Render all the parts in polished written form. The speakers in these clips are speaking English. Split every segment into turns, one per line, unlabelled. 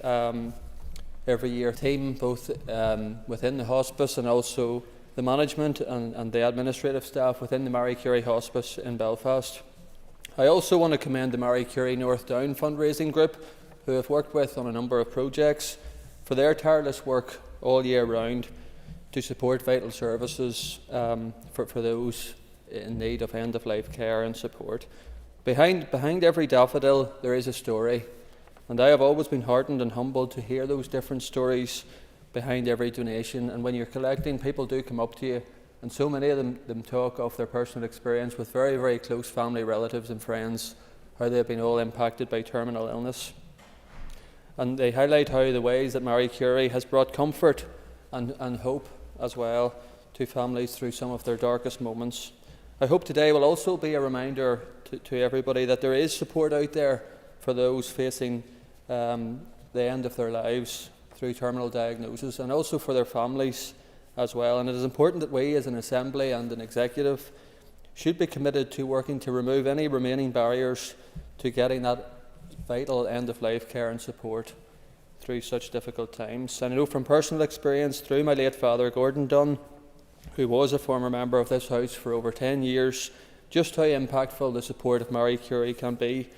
every year. Team both within the hospice and also the management and the administrative staff within the Marie Curie Hospice in Belfast. I also want to commend the Marie Curie North Down fundraising group, who I've worked with on a number of projects, for their tireless work all year round to support vital services for those in need of end-of-life care and support. Behind every daffodil there is a story, and I have always been heartened and humbled to hear those different stories behind every donation. And when you're collecting, people do come up to you, and so many of them talk of their personal experience with very, very close family, relatives and friends, how they've been all impacted by terminal illness. And they highlight how the ways that Marie Curie has brought comfort and hope as well to families through some of their darkest moments. I hope today will also be a reminder to everybody that there is support out there for those facing the end of their lives through terminal diagnosis, and also for their families as well. And it is important that we as an Assembly and an Executive should be committed to working to remove any remaining barriers to getting that vital end-of-life care and support through such difficult times. And I know from personal experience through my late father, Gordon Dunn, who was a former member of this House for over 10 years, just how impactful the support of Marie Curie can be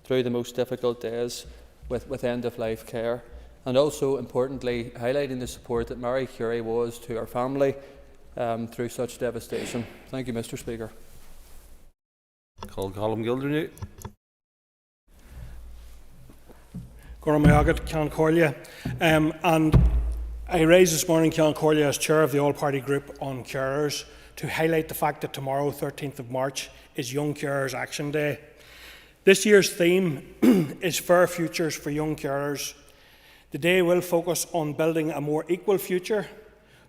through the most difficult days with end-of-life care. And also, importantly, highlighting the support that Marie Curie was to our family through such devastation. Thank you, Mr. Speaker.
Colm Gildernew.
Gormayagat, Ceann Comhairle. And I raised this morning Ceann Comhairle as Chair of the All-Party Group on Carers to highlight the fact that tomorrow, 13th of March, is Young Carers Action Day. This year's theme is Fair Futures for Young Carers. The day will focus on building a more equal future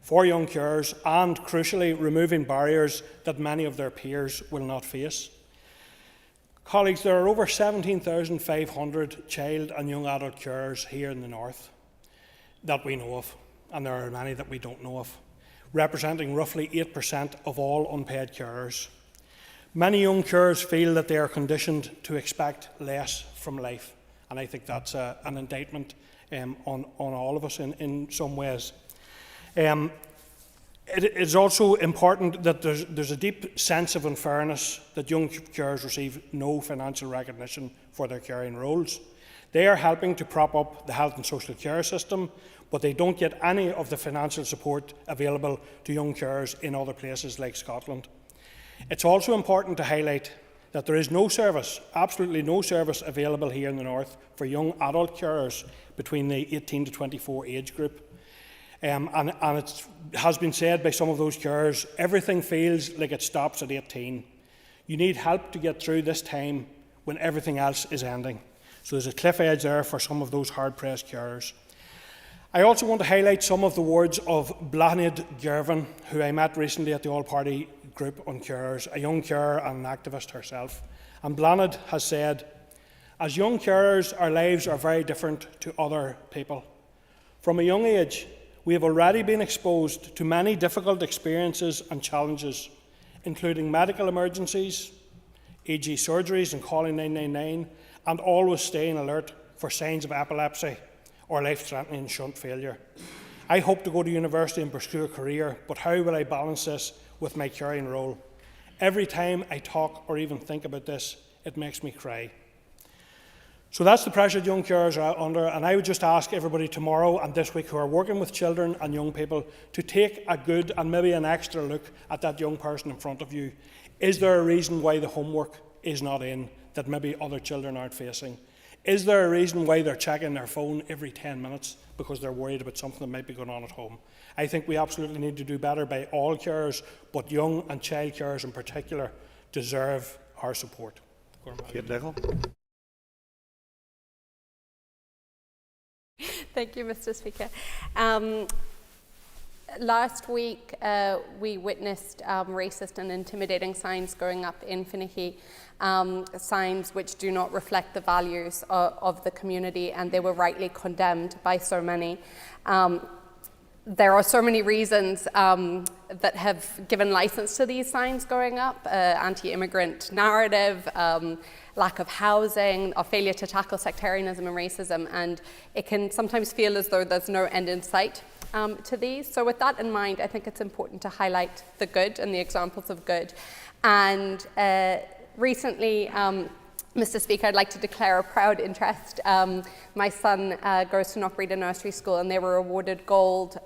for young carers and, crucially, removing barriers that many of their peers will not face. Colleagues, there are over 17,500 child and young adult carers here in the North that we know of, and there are many that we don't know of, representing roughly 8% of all unpaid carers. Many young carers feel that they are conditioned to expect less from life, and I think that's an indictment on all of us in some ways. It is also important that there's a deep sense of unfairness that young carers receive no financial recognition for their caring roles. They are helping to prop up the health and social care system, but they don't get any of the financial support available to young carers in other places like Scotland. It's also important to highlight that there is no service, absolutely no service available here in the North for young adult carers between the 18 to 24 age group. And it has been said by some of those carers, everything feels like it stops at 18. You need help to get through this time when everything else is ending. So there's a cliff edge there for some of those hard-pressed carers. I also want to highlight some of the words of Bláthnaid Gervin, who I met recently at the All-Party Group on Carers, a young carer and an activist herself. And Bláthnaid has said, "As young carers, our lives are very different to other people. From a young age, we have already been exposed to many difficult experiences and challenges, including medical emergencies, e.g. surgeries and calling 999, and always staying alert for signs of epilepsy or life-threatening shunt failure. I hope to go to university and pursue a career, but how will I balance this with my caring role? Every time I talk or even think about this, it makes me cry." So that's the pressure young carers are under, and I would just ask everybody tomorrow and this week who are working with children and young people to take a good and maybe an extra look at that young person in front of you. Is there a reason why the homework is not in that maybe other children aren't facing? Is there a reason why they're checking their phone every 10 minutes because they're worried about something that might be going on at home? I think we absolutely need to do better by all carers, but young and child carers in particular deserve our support.
Kate Nicholl.
Thank you, Mr. Speaker. Last week, we witnessed racist and intimidating signs going up in Finaghy, signs which do not reflect the values of the community, and they were rightly condemned by so many. there are so many reasons that have given license to these signs going up: anti-immigrant narrative, lack of housing, our failure to tackle sectarianism and racism, and it can sometimes feel as though there's no end in sight to these. So with that in mind, I think it's important to highlight the good and the examples of good. And recently, Mr. Speaker, I'd like to declare a proud interest. My son goes to Knockreeder Nursery School, and they were awarded gold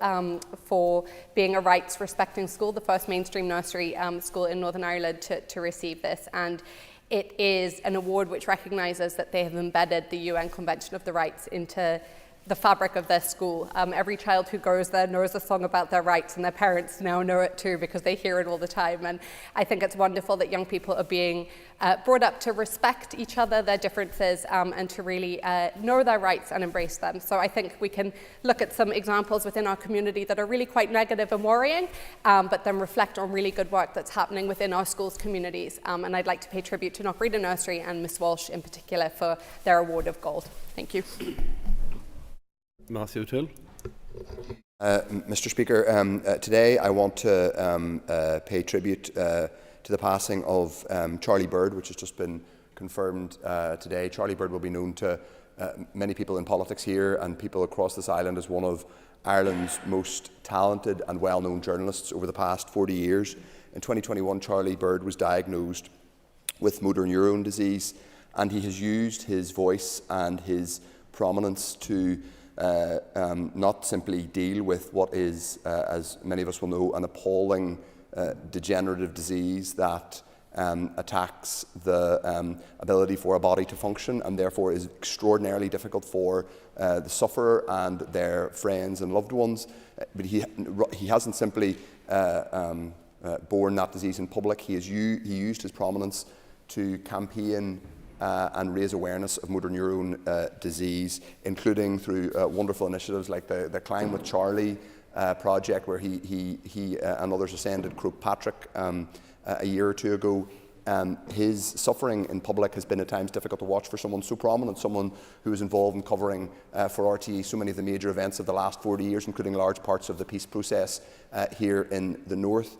for being a rights-respecting school, the first mainstream nursery school in Northern Ireland to receive this. And it is an award which recognises that they have embedded the UN Convention of the Rights into the fabric of their school. Every child who goes there knows a song about their rights, and their parents now know it too because they hear it all the time. And I think it's wonderful that young people are being brought up to respect each other, their differences, and to really know their rights and embrace them. So I think we can look at some examples within our community that are really quite negative and worrying, but then reflect on really good work that's happening within our schools' communities. And I'd like to pay tribute to Knockreeder Nursery and Miss Walsh in particular for their award of gold. Thank you.
Matthew Till.
Mr. Speaker, today I want to pay tribute to the passing of Charlie Bird, which has just been confirmed today. Charlie Bird will be known to many people in politics here and people across this island as one of Ireland's most talented and well-known journalists over the past 40 years. In 2021, Charlie Bird was diagnosed with motor neurone disease, and he has used his voice and his prominence to not simply deal with what is, as many of us will know, an appalling degenerative disease that attacks the ability for a body to function, and therefore is extraordinarily difficult for the sufferer and their friends and loved ones. But he hasn't simply borne that disease in public. He used his prominence to campaign and raise awareness of motor neuron disease, including through wonderful initiatives like the Climb with Charlie project, where he and others ascended Croke Patrick a year or two ago. His suffering in public has been at times difficult to watch for someone so prominent, someone who is involved in covering for RTE so many of the major events of the last 40 years, including large parts of the peace process here in the north.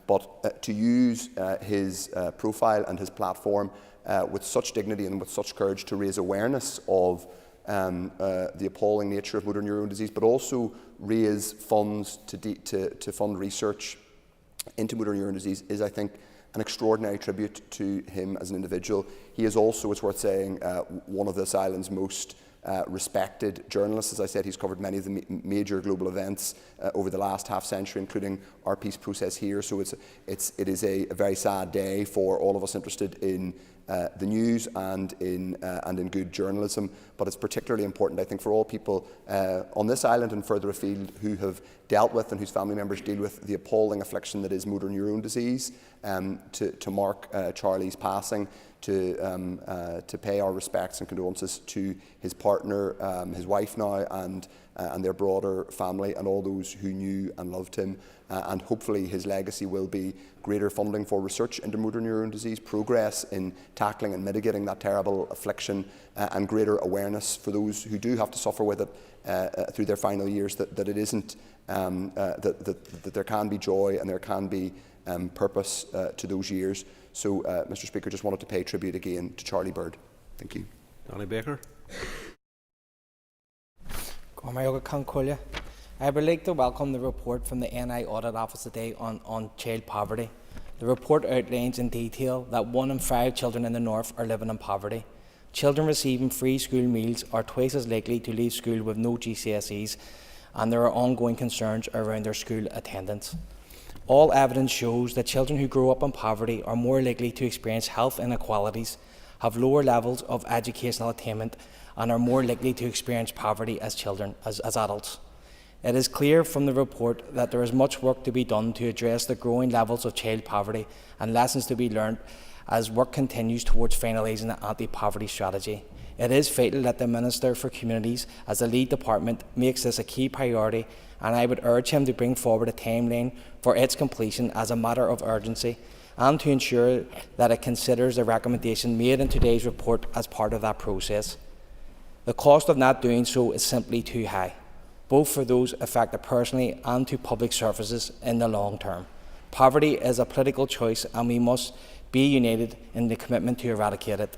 But to use his profile and his platform with such dignity and with such courage to raise awareness of the appalling nature of motor neurone disease, but also raise funds to fund research into motor neurone disease is, I think, an extraordinary tribute to him as an individual. He is also, it's worth saying, one of this island's most respected journalists. As I said, he's covered many of the major global events over the last half century, including our peace process here. So it is a very sad day for all of us interested in the news and in good journalism. But it's particularly important, I think, for all people on this island and further afield who have dealt with and whose family members deal with the appalling affliction that is motor neurone disease, to mark Charlie's passing, to pay our respects and condolences to his partner, his wife now, and their broader family, and all those who knew and loved him. And hopefully his legacy will be greater funding for research into motor neurone disease, progress in tackling and mitigating that terrible affliction, and greater awareness for those who do have to suffer with it through their final years, that it isn't, that there can be joy and there can be purpose to those years. So, Mr. Speaker, just wanted to pay tribute again to Charlie Bird. Thank you.
Danny Baker.
I would like to welcome the report from the NI Audit Office today on child poverty. The report outlines in detail that 1 in 5 children in the North are living in poverty. Children receiving free school meals are twice as likely to leave school with no GCSEs, and there are ongoing concerns around their school attendance. All evidence shows that children who grow up in poverty are more likely to experience health inequalities, have lower levels of educational attainment, and are more likely to experience poverty as children, as adults. It is clear from the report that there is much work to be done to address the growing levels of child poverty, and lessons to be learned as work continues towards finalising the anti-poverty strategy. It is vital that the Minister for Communities, as the lead department, makes this a key priority, and I would urge him to bring forward a timeline for its completion as a matter of urgency, and to ensure that it considers the recommendation made in today's report as part of that process. The cost of not doing so is simply too high. both for those affected personally and to public services in the long term. Poverty is a political choice, and we must be united in the commitment to eradicate it.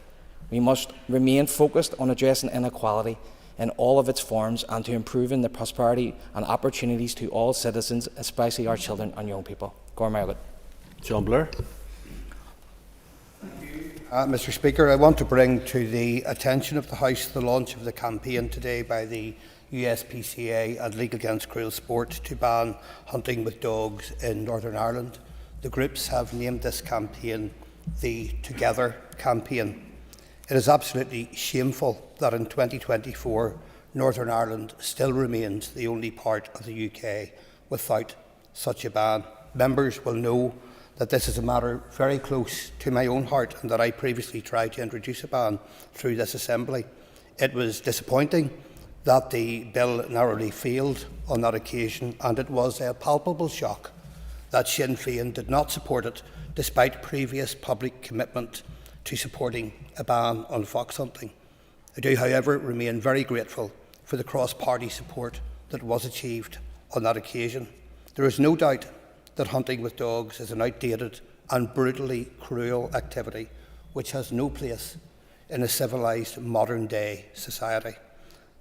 We must remain focused on addressing inequality in all of its forms and to improving the prosperity and opportunities to all citizens, especially our children and young people.
John Blair.
Mr. Speaker, I want to bring to the attention of the House the launch of the campaign today by the USPCA and League Against Cruel Sport to ban hunting with dogs in Northern Ireland. The groups have named this campaign the Together campaign. It is absolutely shameful that in 2024 Northern Ireland still remains the only part of the UK without such a ban. Members will know that this is a matter very close to my own heart and that I previously tried to introduce a ban through this Assembly. It was disappointing that the bill narrowly failed on that occasion, and it was a palpable shock that Sinn Féin did not support it despite previous public commitment to supporting a ban on fox hunting. I do, however, remain very grateful for the cross-party support that was achieved on that occasion. There is no doubt that hunting with dogs is an outdated and brutally cruel activity which has no place in a civilised modern-day society.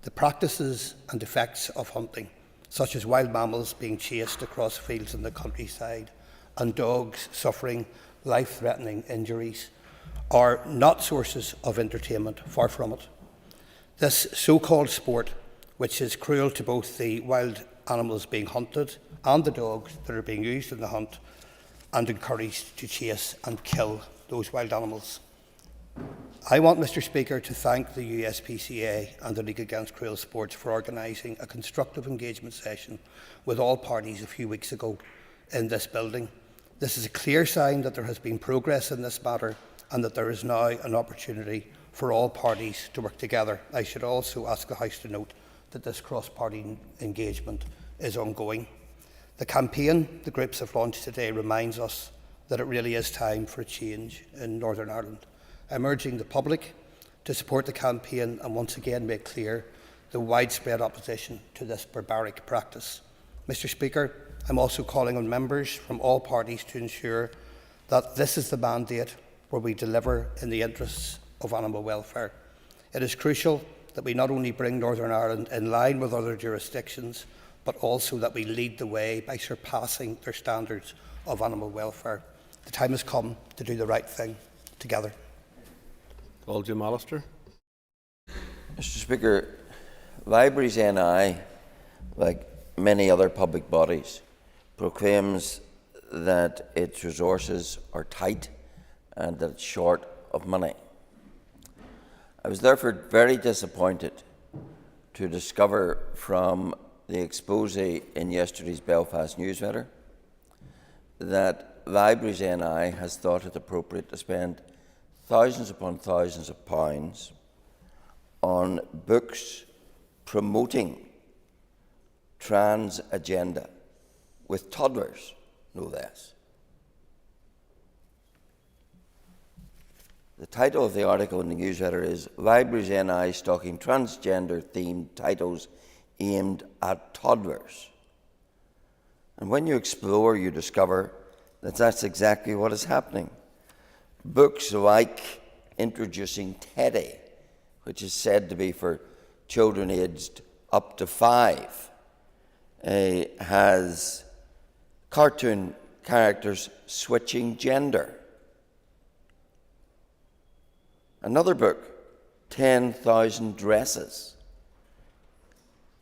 The practices and effects of hunting, such as wild mammals being chased across fields in the countryside and dogs suffering life-threatening injuries, are not sources of entertainment, far from it. This so-called sport, which is cruel to both the wild animals being hunted and the dogs that are being used in the hunt and encouraged to chase and kill those wild animals. I want, Mr. Speaker, to thank the USPCA and the League Against Cruel Sports for organising a constructive engagement session with all parties a few weeks ago in this building. This is a clear sign that there has been progress in this matter and that there is now an opportunity for all parties to work together. I should also ask the House to note that this cross-party engagement is ongoing. The campaign the groups have launched today reminds us that it really is time for a change in Northern Ireland. I'm urging the public to support the campaign and once again make clear the widespread opposition to this barbaric practice. Mr. Speaker, I'm also calling on members from all parties to ensure that this is the mandate where we deliver in the interests of animal welfare. It is crucial that we not only bring Northern Ireland in line with other jurisdictions, but also that we lead the way by surpassing their standards of animal welfare. The time has come to do the right thing together.
Jim Alistair.
Mr. Speaker, Libraries NI, like many other public bodies, proclaims that its resources are tight and that it's short of money. I was therefore very disappointed to discover from the expose in yesterday's Belfast newsletter that Libraries NI has thought it appropriate to spend thousands upon thousands of pounds on books promoting trans agenda with toddlers, no less. The title of the article in the newsletter is Libraries NI stocking transgender-themed titles aimed at toddlers. And when you explore, you discover that that's exactly what is happening. Books like Introducing Teddy, which is said to be for children aged up to 5, has cartoon characters switching gender. Another book, 10,000 Dresses,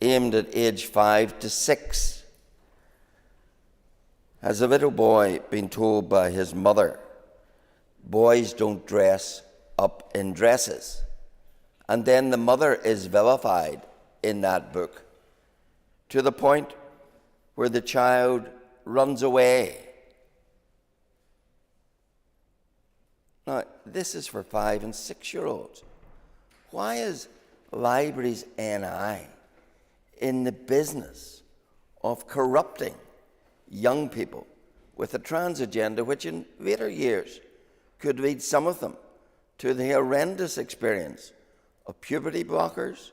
aimed at age 5 to 6, has a little boy been told by his mother, boys don't dress up in dresses. And then the mother is vilified in that book to the point where the child runs away. Now, this is for 5 and 6-year-olds. Why is Libraries NI in the business of corrupting young people with a trans agenda which in later years could lead some of them to the horrendous experience of puberty blockers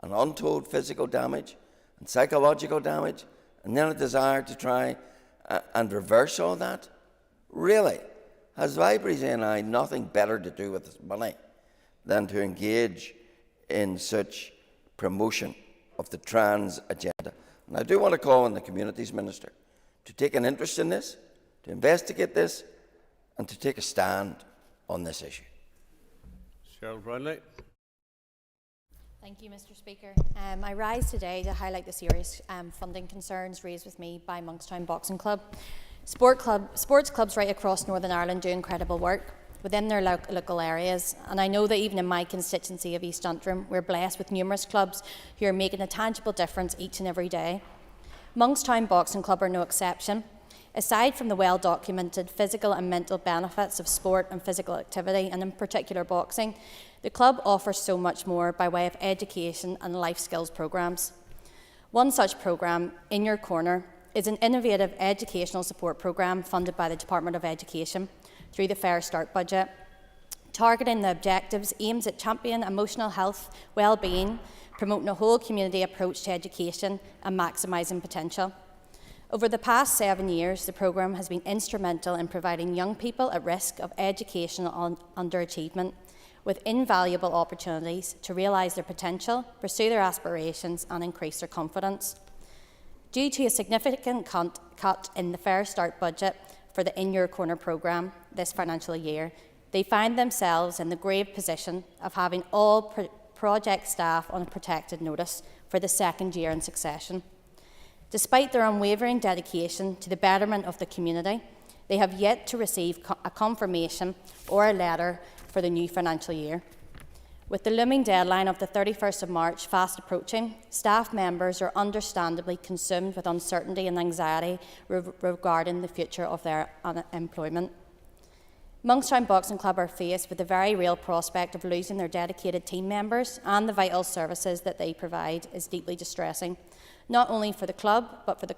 and untold physical damage and psychological damage, and then a desire to try and reverse all that? Really? Has Vibries NI nothing better to do with its money than to engage in such promotion of the trans agenda? And I do want to call on the Communities Minister to take an interest in this, to investigate this, and to take a stand on this issue.
Cheryl Brownlee.
Thank you, Mr. Speaker. I rise today to highlight the serious funding concerns raised with me by Monkstown Boxing Club. Sports clubs right across Northern Ireland do incredible work within their local areas, and I know that even in my constituency of East Antrim, we're blessed with numerous clubs who are making a tangible difference each and every day. Monkstown Boxing Club are no exception. Aside from the well-documented physical and mental benefits of sport and physical activity, and in particular boxing, the club offers so much more by way of education and life skills programmes. One such programme, In Your Corner, is an innovative educational support programme funded by the Department of Education through the Fair Start budget. Targeting the objectives aims at championing emotional health, well-being, promoting a whole community approach to education and maximising potential. Over the past 7 years, the programme has been instrumental in providing young people at risk of educational underachievement with invaluable opportunities to realise their potential, pursue their aspirations and increase their confidence. Due to a significant cut in the Fair Start budget for the In Your Corner programme this financial year, they find themselves in the grave position of having all project staff on a protected notice for the second year in succession. Despite their unwavering dedication to the betterment of the community, they have yet to receive a confirmation or a letter for the new financial year. With the looming deadline of the 31st of March fast approaching, staff members are understandably consumed with uncertainty and anxiety regarding the future of their employment. Monkstown Boxing Club are faced with the very real prospect of losing their dedicated team members, and the vital services that they provide is deeply distressing, not only for the club but for the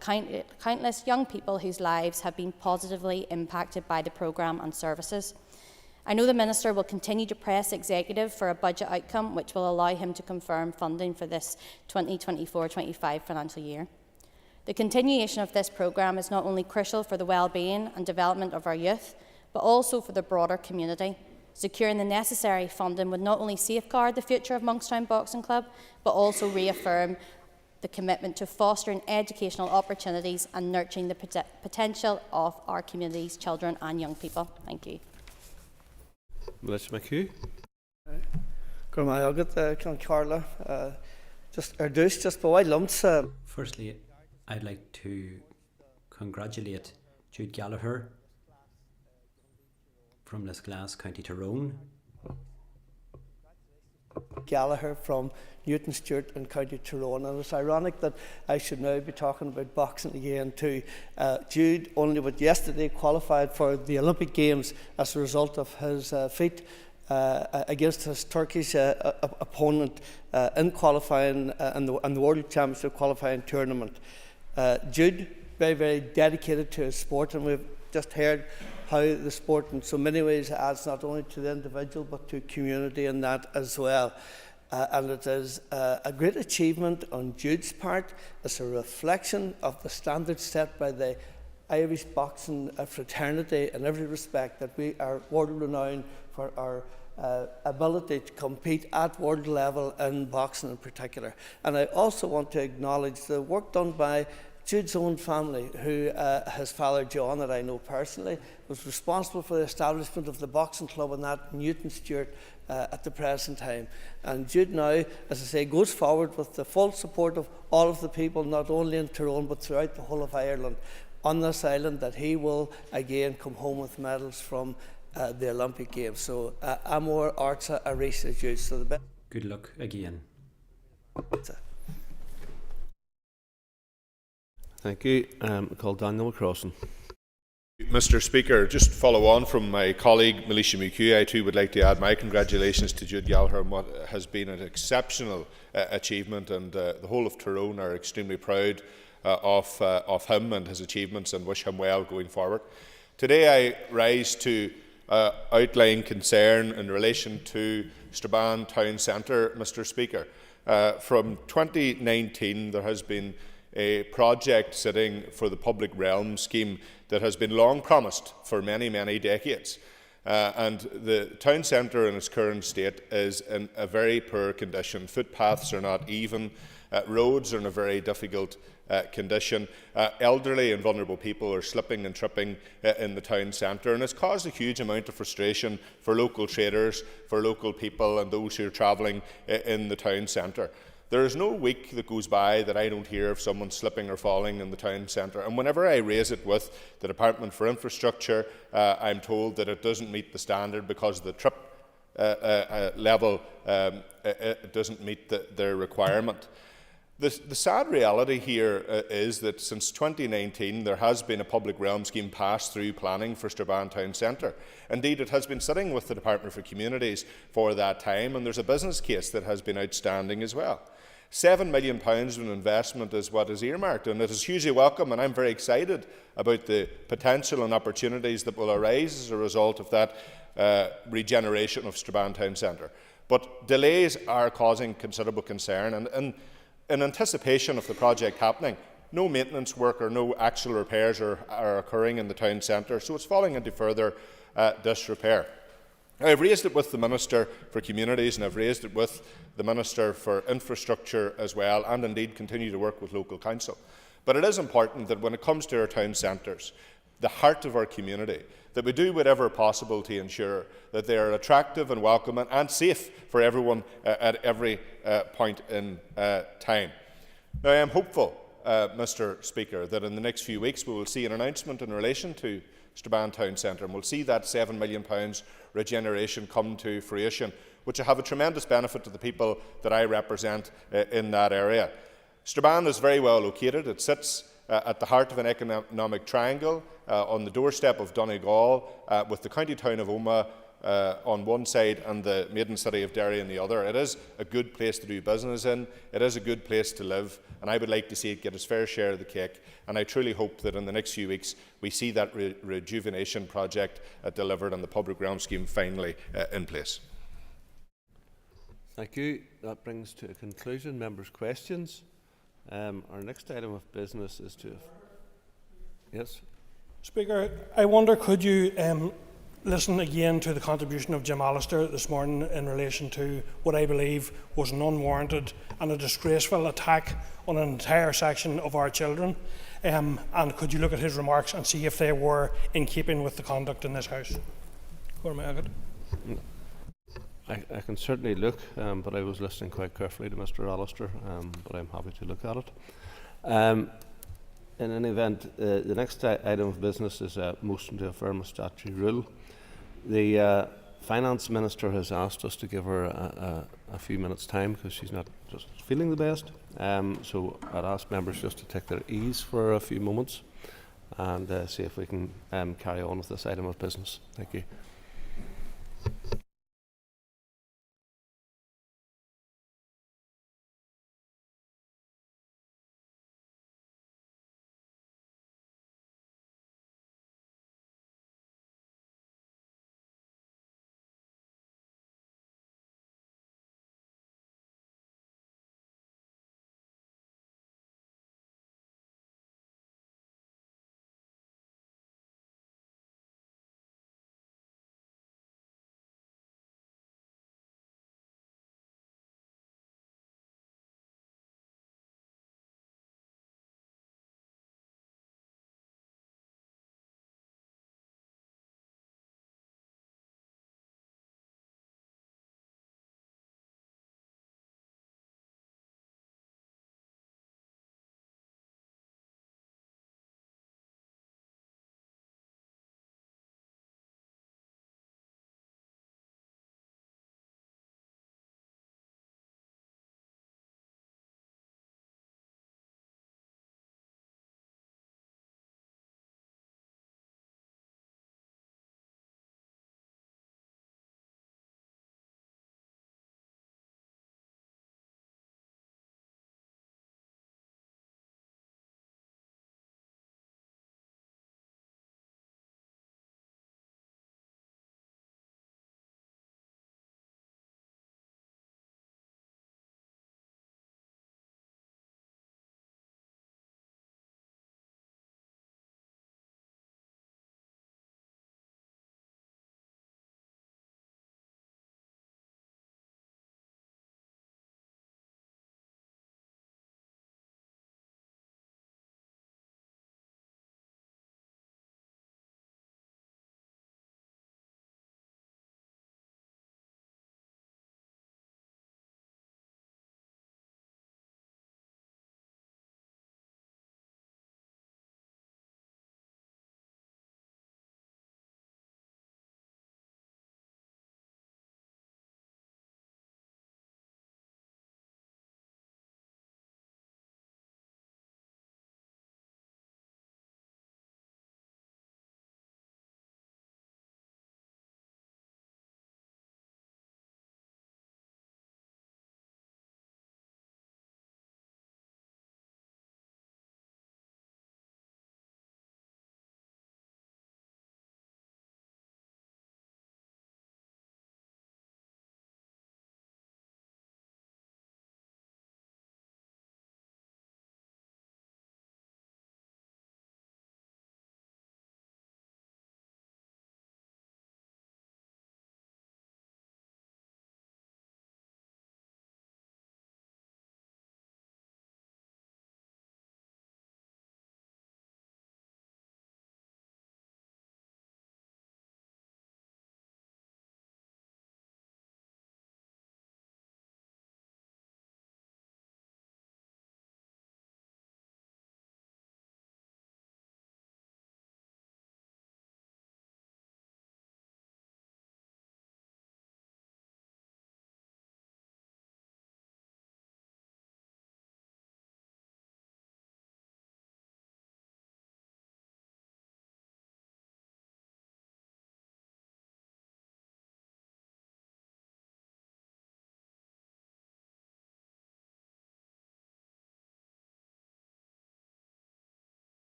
countless young people whose lives have been positively impacted by the programme and services. I know the Minister will continue to press the Executive for a budget outcome which will allow him to confirm funding for this 2024-25 financial year. The continuation of this programme is not only crucial for the well-being and development of our youth, but also for the broader community. Securing the necessary funding would not only safeguard the future of Monkstown Boxing Club, but also reaffirm the commitment to fostering educational opportunities and nurturing the potential of our community's children and young people. Thank you.
Melissa McHugh.
Firstly, I'd like to congratulate Jude Gallagher from Lisglass, County Tyrone.
Gallagher from Newton Stewart in County Tyrone, and it's ironic that I should now be talking about boxing again too. Jude only but yesterday qualified for the Olympic Games as a result of his feat against his Turkish opponent in qualifying in the World Championship qualifying tournament. Jude, very, very dedicated to his sport, and we've just heard how the sport in so many ways adds not only to the individual but to community and that as well. And it is a great achievement on Jude's part. It's a reflection of the standards set by the Irish boxing fraternity in every respect, that we are world renowned for our ability to compete at world level in boxing in particular. And I also want to acknowledge the work done by Jude's own family, who his father John, that I know personally, was responsible for the establishment of the boxing club in that Newton Stewart at the present time. And Jude now, as I say, goes forward with the full support of all of the people, not only in Tyrone but throughout the whole of Ireland, on this island, that he will again come home with medals from the Olympic Games. So Amor Arza Arisa Jude. So the best.
Good luck again.
Thank you. Call Daniel McCrossan.
Mr. Speaker, just follow on from my colleague Melissa McHugh. I too would like to add my congratulations to Jude Gallagher on what has been an exceptional achievement, and the whole of Tyrone are extremely proud of him and his achievements and wish him well going forward. Today I rise to outline concern in relation to Strabane Town Centre, Mr. Speaker. From 2019, there has been a project sitting for the public realm scheme that has been long promised for many, many decades. And the town centre in its current state is in a very poor condition. Footpaths are not even, roads are in a very difficult condition. Elderly and vulnerable people are slipping and tripping in the town centre, and it's caused a huge amount of frustration for local traders, for local people and those who are travelling in the town centre. There is no week that goes by that I don't hear of someone slipping or falling in the town centre. And whenever I raise it with the Department for Infrastructure, I'm told that it doesn't meet the standard because the trip level it doesn't meet their requirement. The sad reality here is that since 2019 there has been a public realm scheme passed through planning for Strabane Town Centre. Indeed, it has been sitting with the Department for Communities for that time, and there's a business case that has been outstanding as well. £7 million of investment is what is earmarked, and it is hugely welcome, and I'm very excited about the potential and opportunities that will arise as a result of that regeneration of Strabane Town Centre. But delays are causing considerable concern, and in anticipation of the project happening, no maintenance work or no actual repairs are occurring in the town centre, so it's falling into further disrepair. I've raised it with the Minister for Communities, and I've raised it with the Minister for Infrastructure as well, and indeed continue to work with local council. But it is important that when it comes to our town centres, the heart of our community, that we do whatever possible to ensure that they are attractive and welcoming and safe for everyone at every point in time. Now, I am hopeful, Mr. Speaker, that in the next few weeks we will see an announcement in relation to Strabane Town Centre, and we'll see that £7 million regeneration come to fruition, which will have a tremendous benefit to the people that I represent in that area. Strabane is very well located. It sits at the heart of an economic triangle on the doorstep of Donegal, with the county town of Omagh on one side and the maiden city of Derry on the other. It is a good place to do business in. It is a good place to live, and I would like to see it get its fair share of the cake. And I truly hope that in the next few weeks we see that rejuvenation project delivered and the public realm scheme finally in place.
Thank you. That brings to a conclusion members' questions. Our next item of business is to... Yes?
Speaker, I wonder, could you listen again to the contribution of Jim Allister this morning in relation to what I believe was an unwarranted and a disgraceful attack on an entire section of our children? And could you look at his remarks and see if they were in keeping with the conduct in this House?
I can certainly look, but I was listening quite carefully to Mr. Allister, but I'm happy to look at it. In any event, the next item of business is a motion to affirm a statutory rule. The Finance Minister has asked us to give her a few minutes' time because she's not just feeling the best. So I'd ask members just to take their ease for a few moments and see if we can carry on with this item of business. Thank you.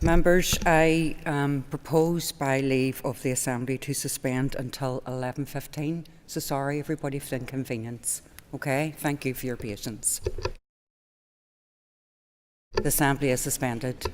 Members, I propose by leave of the Assembly to suspend until 11:15. So sorry everybody for the inconvenience. Okay, thank you for your patience. The Assembly is suspended.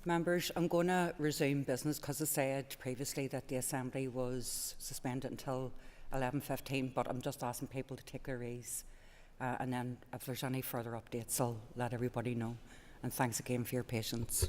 Members, I'm going to resume business because I said previously that the Assembly was suspended until 11:15, but I'm just asking people to take their ease. And then if there's any further updates, I'll let everybody know. And thanks again for your patience.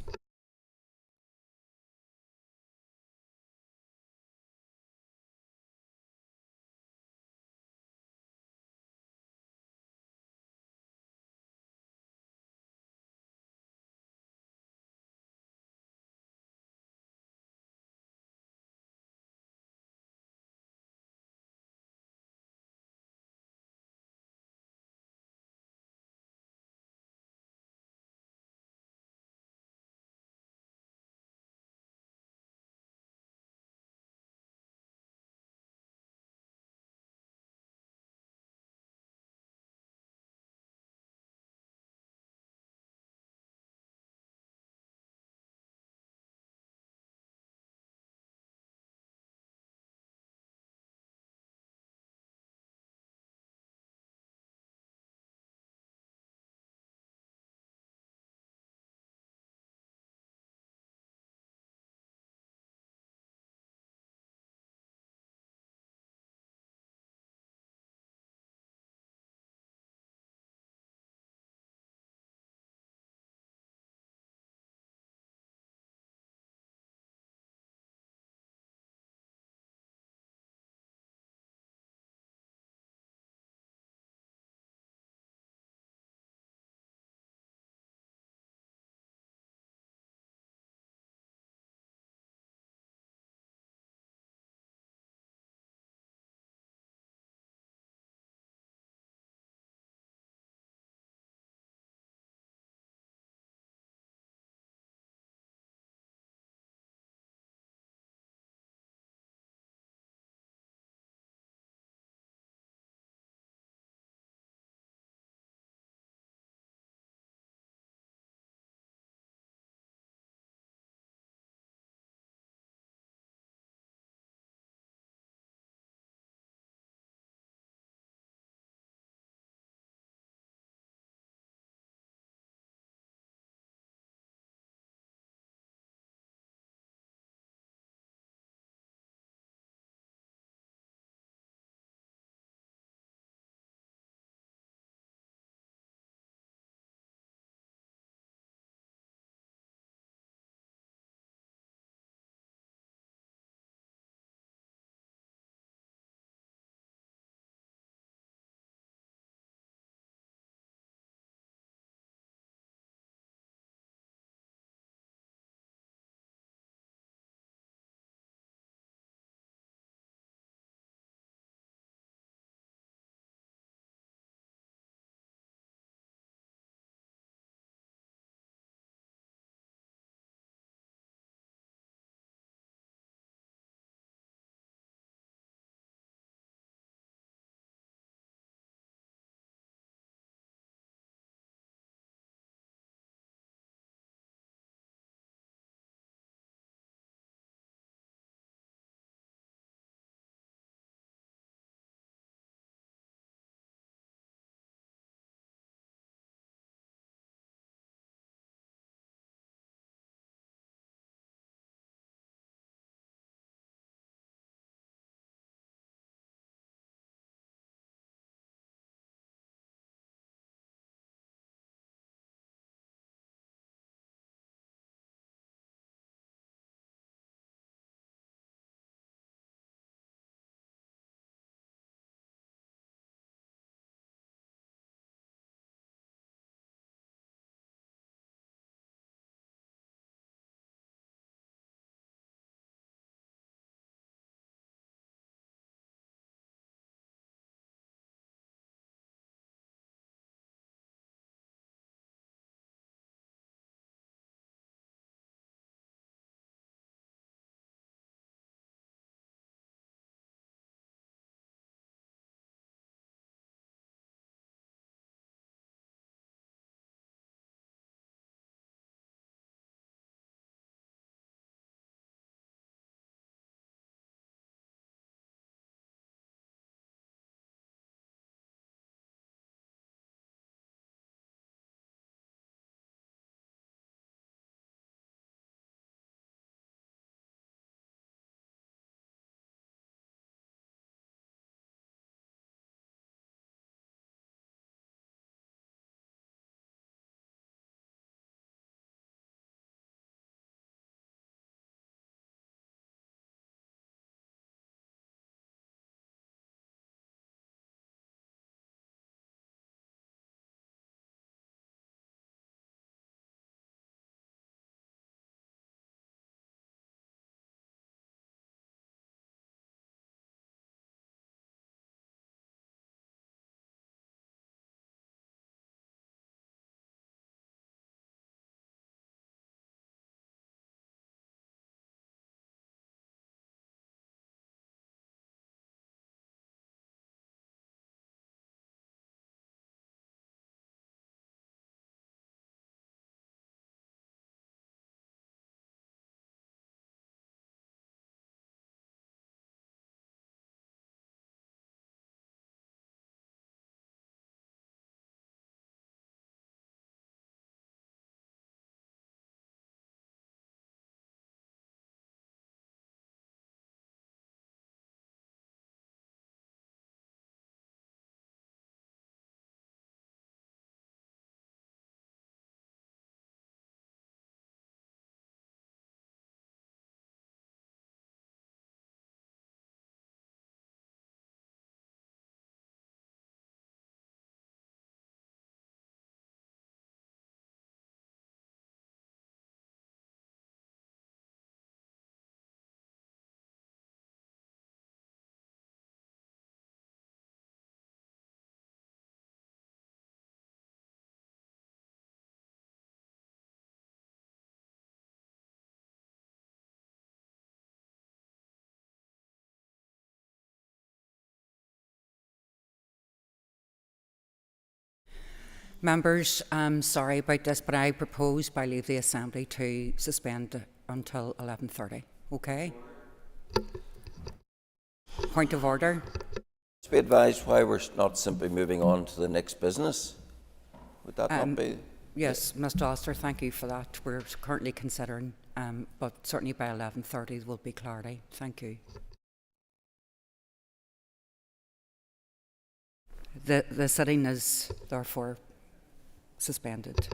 Members, I'm sorry about this, but I propose by leave the Assembly to suspend until 11:30. Okay? Point of order.
Be advised why we're not simply moving on to the next business. Would that not be?
Yes, Mr. Oster, thank you for that. We're currently considering, but certainly by 11:30 there will be clarity. Thank you. The sitting is therefore suspended.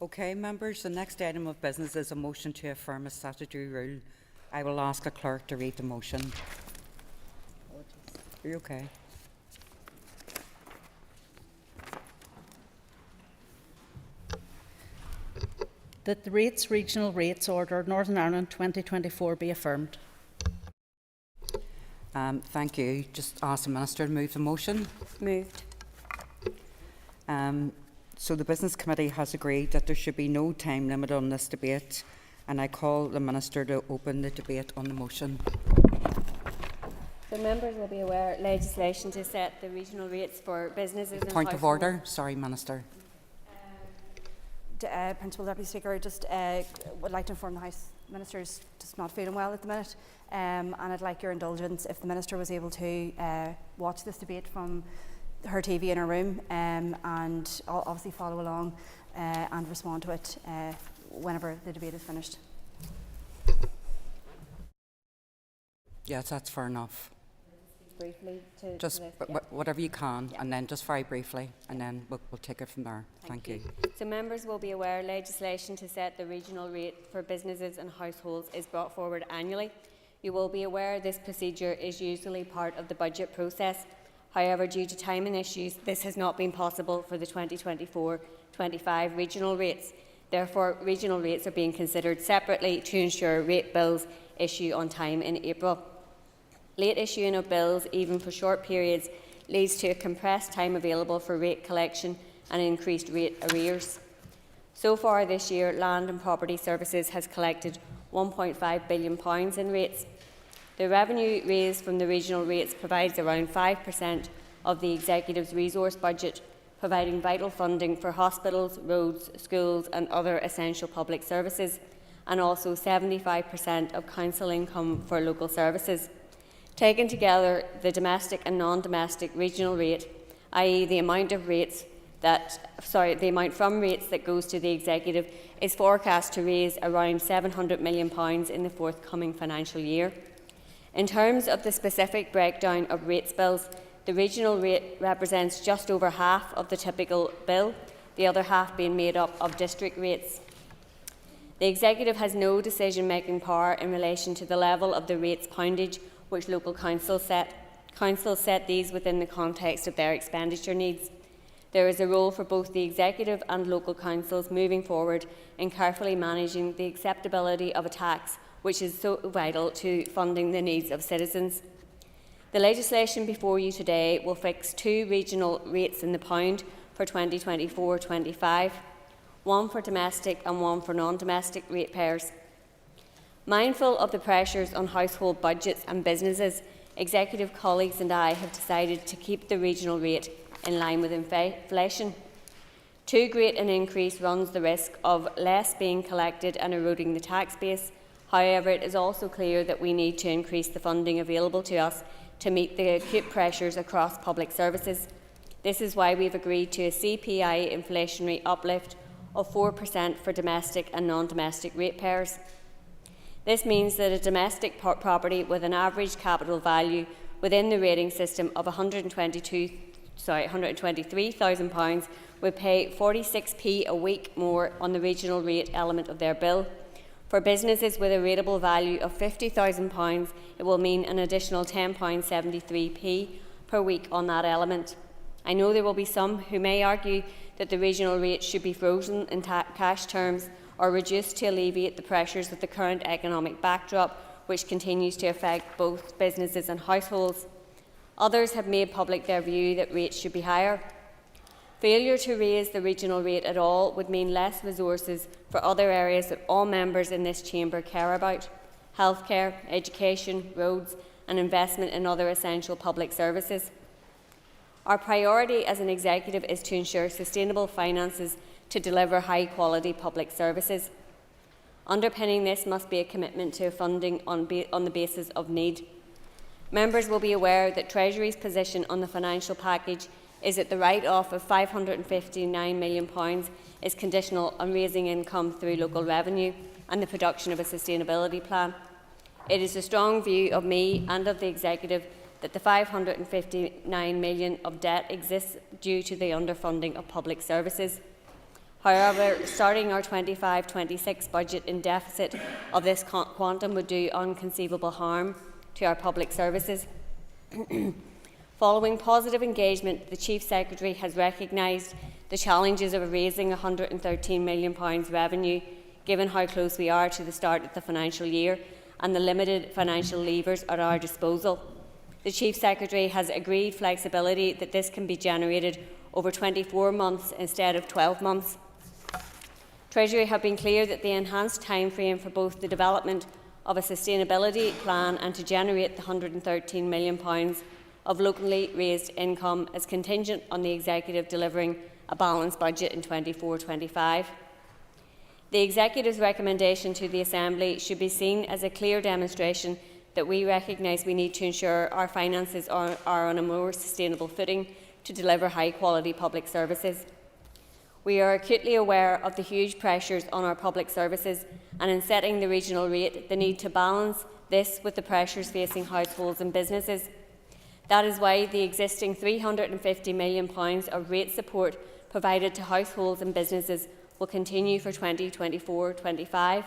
Okay, members, the next item of business is a motion to affirm a statutory rule. I will ask the clerk to read the motion. Are you okay?
That the Rates Regional Rates Order Northern Ireland 2024 be affirmed.
Thank you. Just ask the Minister to move the motion.
Moved.
So the Business Committee has agreed that there should be no time limit on this debate, and I call the Minister to open the debate on the motion.
So members will be aware legislation to set the regional rates for businesses and
Point of order. Sorry, Minister.
Principal Deputy Speaker, just would like to inform the House Minister is just not feeling well at the minute, and I'd like your indulgence if the Minister was able to watch this debate from her TV in her room, and obviously follow along and respond to it whenever the debate is finished.
Yes, that's fair enough.
Briefly to
just
this, yeah.
Whatever you can, and then just very briefly, and then we'll take it from there. Thank you.
So members will be aware legislation to set the regional rate for businesses and households is brought forward annually. You will be aware this procedure is usually part of the budget process. However, due to timing issues, this has not been possible for the 2024-25 regional rates. Therefore, regional rates are being considered separately to ensure rate bills issue on time in April. Late issuing of bills, even for short periods, leads to a compressed time available for rate collection and increased rate arrears. So far this year, Land and Property Services has collected £1.5 billion in rates. The revenue raised from the regional rates provides around 5% of the Executive's resource budget, providing vital funding for hospitals, roads, schools and other essential public services, and also 75% of council income for local services. Taken together, the domestic and non-domestic regional rate, i.e. the amount from rates that goes to the Executive, is forecast to raise around £700 million in the forthcoming financial year. In terms of the specific breakdown of rates bills, the regional rate represents just over half of the typical bill, the other half being made up of district rates. The Executive has no decision-making power in relation to the level of the rates poundage which local councils set. Councils set these within the context of their expenditure needs. There is a role for both the Executive and local councils moving forward in carefully managing the acceptability of a tax which is so vital to funding the needs of citizens. The legislation before you today will fix two regional rates in the pound for 2024-25, one for domestic and one for non-domestic ratepayers. Mindful of the pressures on household budgets and businesses, Executive colleagues and I have decided to keep the regional rate in line with inflation. Too great an increase runs the risk of less being collected and eroding the tax base. However, it is also clear that we need to increase the funding available to us to meet the acute pressures across public services. This is why we have agreed to a CPI inflationary uplift of 4% for domestic and non-domestic ratepayers. This means that a domestic property with an average capital value within the rating system of £123,000 would pay 46p a week more on the regional rate element of their bill. For businesses with a rateable value of £50,000, it will mean an additional £10.73p per week on that element. I know there will be some who may argue that the regional rate should be frozen in cash terms or reduced to alleviate the pressures of the current economic backdrop, which continues to affect both businesses and households. Others have made public their view that rates should be higher. Failure to raise the regional rate at all would mean less resources for other areas that all members in this chamber care about: healthcare, education, roads and investment in other essential public services. Our priority as an Executive is to ensure sustainable finances to deliver high-quality public services. Underpinning this must be a commitment to funding on the basis of need. Members will be aware that Treasury's position on the financial package is that the write-off of £559 million is conditional on raising income through local revenue and the production of a sustainability plan. It is a strong view of me and of the Executive that the £559 million of debt exists due to the underfunding of public services. However, starting our 25-26 budget in deficit of this quantum would do inconceivable harm to our public services. Following positive engagement, the Chief Secretary has recognised the challenges of raising £113 million revenue, given how close we are to the start of the financial year and the limited financial levers at our disposal. The Chief Secretary has agreed flexibility that this can be generated over 24 months instead of 12 months. Treasury have been clear that the enhanced timeframe for both the development of a sustainability plan and to generate the £113 million of locally raised income is contingent on the Executive delivering a balanced budget in 24-25. The Executive's recommendation to the Assembly should be seen as a clear demonstration that we recognise we need to ensure our finances are on a more sustainable footing to deliver high-quality public services. We are acutely aware of the huge pressures on our public services, and in setting the regional rate, the need to balance this with the pressures facing households and businesses. That is why the existing £350 million of rate support provided to households and businesses will continue for 2024-25.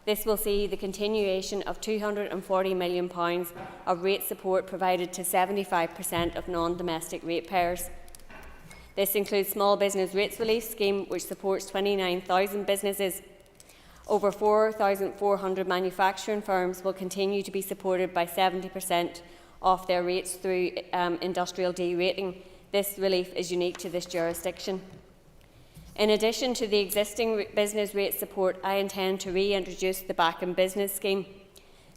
This will see the continuation of £240 million of rate support provided to 75% of non-domestic ratepayers. This includes Small Business Rates Relief Scheme, which supports 29,000 businesses. Over 4,400 manufacturing firms will continue to be supported by 70% off their rates through industrial derating. This relief is unique to this jurisdiction. In addition to the existing business rate support, I intend to reintroduce the Back in Business scheme.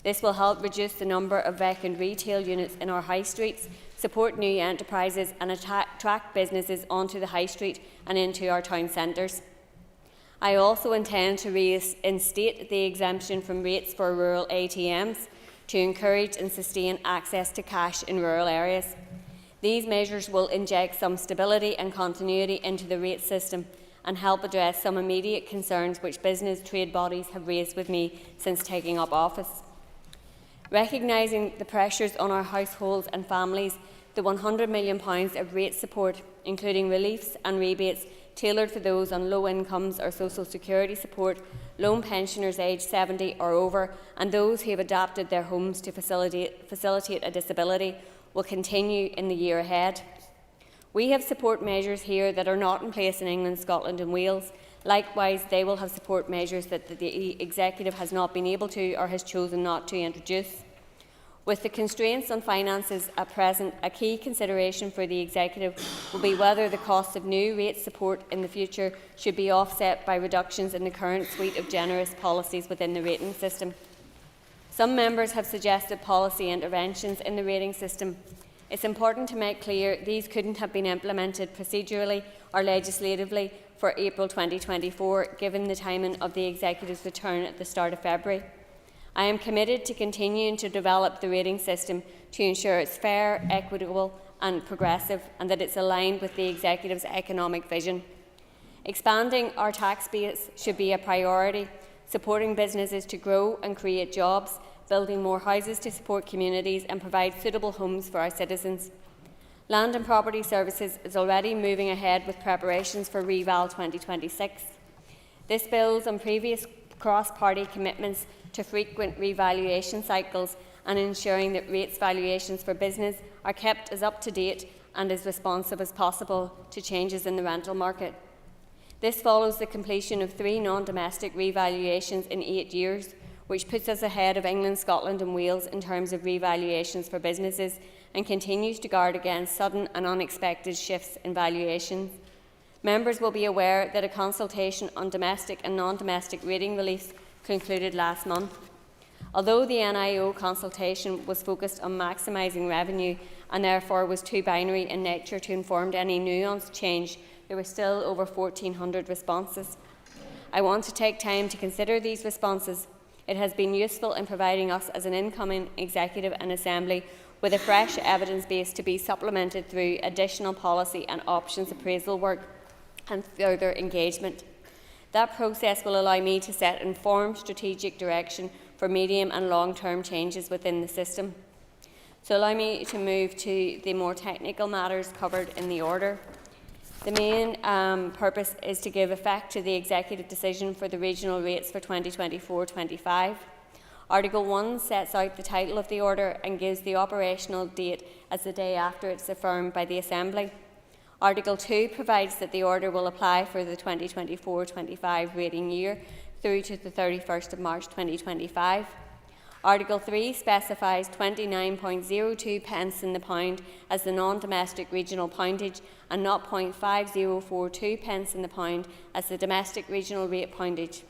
This will help reduce the number of vacant retail units in our high streets, support new enterprises and attract businesses onto the high street and into our town centres. I also intend to reinstate the exemption from rates for rural ATMs to encourage and sustain access to cash in rural areas. These measures will inject some stability and continuity into the rate system and help address some immediate concerns which business trade bodies have raised with me since taking up office. Recognising the pressures on our households and families, the £100 million of rate support, including reliefs and rebates tailored for those on low incomes or social security support, lone pensioners aged 70 or over, and those who have adapted their homes to facilitate a disability, will continue in the year ahead. We have support measures here that are not in place in England, Scotland and Wales. Likewise, they will have support measures that the Executive has not been able to or has chosen not to introduce. With the constraints on finances at present, a key consideration for the Executive will be whether the cost of new rate support in the future should be offset by reductions in the current suite of generous policies within the rating system. Some members have suggested policy interventions in the rating system. It's important to make clear these couldn't have been implemented procedurally or legislatively for April 2024, given the timing of the Executive's return at the start of February. I am committed to continuing to develop the rating system to ensure it's fair, equitable and progressive, and that it's aligned with the Executive's economic vision. Expanding our tax base should be a priority, supporting businesses to grow and create jobs, building more houses to support communities and provide suitable homes for our citizens. Land and Property Services is already moving ahead with preparations for Reval 2026. This builds on previous cross-party commitments to frequent revaluation cycles and ensuring that rates valuations for business are kept as up-to-date and as responsive as possible to changes in the rental market. This follows the completion of 3 non-domestic revaluations in 8 years, which puts us ahead of England, Scotland and Wales in terms of revaluations for businesses and continues to guard against sudden and unexpected shifts in valuations. Members will be aware that a consultation on domestic and non-domestic rating reliefs concluded last month. Although the NIO consultation was focused on maximising revenue and therefore was too binary in nature to inform any nuanced change, there were still over 1,400 responses. I want to take time to consider these responses. It has been useful in providing us as an incoming Executive and Assembly with a fresh evidence base to be supplemented through additional policy and options appraisal work and further engagement. That process will allow me to set informed strategic direction for medium and long-term changes within the system. So allow me to move to the more technical matters covered in the order. The main purpose is to give effect to the executive decision for the regional rates for 2024-25. Article 1 sets out the title of the order and gives the operational date as the day after it's affirmed by the Assembly. Article 2 provides that the order will apply for the 2024-25 rating year through to the 31st of March 2025. Article 3 specifies 29.02 pence in the pound as the non-domestic regional poundage and not 0.5042 pence in the pound as the domestic regional rate poundage.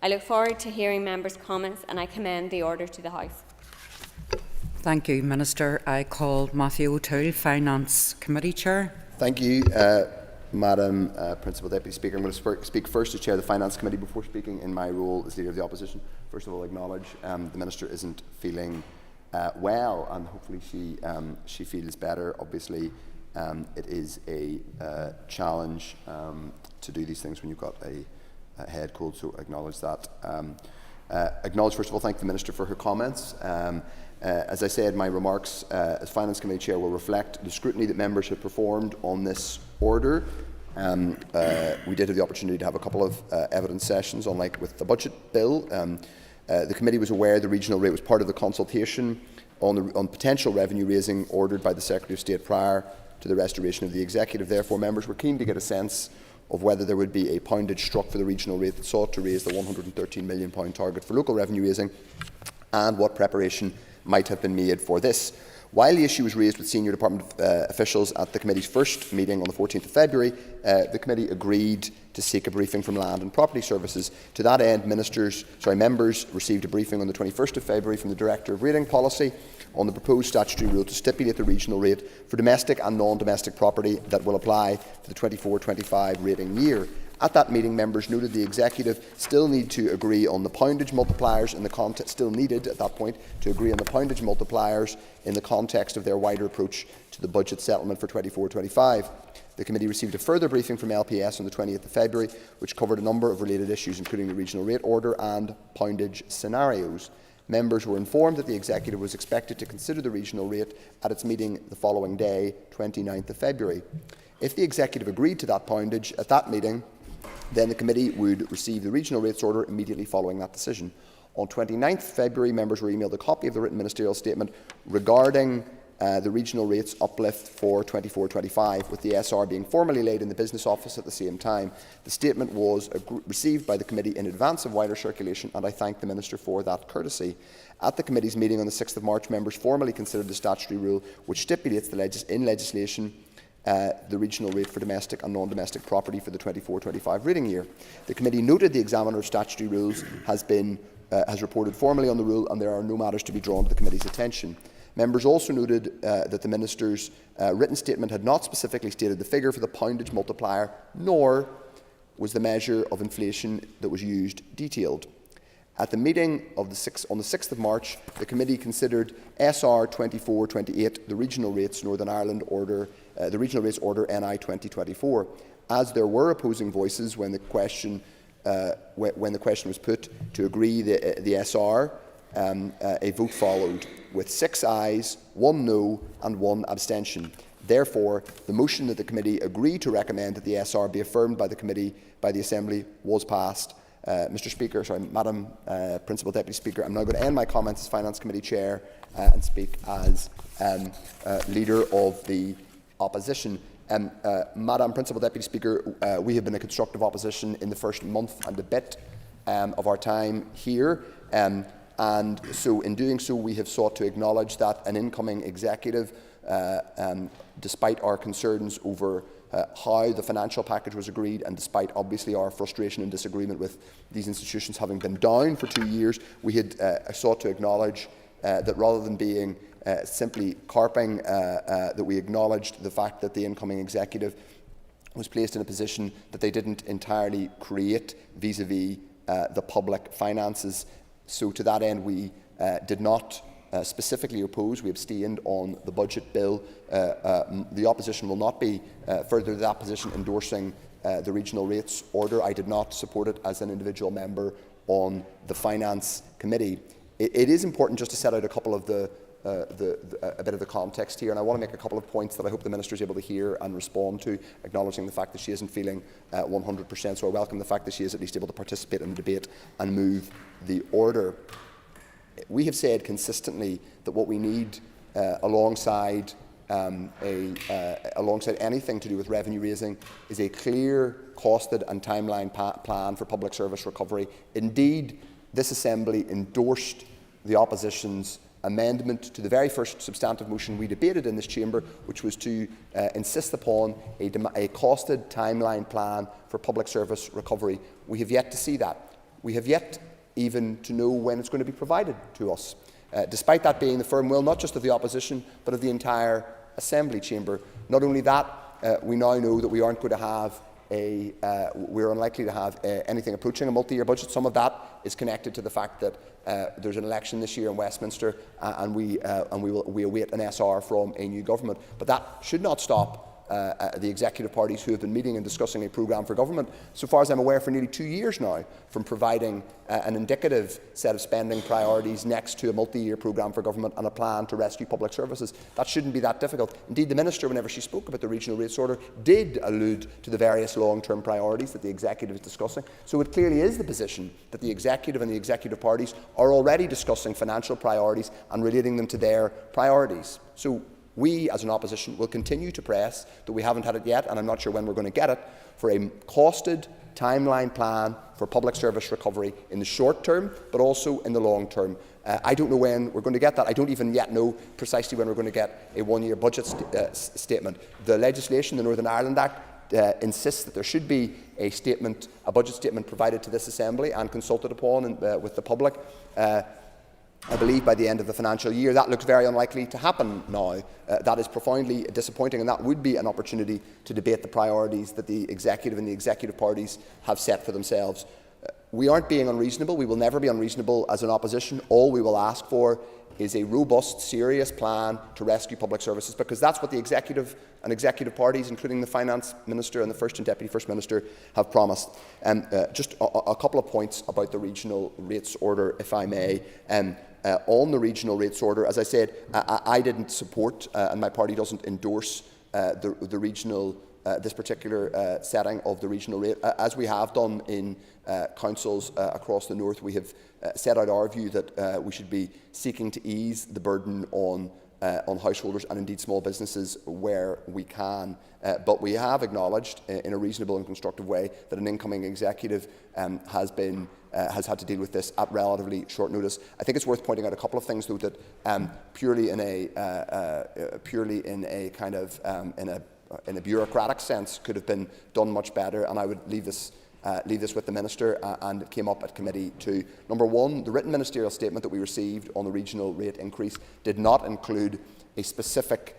I look forward to hearing members' comments and I commend the order to the House.
Thank you, Minister. I call Matthew O'Toole, Finance Committee Chair.
Thank you, Madam Principal Deputy Speaker. I'm going to speak first to chair the Finance Committee before speaking in my role as Leader of the Opposition. First of all, acknowledge the Minister isn't feeling well, and hopefully she feels better. Obviously, it is a challenge to do these things when you've got a head cold, so acknowledge that. Acknowledge, first of all, thank the Minister for her comments. As I said, my remarks as Finance Committee Chair will reflect the scrutiny that members have performed on this order. We did have the opportunity to have a couple of evidence sessions, unlike with the budget bill. The committee was aware the regional rate was part of the consultation on potential revenue raising ordered by the Secretary of State prior to the restoration of the executive. Therefore, members were keen to get a sense of whether there would be a poundage struck for the regional rate that sought to raise the £113 million target for local revenue raising, and what preparation might have been made for this. While the issue was raised with senior department officials at the committee's first meeting on the 14th of February, the committee agreed to seek a briefing from Land and Property Services. To that end, members received a briefing on the 21st of February from the Director of Rating Policy on the proposed statutory rule to stipulate the regional rate for domestic and non-domestic property that will apply for the 24-25 rating year. At that meeting, members noted the executive still need to agree on the poundage multipliers in the context. Still needed at that point to agree on the poundage multipliers in the context of their wider approach to the budget settlement for 24-25. The committee received a further briefing from LPS on the 20th of February, which covered a number of related issues, including the regional rate order and poundage scenarios. Members were informed that the executive was expected to consider the regional rate at its meeting the following day, 29th of February. If the executive agreed to that poundage at that meeting, then the committee would receive the regional rates order immediately following that decision. On 29th February, members were emailed a copy of the written ministerial statement regarding the regional rates uplift for 24-25, with the SR being formally laid in the Business Office at the same time. The statement was received by the committee in advance of wider circulation, and I thank the Minister for that courtesy. At the committee's meeting on the 6th of March, members formally considered the statutory rule which stipulates in legislation the regional rate for domestic and non-domestic property for the 24-25 rating year. The committee noted the examiner of statutory rules has reported formally on the rule, and there are no matters to be drawn to the committee's attention. Members also noted that the Minister's written statement had not specifically stated the figure for the poundage multiplier, nor was the measure of inflation that was used detailed. At the meeting on the 6th of March, the committee considered SR 2428, the Regional Rates Northern Ireland Order, the Regional Rates Order NI 2024. As there were opposing voices when the question was put to agree the SR, a vote followed with 6 ayes, 1 no and 1 abstention. Therefore, the motion that the committee agreed to recommend that the SR be affirmed by the Assembly was passed. Madam Principal Deputy Speaker, I'm now going to end my comments as Finance Committee Chair and speak as Leader of the Opposition. Madam Principal Deputy Speaker, we have been a constructive opposition in the first month and a bit of our time here, and so in doing so we have sought to acknowledge that an incoming executive, despite our concerns over how the financial package was agreed, and despite obviously our frustration and disagreement with these institutions having been down for 2 years, we had sought to acknowledge that rather than being simply carping, that we acknowledged the fact that the incoming executive was placed in a position that they didn't entirely create vis-à-vis the public finances. So to that end, we did not specifically oppose. We abstained on the budget bill. The opposition will not be further to that position endorsing the regional rates order. I did not support it as an individual member on the Finance Committee. It is important just to set out a couple of the a bit of the context here, and I want to make a couple of points that I hope the Minister is able to hear and respond to, acknowledging the fact that she isn't feeling 100%, so I welcome the fact that she is at least able to participate in the debate and move the order. We have said consistently that what we need alongside anything to do with revenue raising is a clear, costed and timeline plan for public service recovery. Indeed, this Assembly endorsed the Opposition's amendment to the very first substantive motion we debated in this chamber, which was to insist upon a costed timeline plan for public service recovery. We have yet to see that. We have yet even to know when it's going to be provided to us, despite that being the firm will not just of the Opposition but of the entire Assembly chamber. Not only that, we now know that we aren't going to have we're unlikely to have anything approaching a multi-year budget. Some of that is connected to the fact that there's an election this year in Westminster, and we await an SR from a new government. But that should not stop the executive parties who have been meeting and discussing a programme for government, so far as I'm aware, for nearly 2 years now, from providing an indicative set of spending priorities next to a multi-year programme for government and a plan to rescue public services. That shouldn't be that difficult. Indeed, the Minister, whenever she spoke about the regional rates order, did allude to the various long-term priorities that the executive is discussing. So it clearly is the position that the executive and the executive parties are already discussing financial priorities and relating them to their priorities. So we, as an opposition, will continue to press that we haven't had it yet, and I'm not sure when we're going to get it, for a costed timeline plan for public service recovery in the short term, but also in the long term. I don't know when we're going to get that. I don't even yet know precisely when we're going to get a one-year budget statement. The legislation, the Northern Ireland Act, insists that there should be a budget statement provided to this Assembly and consulted upon with the public. I believe by the end of the financial year. That looks very unlikely to happen now. That is profoundly disappointing, and that would be an opportunity to debate the priorities that the executive and the executive parties have set for themselves. We aren't being unreasonable. We will never be unreasonable as an opposition. All we will ask for is a robust, serious plan to rescue public services, because that's what the executive and executive parties, including the Finance Minister and the First and Deputy First Minister, have promised. Just a couple of points about the regional rates order, if I may. On the regional rates order, as I said, I didn't support, and my party doesn't endorse the regional, this particular setting of the regional rate. As we have done in councils across the north, we have set out our view that we should be seeking to ease the burden on householders and indeed small businesses where we can. But we have acknowledged in a reasonable and constructive way that an incoming executive has had to deal with this at relatively short notice. I think it's worth pointing out a couple of things, though, that purely in a bureaucratic sense could have been done much better, and I would leave this with the Minister, and it came up at committee too. Number one, the written ministerial statement that we received on the regional rate increase did not include a specific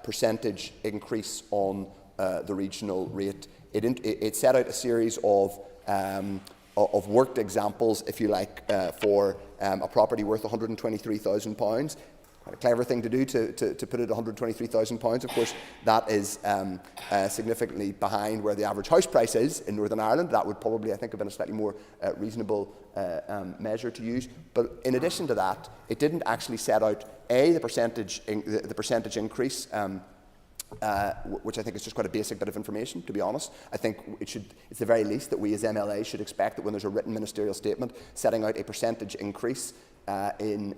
percentage increase on the regional rate. It set out a series of worked examples, if you like, for a property worth £123,000. A clever thing to do to put it £123,000. Of course, that is significantly behind where the average house price is in Northern Ireland. That would probably, I think, have been a slightly more reasonable measure to use. But in addition to that, it didn't actually set out the percentage increase. Which I think is just quite a basic bit of information, to be honest. I think it's the very least that we as MLA should expect that when there's a written ministerial statement setting out a percentage increase in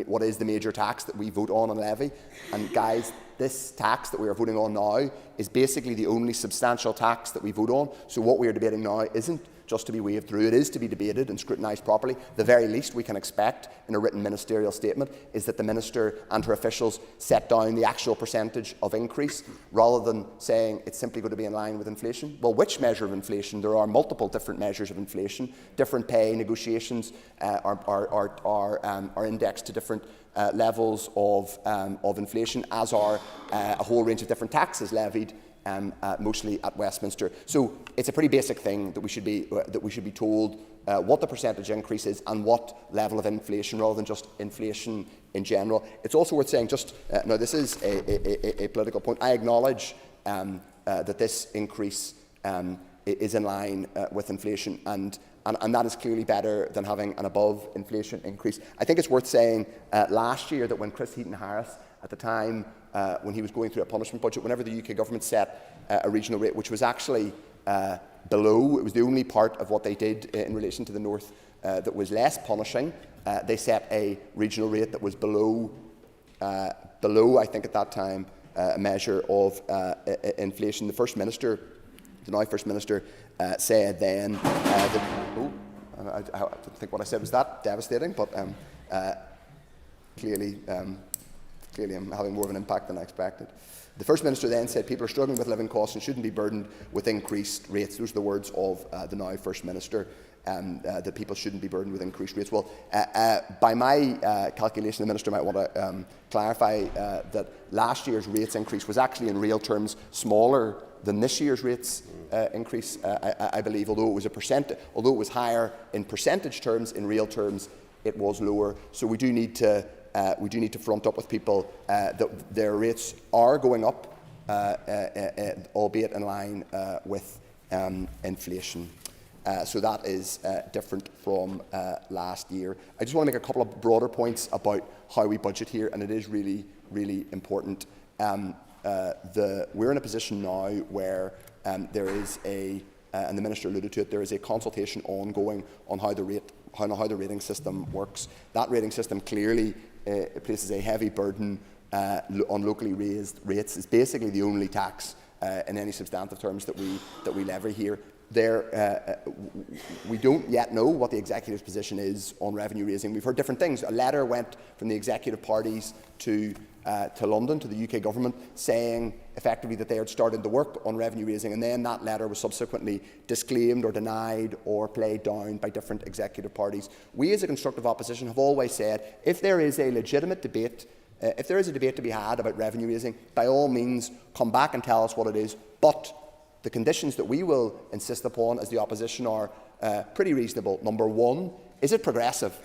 what is the major tax that we vote on and levy. And guys, this tax that we are voting on now is basically the only substantial tax that we vote on. So what we are debating now isn't just to be waved through. It is to be debated and scrutinised properly. The very least we can expect in a written ministerial statement is that the Minister and her officials set down the actual percentage of increase, rather than saying it's simply going to be in line with inflation. Well, which measure of inflation? There are multiple different measures of inflation. Different pay negotiations are indexed to different levels of inflation, as are a whole range of different taxes levied, mostly at Westminster. So it's a pretty basic thing that we should be told what the percentage increase is and what level of inflation, rather than just inflation in general. It's also worth saying, now this is a political point. I acknowledge that this increase is in line with inflation, and and that is clearly better than having an above inflation increase. I think it's worth saying last year that when Chris Heaton-Harris, at the time when he was going through a punishment budget, whenever the UK government set a regional rate, which was actually below, it was the only part of what they did in relation to the North that was less punishing, they set a regional rate that was below, I think at that time, a measure of inflation. The First Minister, the now First Minister, said then that, I don't think what I said was that devastating, but clearly I'm having more of an impact than I expected. The First Minister then said people are struggling with living costs and shouldn't be burdened with increased rates. Those are the words of the now First Minister, that people shouldn't be burdened with increased rates. Well, by my calculation, the Minister might want to clarify that last year's rates increase was actually in real terms smaller than this year's rates increase, I believe, although it was higher in percentage terms, in real terms it was lower. So we do need to front up with people that their rates are going up, albeit in line with inflation. So that is different from last year. I just want to make a couple of broader points about how we budget here, and it is really, really important. We're in a position now where there is and the Minister alluded to it, there is a consultation ongoing on how the rating system works. That rating system clearly places a heavy burden on locally raised rates. It's basically the only tax in any substantive terms that we levy here. We don't yet know what the executive's position is on revenue raising. We've heard different things. A letter went from the executive parties to London, to the UK government, saying effectively that they had started the work on revenue raising, and then that letter was subsequently disclaimed or denied or played down by different executive parties. We as a constructive opposition have always said if there is a legitimate debate, if there is a debate to be had about revenue raising, by all means come back and tell us what it is, but the conditions that we will insist upon as the opposition are pretty reasonable. Number one, is it progressive?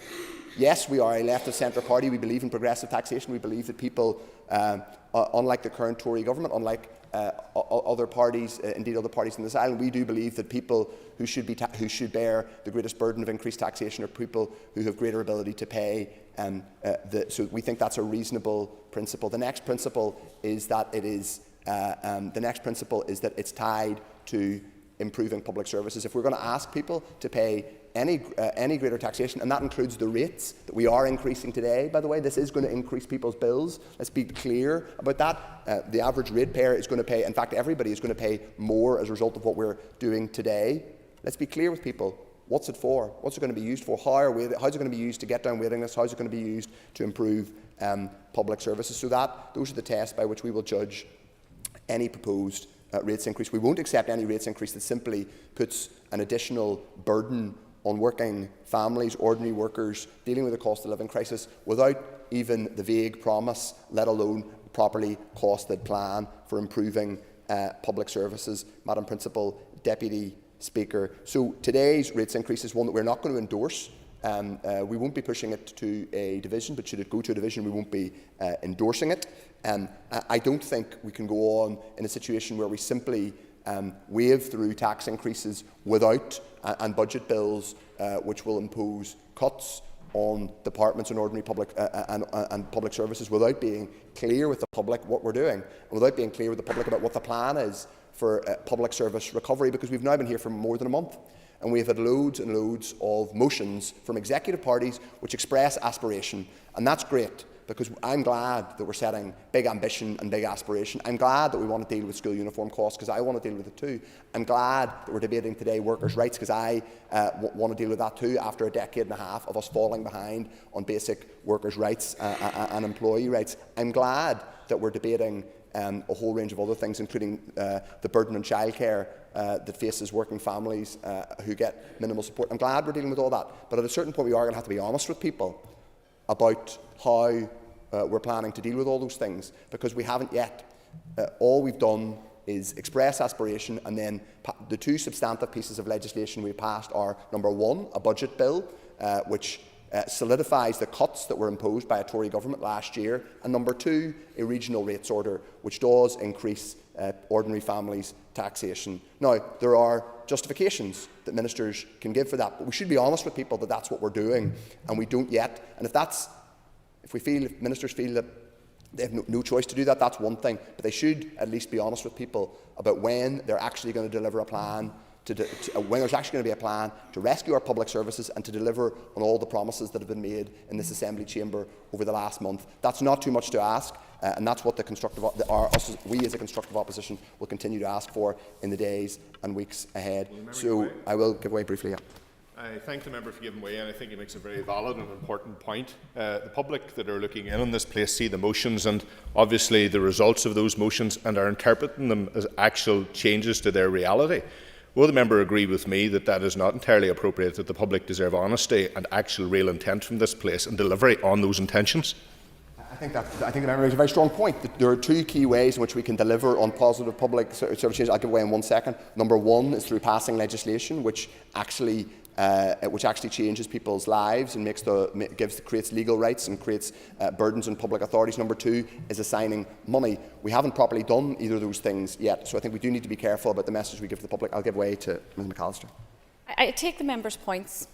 Yes, we are a left-of-centre party. We believe in progressive taxation. We believe that people, unlike the current Tory government, unlike other parties, indeed other parties in this island, we do believe that people who should bear the greatest burden of increased taxation are people who have greater ability to pay. So we think that's a reasonable principle. The next principle is that it's tied to improving public services. If we're going to ask people to pay any greater taxation, and that includes the rates that we are increasing today, by the way, this is going to increase people's bills. Let's be clear about that. The average ratepayer is going to pay, in fact, everybody is going to pay more as a result of what we're doing today. Let's be clear with people. What's it for? What's it going to be used for? How's it going to be used to get down waiting lists? How's it going to be used to improve public services? So those are the tests by which we will judge any proposed rates increase. We won't accept any rates increase that simply puts an additional burden on working families, ordinary workers, dealing with the cost of living crisis without even the vague promise, let alone properly costed plan for improving public services. Madam Principal, Deputy Speaker. So today's rates increase is one that we're not going to endorse. We won't be pushing it to a division, but should it go to a division, we won't be endorsing it. I don't think we can go on in a situation where we simply wave through tax increases without and budget bills which will impose cuts on departments and ordinary public and public services without being clear with the public what we're doing, and without being clear with the public about what the plan is for public service recovery, because we've now been here for more than a month. And we have had loads and loads of motions from executive parties which express aspiration. And that's great, because I'm glad that we're setting big ambition and big aspiration. I'm glad that we want to deal with school uniform costs, because I want to deal with it too. I'm glad that we're debating today workers' rights, because I want to deal with that too, after a decade and a half of us falling behind on basic workers' rights and employee rights. I'm glad that we're debating a whole range of other things, including the burden on childcare that faces working families who get minimal support. I'm glad we're dealing with all that, but at a certain point we are going to have to be honest with people about how we're planning to deal with all those things, because we haven't yet. All we've done is express aspiration, and then the two substantive pieces of legislation we passed are, number one, a budget bill which solidifies the cuts that were imposed by a Tory government last year, and number two, a regional rates order which does increase ordinary families' taxation. Now, there are justifications that ministers can give for that, but we should be honest with people that that's what we're doing, and we don't yet. And if ministers feel that they have no choice to do that, that's one thing, but they should at least be honest with people about when they're actually going to deliver a plan, when there's actually going to be a plan to rescue our public services and to deliver on all the promises that have been made in this Assembly chamber over the last month. That's not too much to ask, and that's what we as a constructive opposition will continue to ask for in the days and weeks ahead. So I will give way briefly.
I thank the member for giving way, and I think he makes a very valid and important point. The public that are looking in on this place see the motions and obviously the results of those motions and are interpreting them as actual changes to their reality. Will the member agree with me that that is not entirely appropriate, that the public deserve honesty and actual real intent from this place and delivery on those intentions?
I think the member makes a very strong point. That there are two key ways in which we can deliver on positive public service change. I'll give away in 1 second. Number one is through passing legislation which actually changes people's lives and creates legal rights and creates burdens on public authorities. Number two is assigning money. We haven't properly done either of those things yet, so I think we do need to be careful about the message we give to the public. I'll give way to Ms McAllister.
I take the member's points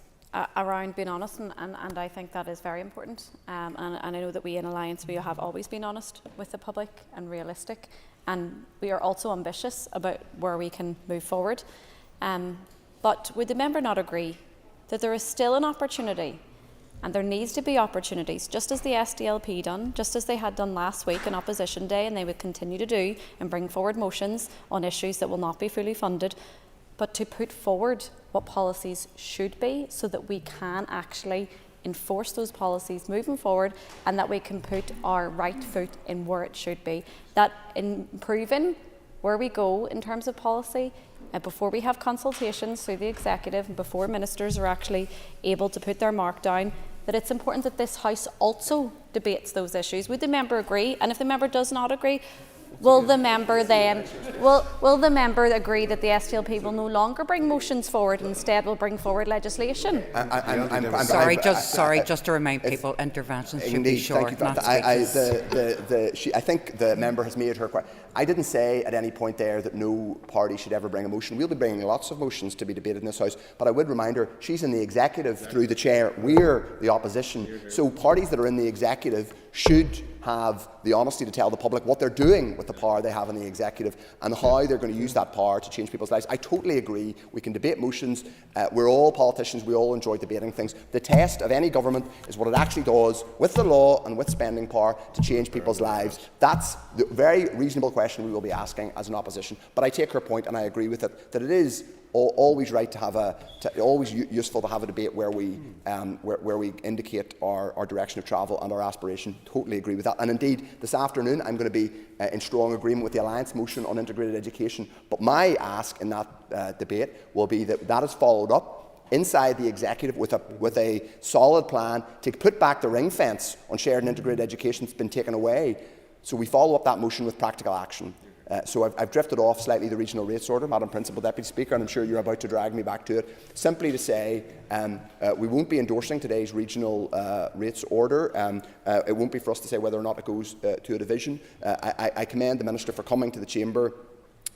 around being honest, and I think that is very important. And I know that we in Alliance, we have always been honest with the public and realistic, and we are also ambitious about where we can move forward. But would the member not agree that there is still an opportunity, and there needs to be opportunities, just as the SDLP done, just as they had done last week on Opposition Day, and they would continue to do, and bring forward motions on issues that will not be fully funded, but to put forward what policies should be so that we can actually enforce those policies moving forward, and that we can put our right foot in where it should be. That improving where we go in terms of policy, before we have consultations through the executive and before ministers are actually able to put their mark down, that it's important that this House also debates those issues. Would the member agree? And if the member does not agree, will the member then will the member agree that the SDLP will no longer bring motions forward and instead will bring forward legislation?
Just to remind people, interventions should be short.
I think the member has made her question. I didn't say at any point there that no party should ever bring a motion. We'll be bringing lots of motions to be debated in this House, but I would remind her she's in the executive through the chair. We're the opposition. So parties that are in the executive should have the honesty to tell the public what they're doing with the power they have in the executive and how they're going to use that power to change people's lives. I totally agree. We can debate motions. We're all politicians. We all enjoy debating things. The test of any government is what it actually does with the law and with spending power to change people's lives. That's the very reasonable question we will be asking as an opposition. But I take her point and I agree with it, that it is always right to have always useful to have a debate where we indicate our direction of travel and our aspiration. Totally agree with that. And indeed, this afternoon I'm going to be in strong agreement with the Alliance motion on integrated education. But my ask in that debate will be that is followed up inside the executive with a solid plan to put back the ring fence on shared and integrated education that's been taken away. So we follow up that motion with practical action. So I've drifted off slightly the regional rates order, Madam Principal Deputy Speaker, and I'm sure you're about to drag me back to it. Simply to say, we won't be endorsing today's regional rates order. It won't be for us to say whether or not it goes to a division. I commend the Minister for coming to the Chamber,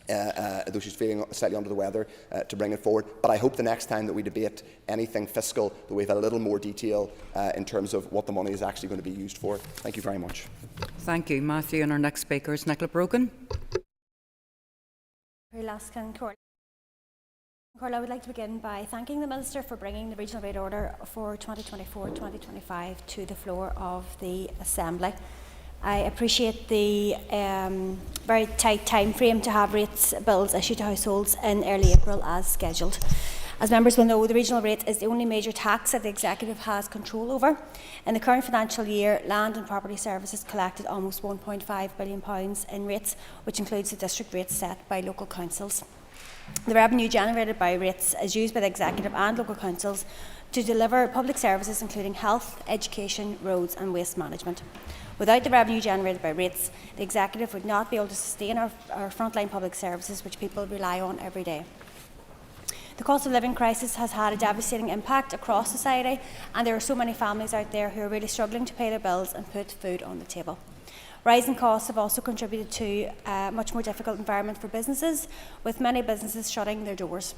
though she's feeling slightly under the weather, to bring it forward. But I hope the next time that we debate anything fiscal that we have a little more detail in terms of what the money is actually going to be used for. Thank you very much.
Thank you, Matthew. And our next speaker is Nicola Brogan.
I would like to begin by thanking the Minister for bringing the regional rate order for 2024-2025 to the floor of the Assembly. I appreciate the very tight time frame to have rates bills issued to households in early April as scheduled. As members will know, the regional rate is the only major tax that the Executive has control over. In the current financial year, Land and Property Services collected almost £1.5 billion in rates, which includes the district rates set by local councils. The revenue generated by rates is used by the Executive and local councils to deliver public services including health, education, roads and waste management. Without the revenue generated by rates, the Executive would not be able to sustain our frontline public services which people rely on every day. The cost of living crisis has had a devastating impact across society, and there are so many families out there who are really struggling to pay their bills and put food on the table. Rising costs have also contributed to a much more difficult environment for businesses, with many businesses shutting their doors.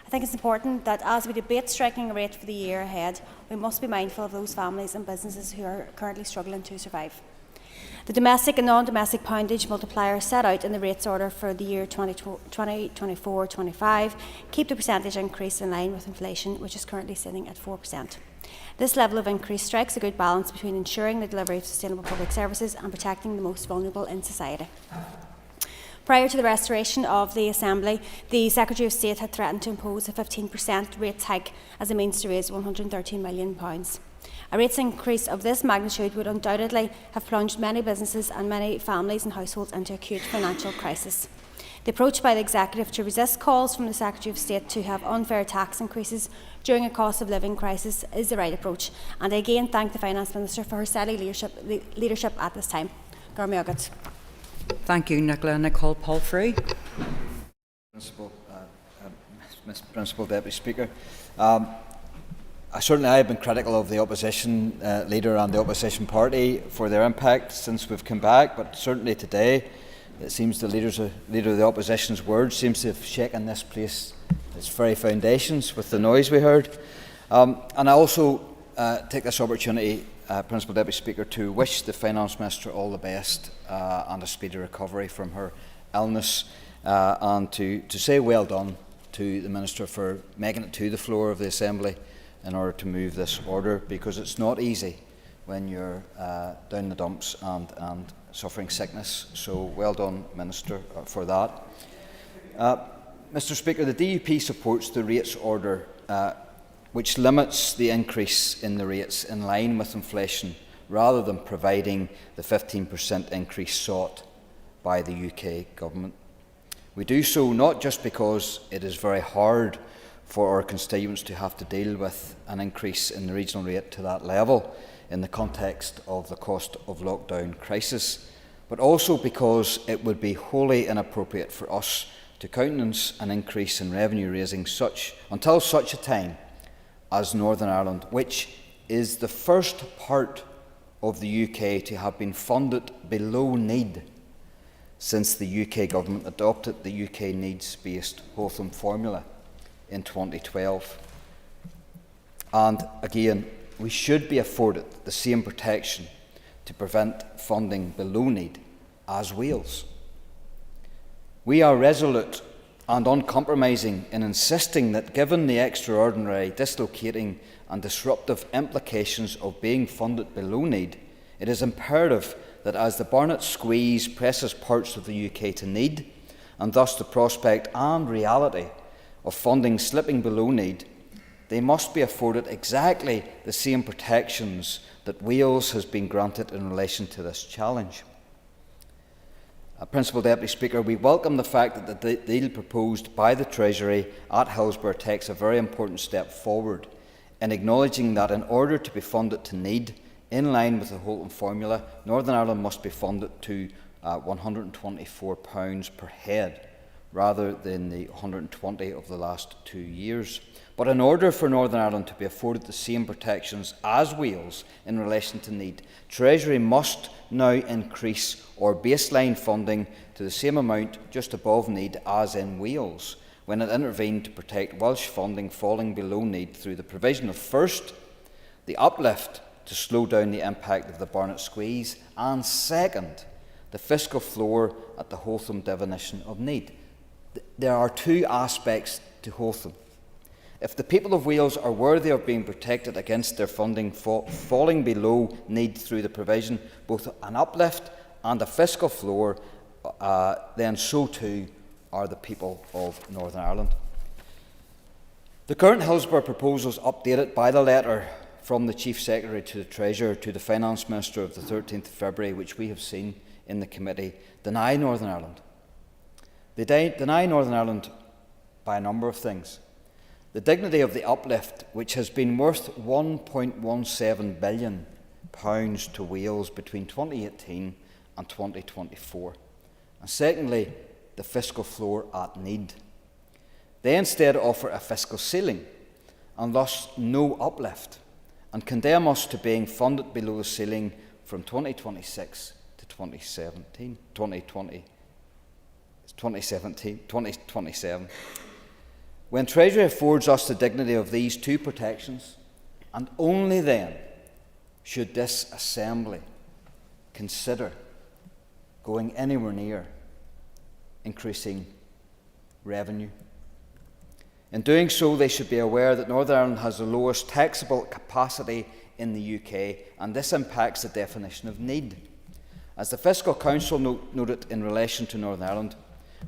I think it's important that as we debate striking a rate for the year ahead, we must be mindful of those families and businesses who are currently struggling to survive. The domestic and non-domestic poundage multiplier set out in the rates order for the year 2024-25 keep the percentage increase in line with inflation, which is currently sitting at 4%. This level of increase strikes a good balance between ensuring the delivery of sustainable public services and protecting the most vulnerable in society. Prior to the restoration of the Assembly, the Secretary of State had threatened to impose a 15% rates hike as a means to raise £113 million. A rates increase of this magnitude would undoubtedly have plunged many businesses and many families and households into acute financial crisis. The approach by the Executive to resist calls from the Secretary of State to have unfair tax increases during a cost of living crisis is the right approach, and I again thank the Finance Minister for her steady leadership at this time.
Thank you, Nicola. Nicole Portaferry.
Principal Deputy Speaker. Certainly I have been critical of the opposition leader and the opposition party for their impact since we've come back, but certainly today it seems the leader of the opposition's words seems to have shaken this place, its very foundations, with the noise we heard. And I also take this opportunity, Principal Deputy Speaker, to wish the Finance Minister all the best and a speedy recovery from her illness, and to say well done to the Minister for making it to the floor of the Assembly in order to move this order, because it's not easy when you're down in the dumps and suffering sickness. So well done, Minister, for that. Mr. Speaker, the DUP supports the rates order which limits the increase in the rates in line with inflation rather than providing the 15% increase sought by the UK Government. We do so not just because it is very hard for our constituents to have to deal with an increase in the regional rate to that level in the context of the cost of lockdown crisis, but also because it would be wholly inappropriate for us to countenance an increase in revenue raising until such a time as Northern Ireland, which is the first part of the UK to have been funded below need since the UK Government adopted the UK needs-based Hotham formula in 2012. And again, we should be afforded the same protection to prevent funding below need as Wales. We are resolute and uncompromising in insisting that, given the extraordinary, dislocating and disruptive implications of being funded below need, it is imperative that as the Barnett squeeze presses parts of the UK to need, and thus the prospect and reality of funding slipping below need, they must be afforded exactly the same protections that Wales has been granted in relation to this challenge. Principal Deputy Speaker, we welcome the fact that the deal proposed by the Treasury at Hillsborough takes a very important step forward in acknowledging that in order to be funded to need, in line with the Hotham formula, Northern Ireland must be funded to £124 per head, rather than the 120 of the last 2 years. But in order for Northern Ireland to be afforded the same protections as Wales in relation to need, Treasury must now increase our baseline funding to the same amount just above need as in Wales, when it intervened to protect Welsh funding falling below need through the provision of, first, the uplift to slow down the impact of the Barnett squeeze, and second, the fiscal floor at the Hotham definition of need. There are two aspects to Hotham. If the people of Wales are worthy of being protected against their funding falling below need through the provision both an uplift and a fiscal floor, then so too are the people of Northern Ireland. The current Hillsborough proposals, updated by the letter from the Chief Secretary to the Treasurer to the Finance Minister of the 13th of February, which we have seen in the committee, deny Northern Ireland. They deny Northern Ireland by a number of things. The dignity of the uplift, which has been worth £1.17 billion to Wales between 2018 and 2024. And secondly, the fiscal floor at need. They instead offer a fiscal ceiling and thus no uplift, and condemn us to being funded below the ceiling from 2026 to 2027. When Treasury affords us the dignity of these two protections, and only then should this Assembly consider going anywhere near increasing revenue. In doing so, they should be aware that Northern Ireland has the lowest taxable capacity in the UK, and this impacts the definition of need. As the Fiscal Council noted in relation to Northern Ireland,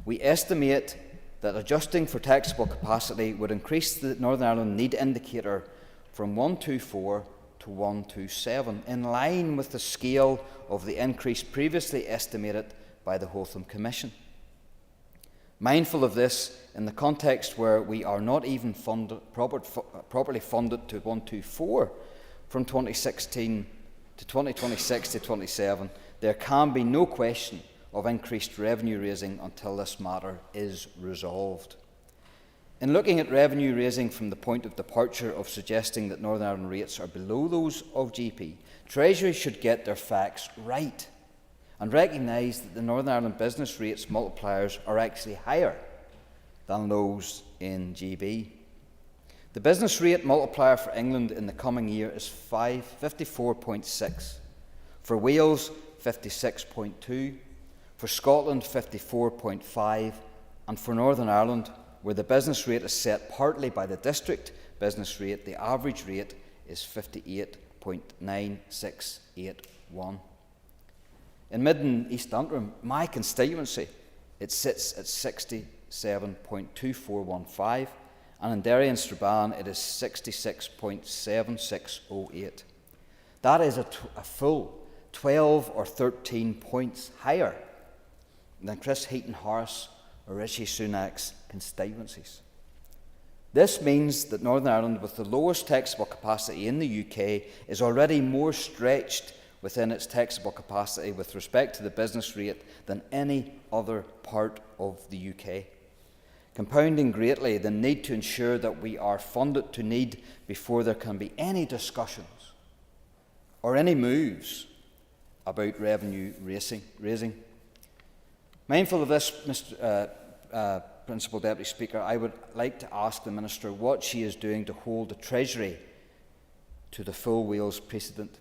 we estimate that adjusting for taxable capacity would increase the Northern Ireland need indicator from 124 to 127, in line with the scale of the increase previously estimated by the Hotham Commission. Mindful of this, in the context where we are not even properly funded to 124 from 2016 to 2026 to 27, there can be no question of increased revenue raising until this matter is resolved. In looking at revenue raising from the point of departure of suggesting that Northern Ireland rates are below those of GP, Treasury should get their facts right and recognise that the Northern Ireland business rates multipliers are actually higher than those in GB. The business rate multiplier for England in the coming year is 54.6, for Wales 56.2, for Scotland 54.5, and for Northern Ireland, where the business rate is set partly by the district business rate, the average rate is 58.9681. In Mid and East Antrim, my constituency, it sits at 67.2415, and in Derry and Strabane it is 66.7608. That is a full 12 or 13 points higher than Chris Heaton-Harris or Rishi Sunak's constituencies. This means that Northern Ireland, with the lowest taxable capacity in the UK, is already more stretched within its taxable capacity with respect to the business rate than any other part of the UK, compounding greatly the need to ensure that we are funded to need before there can be any discussions or any moves about revenue raising. Mindful of this, Principal Deputy Speaker, I would like to ask the Minister what she is doing to hold the Treasury to the full Wales precedent,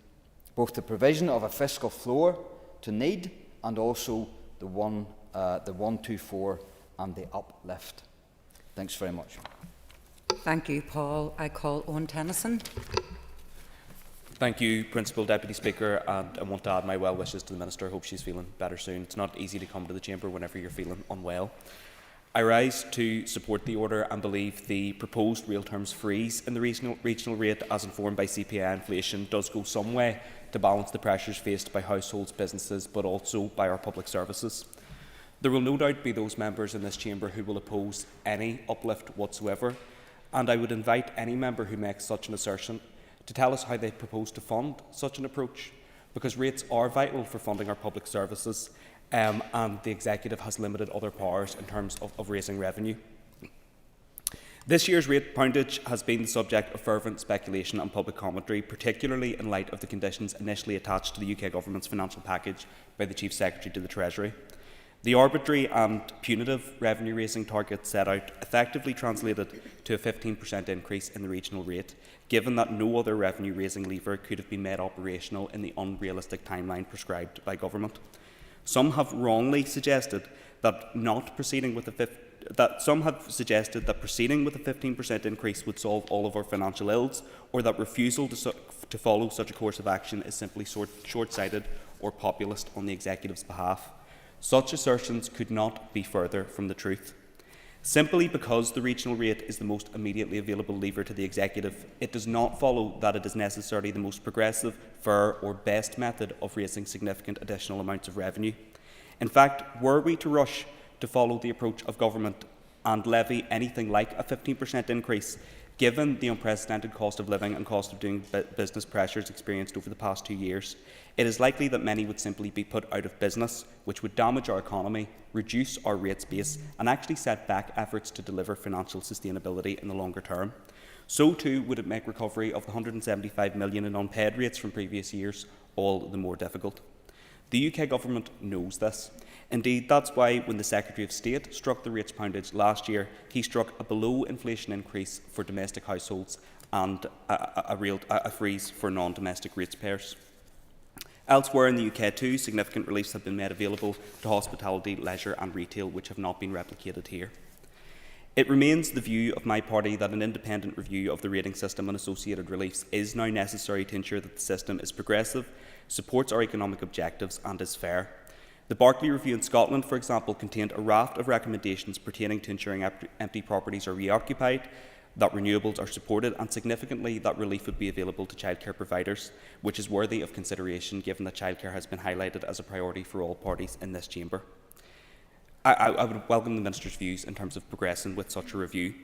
both the provision of a fiscal floor to need and also the 124 and the uplift. Thanks very much.
Thank you, Paul. I call Owen Tennyson.
Thank you, Principal Deputy Speaker, and I want to add my well wishes to the Minister. I hope she's feeling better soon. It's not easy to come to the Chamber whenever you're feeling unwell. I rise to support the order and believe the proposed real terms freeze in the regional rate, as informed by CPI inflation, does go some way to balance the pressures faced by households, businesses, but also by our public services. There will no doubt be those members in this Chamber who will oppose any uplift whatsoever, and I would invite any member who makes such an assertion to tell us how they propose to fund such an approach, because rates are vital for funding our public services, and the Executive has limited other powers in terms of raising revenue. This year's rate poundage has been the subject of fervent speculation and public commentary, particularly in light of the conditions initially attached to the UK Government's financial package by the Chief Secretary to the Treasury. The arbitrary and punitive revenue-raising target set out effectively translated to a 15% increase in the regional rate, given that no other revenue-raising lever could have been made operational in the unrealistic timeline prescribed by government. Some have wrongly suggested that proceeding with a 15% increase would solve all of our financial ills, or that refusal to follow such a course of action is simply short-sighted or populist on the Executive's behalf. Such assertions could not be further from the truth. Simply because the regional rate is the most immediately available lever to the Executive, it does not follow that it is necessarily the most progressive, fair or best method of raising significant additional amounts of revenue. In fact, were we to rush to follow the approach of government and levy anything like a 15% increase, Given the unprecedented cost of living and cost of doing business pressures experienced over the past 2 years, it is likely that many would simply be put out of business, which would damage our economy, reduce our rates base, and actually set back efforts to deliver financial sustainability in the longer term. So too would it make recovery of the £175 million in unpaid rates from previous years all the more difficult. The UK Government knows this. Indeed, that's why when the Secretary of State struck the rates poundage last year, he struck a below-inflation increase for domestic households and a freeze for non-domestic ratepayers. Elsewhere in the UK too, significant reliefs have been made available to hospitality, leisure and retail, which have not been replicated here. It remains the view of my party that an independent review of the rating system and associated reliefs is now necessary to ensure that the system is progressive, supports our economic objectives and is fair. The Barclay Review in Scotland, for example, contained a raft of recommendations pertaining to ensuring empty properties are reoccupied, that renewables are supported, and significantly that relief would be available to childcare providers, which is worthy of consideration given that childcare has been highlighted as a priority for all parties in this chamber. I would welcome the Minister's views in terms of progressing with such a review.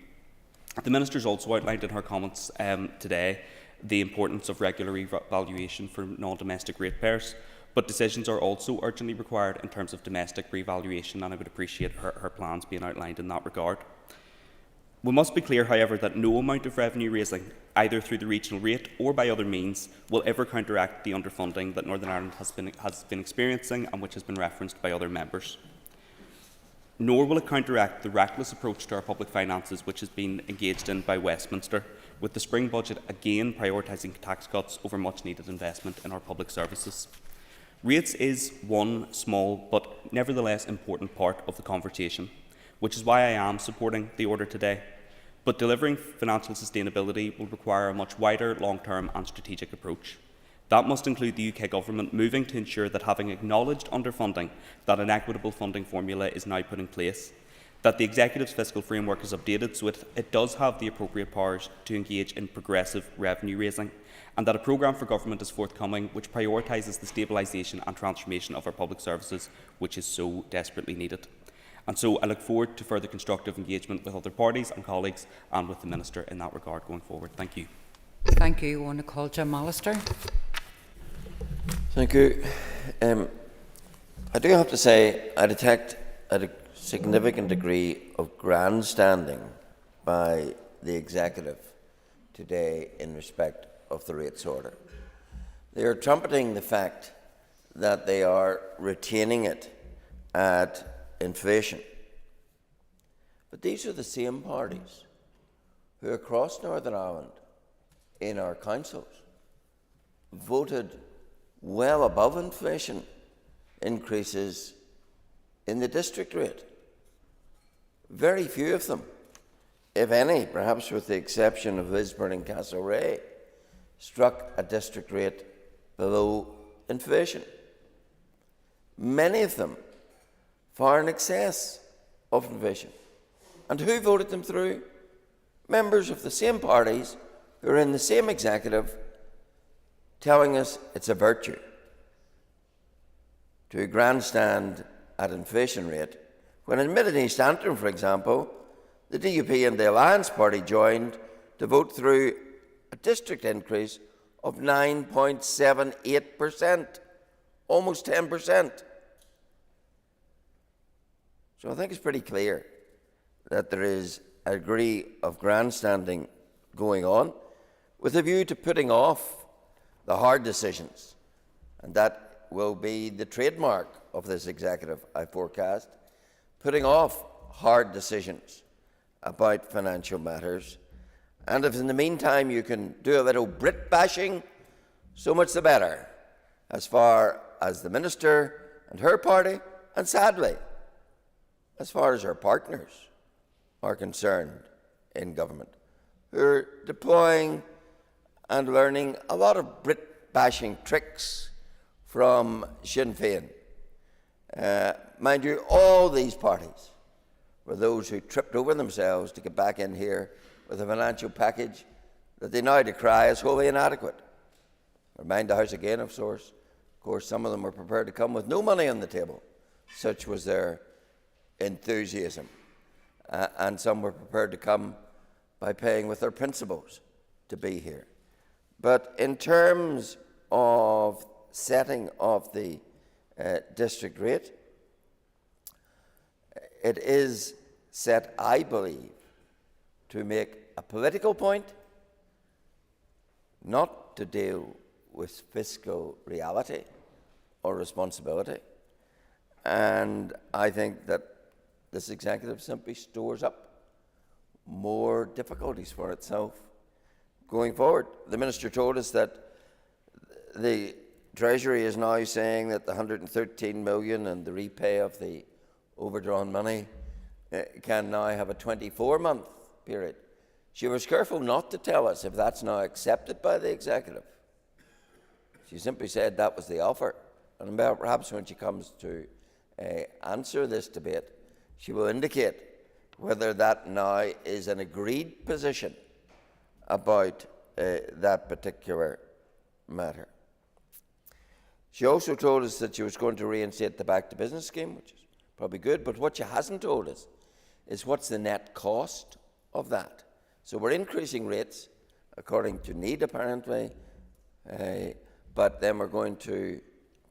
The Minister has also outlined in her comments today the importance of regular revaluation for non-domestic ratepayers, but decisions are also urgently required in terms of domestic revaluation, and I would appreciate her plans being outlined in that regard. We must be clear, however, that no amount of revenue raising, either through the regional rate or by other means, will ever counteract the underfunding that Northern Ireland has been experiencing and which has been referenced by other members. Nor will it counteract the reckless approach to our public finances which has been engaged in by Westminster, with the spring budget again prioritising tax cuts over much-needed investment in our public services. Rates is one small but nevertheless important part of the conversation, which is why I am supporting the order today. But delivering financial sustainability will require a much wider, long-term and strategic approach. That must include the UK Government moving to ensure that, having acknowledged underfunding, that an equitable funding formula is now put in place, that the Executive's fiscal framework is updated so it does have the appropriate powers to engage in progressive revenue raising, and that a programme for government is forthcoming which prioritises the stabilisation and transformation of our public services, which is so desperately needed. And so I look forward to further constructive engagement with other parties and colleagues and with the Minister in that regard going forward. Thank you.
Thank you. I want to call Jim Allister.
Thank you. I do have to say I detect a significant degree of grandstanding by the Executive today in respect of the rates order. They are trumpeting the fact that they are retaining it at inflation. But these are the same parties who across Northern Ireland in our councils voted well above inflation increases in the district rate. Very few of them, if any, perhaps with the exception of Lisburn and Castlereagh, struck a district rate below inflation. Many of them far in excess of inflation. And who voted them through? Members of the same parties who are in the same Executive telling us it's a virtue to grandstand at inflation rate, when in Mid-East Antrim, for example, the DUP and the Alliance Party joined to vote through a district increase of 9.78%, almost 10%. So I think it's pretty clear that there is a degree of grandstanding going on with a view to putting off the hard decisions, and that will be the trademark of this Executive, I forecast, putting off hard decisions about financial matters. And if in the meantime you can do a little Brit bashing, so much the better, as far as the Minister and her party, and sadly, as far as our partners are concerned in government, who are deploying and learning a lot of Brit-bashing tricks from Sinn Féin. Mind you, all these parties were those who tripped over themselves to get back in here with a financial package that they now decry as wholly inadequate. Remind the House again, of course, some of them were prepared to come with no money on the table. Such was their enthusiasm. And some were prepared to come by paying with their principals to be here. But in terms of setting of the district rate, it is set, I believe, to make a political point, not to deal with fiscal reality or responsibility. And I think that this executive simply stores up more difficulties for itself going forward. The Minister told us that the Treasury is now saying that the 113 million and the repay of the overdrawn money can now have a 24-month period. She was careful not to tell us if that's now accepted by the executive. She simply said that was the offer. And perhaps when she comes to answer this debate, she will indicate whether that now is an agreed position about that particular matter. She also told us that she was going to reinstate the Back to Business scheme, which is probably good, but what she hasn't told us is what's the net cost of that. So we're increasing rates according to need, apparently, but then we're going to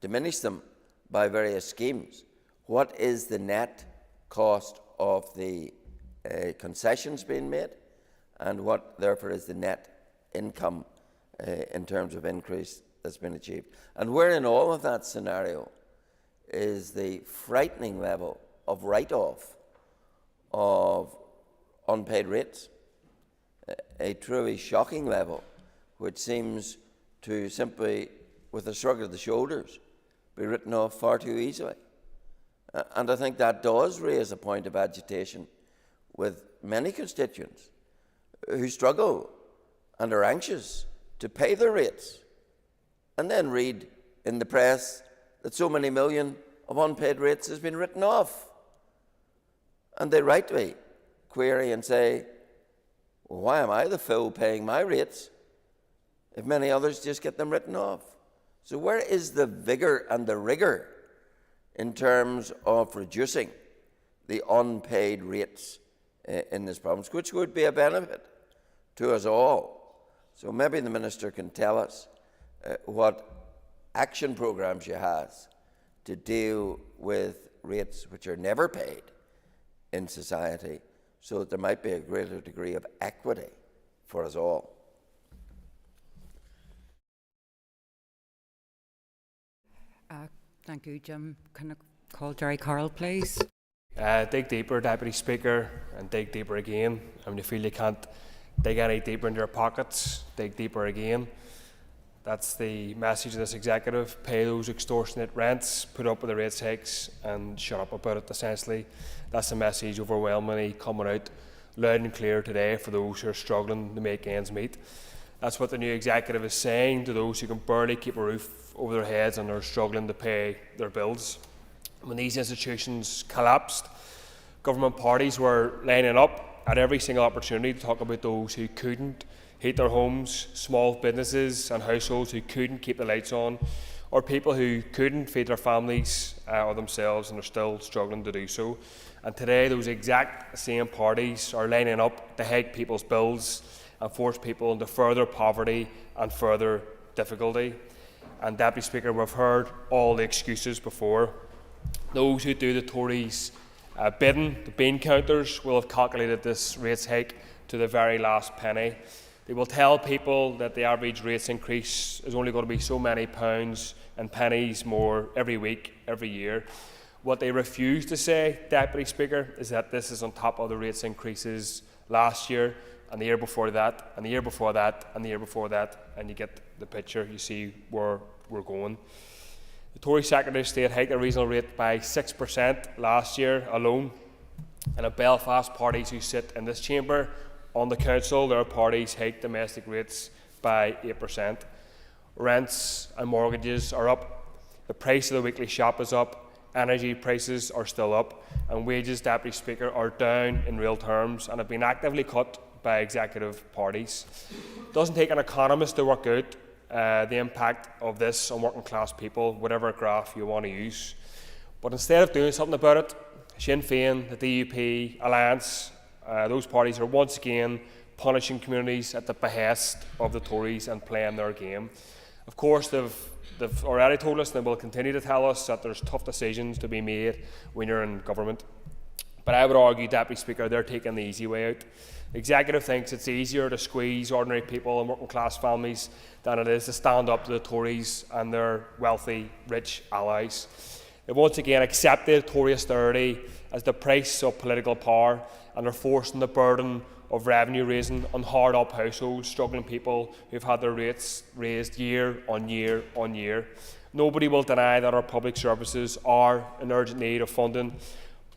diminish them by various schemes. What is the net cost of the concessions being made, and what, therefore, is the net income in terms of increase that's been achieved? And where in all of that scenario is the frightening level of write-off of unpaid rates, a truly shocking level, which seems to simply, with a shrug of the shoulders, be written off far too easily. And I think that does raise a point of agitation with many constituents who struggle and are anxious to pay their rates, and then read in the press that so many million of unpaid rates has been written off. And they rightly query and say, well, why am I the fool paying my rates if many others just get them written off? So where is the vigour and the rigour in terms of reducing the unpaid rates in this province, which would be a benefit to us all? So maybe the Minister can tell us what action programme she has to deal with rates which are never paid in society, so that there might be a greater degree of equity for us all.
Thank you, Jim. Can I call Jerry Carroll, please?
Dig deeper, Deputy Speaker, and dig deeper again. And when you feel you can't dig any deeper into your pockets, dig deeper again. That's the message of this executive. Pay those extortionate rents, put up with the rate hikes, and shut up about it, essentially. That's the message overwhelmingly coming out loud and clear today for those who are struggling to make ends meet. That's what the new executive is saying to those who can barely keep a roof over their heads and are struggling to pay their bills. When these institutions collapsed, government parties were lining up at every single opportunity to talk about those who couldn't heat their homes, small businesses and households who couldn't keep the lights on, or people who couldn't feed their families or themselves and are still struggling to do so. And today those exact same parties are lining up to hike people's bills and force people into further poverty and further difficulty. And Deputy Speaker, we've heard all the excuses before. Those who do the Tories' bidding, the bean counters, will have calculated this rates hike to the very last penny. They will tell people that the average rates increase is only going to be so many pounds and pennies more every week, every year. What they refuse to say, Deputy Speaker, is that this is on top of the rates increases last year and the year before that, and the year before that, and the year before that, and you get the picture, you see where we're going. The Tory Secretary of State hiked the regional rate by 6% last year alone, and the Belfast parties who sit in this chamber on the council, their parties hiked domestic rates by 8%. Rents and mortgages are up, the price of the weekly shop is up, energy prices are still up, and wages, Deputy Speaker, are down in real terms and have been actively cut by executive parties. It doesn't take an economist to work out the impact of this on working class people, whatever graph you want to use. But instead of doing something about it, Sinn Féin, the DUP, Alliance, those parties are once again punishing communities at the behest of the Tories and playing their game. Of course, they've already told us, and they will continue to tell us, that there's tough decisions to be made when you're in government. But I would argue, Deputy Speaker, they're taking the easy way out. The Executive thinks it's easier to squeeze ordinary people and working class families than it is to stand up to the Tories and their wealthy, rich allies. They've once again accepted Tory austerity as the price of political power, and are forcing the burden of revenue raising on hard-up households, struggling people who've had their rates raised year on year on year. Nobody will deny that our public services are in urgent need of funding,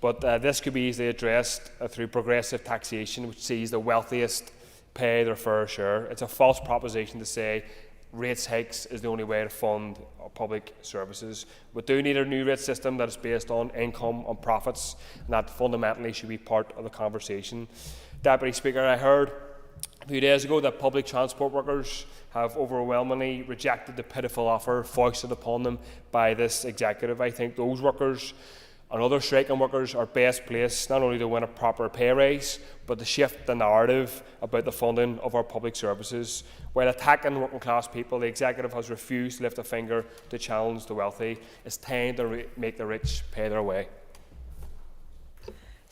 but this could be easily addressed through progressive taxation, which sees the wealthiest pay their fair share. It's a false proposition to say rates hikes is the only way to fund our public services. We do need a new rate system that is based on income and profits, and that fundamentally should be part of the conversation. Deputy Speaker, I heard a few days ago that public transport workers have overwhelmingly rejected the pitiful offer foisted upon them by this Executive. I think those workers and other striking workers are best placed not only to win a proper pay rise, but to shift the narrative about the funding of our public services. While attacking working class people, the Executive has refused to lift a finger to challenge the wealthy. It's time to make the rich pay their way.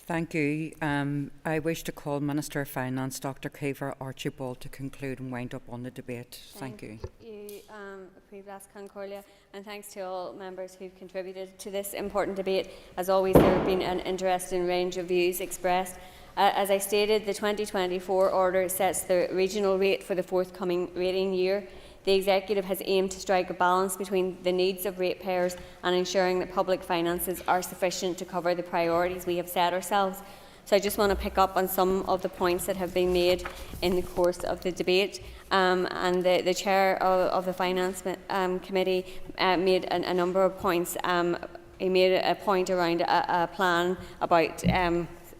Thank you. I wish to call Minister of Finance, Dr. Caoimhe Archibald, to conclude and wind up on the debate. Thank you.
Concordia, and thanks to all members who've contributed to this important debate. As always, there have been an interesting range of views expressed. As I stated, the 2024 order sets the regional rate for the forthcoming rating year. The Executive has aimed to strike a balance between the needs of ratepayers and ensuring that public finances are sufficient to cover the priorities we have set ourselves. So I just want to pick up on some of the points that have been made in the course of the debate. And the Chair of the Finance Committee made a number of points. He made a point around a plan about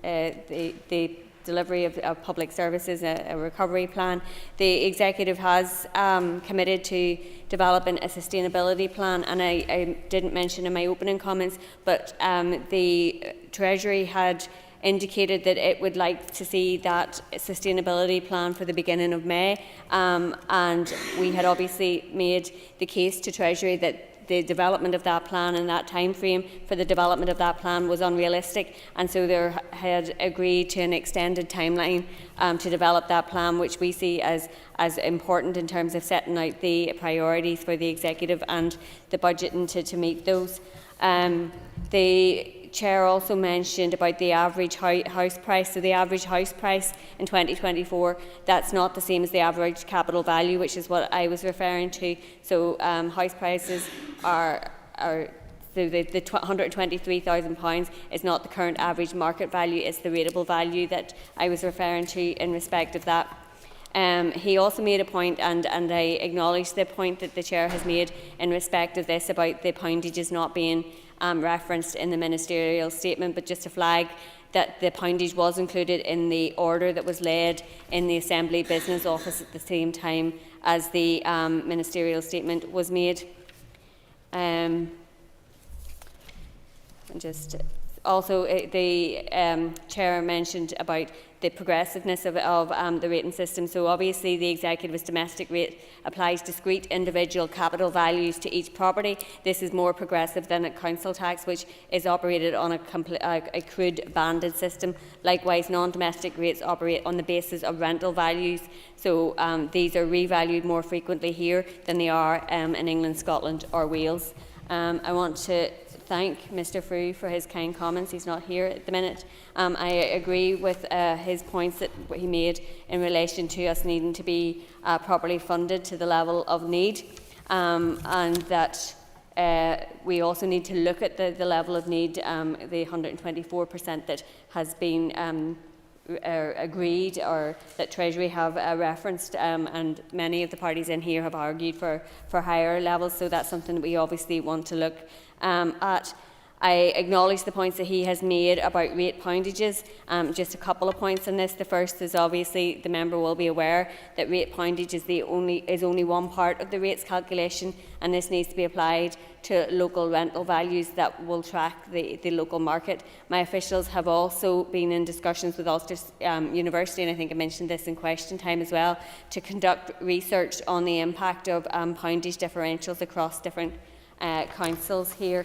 the delivery of public services, a recovery plan. The Executive has committed to developing a sustainability plan, and I didn't mention in my opening comments, but the Treasury had indicated that it would like to see that sustainability plan for the beginning of May, and we had obviously made the case to Treasury that the development of that plan and that time frame for the development of that plan was unrealistic, and so they had agreed to an extended timeline to develop that plan, which we see as important in terms of setting out the priorities for the Executive and the budgeting to meet those. The Chair also mentioned about the average house price. So the average house price in 2024, that's not the same as the average capital value, which is what I was referring to. So house prices are so the £123,000 is not the current average market value, it's the rateable value that I was referring to in respect of that. He also made a point, and I acknowledge the point that the Chair has made in respect of this about the poundages not being referenced in the ministerial statement, but just to flag that the poundage was included in the order that was laid in the Assembly Business Office at the same time as the ministerial statement was made. The Chair mentioned about the progressiveness of the rating system. So obviously the Executive's domestic rate applies discrete individual capital values to each property. This is more progressive than a council tax, which is operated on a crude banded system. Likewise, non-domestic rates operate on the basis of rental values. So these are revalued more frequently here than they are in England, Scotland or Wales. I want to thank Mr Frew for his kind comments. He's not here at the minute. I agree with his points that he made in relation to us needing to be properly funded to the level of need, and that we also need to look at the level of need, the 124% that has been agreed or that Treasury have referenced, and many of the parties in here have argued for higher levels, so that's something that we obviously want to look at. I acknowledge the points that he has made about rate poundages. Just a couple of points on this. The first is obviously the member will be aware that rate poundage is only one part of the rates calculation, and this needs to be applied to local rental values that will track the local market. My officials have also been in discussions with Ulster University, and I think I mentioned this in question time as well, to conduct research on the impact of poundage differentials across different councils here.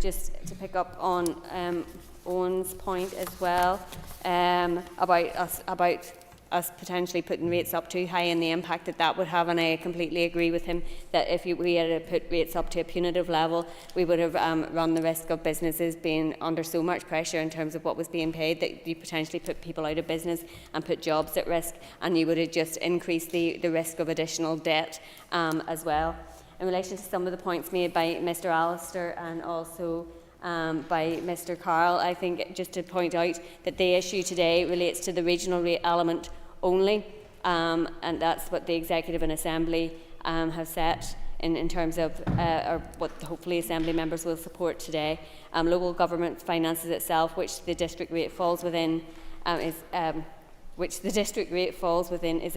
Just to pick up on Owen's point as well, about us potentially putting rates up too high and the impact that would have, and I completely agree with him that if we had put rates up to a punitive level, we would have run the risk of businesses being under so much pressure in terms of what was being paid that you potentially put people out of business and put jobs at risk, and you would have just increased the risk of additional debt as well. In relation to some of the points made by Mr. Allister and also by Mr. Carroll, I think just to point out that the issue today relates to the regional rate element only, and that's what the Executive and Assembly have set in terms of or what hopefully Assembly members will support today. Local government finances itself, which the district rate falls within, is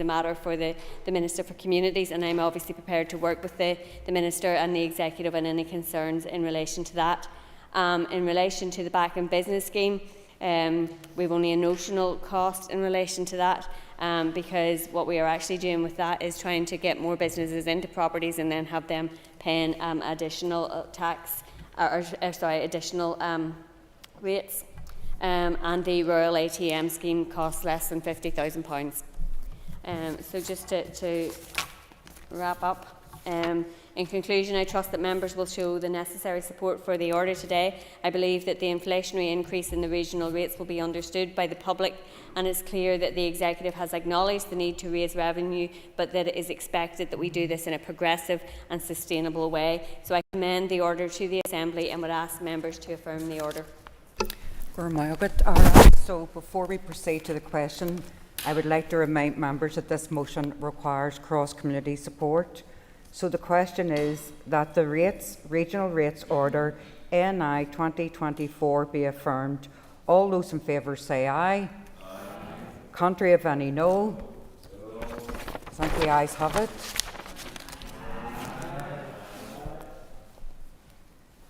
a matter for the Minister for Communities, and I'm obviously prepared to work with the Minister and the Executive on any concerns in relation to that. In relation to the back and business scheme, we've only a notional cost in relation to that, because what we are actually doing with that is trying to get more businesses into properties and then have them paying additional additional rates. And the Royal ATM scheme costs less than £50,000. So just to wrap up, in conclusion, I trust that members will show the necessary support for the order today. I believe that the inflationary increase in the regional rates will be understood by the public, and it's clear that the Executive has acknowledged the need to raise revenue, but that it is expected that we do this in a progressive and sustainable way. So I commend the order to the Assembly and would ask members to affirm the order.
So before we proceed to the question, I would like to remind members that this motion requires cross-community support. So the question is that the regional rates order NI 2024 be affirmed. All those in favour say aye. Aye. Contrary of any no. I think the ayes have it.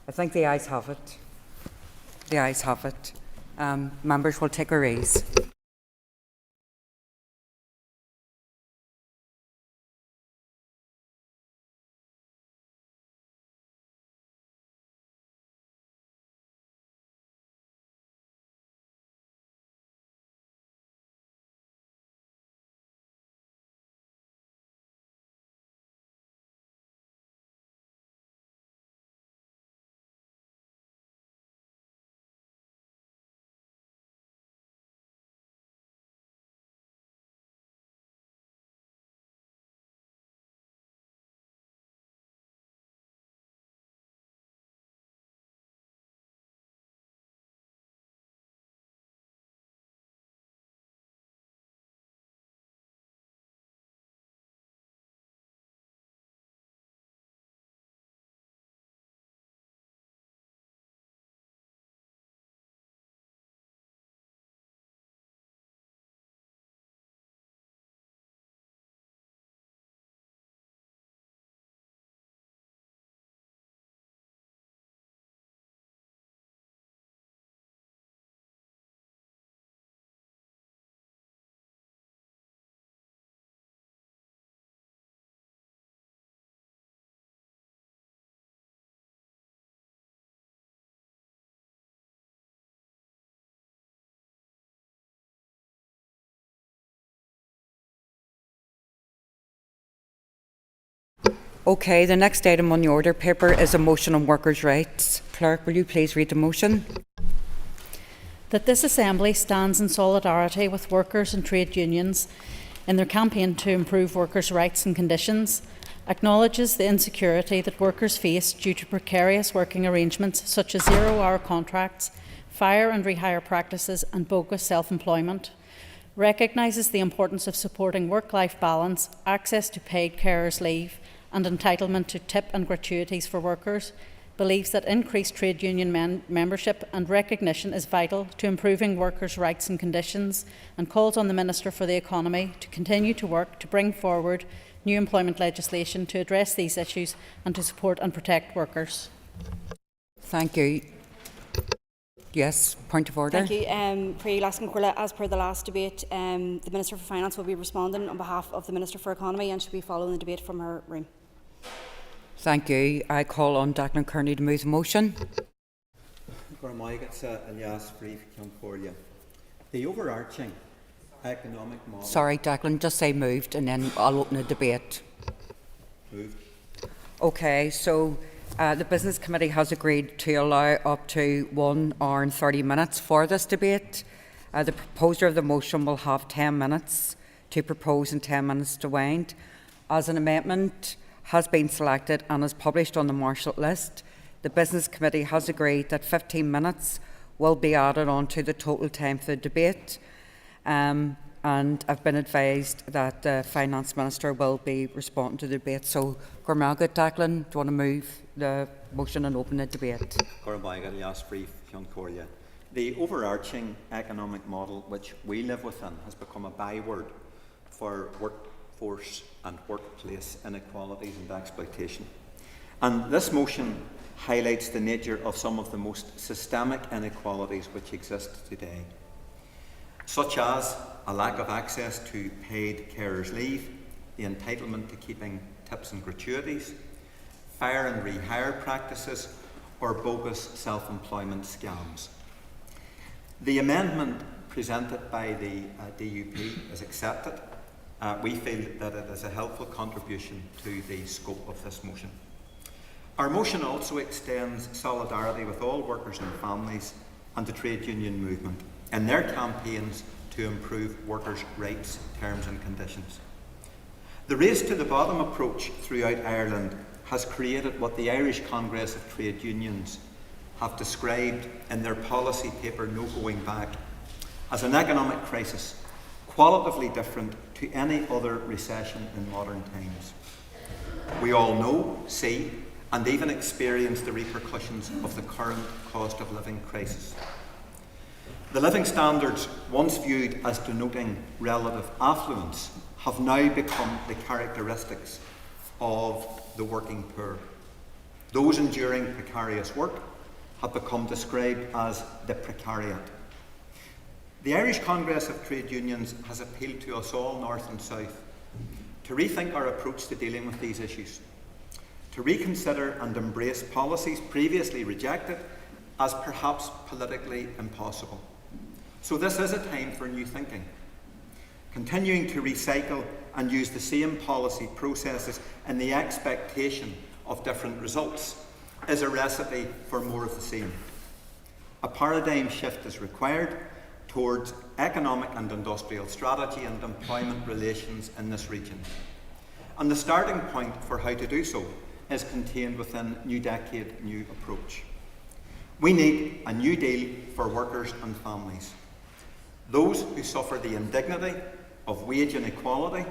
I think the ayes have it. The ayes have it. Members will take a raise. Okay, the next item on the order paper is a motion on workers' rights. Clerk, will you please read the motion?
That this Assembly stands in solidarity with workers and trade unions in their campaign to improve workers' rights and conditions, acknowledges the insecurity that workers face due to precarious working arrangements such as zero-hour contracts, fire and rehire practices and bogus self-employment, recognises the importance of supporting work-life balance, access to paid carers' leave and entitlement to tip and gratuities for workers, believes that increased trade union membership and recognition is vital to improving workers' rights and conditions, and calls on the Minister for the Economy to continue to work to bring forward new employment legislation to address these issues and to support and protect workers.
Thank you. Yes, point of order.
Thank you. As per the last debate, the Minister for Finance will be responding on behalf of the Minister for Economy and should be following the debate from her room.
Thank you. I call on Declan Kearney to move the motion.
The overarching economic model...
Sorry, Declan, just say moved and then I'll open a debate.
Moved.
Okay, so the Business Committee has agreed to allow up to 1 hour and 30 minutes for this debate. The proposer of the motion will have 10 minutes to propose and 10 minutes to wind. As an amendment has been selected and is published on the Marshall list, the Business Committee has agreed that 15 minutes will be added on to the total time for the debate. And I've been advised that the Finance Minister will be responding to the debate. So, Gormalga, Declan, do you want to move the motion and open the debate?
The overarching economic model which we live within has become a byword for workforce and workplace inequalities and exploitation. And this motion highlights the nature of some of the most systemic inequalities which exist today, such as a lack of access to paid carers' leave, the entitlement to keeping tips and gratuities, fire and rehire practices, or bogus self-employment scams. The amendment presented by the DUP is accepted. We feel that it is a helpful contribution to the scope of this motion. Our motion also extends solidarity with all workers and families and the trade union movement in their campaigns to improve workers' rights, terms and conditions. The race to the bottom approach throughout Ireland has created what the Irish Congress of Trade Unions have described in their policy paper No Going Back as an economic crisis qualitatively different to any other recession in modern times. We all know, see and even experience the repercussions of the current cost of living crisis. The living standards, once viewed as denoting relative affluence, have now become the characteristics of the working poor. Those enduring precarious work have become described as the precariat. The Irish Congress of Trade Unions has appealed to us all, North and South, to rethink our approach to dealing with these issues, to reconsider and embrace policies previously rejected as perhaps politically impossible. So this is a time for new thinking. Continuing to recycle and use the same policy processes in the expectation of different results is a recipe for more of the same. A paradigm shift is required towards economic and industrial strategy and employment relations in this region. And the starting point for how to do so is contained within New Decade, New Approach. We need a new deal for workers and families. Those who suffer the indignity of wage inequality,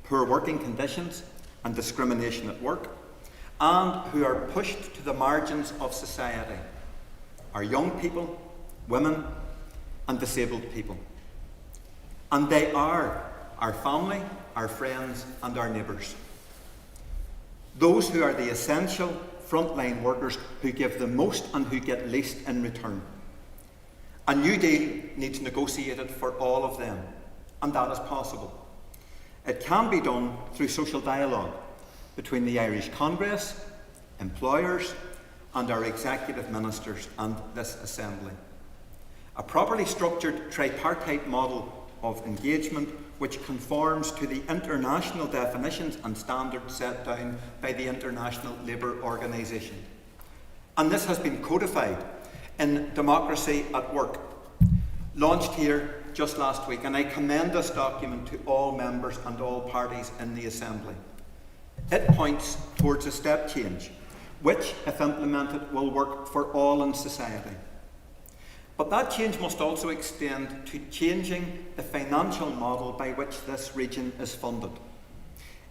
poor working conditions and discrimination at work, and who are pushed to the margins of society are young people, women and disabled people. And they are our family, our friends and our neighbours. Those who are the essential frontline workers who give the most and who get least in return. A new deal needs negotiated for all of them, and that is possible. It can be done through social dialogue between the Irish Congress, employers and our executive ministers and this Assembly. A properly structured tripartite model of engagement which conforms to the international definitions and standards set down by the International Labour Organization. And this has been codified in Democracy at Work, launched here just last week, and I commend this document to all members and all parties in the Assembly. It points towards a step change, which, if implemented, will work for all in society. But that change must also extend to changing the financial model by which this region is funded,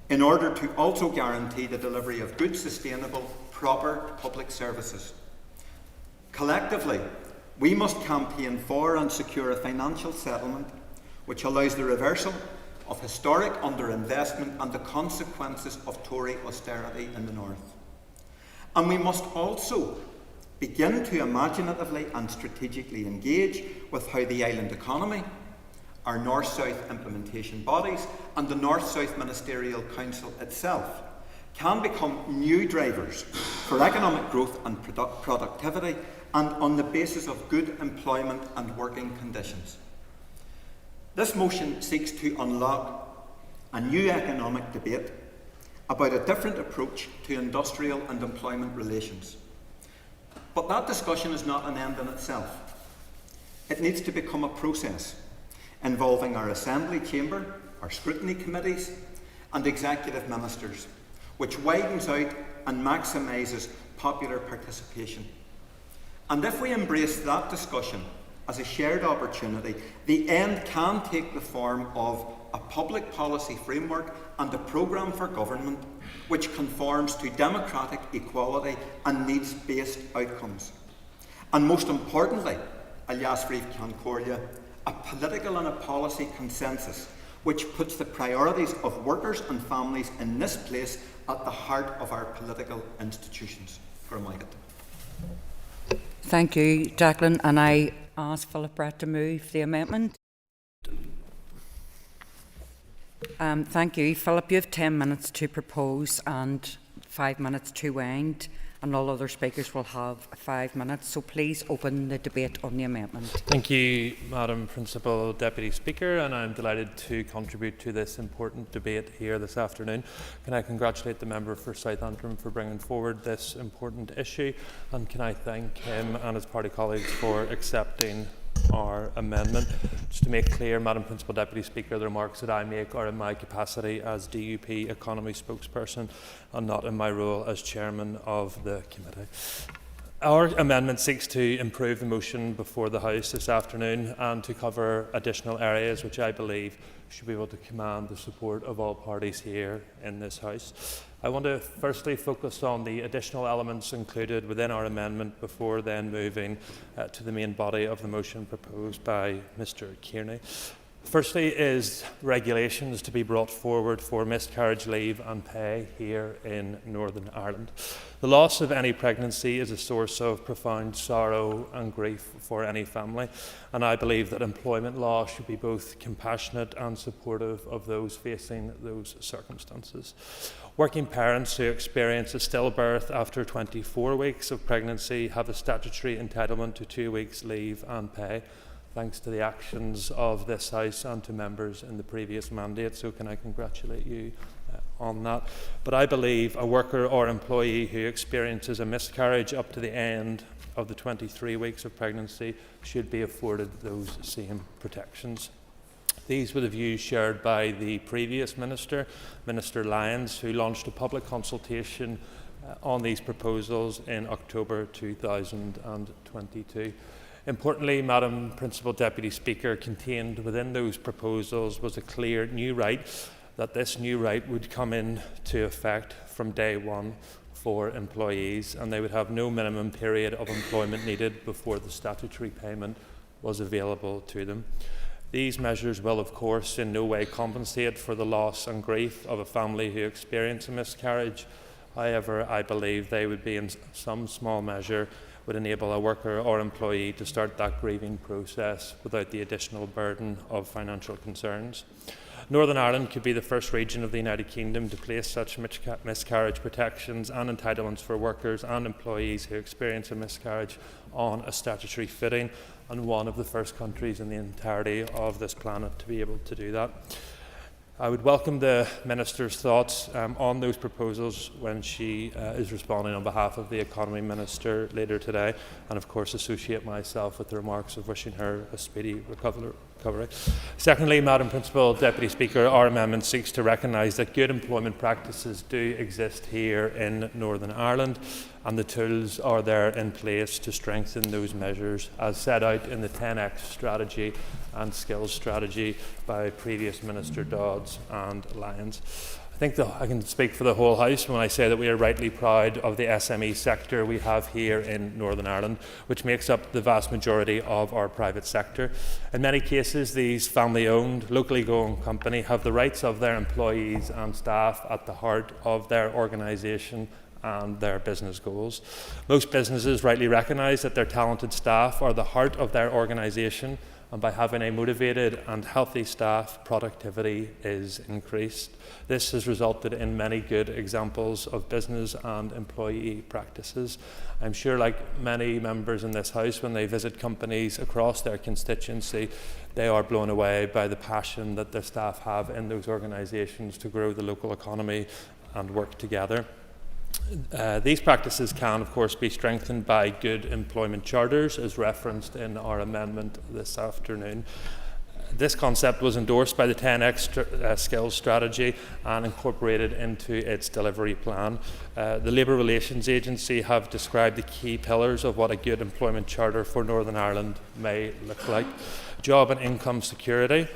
in order to also guarantee the delivery of good, sustainable, proper public services. Collectively, we must campaign for and secure a financial settlement which allows the reversal of historic underinvestment and the consequences of Tory austerity in the north. And we must also begin to imaginatively and strategically engage with how the island economy, our North-South implementation bodies and the North-South Ministerial Council itself can become new drivers for economic growth and productivity, and on the basis of good employment and working conditions. This motion seeks to unlock a new economic debate about a different approach to industrial and employment relations. But that discussion is not an end in itself. It needs to become a process involving our Assembly Chamber, our scrutiny committees and executive ministers, which widens out and maximises popular participation. And if we embrace that discussion as a shared opportunity, the end can take the form of a public policy framework and a programme for government which conforms to democratic equality and needs-based outcomes. And most importantly, alias Reeve Cancoria, a political and a policy consensus which puts the priorities of workers and families in this place at the heart of our political institutions.
Thank you, Declan, and I ask Philip Brett to move the amendment. Thank you. Philip, you have 10 minutes to propose and 5 minutes to wind, and all other speakers will have 5 minutes. So please open the debate on the amendment.
Thank you, Madam Principal Deputy Speaker, and I'm delighted to contribute to this important debate here this afternoon. Can I congratulate the member for South Antrim for bringing forward this important issue, and can I thank him and his party colleagues for accepting our amendment. Just to make clear, Madam Principal Deputy Speaker, the remarks that I make are in my capacity as DUP Economy spokesperson and not in my role as Chairman of the committee. Our amendment seeks to improve the motion before the House this afternoon and to cover additional areas which I believe should be able to command the support of all parties here in this House. I want to firstly focus on the additional elements included within our amendment before then moving to the main body of the motion proposed by Mr. Curie. Firstly is regulations to be brought forward for miscarriage leave and pay here in Northern Ireland. The loss of any pregnancy is a source of profound sorrow and grief for any family, and I believe that employment law should be both compassionate and supportive of those facing those circumstances. Working parents who experience a stillbirth after 24 weeks of pregnancy have a statutory entitlement to 2 weeks leave and pay, thanks to the actions of this House and to members in the previous mandate, so can I congratulate you on that. But I believe a worker or employee who experiences a miscarriage up to the end of the 23 weeks of pregnancy should be afforded those same protections. These were the views shared by the previous Minister, Minister Lyons, who launched a public consultation on these proposals in October 2022. Importantly, Madam Principal Deputy Speaker, contained within those proposals was a clear new right, that this new right would come into effect from day one for employees, and they would have no minimum period of employment needed before the statutory payment was available to them. These measures will, of course, in no way compensate for the loss and grief of a family who experience a miscarriage. However, I believe they would be, in some small measure, would enable a worker or employee to start that grieving process without the additional burden of financial concerns. Northern Ireland could be the first region of the United Kingdom to place such miscarriage protections and entitlements for workers and employees who experience a miscarriage on a statutory footing, and one of the first countries in the entirety of this planet to be able to do that. I would welcome the Minister's thoughts on those proposals when she is responding on behalf of the Economy Minister later today, and of course associate myself with the remarks of wishing her a speedy recovery. Secondly, Madam Principal Deputy Speaker, our amendment seeks to recognise that good employment practices do exist here in Northern Ireland, and the tools are there in place to strengthen those measures as set out in the 10X strategy and skills strategy by previous Minister Dodds and Lyons. I think I can speak for the whole House when I say that we are rightly proud of the SME sector we have here in Northern Ireland, which makes up the vast majority of our private sector. In many cases, these family-owned, locally owned companies have the rights of their employees and staff at the heart of their organisation and their business goals. Most businesses rightly recognise that their talented staff are the heart of their organisation, and by having a motivated and healthy staff, productivity is increased. This has resulted in many good examples of business and employee practices. I'm sure, like many members in this House, when they visit companies across their constituency, they are blown away by the passion that their staff have in those organisations to grow the local economy and work together. These practices can, of course, be strengthened by good employment charters, as referenced in our amendment this afternoon. This concept was endorsed by the 10X Skills Strategy and incorporated into its delivery plan. The Labour Relations Agency have described the key pillars of what a good employment charter for Northern Ireland may look like. Job and income security.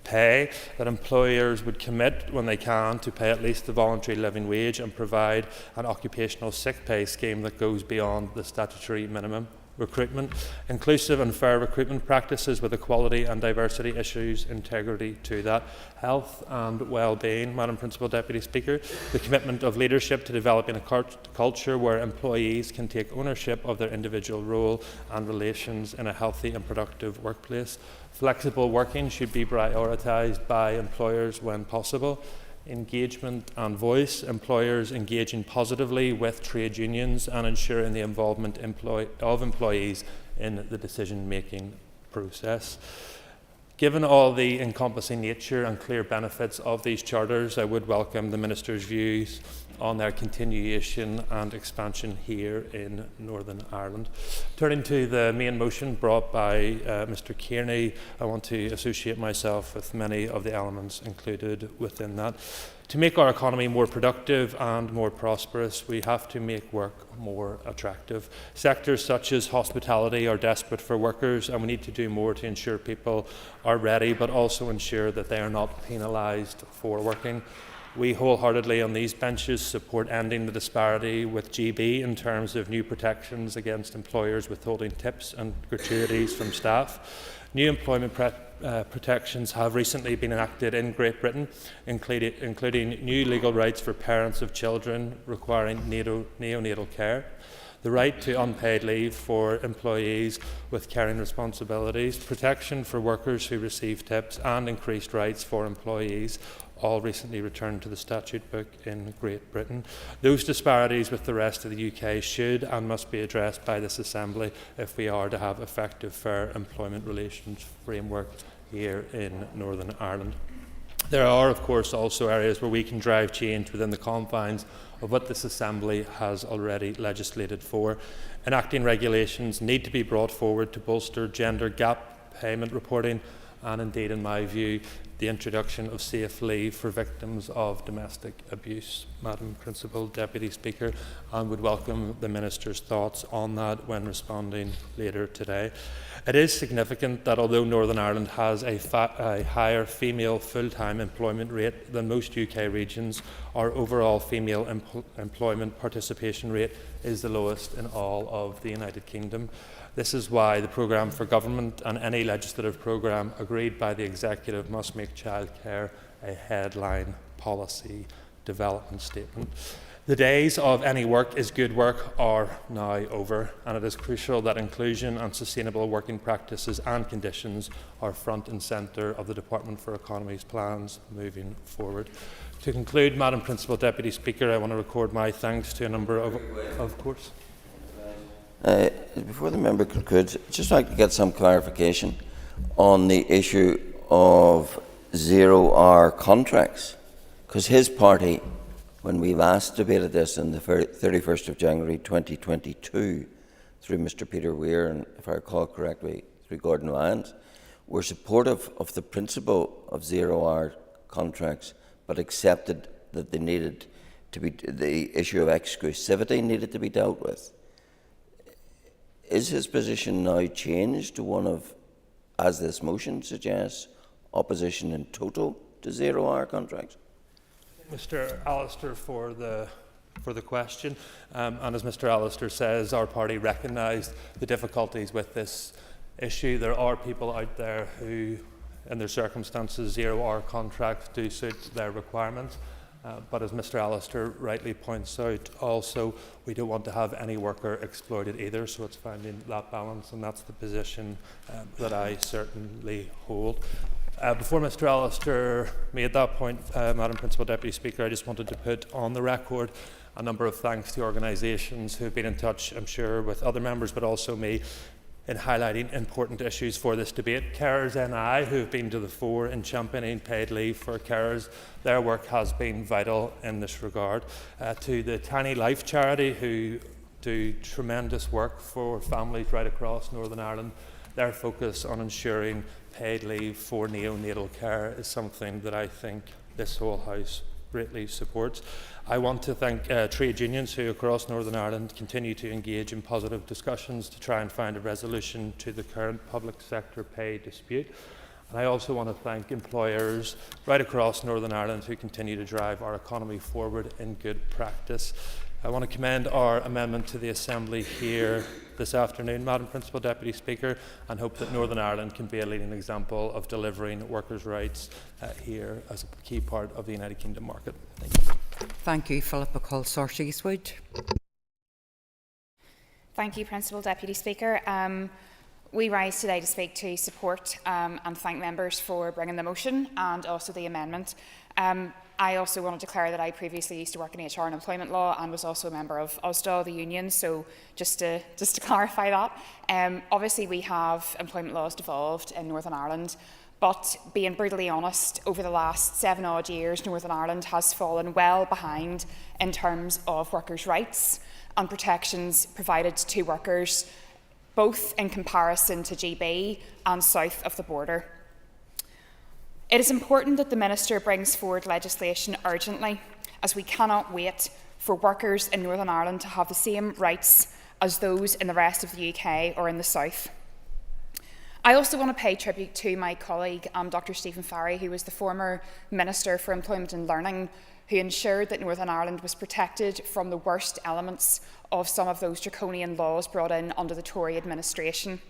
Pay, that employers would commit when they can to pay at least the voluntary living wage and provide an occupational sick pay scheme that goes beyond the statutory minimum. Recruitment, inclusive and fair recruitment practices with equality and diversity issues, integrity to that. Health and well-being, Madam Principal Deputy Speaker, the commitment of leadership to developing a culture where employees can take ownership of their individual role and relations in a healthy and productive workplace. Flexible working should be prioritised by employers when possible. Engagement and voice, employers engaging positively with trade unions and ensuring the involvement of employees in the decision-making process. Given all the encompassing nature and clear benefits of these charters, I would welcome the Minister's views on their continuation and expansion here in Northern Ireland. Turning to the main motion brought by Mr. Kearney, I want to associate myself with many of the elements included within that. To make our economy more productive and more prosperous, we have to make work more attractive. Sectors such as hospitality are desperate for workers, and we need to do more to ensure people are ready, but also ensure that they are not penalised for working. We wholeheartedly on these benches support ending the disparity with GB in terms of new protections against employers withholding tips and gratuities from staff. New employment protections have recently been enacted in Great Britain, including new legal rights for parents of children requiring neonatal care, the right to unpaid leave for employees with caring responsibilities, protection for workers who receive tips, and increased rights for employees, all recently returned to the statute book in Great Britain. Those disparities with the rest of the UK should and must be addressed by this Assembly if we are to have effective fair employment relations framework here in Northern Ireland. There are, of course, also areas where we can drive change within the confines of what this Assembly has already legislated for. Enacting regulations need to be brought forward to bolster gender gap payment reporting and, indeed, in my view, the introduction of safe leave for victims of domestic abuse. Madam Principal Deputy Speaker, and would welcome the Minister's thoughts on that when responding later today. It is significant that although Northern Ireland has a higher female full-time employment rate than most UK regions, our overall female employment participation rate is the lowest in all of the United Kingdom. This is why the programme for government and any legislative programme agreed by the Executive must make childcare a headline policy development statement. The days of any work is good work are now over, and it is crucial that inclusion and sustainable working practices and conditions are front and centre of the Department for Economy's plans moving forward. To conclude, Madam Principal Deputy Speaker, I want to record my thanks to a number of course.
Before the member concludes, I'd just like to get some clarification on the issue of zero-hour contracts, because his party, when we last debated this on the 31st of January 2022 through Mr Peter Weir and, if I recall correctly, through Gordon Lyons, were supportive of the principle of zero-hour contracts, but accepted that they needed to be, the issue of exclusivity needed to be dealt with. Is his position now changed to one of, as this motion suggests, opposition in total to zero-hour contracts?
Mr. Allister for the question. And as Mr. Allister says, our party recognised the difficulties with this issue. There are people out there who, in their circumstances, 0-hour contracts do suit their requirements. But as Mr. Allister rightly points out, also we don't want to have any worker exploited either, so it's finding that balance, and that's the position that I certainly hold. Before Mr. Allister made that point, Madam Principal Deputy Speaker, I just wanted to put on the record a number of thanks to organisations who have been in touch, I'm sure, with other members, but also me, in highlighting important issues for this debate. Carers NI, who have been to the fore in championing paid leave for carers, their work has been vital in this regard. To the Tiny Life charity, who do tremendous work for families right across Northern Ireland, their focus on ensuring paid leave for neonatal care is something that I think this whole House greatly supports. I want to thank trade unions who across Northern Ireland continue to engage in positive discussions to try and find a resolution to the current public sector pay dispute. And I also want to thank employers right across Northern Ireland who continue to drive our economy forward in good practice. I want to commend our amendment to the Assembly here this afternoon, Madam Principal Deputy Speaker, and hope that Northern Ireland can be a leading example of delivering workers' rights here as a key part of the United Kingdom market. Thank you.
Thank you, Philippa Colsar-Cheesewood.
Thank you, Principal Deputy Speaker. We rise today to speak to support and thank members for bringing the motion and also the amendment. I also want to declare that I previously used to work in HR and employment law and was also a member of OSDA, the union, so just to clarify that. Obviously we have employment laws devolved in Northern Ireland, but being brutally honest, over the last 7 odd years, Northern Ireland has fallen well behind in terms of workers' rights and protections provided to workers, both in comparison to GB and south of the border. It is important that the Minister brings forward legislation urgently, as we cannot wait for workers in Northern Ireland to have the same rights as those in the rest of the UK or in the south. I also want to pay tribute to my colleague, Dr Stephen Farry, who was the former Minister for Employment and Learning, who ensured that Northern Ireland was protected from the worst elements of some of those draconian laws brought in under the Tory administration.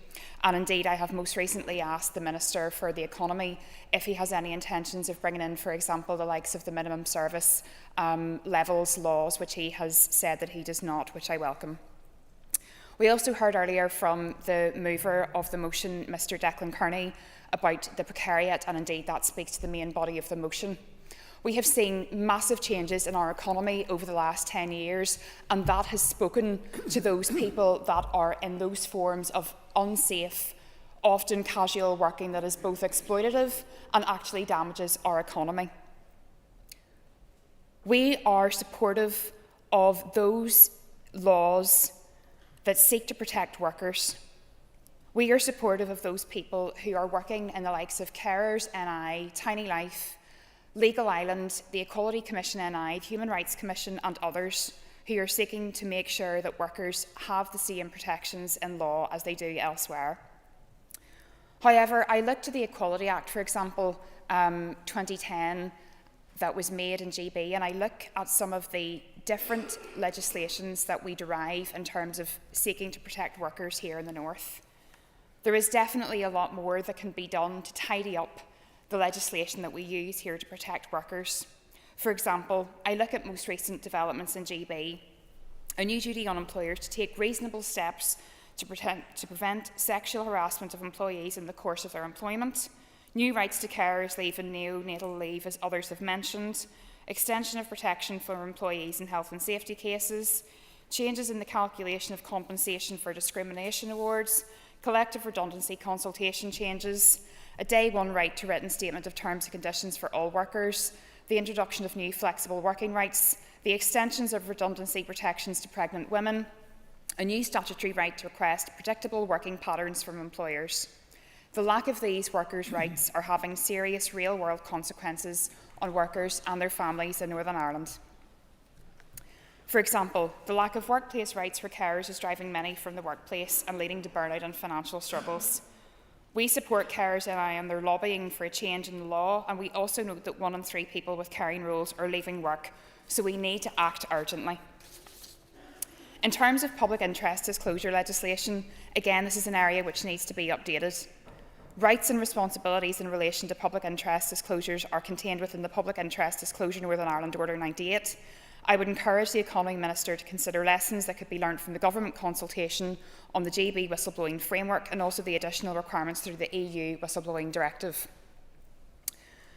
And indeed, I have most recently asked the Minister for the Economy if he has any intentions of bringing in, for example, the likes of the minimum service levels laws, which he has said that he does not, which I welcome. We also heard earlier from the mover of the motion, Mr Declan Kearney, about the precariat, and indeed that speaks to the main body of the motion. We have seen massive changes in our economy over the last 10 years, and that has spoken to those people that are in those forms of unsafe, often casual working that is both exploitative and actually damages our economy. We are supportive of those laws that seek to protect workers. We are supportive of those people who are working in the likes of Carers NI, Tiny Life, Legal Island, the Equality Commission NI, the Human Rights Commission and others who are seeking to make sure that workers have the same protections in law as they do elsewhere. However, I look to the Equality Act, for example, 2010, that was made in GB, and I look at some of the different legislations that we derive in terms of seeking to protect workers here in the north. There is definitely a lot more that can be done to tidy up the legislation that we use here to protect workers. For example, I look at most recent developments in GB, a new duty on employers to take reasonable steps to prevent sexual harassment of employees in the course of their employment, new rights to carers leave and neonatal leave, as others have mentioned, extension of protection for employees in health and safety cases, changes in the calculation of compensation for discrimination awards, collective redundancy consultation changes, a day one right to written statement of terms and conditions for all workers, the introduction of new flexible working rights, the extensions of redundancy protections to pregnant women, a new statutory right to request predictable working patterns from employers. The lack of these workers' rights are having serious real-world consequences on workers and their families in Northern Ireland. For example, the lack of workplace rights for carers is driving many from the workplace and leading to burnout and financial struggles. We support carers NI and their lobbying for a change in the law, and we also note that 1 in 3 people with caring roles are leaving work, so we need to act urgently. In terms of public interest disclosure legislation, again, this is an area which needs to be updated. Rights and responsibilities in relation to public interest disclosures are contained within the Public Interest Disclosure Northern Ireland Order 98. I would encourage the Economy Minister to consider lessons that could be learned from the government consultation on the GB whistleblowing framework and also the additional requirements through the EU whistleblowing directive.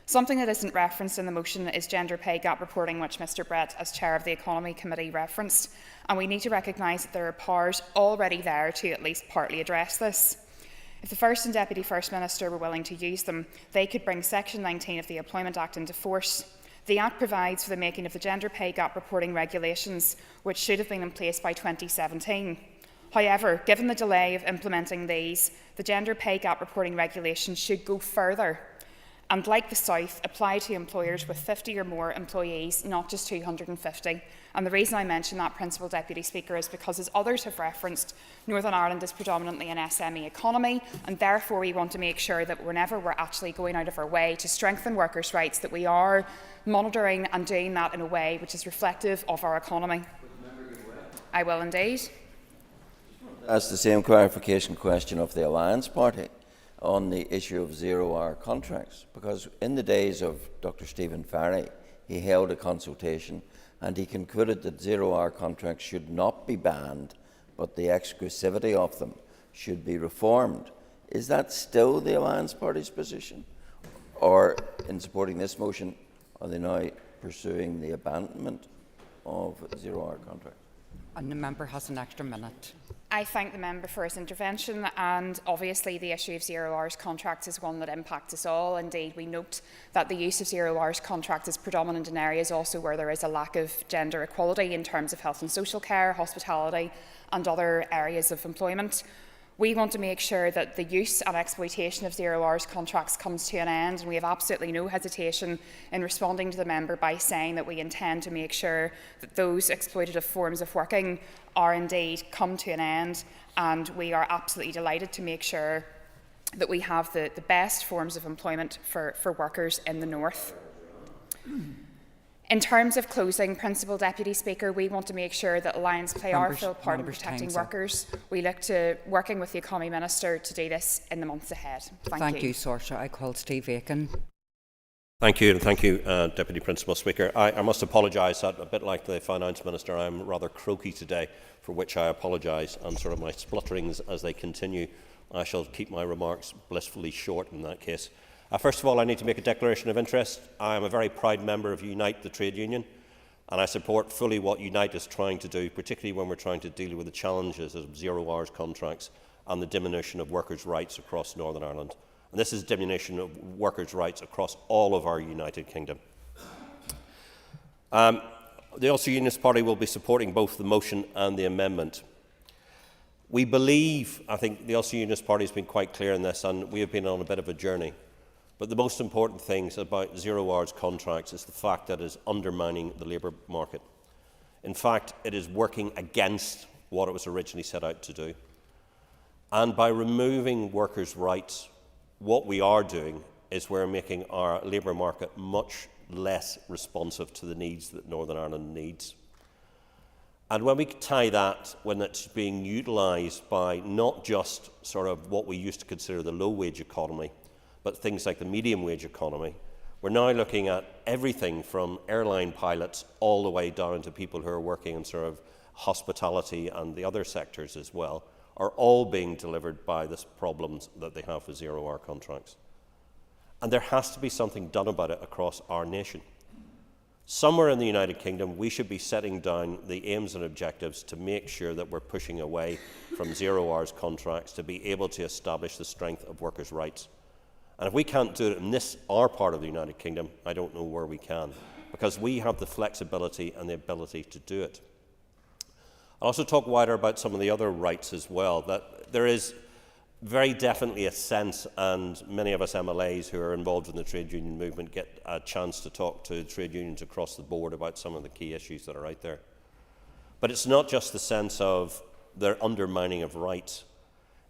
Something that isn't referenced in the motion is gender pay gap reporting, which Mr Brett, as Chair of the Economy Committee, referenced, and we need to recognise that there are powers already there to at least partly address this. If the First and Deputy First Minister were willing to use them, they could bring Section 19 of the Employment Act into force. The Act provides for the making of the gender pay gap reporting regulations, which should have been in place by 2017. However, given the delay of implementing these, the gender pay gap reporting regulations should go further and, like the South, apply to employers with 50 or more employees, not just 250. And the reason I mention that, Principal Deputy Speaker, is because, as others have referenced, Northern Ireland is predominantly an SME economy, and therefore we want to make sure that whenever we're actually going out of our way to strengthen workers' rights, that we are monitoring and doing that in a way which is reflective of our economy. I will indeed.
That's the same clarification question of the Alliance Party on the issue of zero-hour contracts, because in the days of Dr Stephen Farry, he held a consultation and he concluded that zero-hour contracts should not be banned, but the exclusivity of them should be reformed. Is that still the Alliance Party's position? Or, in supporting this motion, are they now pursuing the abandonment of zero-hour contracts?
And the member has an extra minute.
I thank the member for his intervention, and obviously the issue of zero hours contracts is one that impacts us all. Indeed, we note that the use of zero hours contracts is predominant in areas also where there is a lack of gender equality in terms of health and social care, hospitality and other areas of employment. We want to make sure that the use and exploitation of zero hours contracts comes to an end, and we have absolutely no hesitation in responding to the member by saying that we intend to make sure that those exploitative forms of working are indeed come to an end, and we are absolutely delighted to make sure that we have the best forms of employment for workers in the North. In terms of closing, Principal Deputy Speaker, we want to make sure that Alliance play our full part in protecting workers. We look to working with the Economy Minister to do this in the months ahead. Thank you.
Saoirse. I call Steve Aiken.
Thank you, and thank you, Deputy Principal Speaker. I must apologise that, a bit like the Finance Minister, I'm rather croaky today, for which I apologise, and sort of my splutterings as they continue. I shall keep my remarks blissfully short in that case. First of all, I need to make a declaration of interest. I am a very proud member of Unite, the trade union, and I support fully what Unite is trying to do, particularly when we're trying to deal with the challenges of zero-hours contracts and the diminution of workers' rights across Northern Ireland. And this is diminution of workers' rights across all of our United Kingdom. The Ulster Unionist Party will be supporting both the motion and the amendment. We believe, I think the Ulster Unionist Party has been quite clear in this, and we have been on a bit of a journey. But the most important things about zero-hours contracts is the fact that it is undermining the labour market. In fact, it is working against what it was originally set out to do. And by removing workers' rights, what we are doing is we're making our labour market much less responsive to the needs that Northern Ireland needs. And when we tie that, when it's being utilised by not just sort of what we used to consider the low-wage economy, but things like the medium-wage economy, we're now looking at everything from airline pilots all the way down to people who are working in sort of hospitality and the other sectors as well, are all being delivered by the problems that they have with zero-hour contracts. And there has to be something done about it across our nation. Somewhere in the United Kingdom, we should be setting down the aims and objectives to make sure that we're pushing away from zero-hours contracts to be able to establish the strength of workers' rights. And if we can't do it in our part of the United Kingdom, I don't know where we can, because we have the flexibility and the ability to do it. I'll also talk wider about some of the other rights as well, that there is very definitely a sense, and many of us MLAs who are involved in the trade union movement get a chance to talk to trade unions across the board about some of the key issues that are out there. But it's not just the sense of their undermining of rights.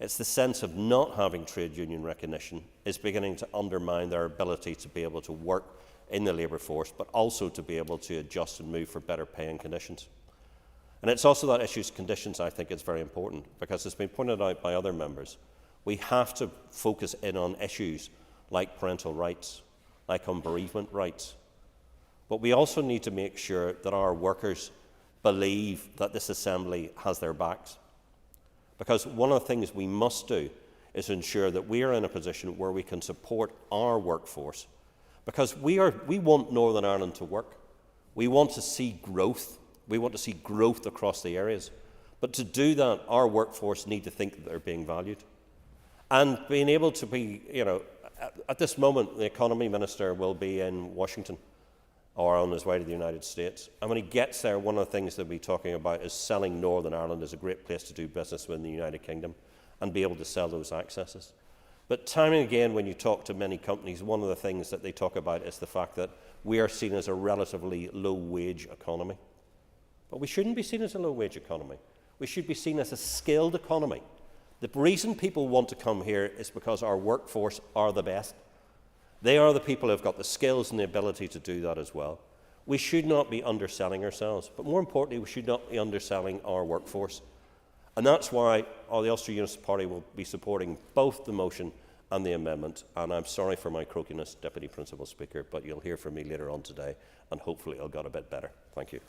It's the sense of not having trade union recognition is beginning to undermine their ability to be able to work in the labour force, but also to be able to adjust and move for better pay and conditions. And it's also that issues conditions I think is very important, because it's been pointed out by other members. We have to focus in on issues like parental rights, like on bereavement rights. But we also need to make sure that our workers believe that this Assembly has their backs. Because one of the things we must do is ensure that we are in a position where we can support our workforce. Because we want Northern Ireland to work. We want to see growth. We want to see growth across the areas. But to do that, our workforce need to think that they're being valued. And being able to be, at this moment, the Economy Minister will be in Washington or on his way to the United States. And when he gets there, one of the things they'll be talking about is selling Northern Ireland as a great place to do business within the United Kingdom and be able to sell those accesses. But time and again, when you talk to many companies, one of the things that they talk about is the fact that we are seen as a relatively low-wage economy. But we shouldn't be seen as a low-wage economy. We should be seen as a skilled economy. The reason people want to come here is because our workforce are the best. They are the people who have got the skills and the ability to do that as well. We should not be underselling ourselves, but more importantly, we should not be underselling our workforce. And that's why the Ulster Unionist Party will be supporting both the motion and the amendment. And I'm sorry for my croakiness, Deputy Principal Speaker, but you'll hear from me later on today, and hopefully it'll get a bit better. Thank you.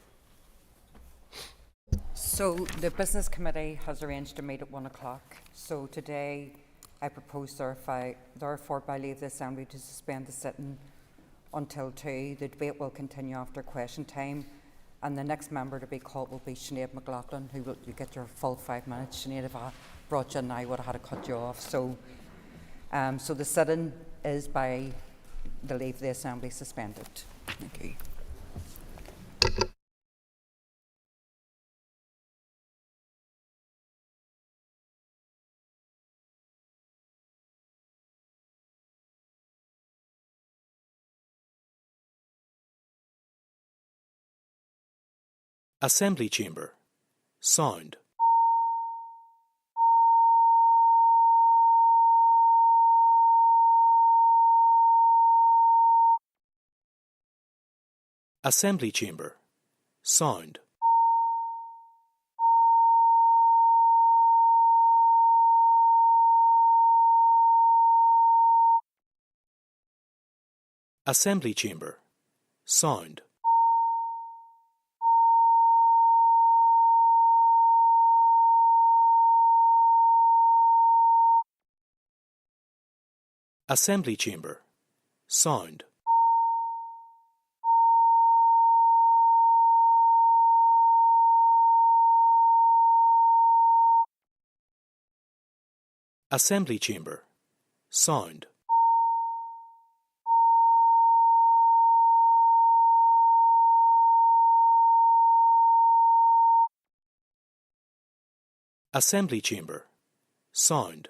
So the Business Committee has arranged to meet at 1 o'clock. So today I propose therefore by leave the Assembly to suspend the sitting until 2. The debate will continue after question time, and the next member to be called will be Sinead McLaughlin, who will you get your full 5 minutes. Sinead, if I brought you in, I would have had to cut you off. So the sitting is by the leave the Assembly suspended. Thank you.
Assembly Chamber. Sound. Assembly Chamber. Sound. Assembly Chamber. Sound. Assembly Chamber. Sound. Assembly Chamber. Sound.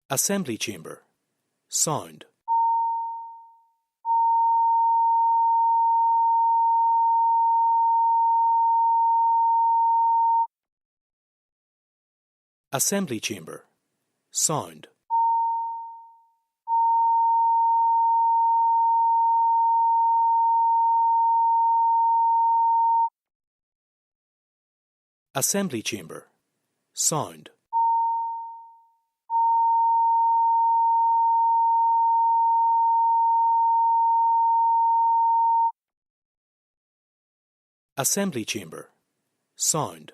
Assembly Chamber. Sound. Assembly Chamber. Sound. Assembly Chamber. Sound. Assembly Chamber. Sound. Assembly Chamber. Sound.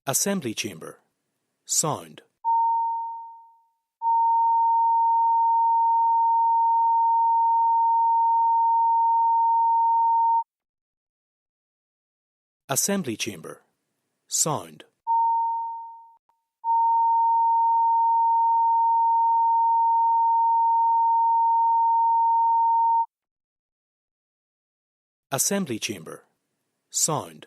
Assembly Chamber. Sound. Assembly Chamber. Sound. Assembly Chamber. Sound.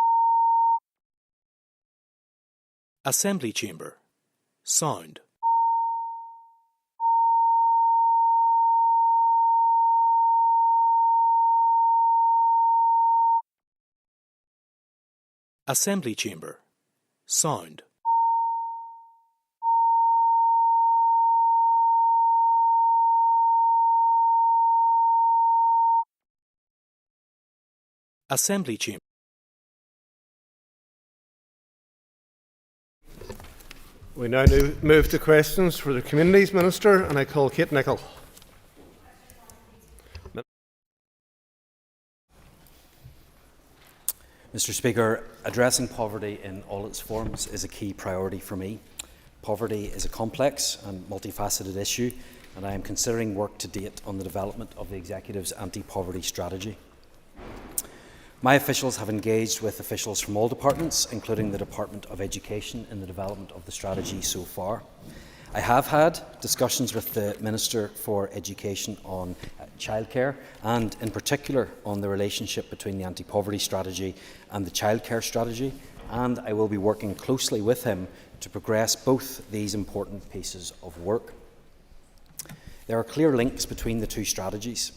Assembly Chamber. Sound. Assembly Chamber. Sound. Assembly Chamber.
We now move to questions for the Communities Minister, and I call Kate Nicholl.
Mr. Speaker, addressing poverty in all its forms is a key priority for me. Poverty is a complex and multifaceted issue, and I am considering work to date on the development of the Executive's anti-poverty strategy. My officials have engaged with officials from all departments, including the Department of Education, in the development of the strategy so far. I have had discussions with the Minister for Education on childcare, and in particular on the relationship between the anti-poverty strategy and the childcare strategy, and I will be working closely with him to progress both these important pieces of work. There are clear links between the two strategies.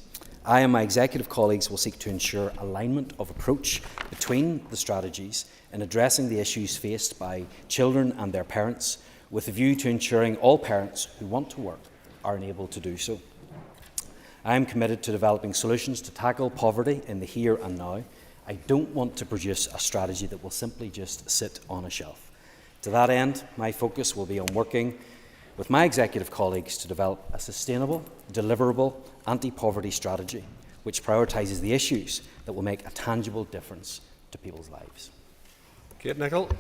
I and my executive colleagues will seek to ensure alignment of approach between the strategies in addressing the issues faced by children and their parents, with a view to ensuring all parents who want to work are enabled to do so. I am committed to developing solutions to tackle poverty in the here and now. I don't want to produce a strategy that will simply just sit on a shelf. To that end, my focus will be on working with my executive colleagues to develop a sustainable, deliverable anti-poverty strategy which prioritises the issues that will make a tangible difference to people's lives.
Kate Nicholl.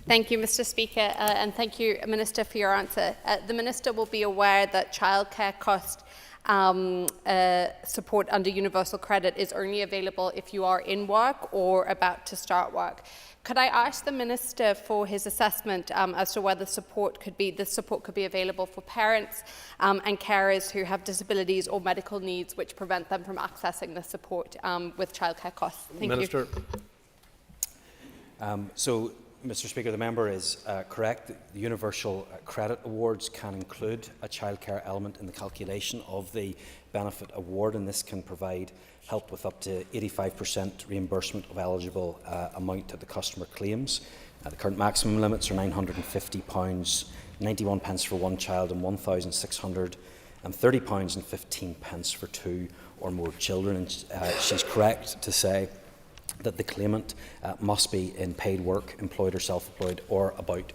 Thank you, Mr. Speaker, and thank you, Minister, for your answer. The Minister will be aware that childcare cost support under universal credit is only available if you are in work or about to start work. Could I ask the Minister for his assessment as to whether this support could be available for parents and carers who have disabilities or medical needs which prevent them from accessing the support with childcare costs? Thank
Minister.
you. Mr. Speaker, the member is correct. The Universal Credit Awards can include a childcare element in the calculation of the benefit award, and this can provide help with up to 85% reimbursement of eligible amount that the customer claims. The current maximum limits are £950, 91 pence for one child, and £1,630.15 for two or more children. And she's correct to say that the claimant must be in paid work, employed or self-employed, or about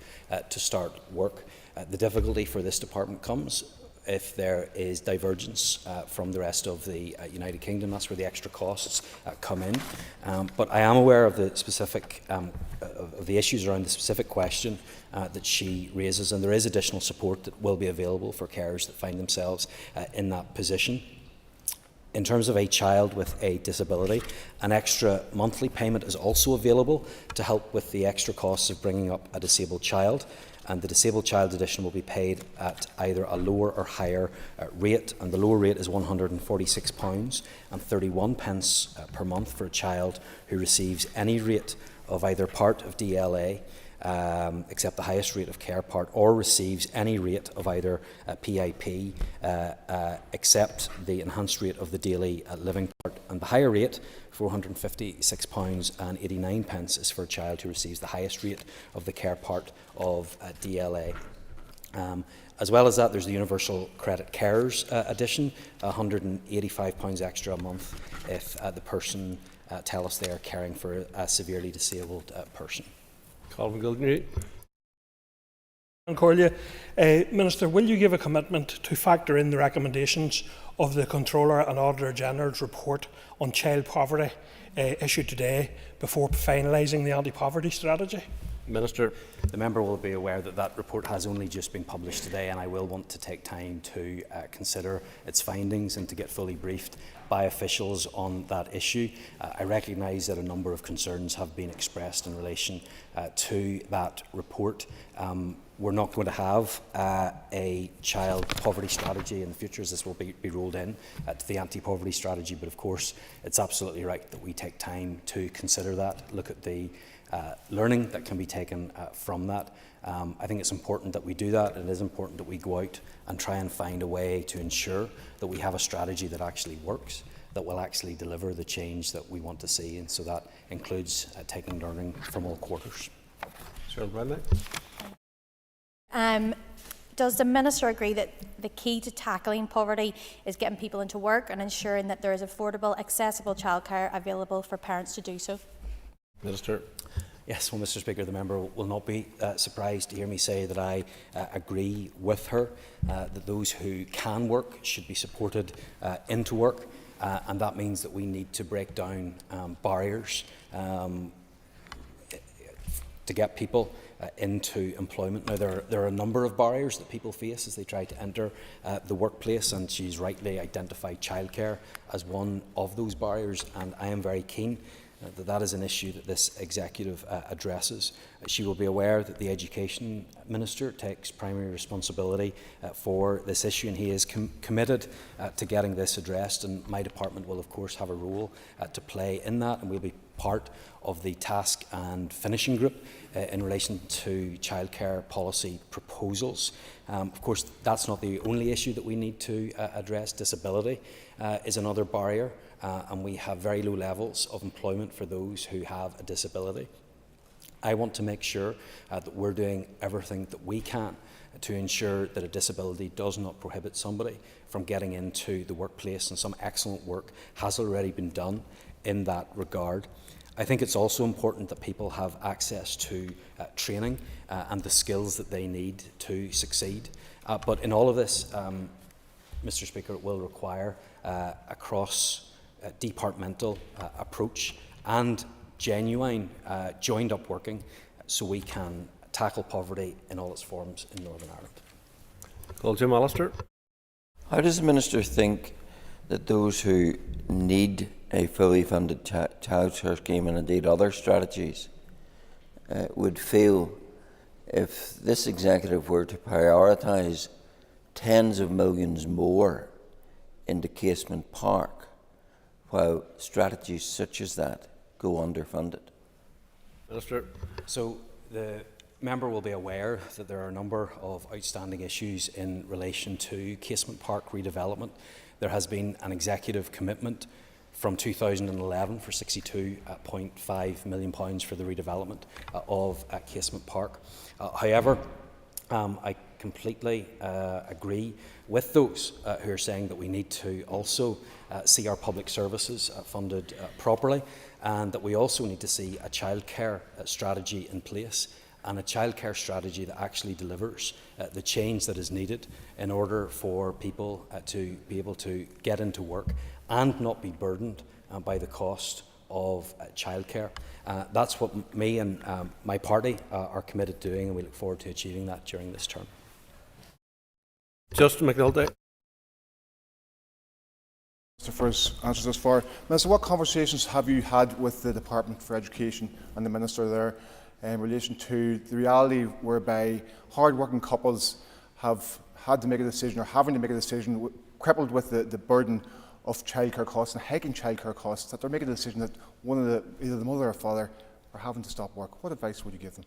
to start work. The difficulty for this department comes if there is divergence from the rest of the United Kingdom. That's where the extra costs come in. But I am aware of the specific of the issues around the specific question that she raises, and there is additional support that will be available for carers that find themselves in that position. In terms of a child with a disability, an extra monthly payment is also available to help with the extra costs of bringing up a disabled child, and the disabled child edition will be paid at either a lower or higher rate, and the lower rate is £146.31 per month for a child who receives any rate of either part of DLA except the highest rate of care part, or receives any rate of either PIP except the enhanced rate of the daily living part. And the higher rate, £456.89, is for a child who receives the highest rate of the care part of DLA. As well as that, there's the Universal Credit Carers edition, £185 extra a month if the person tell us they are caring for a severely disabled person.
Calvin Gildenry.
Minister, will you give a commitment to factor in the recommendations of the Controller and Auditor General's report on child poverty issued today before finalising the anti-poverty strategy?
Minister. The member will be aware that that report has only just been published today, and I will want to take time to consider its findings and to get fully briefed by officials on that issue. I recognise that a number of concerns have been expressed in relation to that report. We're not going to have a child poverty strategy in the future, as this will be rolled in to the anti-poverty strategy, but of course it's absolutely right that we take time to consider that, look at the learning that can be taken from that. I think it's important that we do that. It is important that we go out and try and find a way to ensure that we have a strategy that actually works, that will actually deliver the change that we want to see, and so that includes taking learning from all quarters.
Does the Minister agree that the key to tackling poverty is getting people into work and ensuring that there is affordable, accessible childcare available for parents to do so?
Minister.
Yes, well, Mr. Speaker, the member will not be surprised to hear me say that I agree with her that those who can work should be supported into work, and that means that we need to break down barriers to get people into employment. Now, there are a number of barriers that people face as they try to enter the workplace, and she's rightly identified childcare as one of those barriers, and I am very keen that is an issue that this executive addresses. She will be aware that the Education Minister takes primary responsibility for this issue, and he is committed to getting this addressed, and my department will of course have a role to play in that, and we'll be part of the task and finishing group in relation to childcare policy proposals. Of course, that's not the only issue that we need to address. Disability is another barrier, and we have very low levels of employment for those who have a disability. I want to make sure that we're doing everything that we can to ensure that a disability does not prohibit somebody from getting into the workplace, and some excellent work has already been done in that regard. I think it's also important that people have access to training and the skills that they need to succeed. But in all of this, Mr. Speaker, it will require a cross-departmental approach and genuine joined-up working so we can tackle poverty in all its forms in Northern Ireland.
Jim Allister.
How does the Minister think that those who need a fully funded childcare scheme, and indeed other strategies, would feel if this executive were to prioritise tens of millions more into Casement Park, while strategies such as that go underfunded?
Minister.
So the member will be aware that there are a number of outstanding issues in relation to Casement Park redevelopment. There has been an executive commitment from 2011 for £62.5 million for the redevelopment of Casement Park. However, I completely agree with those who are saying that we need to also see our public services funded properly, and that we also need to see a childcare strategy in place, and a childcare strategy that actually delivers the change that is needed in order for people to be able to get into work and not be burdened by the cost of childcare. That's what me and my party are committed to doing, and we look forward to achieving that during this term.
Justin McNulty.
Mr. for his answers thus far. Minister, what conversations have you had with the Department for Education and the Minister there in relation to the reality whereby hard-working couples have had to make a decision, or having to make a decision, crippled with the burden of childcare costs and hiking childcare costs, that they're making a decision that either the mother or father are having to stop work? What advice would you give them?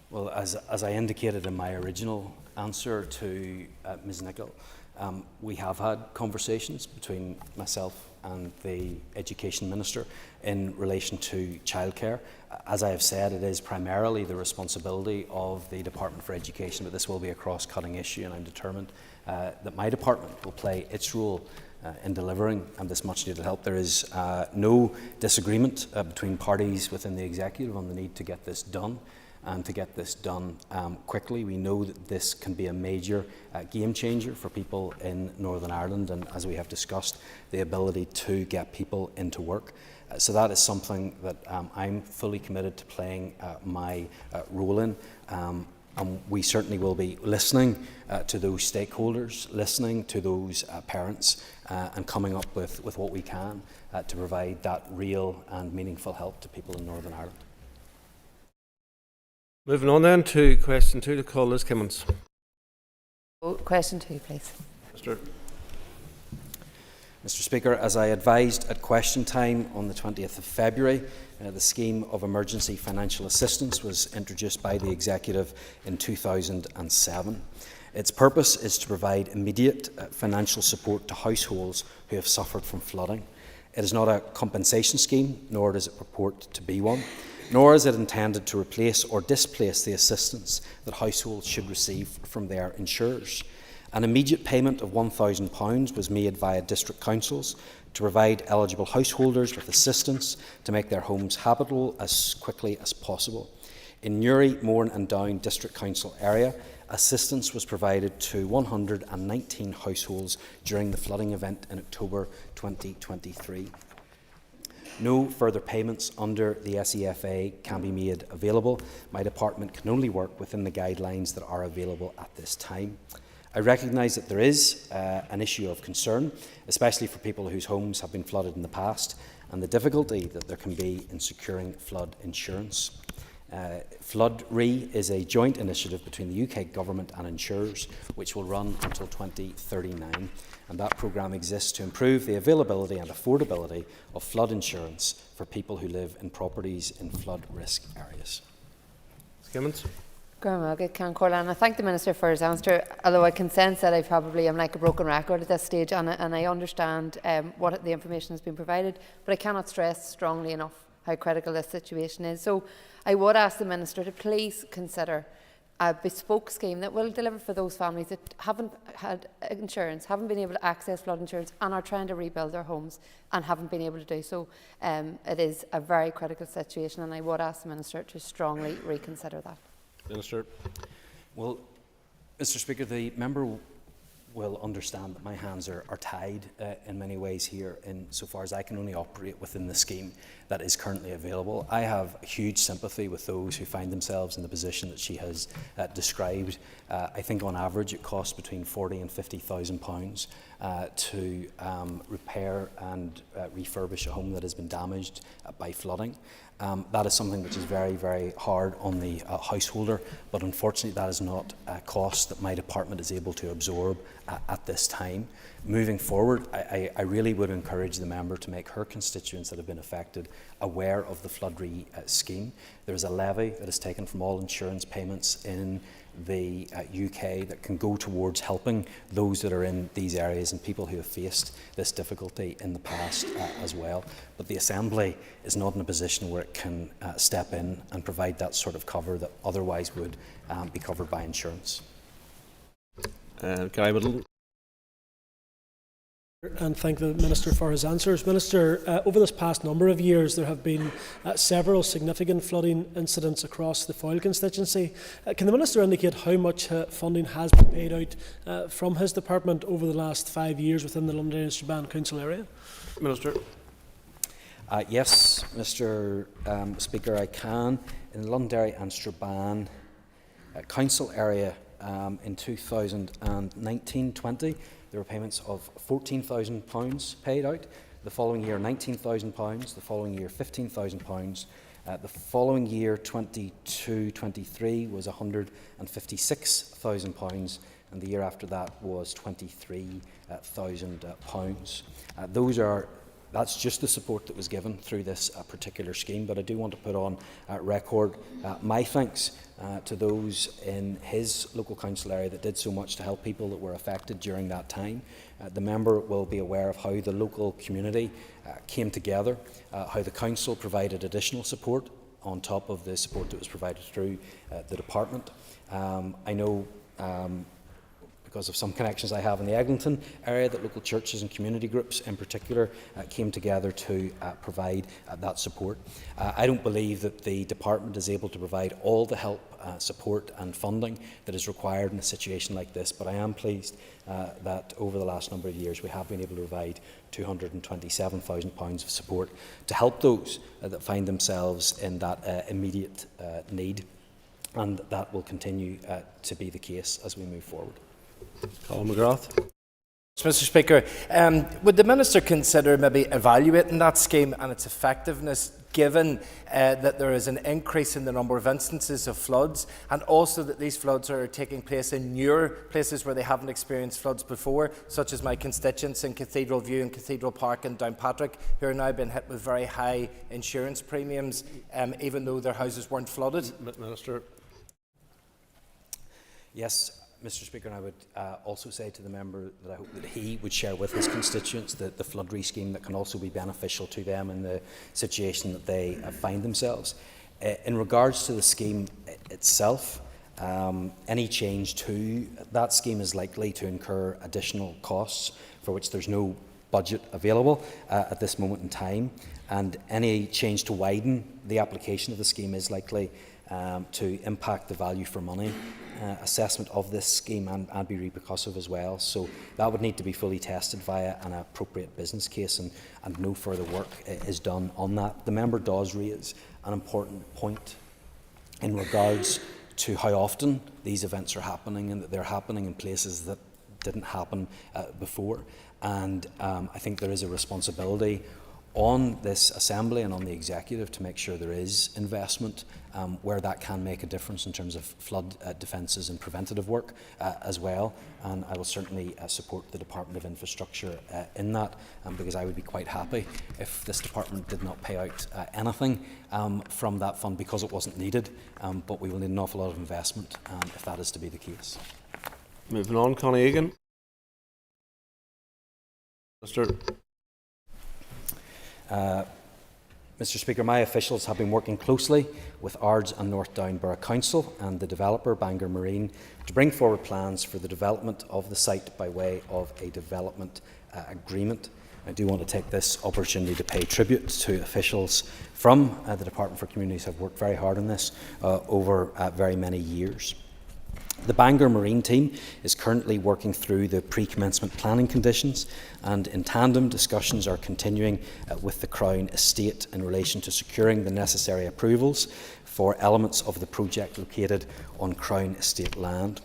Well, as I indicated in my original answer to Ms Nicholl, we have had conversations between myself and the Education Minister in relation to childcare. As I have said, it is primarily the responsibility of the Department for Education, but this will be a cross-cutting issue, and I'm determined that my department will play its role in delivering this much-needed help. There is no disagreement between parties within the Executive on the need to get this done, and to get this done quickly. We know that this can be a major game changer for people in Northern Ireland, and as we have discussed, the ability to get people into work. So that is something that I'm fully committed to playing my role in. And we certainly will be listening to those stakeholders, listening to those parents, and coming up with what we can to provide that real and meaningful help to people in Northern Ireland.
Moving on then to question 2, to call Liz Kimmins.
Question 2, please.
Mr.
Mr Speaker, as I advised at question time on the 20th of February, the scheme of emergency financial assistance was introduced by the Executive in 2007. Its purpose is to provide immediate financial support to households who have suffered from flooding. It is not a compensation scheme, nor does it purport to be one, nor is it intended to replace or displace the assistance that households should receive from their insurers. An immediate payment of £1,000 was made via district councils to provide eligible householders with assistance to make their homes habitable as quickly as possible. In Newry, Mourne and Down District Council area, assistance was provided to 119 households during the flooding event in October 2023. No further payments under the SEFA can be made available. My department can only work within the guidelines that are available at this time. I recognise that there is an issue of concern, especially for people whose homes have been flooded in the past, and the difficulty that there can be in securing flood insurance. Flood Re is a joint initiative between the UK Government and insurers, which will run until 2039, and that programme exists to improve the availability and affordability of flood insurance for people who live in properties in flood risk areas.
Skimmons.
And I thank the Minister for his answer, although I can sense that I probably am like a broken record at this stage, and I understand what the information has been provided, but I cannot stress strongly enough how critical this situation is. So I would ask the Minister to please consider a bespoke scheme that will deliver for those families that haven't had insurance, haven't been able to access flood insurance and are trying to rebuild their homes and haven't been able to do so. It is a very critical situation, and I would ask the Minister to strongly reconsider that.
Minister.
Well, Mr Speaker, the member will understand that my hands are tied in many ways here, insofar as I can only operate within the scheme that is currently available. I have huge sympathy with those who find themselves in the position that she has described. I think on average it costs between £40,000 and £50,000 to repair and refurbish a home that has been damaged by flooding. That is something which is very, very hard on the householder, but unfortunately that is not a cost that my department is able to absorb at this time. Moving forward, I really would encourage the member to make her constituents that have been affected aware of the Flood Re scheme. There is a levy that is taken from all insurance payments in the UK that can go towards helping those that are in these areas and people who have faced this difficulty in the past as well. But the Assembly is not in a position where it can step in and provide that sort of cover that otherwise would be covered by insurance.
Guy Whittle.
And thank the Minister for his answers. Minister, over this past number of years there have been several significant flooding incidents across the Foyle constituency. Can the Minister indicate how much funding has been paid out from his department over the last 5 years within the Londonderry and Strabane council area?
Minister.
Yes, Mr Speaker, I can. In the Londonderry and Strabane council area in 2019-20, there were payments of £14,000 paid out. The following year, £19,000. The following year, £15,000. The following year, 22-23, was £156,000, and the year after that was £23,000. That's just the support that was given through this particular scheme, but I do want to put on record my thanks to those in his local council area that did so much to help people that were affected during that time. The member will be aware of how the local community came together, how the council provided additional support on top of the support that was provided through the department. I know because of some connections I have in the Eglinton area, that local churches and community groups in particular came together to provide that support. I don't believe that the department is able to provide all the help, support and funding that is required in a situation like this, but I am pleased that over the last number of years we have been able to provide £227,000 of support to help those that find themselves in that immediate need, and that will continue to be the case as we move forward.
Colin McGrath.
Mr Speaker, would the Minister consider maybe evaluating that scheme and its effectiveness
given that there is an increase in the number of instances of floods, and also that these floods are taking place in newer places where they haven't experienced floods before, such as my constituents in Cathedral View and Cathedral Park in Downpatrick, who are now being hit with very high insurance premiums, even though their houses weren't flooded.
Minister.
Yes, Mr. Speaker, and I would also say to the member that I hope that he would share with his constituents the flood scheme that can also be beneficial to them in the situation that they find themselves. In regards to the scheme itself, any change to that scheme is likely to incur additional costs for which there's no budget available at this moment in time, and any change to widen the application of the scheme is likely to impact the value for money assessment of this scheme and be repercussive as well. So that would need to be fully tested via an appropriate business case, and no further work is done on that. The member does raise an important point in regards to how often these events are happening, and that they're happening in places that didn't happen before. And I think there is a responsibility on this Assembly and on the Executive to make sure there is investment where that can make a difference in terms of flood defences and preventative work as well. And I will certainly support the Department of Infrastructure in that, because I would be quite happy if this department did not pay out anything from that fund because it wasn't needed, but we will need an awful lot of investment if that is to be the case.
Moving on, Connie Egan. Minister.
Mr. Speaker, my officials have been working closely with Ards and North Down Borough Council and the developer, Bangor Marine, to bring forward plans for the development of the site by way of a development agreement. I do want to take this opportunity to pay tribute to officials from the Department for Communities who have worked very hard on this over very many years. The Bangor Marine team is currently working through the pre-commencement planning conditions, and in tandem discussions are continuing with the Crown Estate in relation to securing the necessary approvals for elements of the project located on Crown Estate land.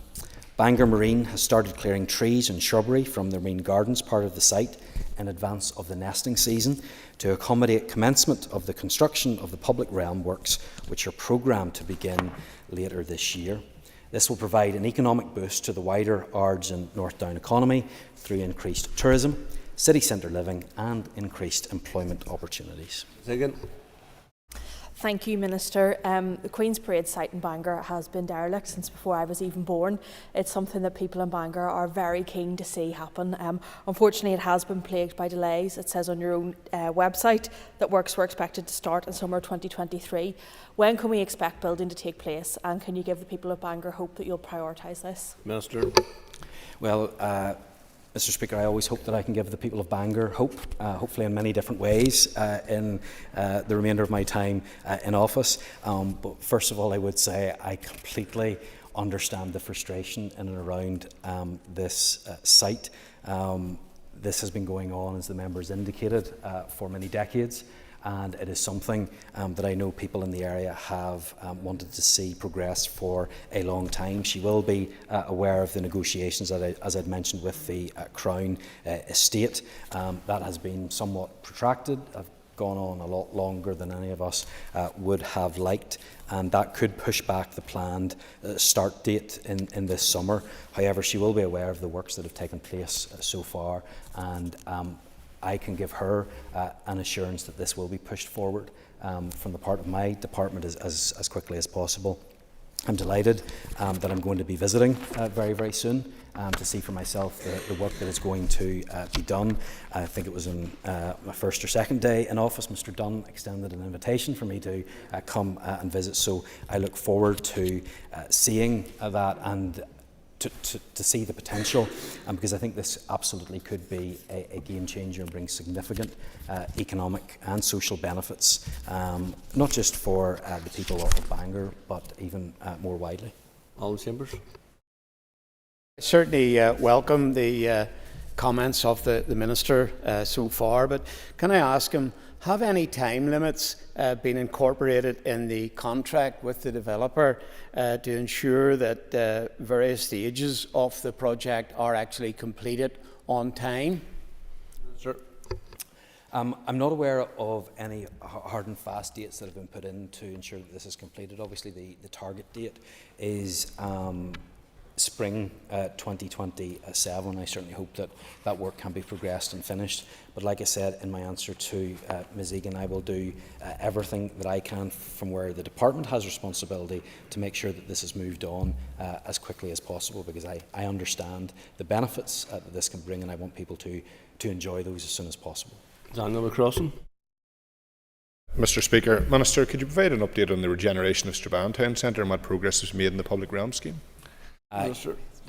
Bangor Marine has started clearing trees and shrubbery from the Marine Gardens part of the site in advance of the nesting season to accommodate commencement of the construction of the public realm works, which are programmed to begin later this year. This will provide an economic boost to the wider Ards and North Down economy through increased tourism, city centre living and increased employment opportunities.
Thank you, Minister. The Queen's Parade site in Bangor has been derelict since before I was even born. It's something that people in Bangor are very keen to see happen. Unfortunately, it has been plagued by delays. It says on your own website that works were expected to start in summer 2023. When can we expect building to take place, and can you give the people of Bangor hope that you'll prioritise this?
Minister.
Well, Mr. Speaker, I always hope that I can give the people of Bangor hope, hopefully in many different ways in the remainder of my time in office. But first of all, I would say I completely understand the frustration in and around this site. This has been going on, as the members indicated, for many decades. And it is something that I know people in the area have wanted to see progress for a long time. She will be aware of the negotiations, as I'd mentioned, with the Crown Estate. That has been somewhat protracted, have gone on a lot longer than any of us would have liked, and that could push back the planned start date in this summer. However, she will be aware of the works that have taken place so far, and I can give her an assurance that this will be pushed forward from the part of my department as quickly as possible. I'm delighted that I'm going to be visiting very, very soon to see for myself the work that is going to be done. I think it was on my first or second day in office, Mr. Dunn extended an invitation for me to come and visit, so I look forward to seeing that and to see the potential, because I think this absolutely could be a game changer and bring significant economic and social benefits, not just for the people of Bangor, but even more widely.
All the chambers.
I certainly welcome the comments of the Minister so far, but can I ask him, have any time limits been incorporated in the contract with the developer to ensure that various stages of the project are actually completed on time?
Sir.
I'm not aware of any hard and fast dates that have been put in to ensure that this is completed. Obviously, the target date is spring 2027. I certainly hope that that work can be progressed and finished. But like I said in my answer to Ms Egan, I will do everything that I can from where the department has responsibility to make sure that this is moved on as quickly as possible, because I understand the benefits that this can bring, and I want people to enjoy those as soon as possible.
Daniel McCrossan.
Mr Speaker, Minister, could you provide an update on the regeneration of Strabane Town Centre and what progress is made in the public realm scheme?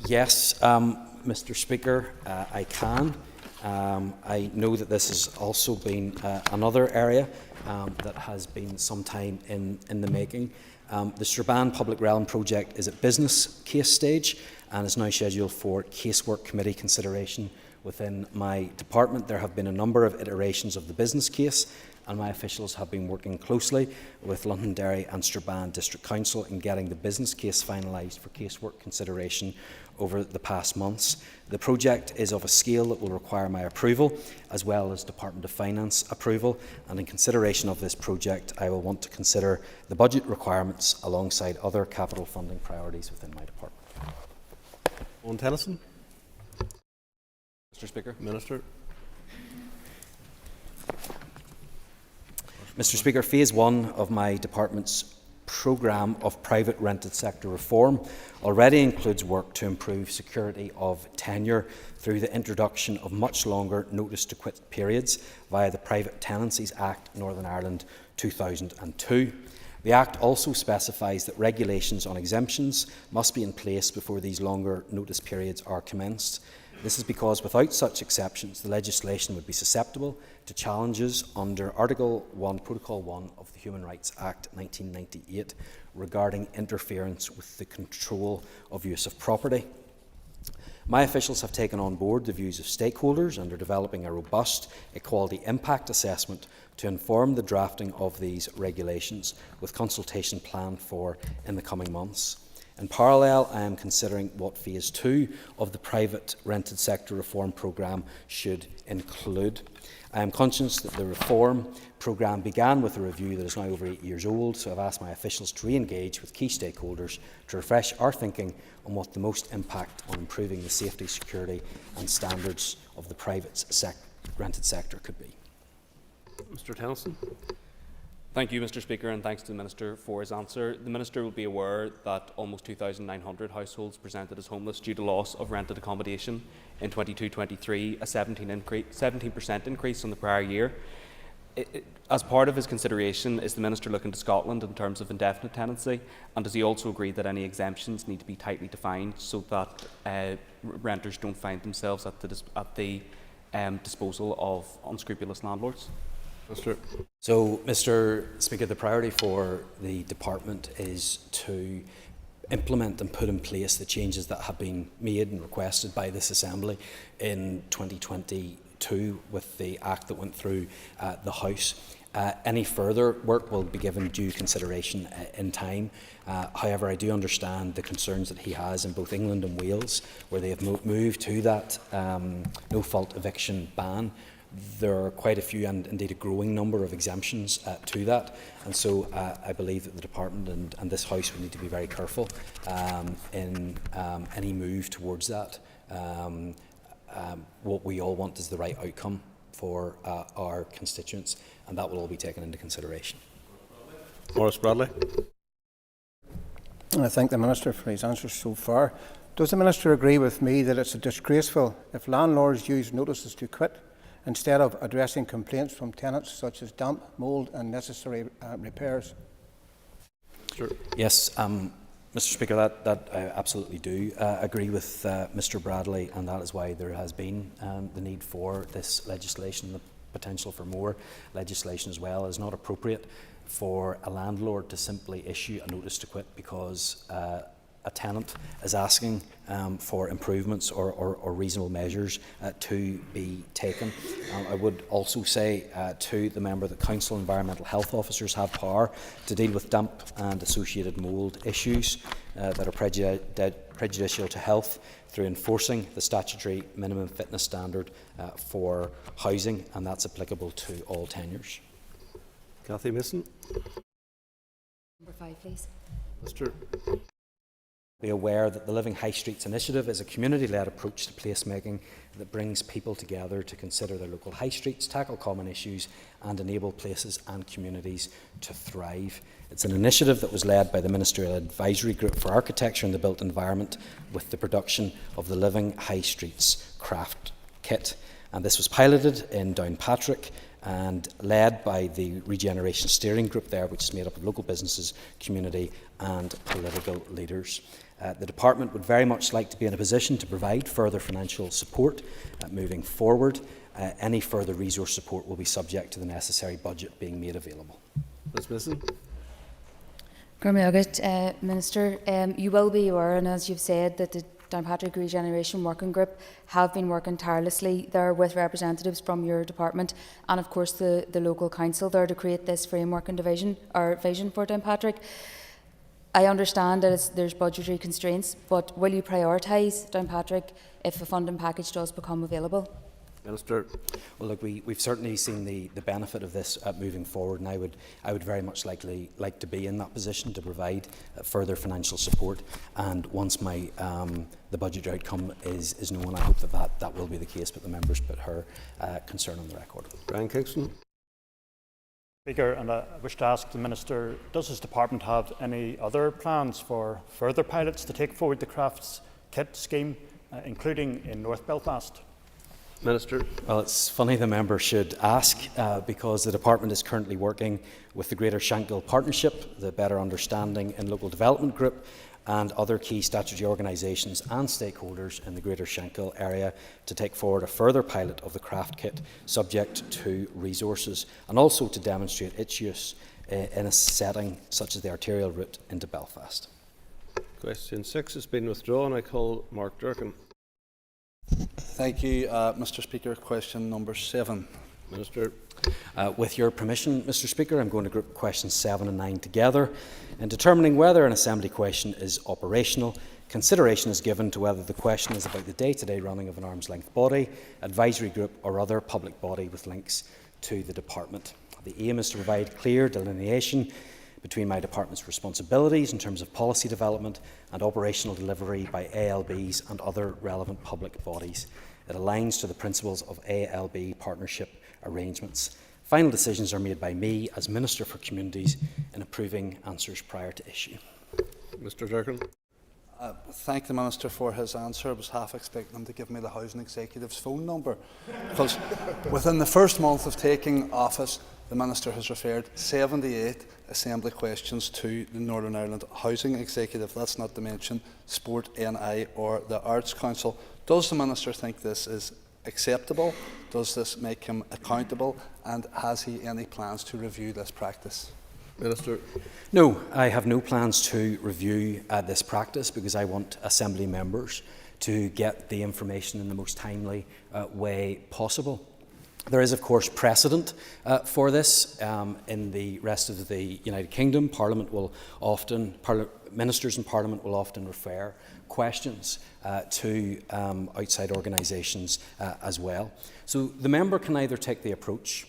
Yes, Mr Speaker, I can. I know that this has also been another area that has been some time in the making. The Strabane Public Realm project is at business case stage and is now scheduled for casework committee consideration within my department. There have been a number of iterations of the business case, and my officials have been working closely with Londonderry and Strabane District Council in getting the business case finalised for casework consideration over the past months. The project is of a scale that will require my approval, as well as Department of Finance approval, and in consideration of this project I will want to consider the budget requirements alongside other capital funding priorities within my department.
Owen Tennyson.
Mr Speaker.
Minister.
Mr Speaker, Phase 1 of my department's programme of private rented sector reform already includes work to improve security of tenure through the introduction of much longer notice to quit periods via the Private Tenancies Act Northern Ireland 2002. The Act also specifies that regulations on exemptions must be in place before these longer notice periods are commenced. This is because without such exceptions, the legislation would be susceptible to challenges under Article 1, Protocol 1 of the Human Rights Act 1998 regarding interference with the control of use of property. My officials have taken on board the views of stakeholders and are developing a robust equality impact assessment to inform the drafting of these regulations, with consultation planned for in the coming months. In parallel, I am considering what Phase 2 of the private rented sector reform programme should include. I am conscious that the reform programme began with a review that is now over 8 years old, so I have asked my officials to re-engage with key stakeholders to refresh our thinking on what the most impact on improving the safety, security and standards of the private rented sector could be.
Mr Tennyson.
Thank you, Mr Speaker, and thanks to the Minister for his answer. The Minister will be aware that almost 2,900 households presented as homeless due to loss of rented accommodation in 22-23, a 17% increase on the prior year. As part of his consideration, is the Minister looking to Scotland in terms of indefinite tenancy, and does he also agree that any exemptions need to be tightly defined so that renters don't find themselves at the disposal of unscrupulous landlords?
So, Mr Speaker, the priority for the department is to implement and put in place the changes that have been made and requested by this Assembly in 2022 with the Act that went through the House. Any further work will be given due consideration in time. However, I do understand the concerns that he has in both England and Wales, where they have moved to that no-fault eviction ban. There are quite a few, and indeed a growing number of exemptions to that, and so I believe that the department and this House would need to be very careful in any move towards that. What we all want is the right outcome for our constituents, and that will all be taken into consideration.
Maurice Bradley.
I thank the Minister for his answers so far. Does the Minister agree with me that it's disgraceful if landlords use notices to quit instead of addressing complaints from tenants such as damp, mould and necessary repairs?
Sure.
Yes, Mr Speaker, that I absolutely do agree with Mr Bradley, and that is why there has been the need for this legislation, the potential for more legislation as well. It is not appropriate for a landlord to simply issue a notice to quit because a tenant is asking for improvements or reasonable measures to be taken. I would also say to the member that Council Environmental Health Officers have power to deal with damp and associated mould issues that are prejudicial to health through enforcing the statutory minimum fitness standard for housing, and that's applicable to all tenures.
Cathy Mason.
Number 5, please.
Mr.
Be aware that the Living High Streets initiative is a community-led approach to placemaking that brings people together to consider their local high streets, tackle common issues and enable places and communities to thrive. It's an initiative that was led by the Ministerial Advisory Group for Architecture and the Built Environment with the production of the Living High Streets craft kit. And this was piloted in Downpatrick and led by the Regeneration Steering Group there, which is made up of local businesses, community and political leaders. The Department would very much like to be in a position to provide further financial support moving forward. Any further resource support will be subject to the necessary budget being made available.
Ms. Mason.
Minister, you will be aware, and as you've said, that the Downpatrick Regeneration Working Group have been working tirelessly there with representatives from your department and of course the local council there to create this framework and vision for Downpatrick. I understand that there's budgetary constraints, but will you prioritise Downpatrick if a funding package does become available?
Minister.
Well, look, we've certainly seen the benefit of this moving forward, and I would very much like to be in that position to provide further financial support. And once the budget outcome is known, I hope that will be the case. But the members put her concern on the record.
Brian Kingston.
Speaker, and I wish to ask the Minister, does his department have any other plans for further pilots to take forward the crafts kit scheme, including in North Belfast?
Minister.
Well, it's funny the member should ask because the department is currently working with the Greater Shankill Partnership, the Better Understanding and Local Development Group and other key statutory organisations and stakeholders in the Greater Shankill area to take forward a further pilot of the craft kit subject to resources and also to demonstrate its use in a setting such as the arterial route into Belfast.
Question 6 has been withdrawn. I call Mark Durkin.
Thank you, Mr. Speaker. Question number 7.
Minister.
With your permission, Mr. Speaker, I'm going to group questions 7 and 9 together. In determining whether an Assembly question is operational, consideration is given to whether the question is about the day-to-day running of an arm's-length body, advisory group or other public body with links to the Department. The aim is to provide clear delineation between my department's responsibilities in terms of policy development and operational delivery by ALBs and other relevant public bodies. It aligns to the principles of ALB partnership arrangements. Final decisions are made by me as Minister for Communities in approving answers prior to issue.
Mr. Durkin.
Thank the Minister for his answer. I was half expecting him to give me the Housing Executive's phone number because within the first month of taking office, the Minister has referred 78 Assembly questions to the Northern Ireland Housing Executive. That's not to mention Sport NI or the Arts Council. Does the Minister think this is acceptable? Does this make him accountable? And has he any plans to review this practice?
Minister.
No, I have no plans to review this practice because I want Assembly members to get the information in the most timely way possible. There is, of course, precedent for this in the rest of the United Kingdom. Ministers in Parliament will often refer questions to outside organisations as well. So the member can either take the approach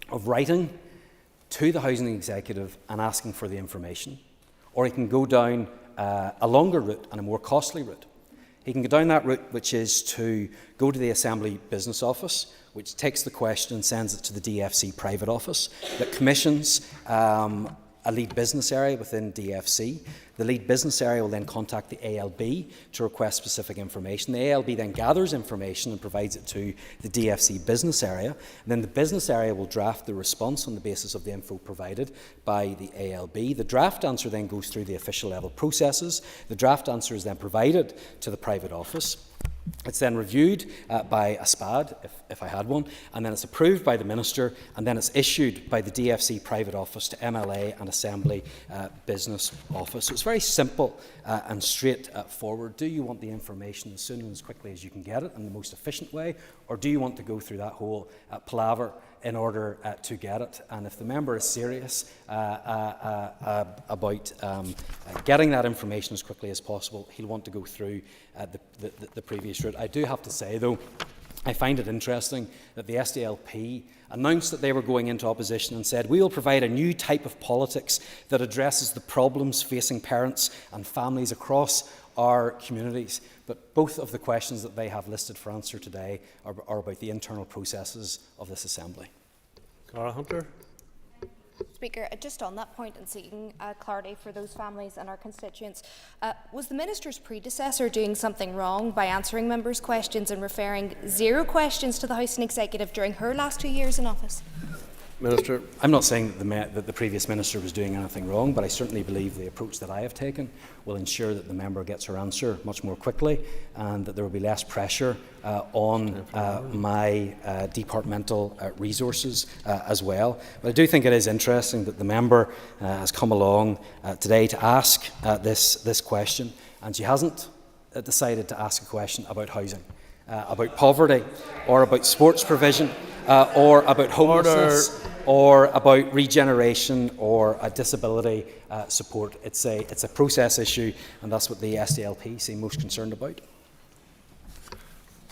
of writing to the Housing Executive and asking for the information, or he can go down a longer route and a more costly route. He can go down that route, which is to go to the Assembly Business Office, which takes the question and sends it to the DFC private office that commissions a lead business area within DFC. The lead business area will then contact the ALB to request specific information. The ALB then gathers information and provides it to the DFC business area. And then the business area will draft the response on the basis of the info provided by the ALB. The draft answer then goes through the official level processes. The draft answer is then provided to the private office. It's then reviewed by a SPAD, if I had one, and then it's approved by the Minister, and then it's issued by the DFC private office to MLA and Assembly Business Office. So it's very simple and straightforward. Do you want the information as soon and as quickly as you can get it in the most efficient way, or do you want to go through that whole palaver in order to get it. And if the member is serious about getting that information as quickly as possible, he'll want to go through the previous route. I do have to say, though, I find it interesting that the SDLP announced that they were going into opposition and said, we will provide a new type of politics that addresses the problems facing parents and families across our communities. But both of the questions that they have listed for answer today are about the internal processes of this Assembly.
Cara Hunter.
Speaker, just on that point and seeking clarity for those families and our constituents, was the Minister's predecessor doing something wrong by answering members' questions and referring 0 questions to the House and Executive during her last 2 years in office?
Minister.
I'm not saying that the previous Minister was doing anything wrong, but I certainly believe the approach that I have taken will ensure that the member gets her answer much more quickly and that there will be less pressure on my departmental resources as well. But I do think it is interesting that the member has come along today to ask this question, and she hasn't decided to ask a question about housing, about poverty, or about sports provision, or about homelessness, or about regeneration, or disability support. It's a process issue, and that's what the SDLP seem most concerned about.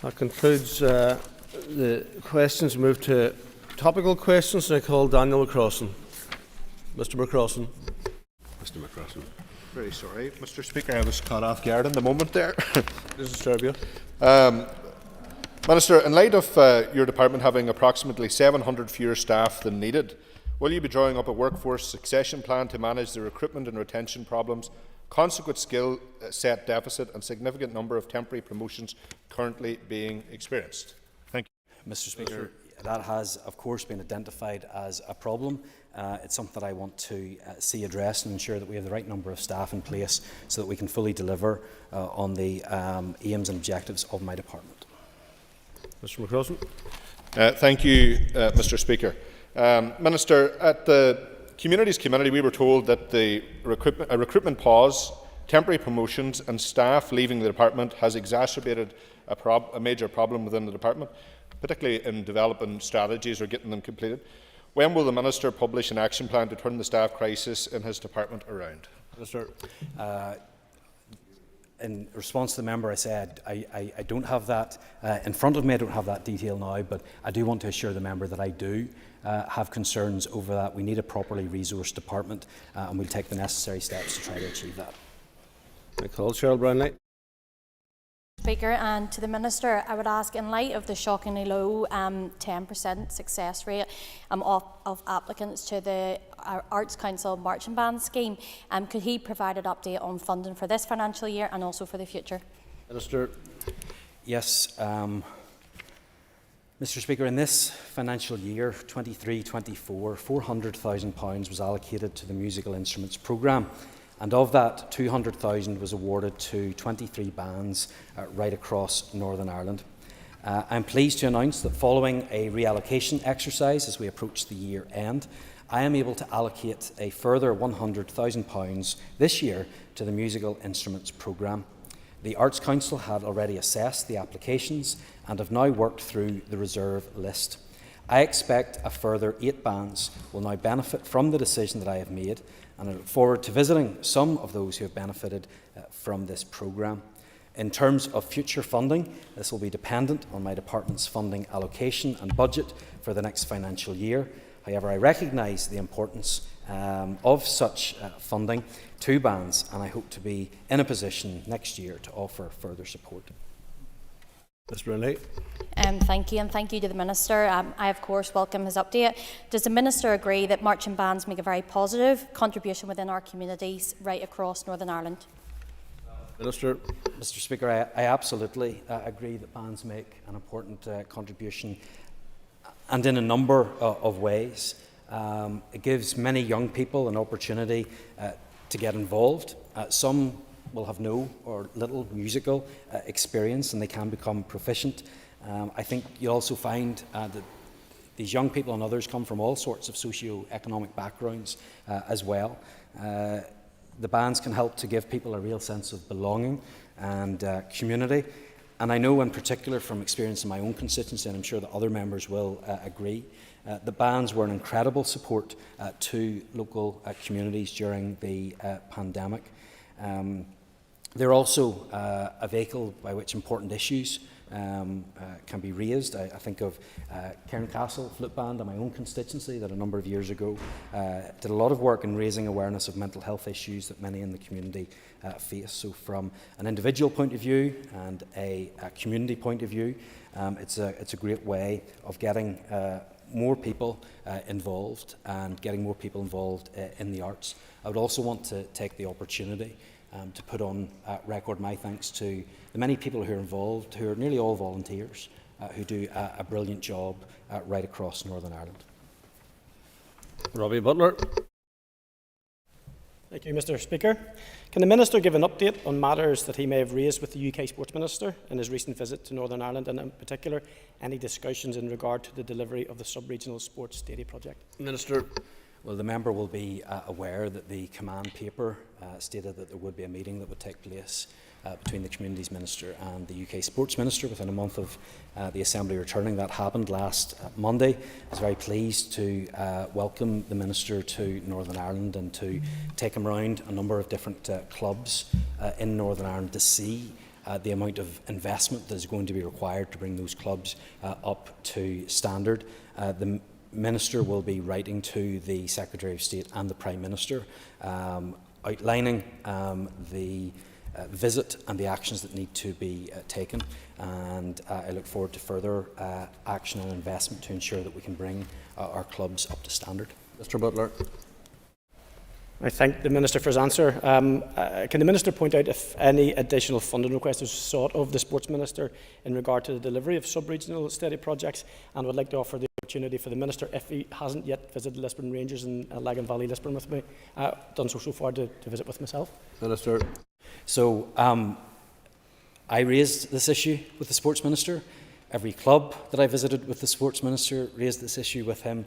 That concludes the questions. Move to topical questions. I call Daniel McCrossan. Mr. McCrossan.
Mr. McCrossan. Very sorry, Mr. Speaker, I was caught off guard in the moment there.
This is Serbia.
Minister, in light of your department having approximately 700 fewer staff than needed, will you be drawing up a workforce succession plan to manage the recruitment and retention problems, consequent skill set deficit and significant number of temporary promotions currently being experienced? Thank you.
Mr. Speaker, that has of course been identified as a problem. It's something that I want to see addressed and ensure that we have the right number of staff in place so that we can fully deliver on the aims and objectives of my department.
Mr. McCrossan.
Thank you, Mr. Speaker. Minister, at the Communities Committee we were told that the recruitment pause, temporary promotions and staff leaving the department has exacerbated a major problem within the department, particularly in developing strategies or getting them completed. When will the Minister publish an action plan to turn the staff crisis in his department around?
Minister.
In response to the member, I said I don't have that in front of me. I don't have that detail now, but I do want to assure the member that I do have concerns over that. We need a properly resourced department, and we'll take the necessary steps to try to achieve that.
I call Cheryl Brownlee.
Speaker, and to the Minister, I would ask, in light of the shockingly low 10% success rate of applicants to the Arts Council Marching Band scheme, could he provide an update on funding for this financial year and also for the future?
Minister.
Yes, Mr. Speaker, in this financial year, 23-24, £400,000 was allocated to the musical instruments programme. And of that, 200,000 was awarded to 23 bands right across Northern Ireland. I'm pleased to announce that following a reallocation exercise as we approach the year end, I am able to allocate a further £100,000 this year to the musical instruments programme. The Arts Council had already assessed the applications and have now worked through the reserve list. I expect a further 8 bands will now benefit from the decision that I have made, and I look forward to visiting some of those who have benefited from this programme. In terms of future funding, this will be dependent on my department's funding allocation and budget for the next financial year. However, I recognise the importance of such funding to bands, and I hope to be in a position next year to offer further support.
Ms. Brunley.
Thank you, and thank you to the Minister. I, of course, welcome his update. Does the Minister agree that marching bands make a very positive contribution within our communities right across Northern Ireland?
Minister.
Mr. Speaker, I absolutely agree that bands make an important contribution, and in a number of ways. It gives many young people an opportunity to get involved. Some will have no or little musical experience, and they can become proficient. I think you'll also find that these young people and others come from all sorts of socio-economic backgrounds as well. The bands can help to give people a real sense of belonging and community. And I know in particular from experience in my own constituency, and I'm sure that other members will agree, the bands were an incredible support to local communities during the pandemic. They're also a vehicle by which important issues can be raised. I think of Cairncastle Flute Band in my own constituency that a number of years ago did a lot of work in raising awareness of mental health issues that many in the community face. So from an individual point of view and a community point of view, it's a great way of getting more people involved and getting more people involved in the arts. I would also want to take the opportunity to put on record my thanks to the many people who are involved, who are nearly all volunteers, who do a brilliant job right across Northern Ireland.
Robbie Butler.
Thank you, Mr. Speaker. Can the Minister give an update on matters that he may have raised with the UK Sports Minister in his recent visit to Northern Ireland, and in particular any discussions in regard to the delivery of the sub-regional sports stadium project?
Minister.
Well, the member will be aware that the command paper stated that there would be a meeting that would take place between the Communities Minister and the UK Sports Minister within a month of the Assembly returning. That happened last Monday. I was very pleased to welcome the Minister to Northern Ireland and to take him around a number of different clubs in Northern Ireland to see the amount of investment that is going to be required to bring those clubs up to standard. The Minister will be writing to the Secretary of State and the Prime Minister outlining the visit and the actions that need to be taken, and I look forward to further action and investment to ensure that we can bring our clubs up to standard.
Mr. Butler.
I thank the Minister for his answer. Can the Minister point out if any additional funding request was sought of the Sports Minister in regard to the delivery of sub-regional stadium projects, and would like to offer the opportunity for the Minister, if he hasn't yet visited Lisburn Rangers and Lagan Valley Lisburn with me, done so far, to visit with myself?
Minister.
So I raised this issue with the Sports Minister. Every club that I visited with the Sports Minister raised this issue with him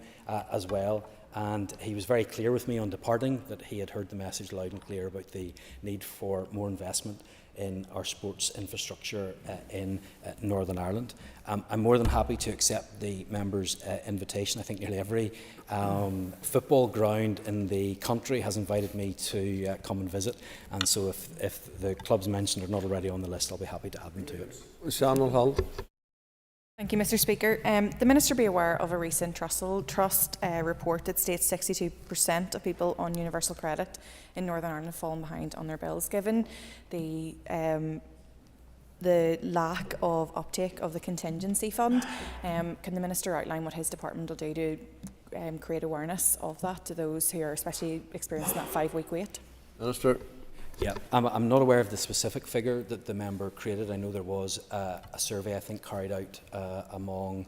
as well. And he was very clear with me on departing that he had heard the message loud and clear about the need for more investment in our sports infrastructure in Northern Ireland. I'm more than happy to accept the member's invitation. I think nearly every football ground in the country has invited me to come and visit, and so if the clubs mentioned are not already on the list, I'll be happy to add them to it.
Shannon Hull.
Thank you, Mr. Speaker. The Minister be aware of a recent Trussell Trust report that states 62% of people on universal credit in Northern Ireland have fallen behind on their bills. Given the lack of uptake of the contingency fund, can the Minister outline what his department will do to create awareness of that to those who are especially experiencing that 5-week wait?
Minister.
Yeah, I'm not aware of the specific figure that the member created. I know there was a survey, I think, carried out among,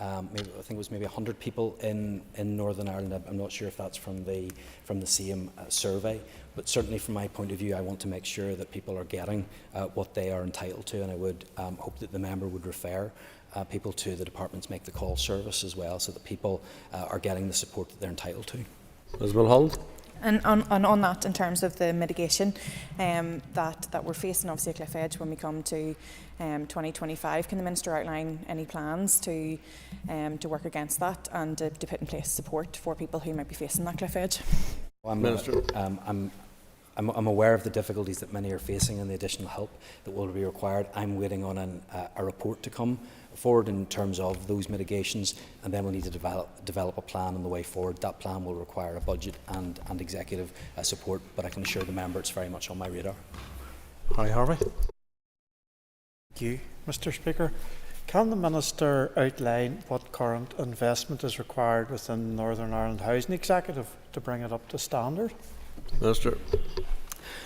I think it was maybe 100 people in Northern Ireland. I'm not sure if that's from the same survey, but certainly from my point of view, I want to make sure that people are getting what they are entitled to, and I would hope that the member would refer people to the department's Make the Call service as well, so that people are getting the support that they're entitled to.
Isabel Hull.
And on that, in terms of the mitigation that we're facing, obviously a cliff edge when we come to 2025, can the Minister outline any plans to work against that and to put in place support for people who might be facing that cliff edge?
Minister. I'm aware of the difficulties that many are facing and the additional help that will be required. I'm waiting on a report to come forward in terms of those mitigations, and then we'll need to develop a plan on the way forward. That plan will require a budget and executive support, but I can assure the member it's very much on my radar.
Harry Harvey. Thank you, Mr. Speaker. Can the Minister outline what current investment is required within Northern Ireland Housing Executive to bring it up to standard?
Minister.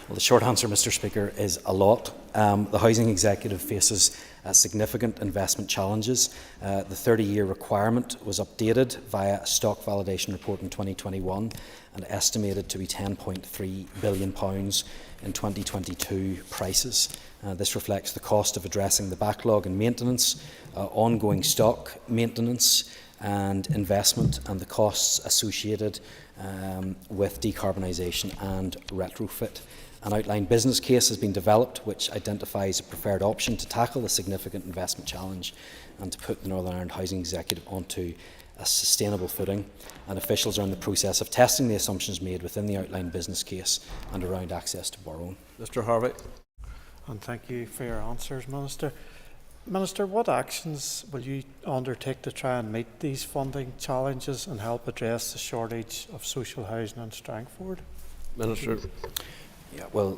Well, the short answer, Mr. Speaker, is a lot. The Housing Executive faces significant investment challenges. The 30-year requirement was updated via a stock validation report in 2021 and estimated to be £10.3 billion in 2022 prices. This reflects the cost of addressing the backlog in maintenance, ongoing stock maintenance and investment, and the costs associated with decarbonisation and retrofit. An outline business case has been developed which identifies a preferred option to tackle the significant investment challenge and to put the Northern Ireland Housing Executive onto a sustainable footing, and officials are in the process of testing the assumptions made within the outline business case and around access to borrowing.
Mr. Harvey.
And thank you for your answers, Minister. Minister, what actions will you undertake to try and meet these funding challenges and help address the shortage of social housing in Strangford?
Minister.
Yeah, well,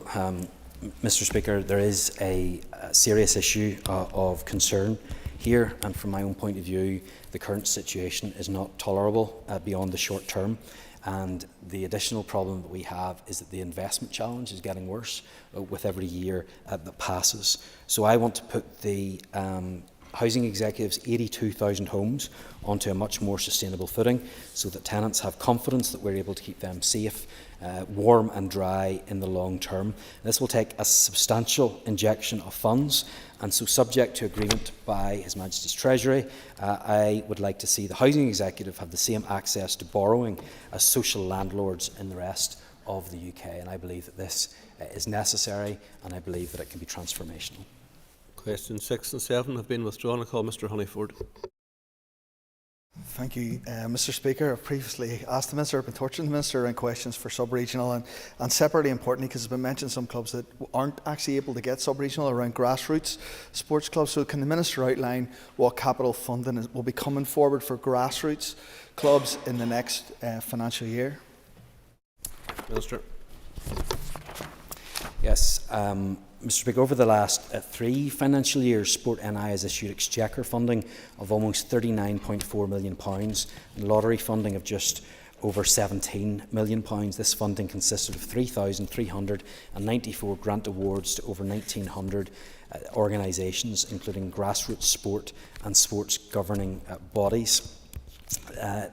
Mr. Speaker, there is a serious issue of concern here, and from my own point of view, the current situation is not tolerable beyond the short term. And the additional problem that we have is that the investment challenge is getting worse with every year that passes. So I want to put the Housing Executive's 82,000 homes onto a much more sustainable footing so that tenants have confidence that we're able to keep them safe, warm and dry in the long term. This will take a substantial injection of funds, and so subject to agreement by His Majesty's Treasury, I would like to see the Housing Executive have the same access to borrowing as social landlords in the rest of the UK, and I believe that this is necessary, and I believe that it can be transformational.
Questions 6 and 7 have been withdrawn. I call Mr. Honeyford.
Thank you, Mr. Speaker. I've previously asked the Minister, I've been torturing the Minister around questions for sub-regional and separately importantly, because it's been mentioned some clubs that aren't actually able to get sub-regional around grassroots sports clubs. So can the Minister outline what capital funding will be coming forward for grassroots clubs in the next financial year?
Minister.
Yes, Mr. Speaker, over the last 3 financial years, Sport NI has issued exchequer funding of almost £39.4 million and lottery funding of just over £17 million. This funding consisted of 3,394 grant awards to over 1,900 organisations, including grassroots sport and sports governing bodies.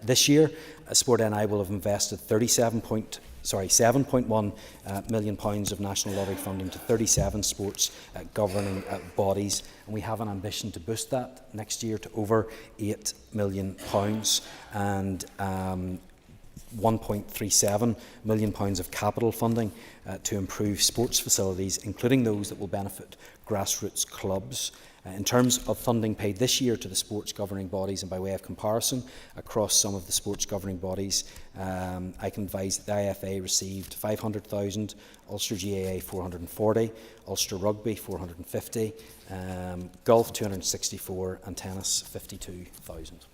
This year, Sport NI will have invested £7.1 million of national lottery funding to 37 sports governing bodies, and we have an ambition to boost that next year to over £8 million and £1.37 million of capital funding to improve sports facilities, including those that will benefit grassroots clubs. In terms of funding paid this year to the sports governing bodies, and by way of comparison across some of the sports governing bodies, I can advise that the IFA received 500,000, Ulster GAA 440, Ulster Rugby 450, Golf 264 and Tennis 52,000.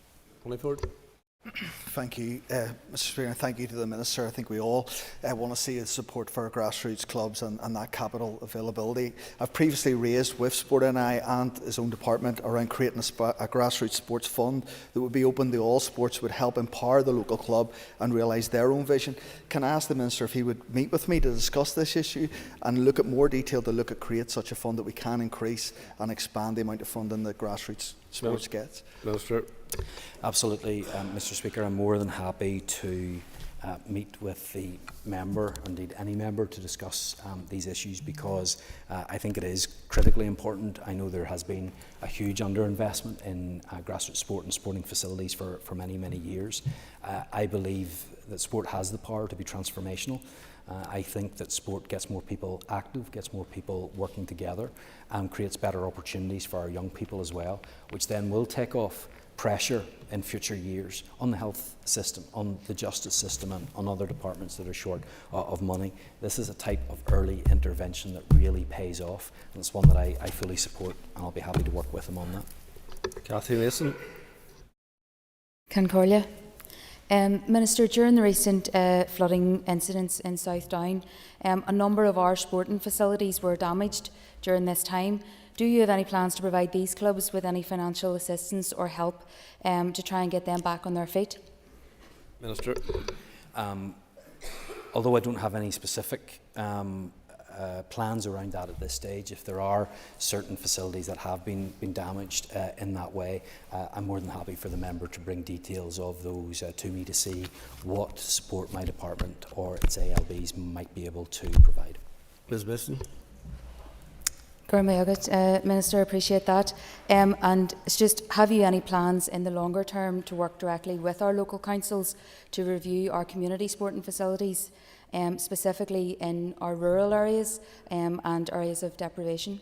Honeyford.
Thank you, Mr. Speaker, and thank you to the Minister. I think we all want to see his support for our grassroots clubs and that capital availability. I've previously raised with Sport NI and his own department around creating a grassroots sports fund that would be open to all sports, would help empower the local club and realise their own vision. Can I ask the Minister if he would meet with me to discuss this issue and look at more detail to look at create such a fund that we can increase and expand the amount of funding that grassroots sports gets?
Minister.
Absolutely, Mr. Speaker. I'm more than happy to meet with the member, indeed any member, to discuss these issues because I think it is critically important. I know there has been a huge underinvestment in grassroots sport and sporting facilities for many, many years. I believe that sport has the power to be transformational. I think that sport gets more people active, gets more people working together, and creates better opportunities for our young people as well, which then will take off pressure in future years on the health system, on the justice system and on other departments that are short of money. This is a type of early intervention that really pays off, and it's one that I fully support, and I'll be happy to work with them on that.
Cathy Mason.
Concordia. Minister, during the recent flooding incidents in South Down, a number of our sporting facilities were damaged during this time. Do you have any plans to provide these clubs with any financial assistance or help to try and get them back on their feet?
Minister.
Although I don't have any specific plans around that at this stage, if there are certain facilities that have been damaged in that way, I'm more than happy for the member to bring details of those to me to see what support my department or its ALBs might be able to provide.
Ms. Bisson.
Minister, appreciate that. And it's just, have you any plans in the longer term to work directly with our local councils to review our community sporting facilities specifically in our rural areas and areas of deprivation?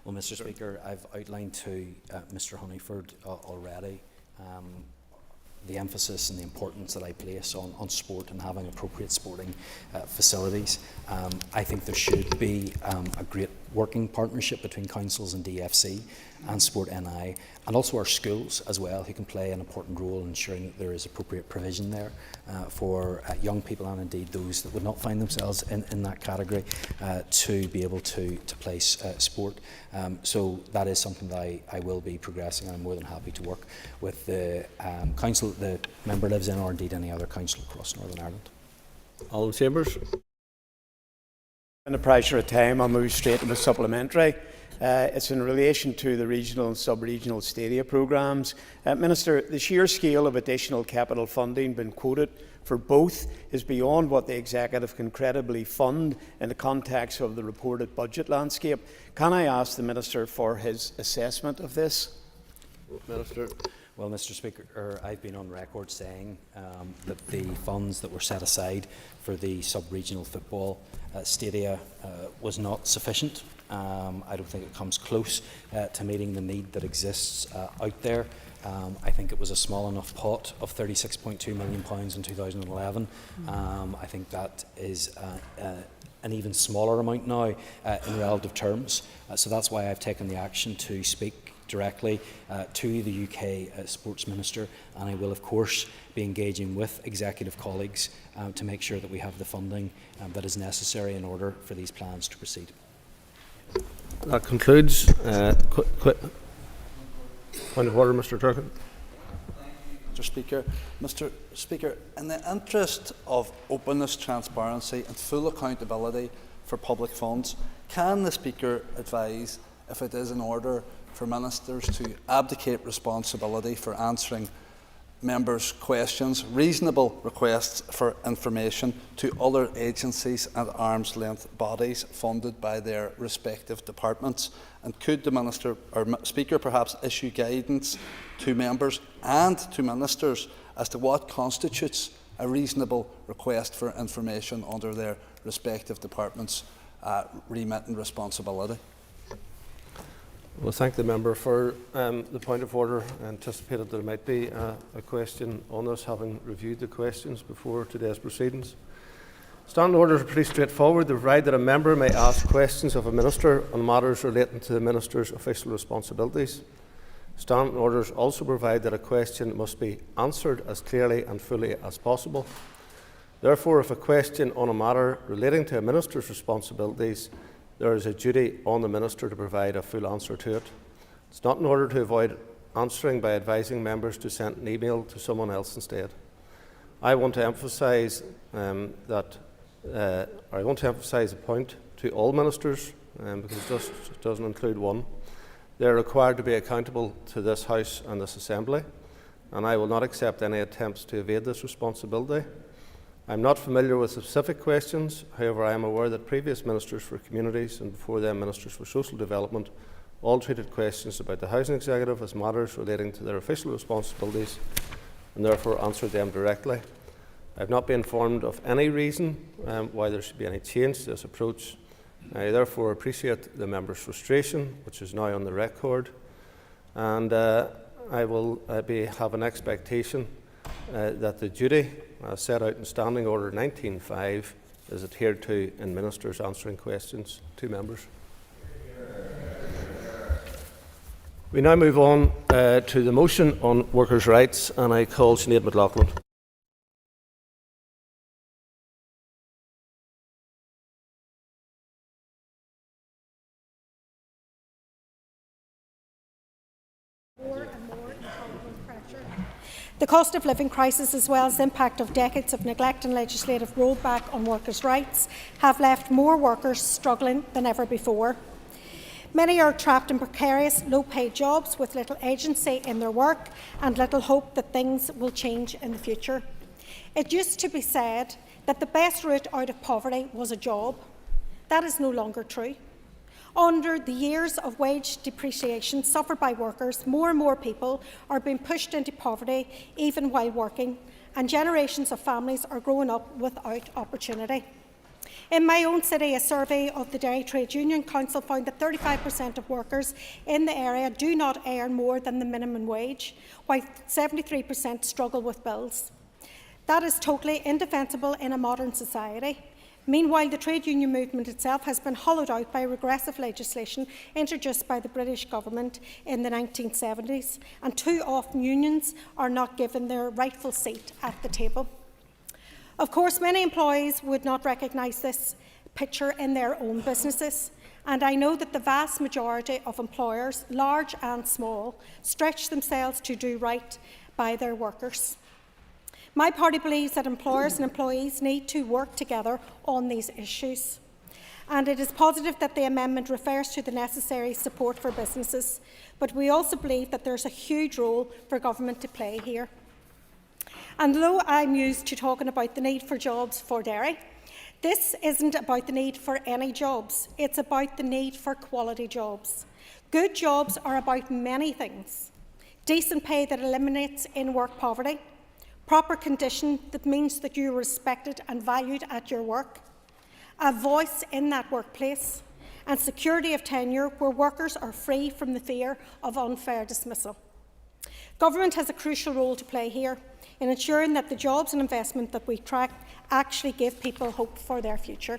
Well, Mr. Speaker, I've outlined to Mr. Honeyford already the emphasis and the importance that I place on sport and having appropriate sporting facilities. I think there should be a great working partnership between councils and DFC and Sport NI, and also our schools as well, who can play an important role in ensuring that there is appropriate provision there for young people and indeed those that would not find themselves in that category to be able to place sport. So that is something that I will be progressing, and I'm more than happy to work with the council that the member lives in, or indeed any other council across Northern Ireland.
All in Chambers?
In the pressure of time, I'll move straight to the supplementary. It's in relation to the regional and sub-regional stadia programmes. Minister, the sheer scale of additional capital funding been quoted for both is beyond what the Executive can credibly fund in the context of the reported budget landscape. Can I ask the Minister for his assessment of this?
Minister.
Well, Mr. Speaker, I've been on record saying that the funds that were set aside for the sub-regional football stadia was not sufficient. I don't think it comes close to meeting the need that exists out there. I think it was a small enough pot of £36.2 million in 2011. I think that is an even smaller amount now in relative terms. So that's why I've taken the action to speak directly to the UK Sports Minister, and I will of course be engaging with executive colleagues to make sure that we have the funding that is necessary in order for these plans to proceed.
That concludes. Point of order, Mr. Turkin.
Mr. Speaker, in the interest of openness, transparency and full accountability for public funds, can the Speaker advise if it is in order for ministers to abdicate responsibility for answering members' questions, reasonable requests for information to other agencies and arm's length bodies funded by their respective departments? And could the Minister or Speaker perhaps issue guidance to members and to ministers as to what constitutes a reasonable request for information under their respective departments' remit and responsibility?
Well, thank the member for the point of order. I anticipated there might be a question on this, having reviewed the questions before today's proceedings. Standing orders are pretty straightforward. They provide that a member may ask questions of a minister on matters relating to the minister's official responsibilities. Standing orders also provide that a question must be answered as clearly and fully as possible. Therefore, if a question on a matter relating to a minister's responsibilities, there is a duty on the Minister to provide a full answer to it. It's not in order to avoid answering by advising members to send an email to someone else instead. I want to emphasise a point to all ministers, because it just doesn't include one. They are required to be accountable to this House and this Assembly, and I will not accept any attempts to evade this responsibility. I am not familiar with specific questions. However, I am aware that previous Ministers for Communities and before them Ministers for Social Development all treated questions about the Housing Executive as matters relating to their official responsibilities and therefore answered them directly. I have not been informed of any reason why there should be any change to this approach. I therefore appreciate the member's frustration, which is now on the record, and I will have an expectation that the duty set out in Standing Order 19.5 is adhered to in ministers answering questions to members. We now move on to the motion on workers' rights, and I call Sinead McLaughlin.
The cost of living crisis, as well as the impact of decades of neglect and legislative rollback on workers' rights, have left more workers struggling than ever before. Many are trapped in precarious, low-paid jobs with little agency in their work and little hope that things will change in the future. It used to be said that the best route out of poverty was a job. That is no longer true. Under the years of wage depreciation suffered by workers, more and more people are being pushed into poverty even while working, and generations of families are growing up without opportunity. In my own city, a survey of the Dairy Trade Union Council found that 35% of workers in the area do not earn more than the minimum wage, while 73% struggle with bills. That is totally indefensible in a modern society. Meanwhile, the trade union movement itself has been hollowed out by regressive legislation introduced by the British government in the 1970s, and too often unions are not given their rightful seat at the table. Of course, many employees would not recognise this picture in their own businesses, and I know that the vast majority of employers, large and small, stretch themselves to do right by their workers. My party believes that employers and employees need to work together on these issues, and it is positive that the amendment refers to the necessary support for businesses, but we also believe that there is a huge role for government to play here. And though I'm used to talking about the need for jobs for dairy, this isn't about the need for any jobs, it's about the need for quality jobs. Good jobs are about many things: decent pay that eliminates in-work poverty, proper condition that means that you are respected and valued at your work, a voice in that workplace, and security of tenure where workers are free from the fear of unfair dismissal. Government has a crucial role to play here in ensuring that the jobs and investment that we track actually give people hope for their future.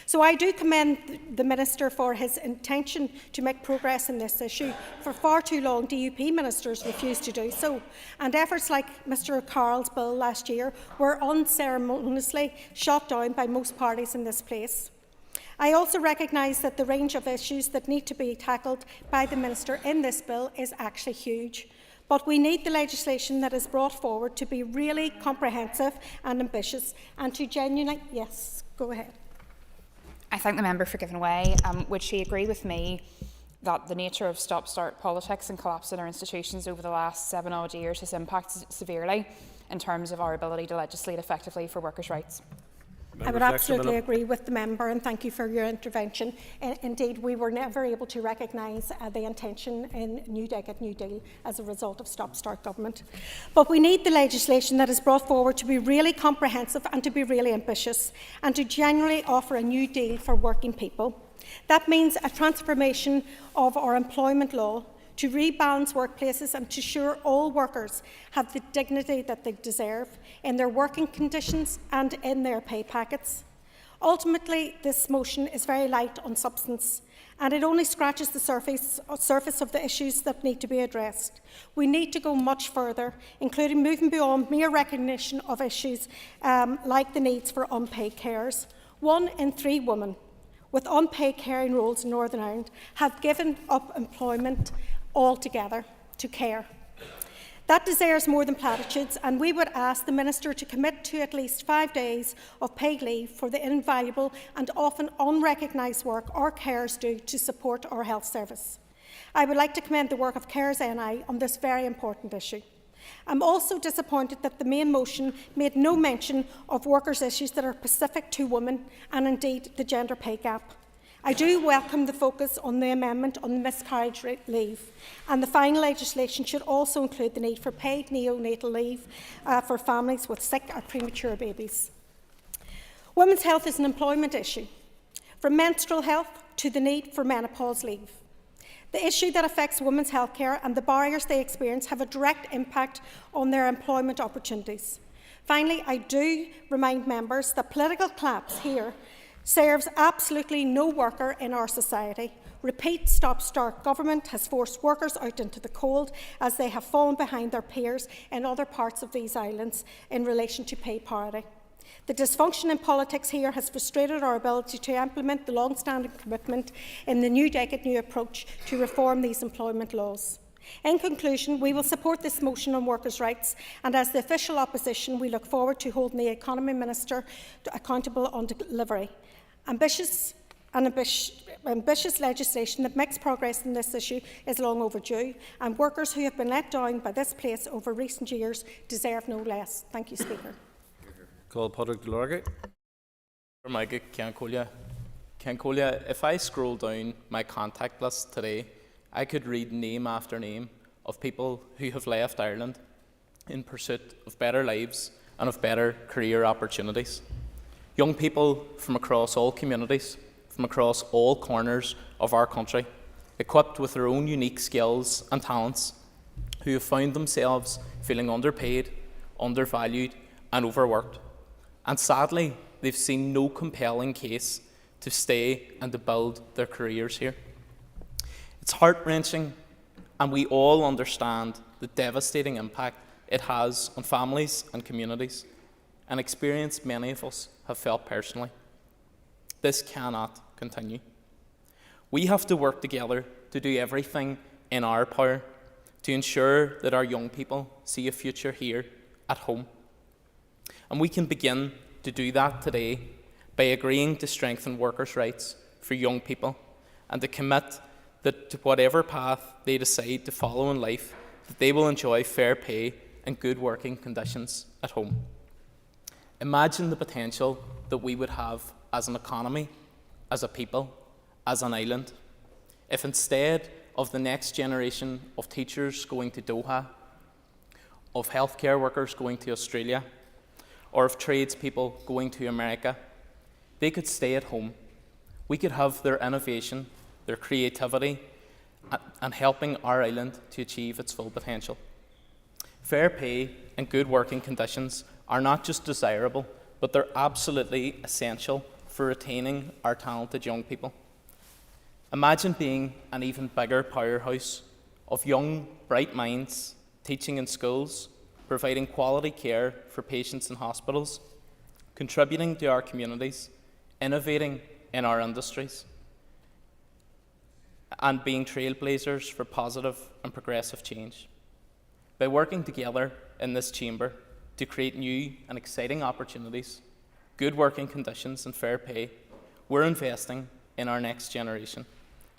So I do commend the Minister for his intention to make progress in this issue. For far too long, DUP ministers refused to do so, and efforts like Mr Carroll's bill last year were unceremoniously shot down by most parties in this place. I also recognise that the range of issues that need to be tackled by the Minister in this bill is actually huge, but we need the legislation that is brought forward to be really comprehensive and ambitious, and to genuinely— yes, go ahead.
I thank the member for giving way. Would she agree with me that the nature of stop-start politics and collapse in our institutions over the last 7 odd years has impacted severely in terms of our ability to legislate effectively for workers' rights?
I would absolutely agree with the member, and thank you for your intervention. Indeed, we were never able to recognise the intention in New Decade New Deal as a result of stop-start government. But we need the legislation that is brought forward to be really comprehensive and to be really ambitious, and to genuinely offer a new deal for working people. That means a transformation of our employment law to rebalance workplaces and to ensure all workers have the dignity that they deserve in their working conditions and in their pay packets. Ultimately, this motion is very light on substance, and it only scratches the surface of the issues that need to be addressed. We need to go much further, including moving beyond mere recognition of issues like the needs for unpaid carers. 1 in 3 women with unpaid caring roles in Northern Ireland have given up employment altogether to care. That deserves more than platitudes, and we would ask the Minister to commit to at least 5 days of paid leave for the invaluable and often unrecognised work our carers do to support our health service. I would like to commend the work of Carers NI on this very important issue. I'm also disappointed that the main motion made no mention of workers' issues that are specific to women and indeed the gender pay gap. I do welcome the focus on the amendment on miscarriage leave, and the final legislation should also include the need for paid neonatal leave for families with sick or premature babies. Women's health is an employment issue, from menstrual health to the need for menopause leave. The issue that affects women's healthcare and the barriers they experience have a direct impact on their employment opportunities. Finally, I do remind members that political collapse here serves absolutely no worker in our society. Repeat stop-start government has forced workers out into the cold as they have fallen behind their peers in other parts of these islands in relation to pay parity. The dysfunction in politics here has frustrated our ability to implement the long-standing commitment in the New Decade New approach to reform these employment laws. In conclusion, we will support this motion on workers' rights, and as the official opposition, we look forward to holding the Economy Minister accountable on delivery. Ambitious legislation that makes progress in this issue is long overdue, and workers who have been let down by this place over recent years deserve no less. Thank you, Speaker.
Call Padraig Delargy.
If I scroll down my contact list today, I could read name after name of people who have left Ireland. in pursuit of better lives and of better career opportunities. Young people from across all communities, from across all corners of our country, equipped with their own unique skills and talents, who have found themselves feeling underpaid, undervalued and overworked. And sadly, they've seen no compelling case to stay and to build their careers here. It's heart-wrenching, and we all understand the devastating impact it has on families and communities, an experience many of us have felt personally. This cannot continue. We have to work together to do everything in our power to ensure that our young people see a future here at home. And we can begin to do that today by agreeing to strengthen workers' rights for young people and to commit that to whatever path they decide to follow in life, that they will enjoy fair pay and good working conditions at home. Imagine the potential that we would have as an economy, as a people, as an island, if instead of the next generation of teachers going to Doha, of healthcare workers going to Australia, or of tradespeople going to America, they could stay at home. We could have their innovation, their creativity, and helping our island to achieve its full potential. Fair pay and good working conditions are not just desirable, but they're absolutely essential for retaining our talented young people. Imagine being an even bigger powerhouse of young, bright minds teaching in schools, providing quality care for patients in hospitals, contributing to our communities, innovating in our industries, and being trailblazers for positive and progressive change. By working together in this chamber to create new and exciting opportunities, good working conditions and fair pay, we're investing in our next generation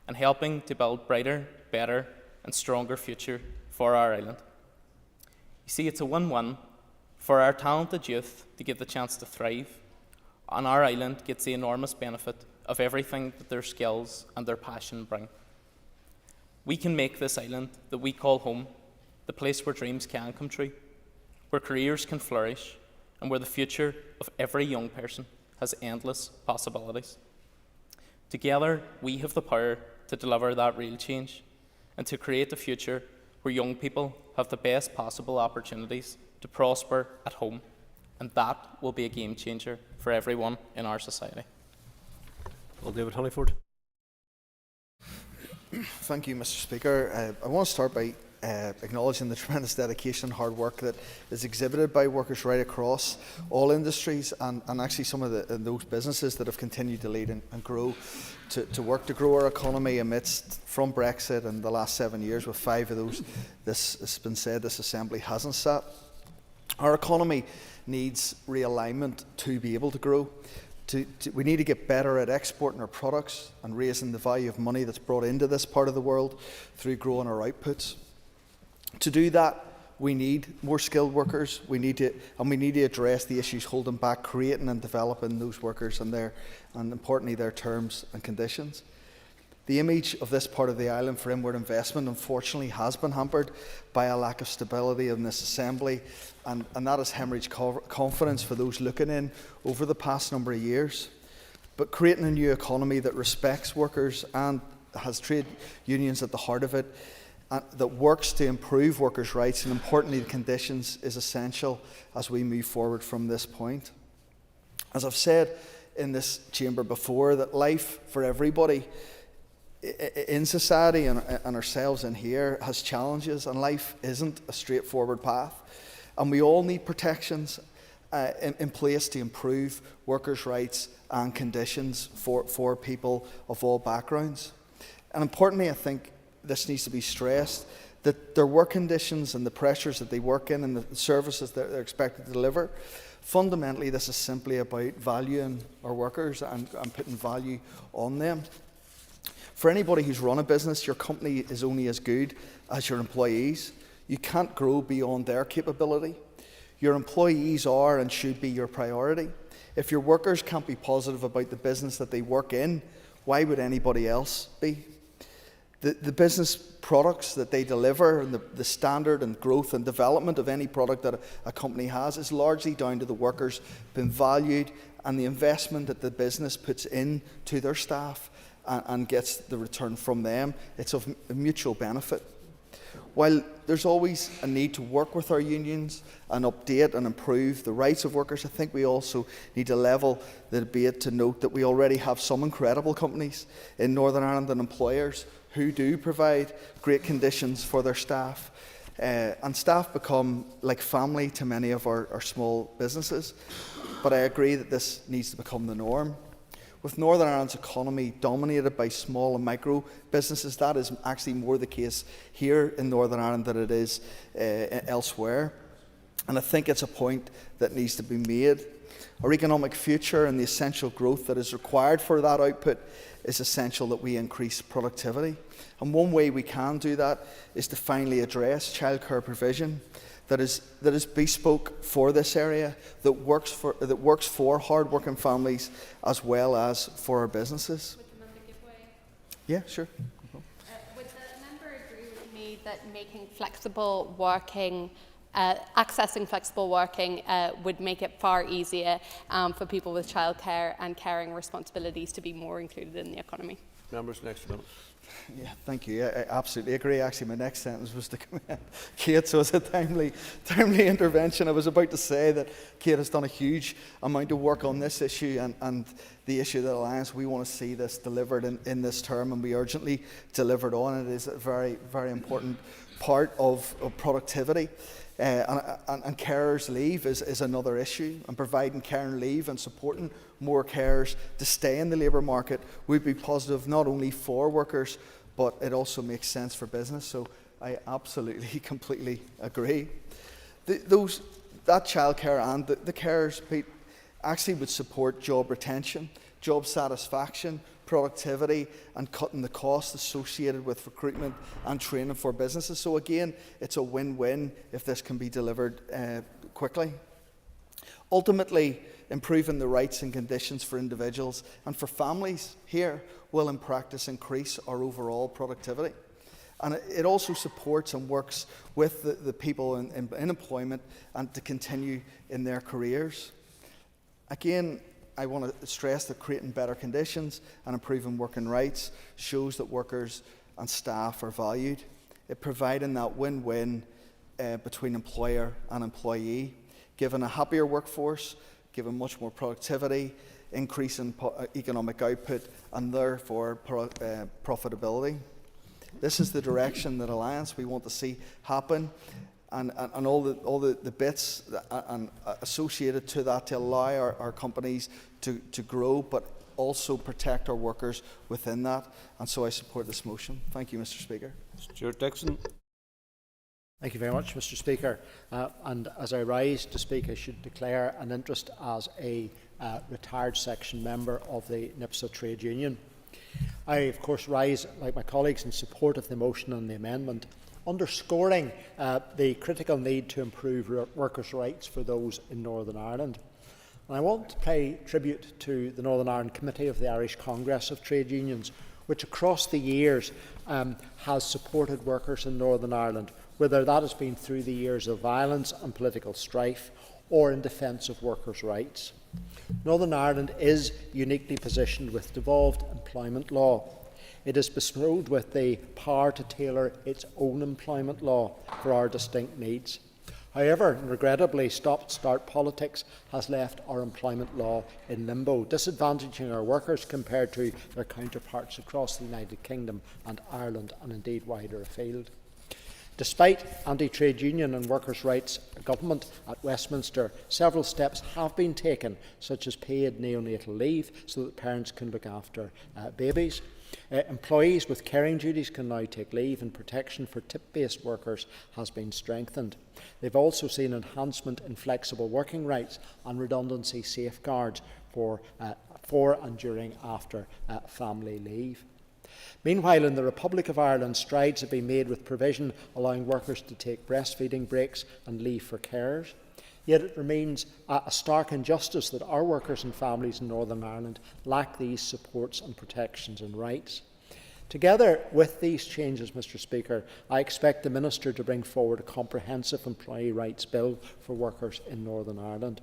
and helping to build brighter, better and stronger future for our island. You see, it's a win-win for our talented youth to get the chance to thrive, and our island gets the enormous benefit of everything that their skills and their passion bring. We can make this island that we call home the place where dreams can come true, where careers can flourish, and where the future of every young person has endless possibilities. Together, we have the power to deliver that real change and to create a future where young people have the best possible opportunities to prosper at home, and that will be a game changer for everyone in our society.
Well, David Honeyford.
Thank you, Mr. Speaker. I want to start by acknowledging the tremendous dedication and hard work that is exhibited by workers right across all industries, and actually some of those businesses that have continued to lead and grow to work to grow our economy amidst, from Brexit and the last 7 years, with 5 of those, this has been said, this Assembly hasn't sat. Our economy needs realignment to be able to grow. We need to get better at exporting our products and raising the value of money that's brought into this part of the world through growing our outputs. To do that, we need more skilled workers. We need to address the issues holding back creating and developing those workers and importantly their terms and conditions. The image of this part of the island for inward investment unfortunately has been hampered by a lack of stability in this Assembly, and that has hemorrhaged confidence for those looking in over the past number of years. But creating a new economy that respects workers and has trade unions at the heart of it, that works to improve workers' rights and importantly the conditions, is essential as we move forward from this point. As I've said in this chamber before, that life for everybody in society and ourselves in here has challenges, and life isn't a straightforward path, and we all need protections in place to improve workers' rights and conditions for people of all backgrounds. And importantly, I think this needs to be stressed, that their work conditions and the pressures that they work in and the services that they're expected to deliver, fundamentally this is simply about valuing our workers and putting value on them. For anybody who's run a business, your company is only as good as your employees. You can't grow beyond their capability. Your employees are and should be your priority. If your workers can't be positive about the business that they work in, why would anybody else be? The business products that they deliver and the standard and growth and development of any product that a company has is largely down to the workers being valued and the investment that the business puts into their staff and gets the return from them. It's of mutual benefit. While there's always a need to work with our unions and update and improve the rights of workers, I think we also need to level the debate to note that we already have some incredible companies in Northern Ireland and employers who do provide great conditions for their staff. And staff become like family to many of our small businesses. But I agree that this needs to become the norm. With Northern Ireland's economy dominated by small and micro businesses, that is actually more the case here in Northern Ireland than it is elsewhere. And I think it's a point that needs to be made. Our economic future and the essential growth that is required for that output is essential that we increase productivity. And one way we can do that is to finally address childcare provision that is bespoke for this area, that works for hard-working families as well as for our businesses.
Would the member give way?
Yeah, sure.
Would the member agree with me that making flexible working, accessing flexible working would make it far easier for people with childcare and caring responsibilities to be more included in the economy?
Members, next one.
Yeah, thank you. I absolutely agree. Actually, my next sentence was to commend Kate, so it's a timely intervention. I was about to say that Kate has done a huge amount of work on this issue and the issue that Alliance, we want to see this delivered in this term, and we urgently delivered on it. It is a very, very important part of productivity. And carers' leave is another issue, and providing caring leave and supporting more carers to stay in the labour market would be positive not only for workers, but it also makes sense for business. So I absolutely, completely agree. That childcare and the carers actually would support job retention, job satisfaction, productivity, and cutting the costs associated with recruitment and training for businesses. So again, it's a win-win if this can be delivered quickly. Ultimately, improving the rights and conditions for individuals and for families here will in practice increase our overall productivity. And it also supports and works with the people in employment and to continue in their careers. Again, I want to stress that creating better conditions and improving working rights shows that workers and staff are valued. It providing that win-win between employer and employee, giving a happier workforce, giving much more productivity, increasing economic output, and therefore profitability. This is the direction that Alliance we want to see happen. And all the bits associated to that to allow our companies to grow, but also protect our workers within that. And so I support this motion. Thank you, Mr. Speaker.
Stuart Dixon.
Thank you very much, Mr. Speaker. And as I rise to speak, I should declare an interest as a retired section member of the NIPSA trade union. I, of course, rise, like my colleagues, in support of the motion and the amendment, underscoring the critical need to improve workers' rights for those in Northern Ireland. And I want to pay tribute to the Northern Ireland Committee of the Irish Congress of Trade Unions, which across the years has supported workers in Northern Ireland, whether that has been through the years of violence and political strife or in defence of workers' rights. Northern Ireland is uniquely positioned with devolved employment law. It is bestowed with the power to tailor its own employment law for our distinct needs. However, regrettably, stop-start politics has left our employment law in limbo, disadvantaging our workers compared to their counterparts across the United Kingdom and Ireland, and indeed wider afield. Despite anti-trade union and workers' rights government at Westminster, several steps have been taken, such as paid neonatal leave so that parents can look after babies. Employees with caring duties can now take leave, and protection for tip-based workers has been strengthened. They've also seen enhancement in flexible working rights and redundancy safeguards for and during after family leave. Meanwhile, in the Republic of Ireland, strides have been made with provision allowing workers to take breastfeeding breaks and leave for carers. Yet it remains a stark injustice that our workers and families in Northern Ireland lack these supports and protections and rights.
Together with these changes, Mr Speaker, I expect the Minister to bring forward a comprehensive employee rights bill for workers in Northern Ireland.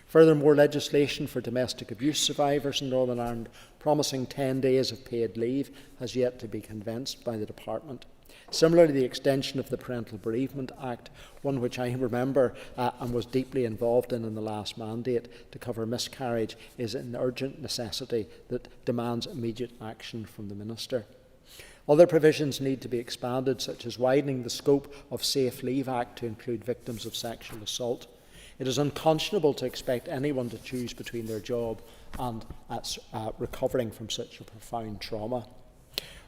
Furthermore, legislation for domestic abuse survivors in Northern Ireland promising 10 days of paid leave has yet to be commenced by the Department. Similarly, the extension of the Parental Bereavement Act, one which I remember and was deeply involved in the last mandate to cover miscarriage, is an urgent necessity that demands immediate action from the Minister. Other provisions need to be expanded, such as widening the scope of Safe Leave Act to include victims of sexual assault. It is unconscionable to expect anyone to choose between their job and recovering from such a profound trauma.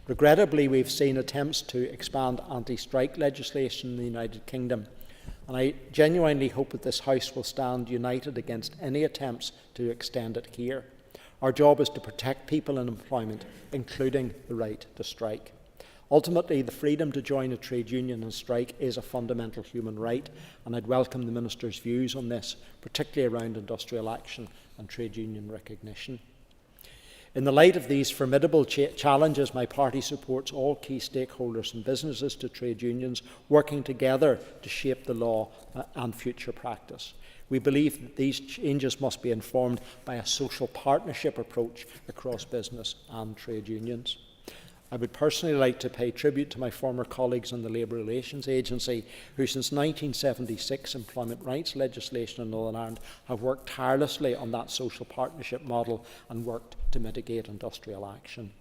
Regrettably, we've seen attempts to expand anti-strike legislation in the United Kingdom, and I genuinely hope that this House will stand united against any attempts to extend it here. Our job is to protect people in employment, including the right to strike. Ultimately, the freedom to join a trade union and strike is a fundamental human right, and I'd welcome the Minister's views on this, particularly around industrial action and trade union recognition. In the light of these formidable challenges, my party supports all key stakeholders from businesses to trade unions working together to shape the law and future practice. We believe that these changes must be informed by a social partnership approach across business and trade unions. I would personally like to pay tribute to my former colleagues in the Labour Relations Agency, who since 1976 employment rights legislation in Northern Ireland have worked tirelessly on that social partnership model and worked to mitigate industrial action.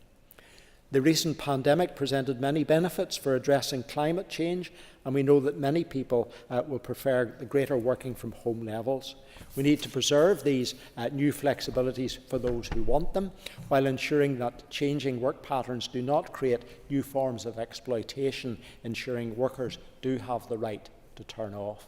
The recent pandemic presented many benefits for addressing climate change, and we know that many people will prefer the greater working from home levels. We need to preserve these new flexibilities for those who want them, while ensuring that changing work patterns do not create new forms of exploitation, ensuring workers do have the right to turn off.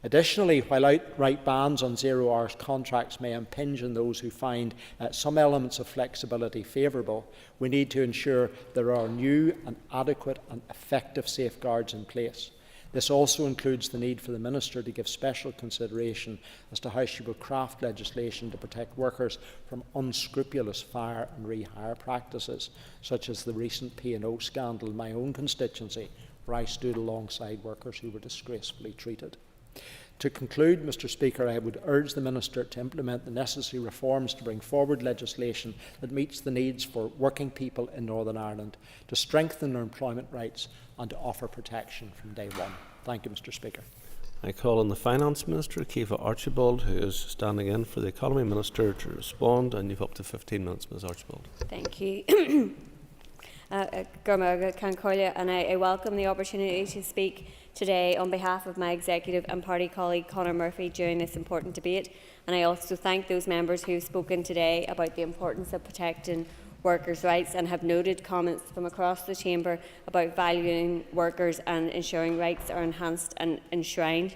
Additionally, while outright bans on zero-hours contracts may impinge on those who find some elements of flexibility favourable, we need to ensure there are new and adequate and effective safeguards in place. This also includes the need for the Minister to give special consideration as to how she will craft legislation to protect workers from unscrupulous fire and rehire practices, such as the recent P&O scandal in my own constituency, where I stood alongside workers who were disgracefully treated. To conclude, Mr Speaker, I would urge the Minister to implement the necessary reforms to bring forward legislation that meets the needs for working people in Northern Ireland, to strengthen their employment rights and to offer protection from day one. Thank you, Mr Speaker.
I call on the Finance Minister, Kiva Archibald, who is standing in for the Economy Minister, to respond, and you've up to 15 minutes, Ms Archibald.
Thank you. And I welcome the opportunity to speak today on behalf of my executive and party colleague Conor Murphy during this important debate, and I also thank those members who have spoken today about the importance of protecting workers' rights and have noted comments from across the chamber about valuing workers and ensuring rights are enhanced and enshrined.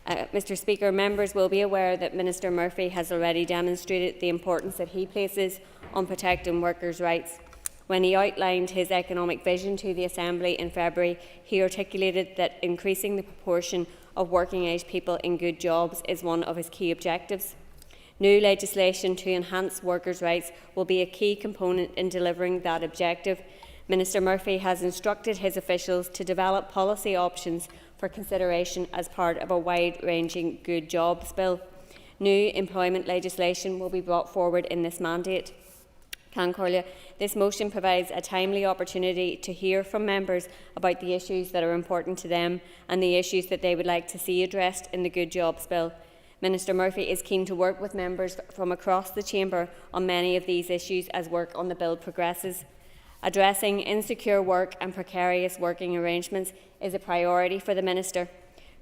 Mr Speaker, members will be aware that Minister Murphy has already demonstrated the importance that he places on protecting workers' rights. When he outlined his economic vision to the Assembly in February, he articulated that increasing the proportion of working-age people in good jobs is one of his key objectives. New legislation to enhance workers' rights will be a key component in delivering that objective. Minister Murphy has instructed his officials to develop policy options for consideration as part of a wide-ranging good jobs bill. New employment legislation will be brought forward in this mandate. This motion provides a timely opportunity to hear from members about the issues that are important to them and the issues that they would like to see addressed in the Good Jobs Bill. Minister Murphy is keen to work with members from across the chamber on many of these issues as work on the bill progresses. Addressing insecure work and precarious working arrangements is a priority for the Minister.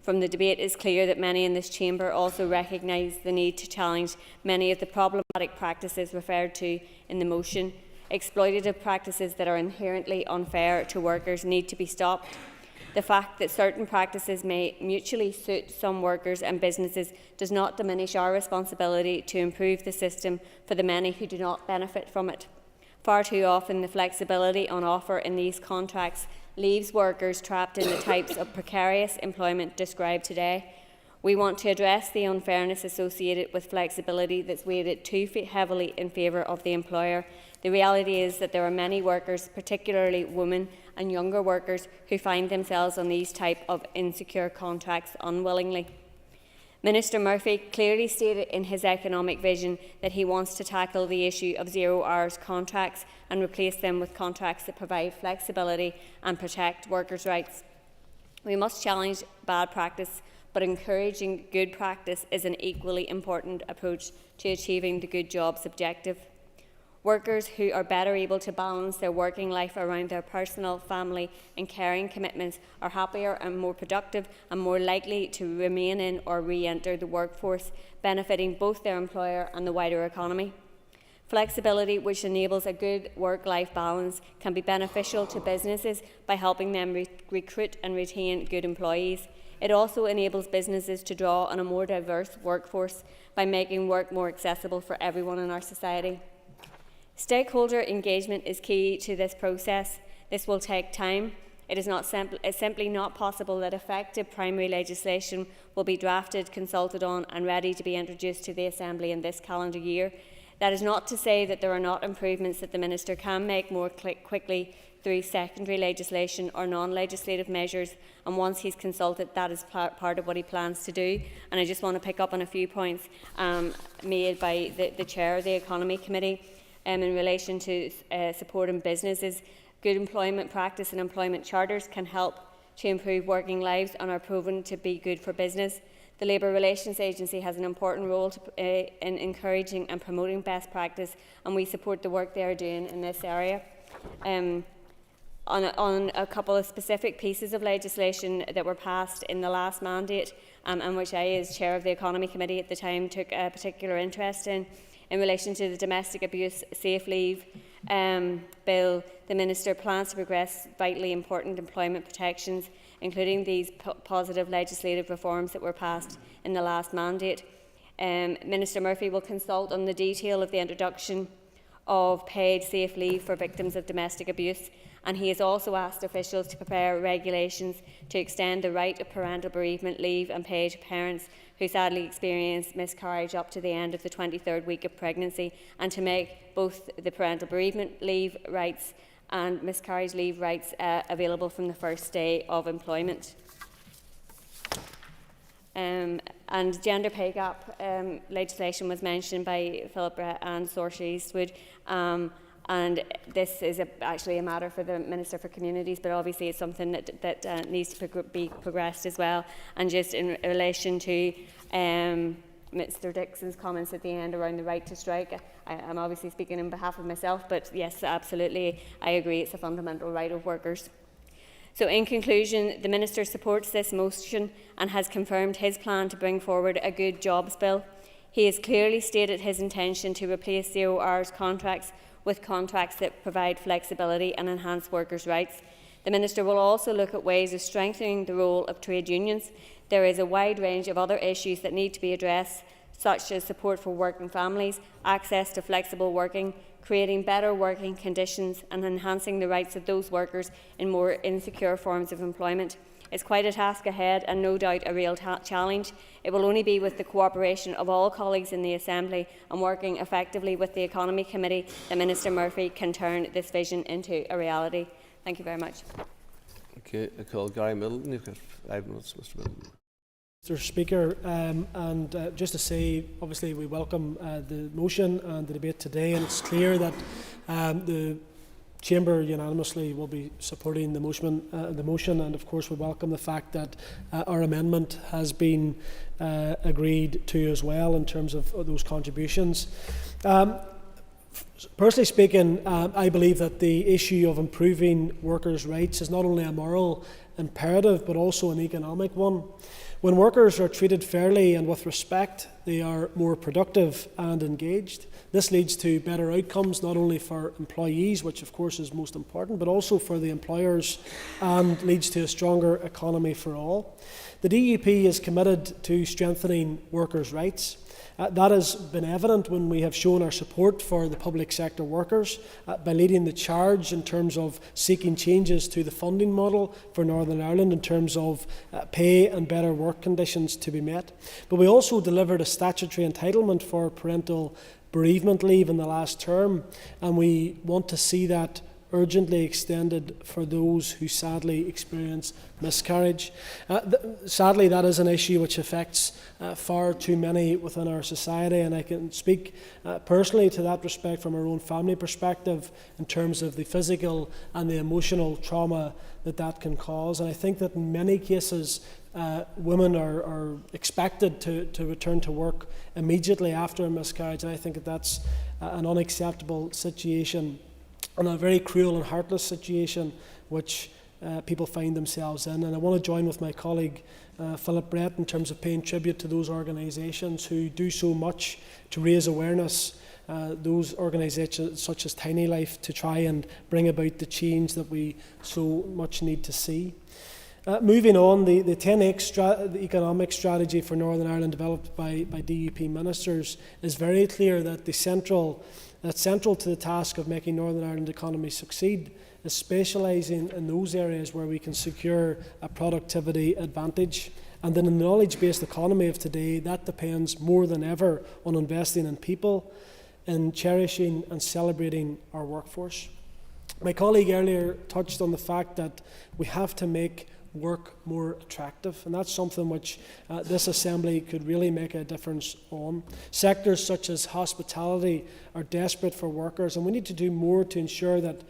From the debate, it is clear that many in this chamber also recognise the need to challenge many of the problematic practices referred to in the motion. Exploitative practices that are inherently unfair to workers need to be stopped. The fact that certain practices may mutually suit some workers and businesses does not diminish our responsibility to improve the system for the many who do not benefit from it. Far too often, the flexibility on offer in these contracts leaves workers trapped in the types of precarious employment described today. We want to address the unfairness associated with flexibility that's weighted too heavily in favour of the employer. The reality is that there are many workers, particularly women and younger workers, who find themselves on these type of insecure contracts unwillingly. Minister Murphy clearly stated in his economic vision that he wants to tackle the issue of 0 hours contracts and replace them with contracts that provide flexibility and protect workers' rights. We must challenge bad practice, but encouraging good practice is an equally important approach to achieving the good jobs objective. Workers who are better able to balance their working life around their personal, family and caring commitments are happier and more productive and more likely to remain in or re-enter the workforce, benefiting both their employer and the wider economy. Flexibility, which enables a good work-life balance, can be beneficial to businesses by helping them recruit and retain good employees. It also enables businesses to draw on a more diverse workforce by making work more accessible for everyone in our society. Stakeholder engagement is key to this process. This will take time. It's simply not possible that effective primary legislation will be drafted, consulted on and ready to be introduced to the Assembly in this calendar year. That is not to say that there are not improvements that the Minister can make more quickly through secondary legislation or non-legislative measures, and once he's consulted, that is part of what he plans to do. And I just want to pick up on a few points made by the Chair of the Economy Committee in relation to supporting businesses. Good employment practice and employment charters can help to improve working lives and are proven to be good for business. The Labour Relations Agency has an important role in encouraging and promoting best practice, and we support the work they are doing in this area. On a couple of specific pieces of legislation that were passed in the last mandate, and which I, as Chair of the Economy Committee at the time, took a particular interest in relation to the Domestic Abuse Safe Leave Bill, the Minister plans to progress vitally important employment protections, including these positive legislative reforms that were passed in the last mandate. Minister Murphy will consult on the detail of the introduction of paid safe leave for victims of domestic abuse, and he has also asked officials to prepare regulations to extend the right of parental bereavement leave and pay to parents who sadly experience miscarriage up to the end of the 23rd week of pregnancy, and to make both the parental bereavement leave rights and miscarriage leave rights available from the first day of employment. And gender pay gap legislation was mentioned by Philip and Saoirse Eastwood, and this is actually a matter for the Minister for Communities, but obviously it's something that needs to be progressed as well. And just in relation to Mr Dixon's comments at the end around the right to strike, I'm obviously speaking on behalf of myself, but yes, absolutely, I agree it's a fundamental right of workers. So in conclusion, the Minister supports this motion and has confirmed his plan to bring forward a good jobs bill. He has clearly stated his intention to replace 0 hours contracts with contracts that provide flexibility and enhance workers' rights. The Minister will also look at ways of strengthening the role of trade unions. There is a wide range of other issues that need to be addressed, such as support for working families, access to flexible working, creating better working conditions and enhancing the rights of those workers in more insecure forms of employment. It's quite a task ahead and no doubt a real challenge. It will only be with the cooperation of all colleagues in the Assembly and working effectively with the Economy Committee that Minister Murphy can turn this vision into a reality. Thank you very much.
Okay, I call Gary Middleton. You've got 5 minutes, Mr. Middleton.
Mr. Speaker, just to say, obviously we welcome the motion and the debate today, and it's clear that the Chamber unanimously will be supporting the motion, and of course we welcome the fact that our amendment has been agreed to as well in terms of those contributions. Personally speaking, I believe that the issue of improving workers' rights is not only a moral imperative but also an economic one. When workers are treated fairly and with respect, they are more productive and engaged. This leads to better outcomes, not only for employees, which of course is most important, but also for the employers, and leads to a stronger economy for all. The DUP is committed to strengthening workers' rights. That has been evident when we have shown our support for the public sector workers by leading the charge in terms of seeking changes to the funding model for Northern Ireland in terms of pay and better work conditions to be met. But we also delivered a statutory entitlement for parental bereavement leave in the last term, and we want to see that urgently extended for those who sadly experience miscarriage. Sadly, that is an issue which affects far too many within our society, and I can speak personally to that respect from our own family perspective in terms of the physical and the emotional trauma that can cause. And I think that in many cases women are expected to return to work immediately after a miscarriage, and I think that that's an unacceptable situation and a very cruel and heartless situation which people find themselves in. And I want to join with my colleague Philip Brett in terms of paying tribute to those organisations who do so much to raise awareness, those organisations such as Tiny Life, to try and bring about the change that we so much need to see. Moving on, the 10X the economic strategy for Northern Ireland developed by DUP ministers is very clear that central to the task of making Northern Ireland economy succeed is specialising in those areas where we can secure a productivity advantage. And in the knowledge-based economy of today, that depends more than ever on investing in people, in cherishing and celebrating our workforce. My colleague earlier touched on the fact that we have to make work more attractive, and that's something which this Assembly could really make a difference on. Sectors such as hospitality are desperate for workers, and we need to do more to ensure that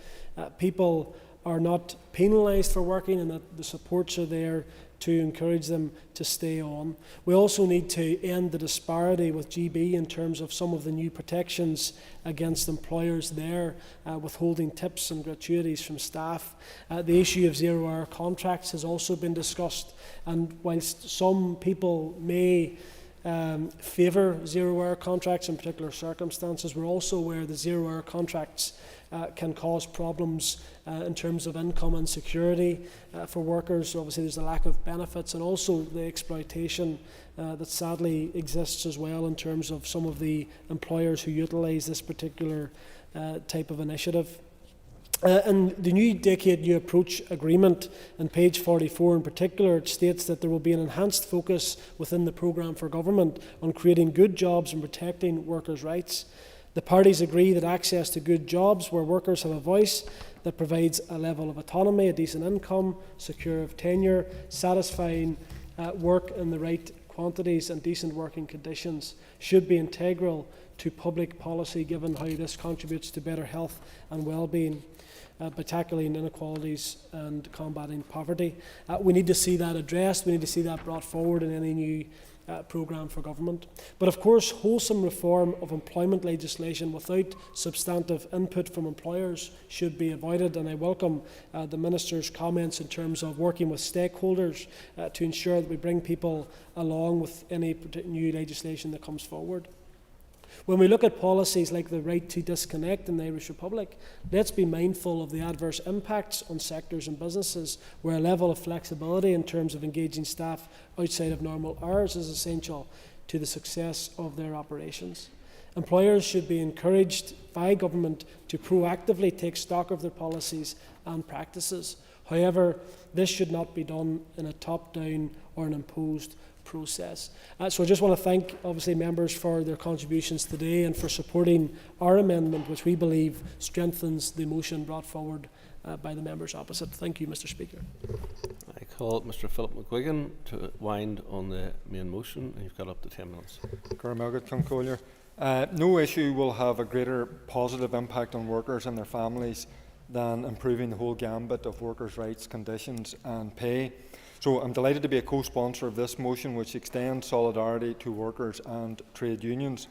people are not penalised for working and that the supports are there to encourage them to stay on. We also need to end the disparity with GB in terms of some of the new protections against employers there, withholding tips and gratuities from staff. The issue of zero-hour contracts has also been discussed, and whilst some people may favour zero-hour contracts in particular circumstances, we're also aware that zero-hour contracts can cause problems in terms of income and security for workers. Obviously there's a lack of benefits and also the exploitation that sadly exists as well in terms of some of the employers who utilise this particular type of initiative. In the New Decade New Approach Agreement, on page 44 in particular, it states that there will be an enhanced focus within the programme for government on creating good jobs and protecting workers' rights. The parties agree that access to good jobs where workers have a voice that provides a level of autonomy, a decent income, secure of tenure, satisfying work in the right quantities and decent working conditions should be integral to public policy, given how this contributes to better health and well-being by tackling inequalities and combating poverty. We need to see that addressed, we need to see that brought forward in any new programme for government. But of course, wholesome reform of employment legislation without substantive input from employers should be avoided, and I welcome the Minister's comments in terms of working with stakeholders to ensure that we bring people along with any new legislation that comes forward. When we look at policies like the right to disconnect in the Irish Republic, let's be mindful of the adverse impacts on sectors and businesses where a level of flexibility in terms of engaging staff outside of normal hours is essential to the success of their operations. Employers should be encouraged by government to proactively take stock of their policies and practices. However, this should not be done in a top-down or an imposed process. So I just want to thank, obviously, members for their contributions today and for supporting our amendment, which we believe strengthens the motion brought forward by the members opposite. Thank you, Mr. Speaker.
I call Mr. Philip McGuigan to wind on the main motion, and you've got up to 10 minutes.
No issue will have a greater positive impact on workers and their families than improving the whole gambit of workers' rights, conditions and pay. So I'm delighted to be a co-sponsor of this motion, which extends solidarity to workers and trade unions.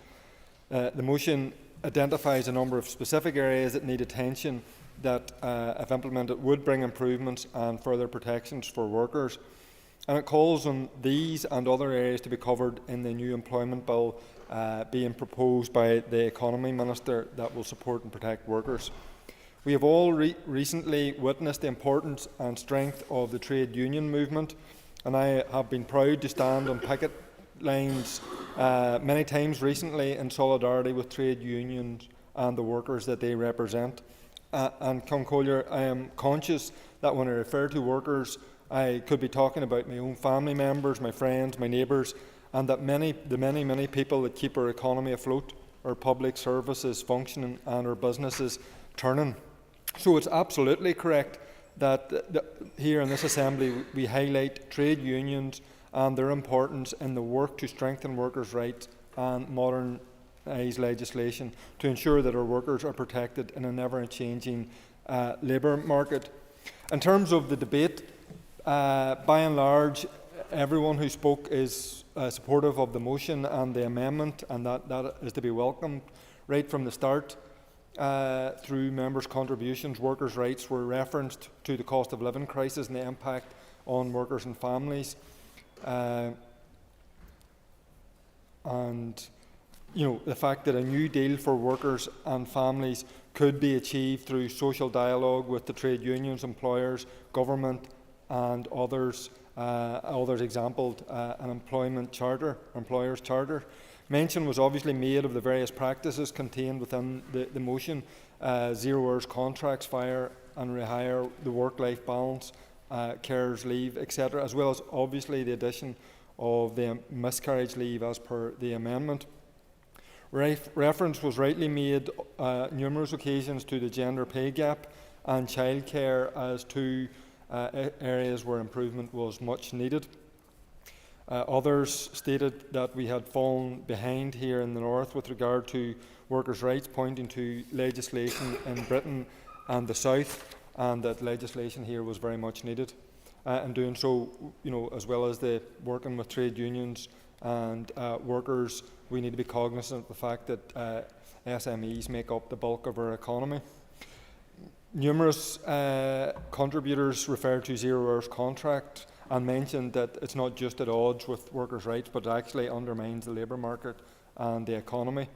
The motion identifies a number of specific areas that need attention that, if implemented, would bring improvements and further protections for workers. And it calls on these and other areas to be covered in the new employment bill being proposed by the Economy Minister that will support and protect workers. We have all recently witnessed the importance and strength of the trade union movement, and I have been proud to stand on picket lines many times recently in solidarity with trade unions and the workers that they represent. And Collier, I am conscious that when I refer to workers, I could be talking about my own family members, my friends, my neighbours, and that many people that keep our economy afloat, our public services functioning and our businesses turning. So it's absolutely correct that here in this Assembly we highlight trade unions and their importance in the work to strengthen workers' rights and modernise legislation to ensure that our workers are protected in an ever-changing labour market. In terms of the debate, by and large, everyone who spoke is supportive of the motion and the amendment, and that is to be welcomed. Right from the start, through members' contributions, workers' rights were referenced to the cost of living crisis and the impact on workers and families. And the fact that a new deal for workers and families could be achieved through social dialogue with the trade unions, employers, government and others exampled an employment charter, employers' charter. Mention was obviously made of the various practices contained within the motion, 0 hours contracts, fire and rehire, the work-life balance, carers leave, etc., as well as obviously the addition of the miscarriage leave as per the amendment. Reference was rightly made numerous occasions to the gender pay gap and childcare as two areas where improvement was much needed. Others stated that we had fallen behind here in the North with regard to workers' rights, pointing to legislation in Britain and the South, and that legislation here was very much needed. In doing so, as well as the working with trade unions and workers, we need to be cognizant of the fact that SMEs make up the bulk of our economy. Numerous contributors referred to 0 hours contract and mentioned that it's not just at odds with workers' rights, but it actually undermines the labour market and the economy.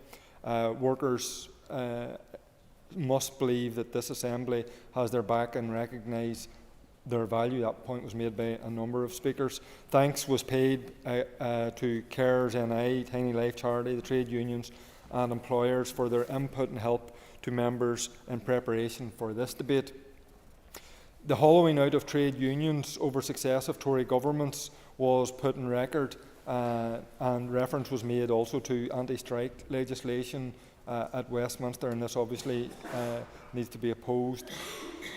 Workers must believe that this Assembly has their back and recognise their value. That point was made by a number of speakers. Thanks was paid to Carers NI, Tiny Life Charity, the trade unions and employers for their input and help to members in preparation for this debate. The hollowing out of trade unions over successive Tory governments was put on record, and reference was made also to anti-strike legislation at Westminster, and this obviously needs to be opposed.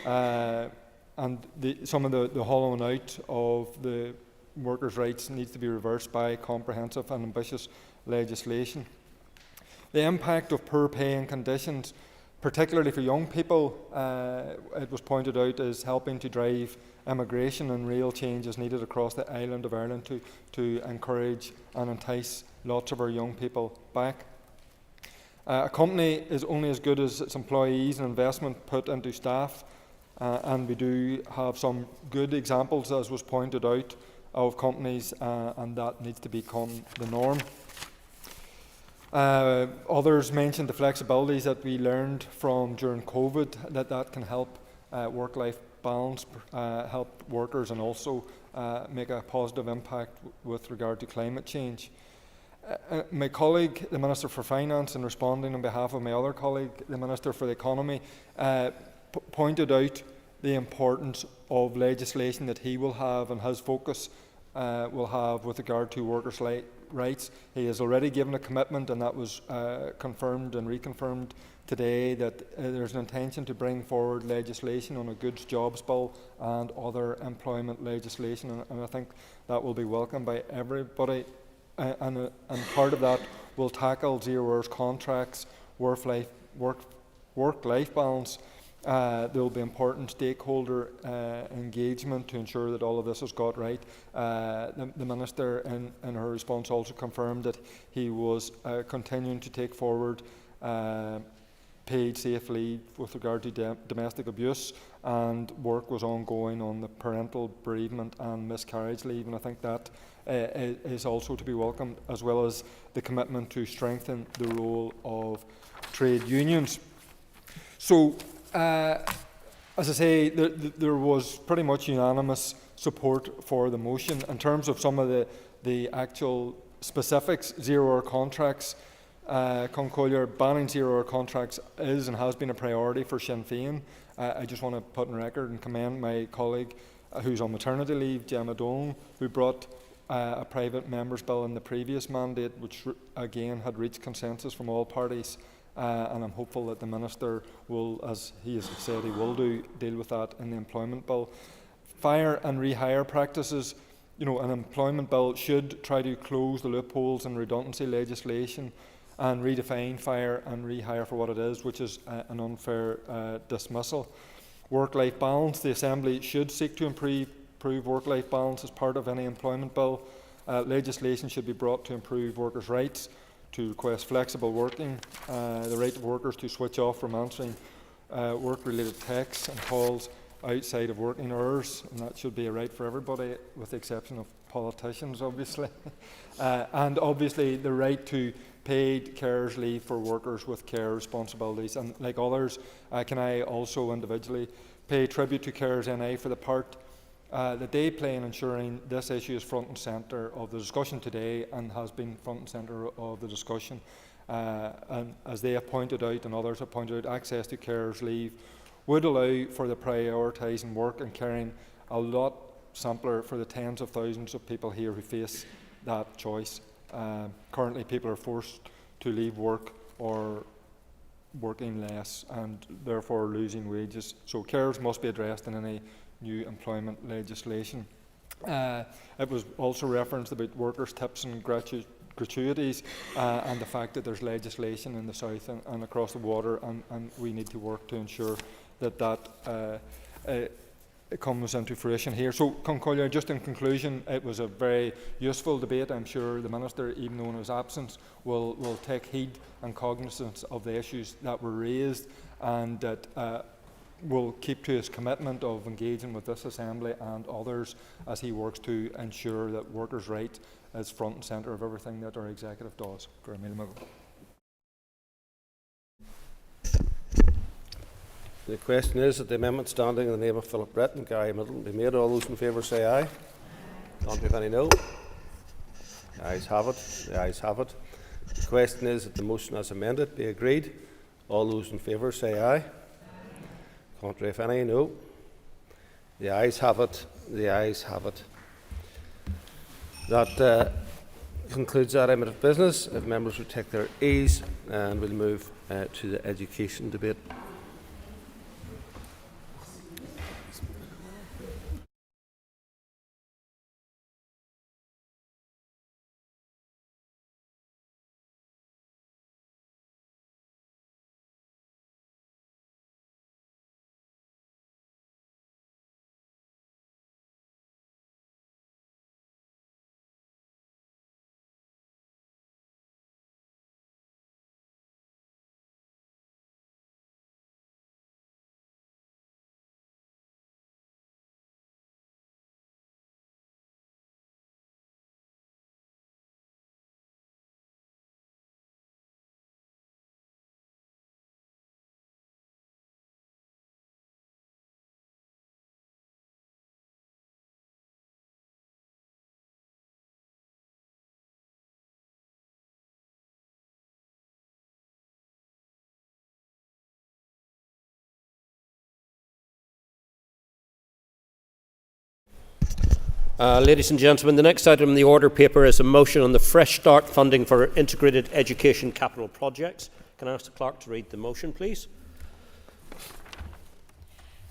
And some of the hollowing out of the workers' rights needs to be reversed by comprehensive and ambitious legislation. The impact of poor pay and conditions, particularly for young people, it was pointed out, is helping to drive immigration, and real change is needed across the island of Ireland to encourage and entice lots of our young people back. A company is only as good as its employees and investment put into staff, and we do have some good examples, as was pointed out, of companies, and that needs to become the norm. Others mentioned the flexibilities that we learned from during COVID, that can help work-life balance, help workers, and also make a positive impact with regard to climate change. My colleague, the Minister for Finance, in responding on behalf of my other colleague, the Minister for the Economy, pointed out the importance of legislation that he will have and his focus will have with regard to workers' rights. He has already given a commitment, and that was confirmed and reconfirmed today, that there's an intention to bring forward legislation on a goods jobs bill and other employment legislation, and I think that will be welcomed by everybody. And part of that will tackle 0 hours contracts, work-life balance. There will be important stakeholder engagement to ensure that all of this is got right. The Minister in her response also confirmed that he was continuing to take forward paid safe leave with regard to domestic abuse, and work was ongoing on the parental bereavement and miscarriage leave, and I think that is also to be welcomed, as well as the commitment to strengthen the role of trade unions. So, as I say, there was pretty much unanimous support for the motion. In terms of some of the actual specifics, zero-hour contracts, Concollier, banning zero-hour contracts is and has been a priority for Sinn Féin. I just want to put on record and commend my colleague who's on maternity leave, Gemma Dolan, who brought a private members bill in the previous mandate, which again had reached consensus from all parties. And I'm hopeful that the Minister will, as he has said he will do, deal with that in the employment bill. Fire and rehire practices, you know, an employment bill should try to close the loopholes in redundancy legislation and redefine fire and rehire for what it is, which is an unfair dismissal. Work-life balance, the Assembly should seek to improve work-life balance as part of any employment bill. Legislation should be brought to improve workers' rights, to request flexible working, the right of workers to switch off from answering work-related texts and calls outside of working hours, and that should be a right for everybody, with the exception of politicians, obviously. And obviously the right to paid carers leave for workers with care responsibilities. And like others, can I also individually pay tribute to Carers NI for the part that they play in ensuring this issue is front and centre of the discussion today, and has been front and centre of the discussion. And as they have pointed out and others have pointed out, access to carers leave would allow for the prioritising work and caring a lot simpler for the tens of thousands of people here who face that choice. Currently people are forced to leave work or working less and therefore losing wages. So carers must be addressed in any new employment legislation. It was also referenced about workers' tips and gratuities and the fact that there's legislation in the south and across the water, and we need to work to ensure that it comes into fruition here. So, Concollier, just in conclusion, it was a very useful debate. I'm sure the Minister, even though in his absence, will take heed and cognizance of the issues that were raised, and that will keep to his commitment of engaging with this Assembly and others as he works to ensure that workers' rights is front and centre of everything that our executive does.
The question is that the amendment standing in the name of Philip Brett and Gary Middleton be made. All those in favour say aye. Don't have any no. The ayes have it. The ayes have it. The question is that the motion as amended be agreed. All those in favour say aye. Contrary if any, no. The ayes have it. The ayes have it. That concludes that item of business. If members would take their ease, and we'll move to the education debate. Ladies and gentlemen, the next item on the order paper is a motion on the Fresh Start funding for integrated education capital projects. Can I ask the clerk to read the motion, please?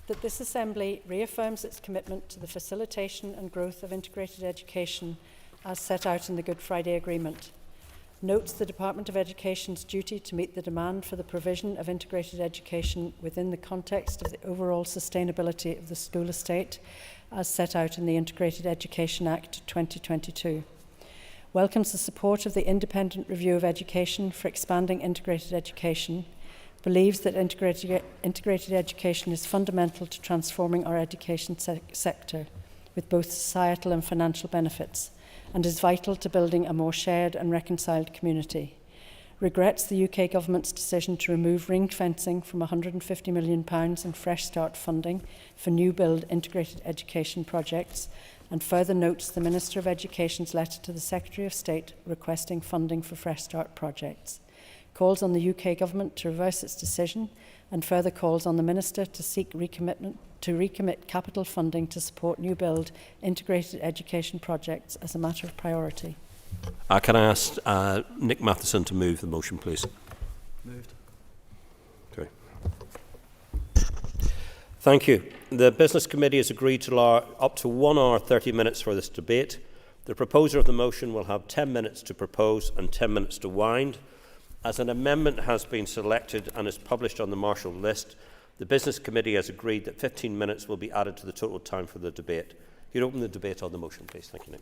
That this Assembly reaffirms its commitment to the facilitation and growth of integrated education as set out in the Good Friday Agreement. Notes the Department of Education's duty to meet the demand for the provision of integrated education within the context of the overall sustainability of the school estate as set out in the Integrated Education Act 2022. Welcomes the support of the Independent Review of Education for expanding integrated education, believes that integrated education is fundamental to transforming our education sector with both societal and financial benefits, and is vital to building a more shared and reconciled community. regrets the UK Government's decision to remove ring fencing from £150 million in Fresh Start funding for new build integrated education projects, and further notes the Minister of Education's letter to the Secretary of State requesting funding for Fresh Start projects, calls on the UK Government to reverse its decision, and further calls on the Minister to seek recommit capital funding to support new build integrated education projects as a matter of priority.
Can I ask Nick Matheson to move the motion, please?
Moved.
Okay. Thank you. The Business Committee has agreed to allow up to 1 hour 30 minutes for this debate. The proposer of the motion will have 10 minutes to propose and 10 minutes to wind. As an amendment has been selected and is published on the Marshall list, the Business Committee has agreed that 15 minutes will be added to the total time for the debate. You'd open the debate on the motion, please. Thank you, Nick.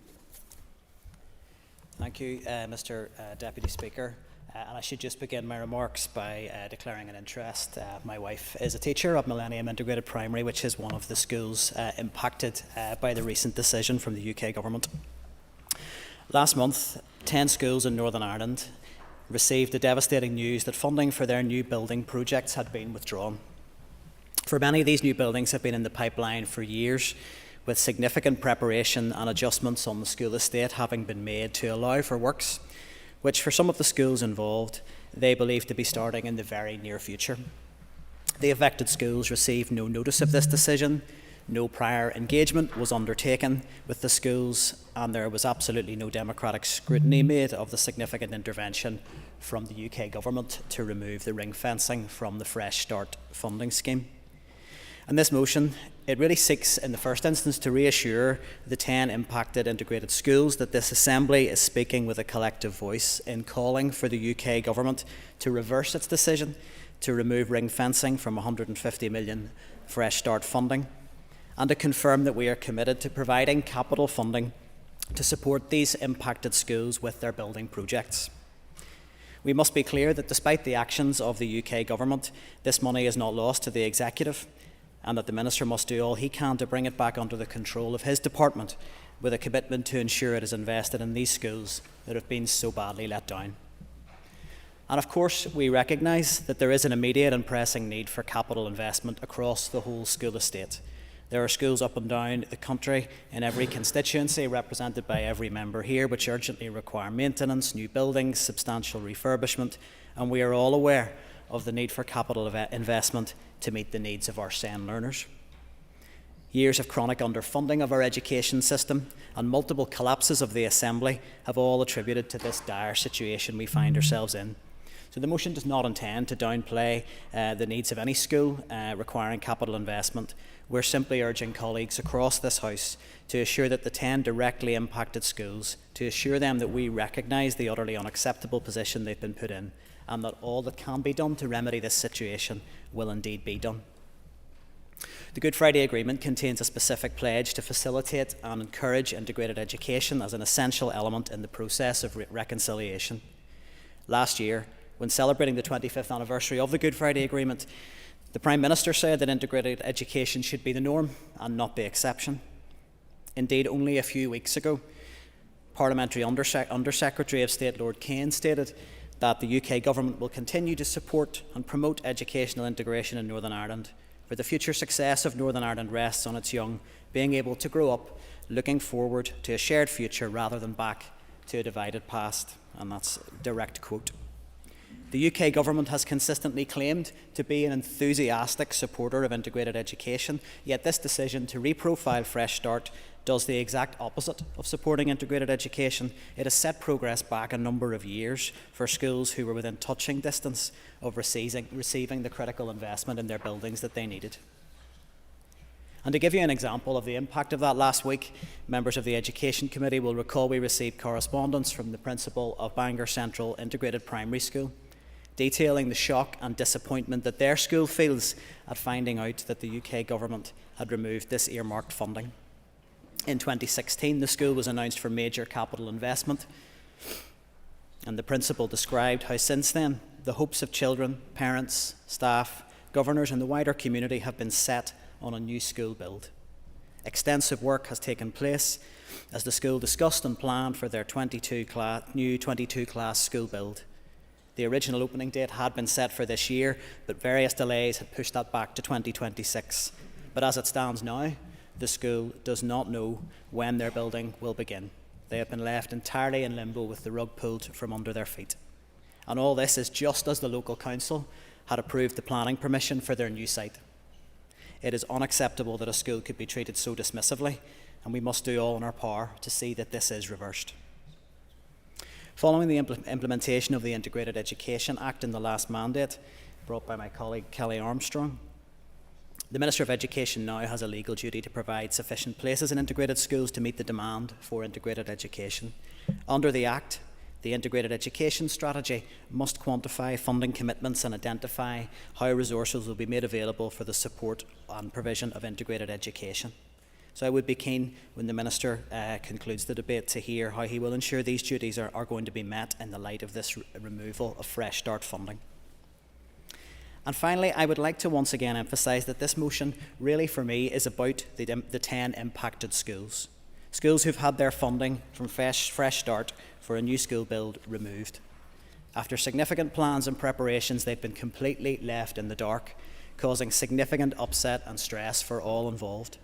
Thank you, Mr. Deputy Speaker. And I should just begin my remarks by declaring an interest. My wife is a teacher at Millennium Integrated Primary, which is one of the schools impacted by the recent decision from the UK Government. Last month, 10 schools in Northern Ireland received the devastating news that funding for their new building projects had been withdrawn. For many, these new buildings have been in the pipeline for years, with significant preparation and adjustments on the school estate having been made to allow for works, which for some of the schools involved, they believe to be starting in the very near future. The affected schools received no notice of this decision, no prior engagement was undertaken with the schools, and there was absolutely no democratic scrutiny made of the significant intervention from the UK Government to remove the ring fencing from the Fresh Start funding scheme. And this motion, it really seeks in the first instance to reassure the 10 impacted integrated schools that this Assembly is speaking with a collective voice in calling for the UK Government to reverse its decision to remove ring fencing from £150 million Fresh Start funding, and to confirm that we are committed to providing capital funding to support these impacted schools with their building projects. We must be clear that despite the actions of the UK Government, this money is not lost to the Executive, and that the Minister must do all he can to bring it back under the control of his department, with a commitment to ensure it is invested in these schools that have been so badly let down. And of course, we recognise that there is an immediate and pressing need for capital investment across the whole school estate. There are schools up and down the country in every constituency represented by every member here which urgently require maintenance, new buildings, substantial refurbishment, and we are all aware of the need for capital investment to meet the needs of our SEN learners. Years of chronic underfunding of our education system and multiple collapses of the Assembly have all attributed to this dire situation we find ourselves in. So the motion does not intend to downplay the needs of any school requiring capital investment. We're simply urging colleagues across this House to assure that the 10 directly impacted schools, to assure them that we recognise the utterly unacceptable position they've been put in, and that all that can be done to remedy this situation will indeed be done. The Good Friday Agreement contains a specific pledge to facilitate and encourage integrated education as an essential element in the process of reconciliation. Last year, when celebrating the 25th anniversary of the Good Friday Agreement, the Prime Minister said that integrated education should be the norm and not the exception. Indeed, only a few weeks ago, Parliamentary Under-Secretary of State Lord Kane stated that the UK Government will continue to support and promote educational integration in Northern Ireland, for the future success of Northern Ireland rests on its young being able to grow up looking forward to a shared future rather than back to a divided past. And that's a direct quote. The UK Government has consistently claimed to be an enthusiastic supporter of integrated education, yet this decision to reprofile Fresh Start does the exact opposite of supporting integrated education. It has set progress back a number of years for schools who were within touching distance of receiving the critical investment in their buildings that they needed. And to give you an example of the impact of that, last week, members of the Education Committee will recall we received correspondence from the principal of Bangor Central Integrated Primary School, detailing the shock and disappointment that their school feels at finding out that the UK Government had removed this earmarked funding. In 2016, the school was announced for major capital investment, and the principal described how since then the hopes of children, parents, staff, governors and the wider community have been set on a new school build. Extensive work has taken place as the school discussed and planned for their new 22-class school build. The original opening date had been set for this year, but various delays had pushed that back to 2026. But as it stands now, the school does not know when their building will begin. They have been left entirely in limbo with the rug pulled from under their feet. And all this is just as the local council had approved the planning permission for their new site. It is unacceptable that a school could be treated so dismissively, and we must do all in our power to see that this is reversed. Following the implementation of the Integrated Education Act in the last mandate, brought by my colleague Kelly Armstrong, the Minister of Education now has a legal duty to provide sufficient places in integrated schools to meet the demand for integrated education. Under the Act, the Integrated Education Strategy must quantify funding commitments and identify how resources will be made available for the support and provision of integrated education. So I would be keen, when the Minister concludes the debate, to hear how he will ensure these duties are going to be met in the light of this removal of Fresh Start funding. And finally, I would like to once again emphasise that this motion really for me is about the 10 impacted schools. Schools who've had their funding from Fresh Start for a new school build removed. After significant plans and preparations, they've been completely left in the dark, causing significant upset and stress for all involved.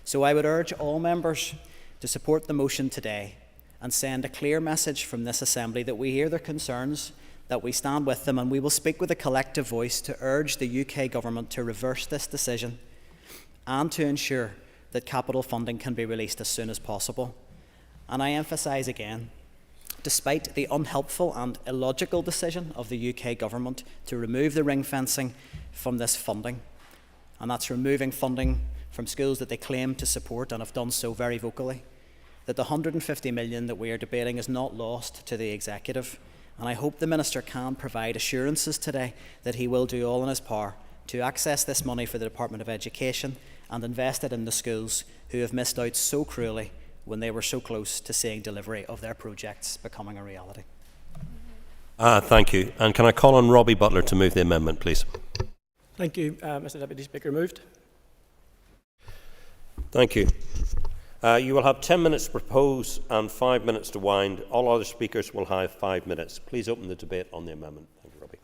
So I would urge all members to support the motion today and send a clear message from this Assembly that we hear their concerns, that we stand with them, and we will speak with a collective voice to urge the UK Government to reverse this decision and to ensure that capital funding can be released as soon as possible. And I emphasise again, despite the unhelpful and illogical decision of the UK Government to remove the ring fencing from this funding, and that's removing funding from schools that they claim to support and have done so very vocally, that the 150 million that we are debating is not lost to the Executive. And I hope the Minister can provide assurances today that he will do all in his power to access this money for the Department of Education and invest it in the schools who have missed out so cruelly when they were so close to seeing delivery of their projects becoming a reality.
Thank you. And can I call on Robbie Butler to move the amendment, please?
Thank you, Mr Deputy Speaker. Moved.
Thank you. You will have 10 minutes to propose and 5 minutes to wind. All other speakers will have 5 minutes. Please open the debate on the amendment. Thank you, Robbie.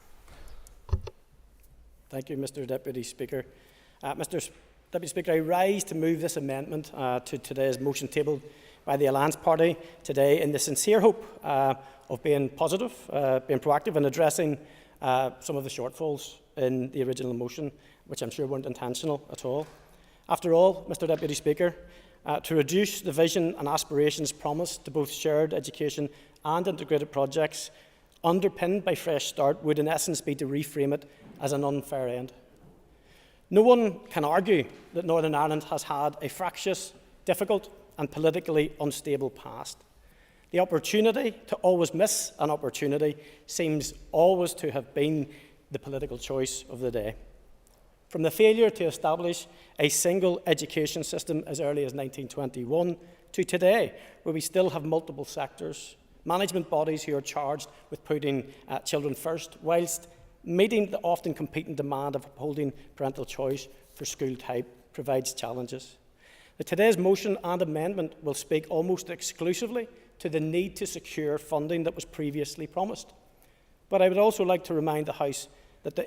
Thank you, Mr Deputy Speaker. Mr Deputy Speaker, I rise to move this amendment to today's motion tabled by the Alliance Party today in the sincere hope of being positive, being proactive and addressing some of the shortfalls in the original motion, which I'm sure weren't intentional at all. After all, Mr Deputy Speaker, to reduce the vision and aspirations promised to both shared education and integrated projects underpinned by Fresh Start would in essence be to reframe it as an unfair end. No one can argue that Northern Ireland has had a fractious, difficult and politically unstable past. The opportunity to always miss an opportunity seems always to have been the political choice of the day. From the failure to establish a single education system as early as 1921 to today, where we still have multiple sectors, management bodies who are charged with putting children first, whilst meeting the often competing demand of upholding parental choice for school type provides challenges. Today's motion and amendment will speak almost exclusively to the need to secure funding that was previously promised. But I would also like to remind the House that the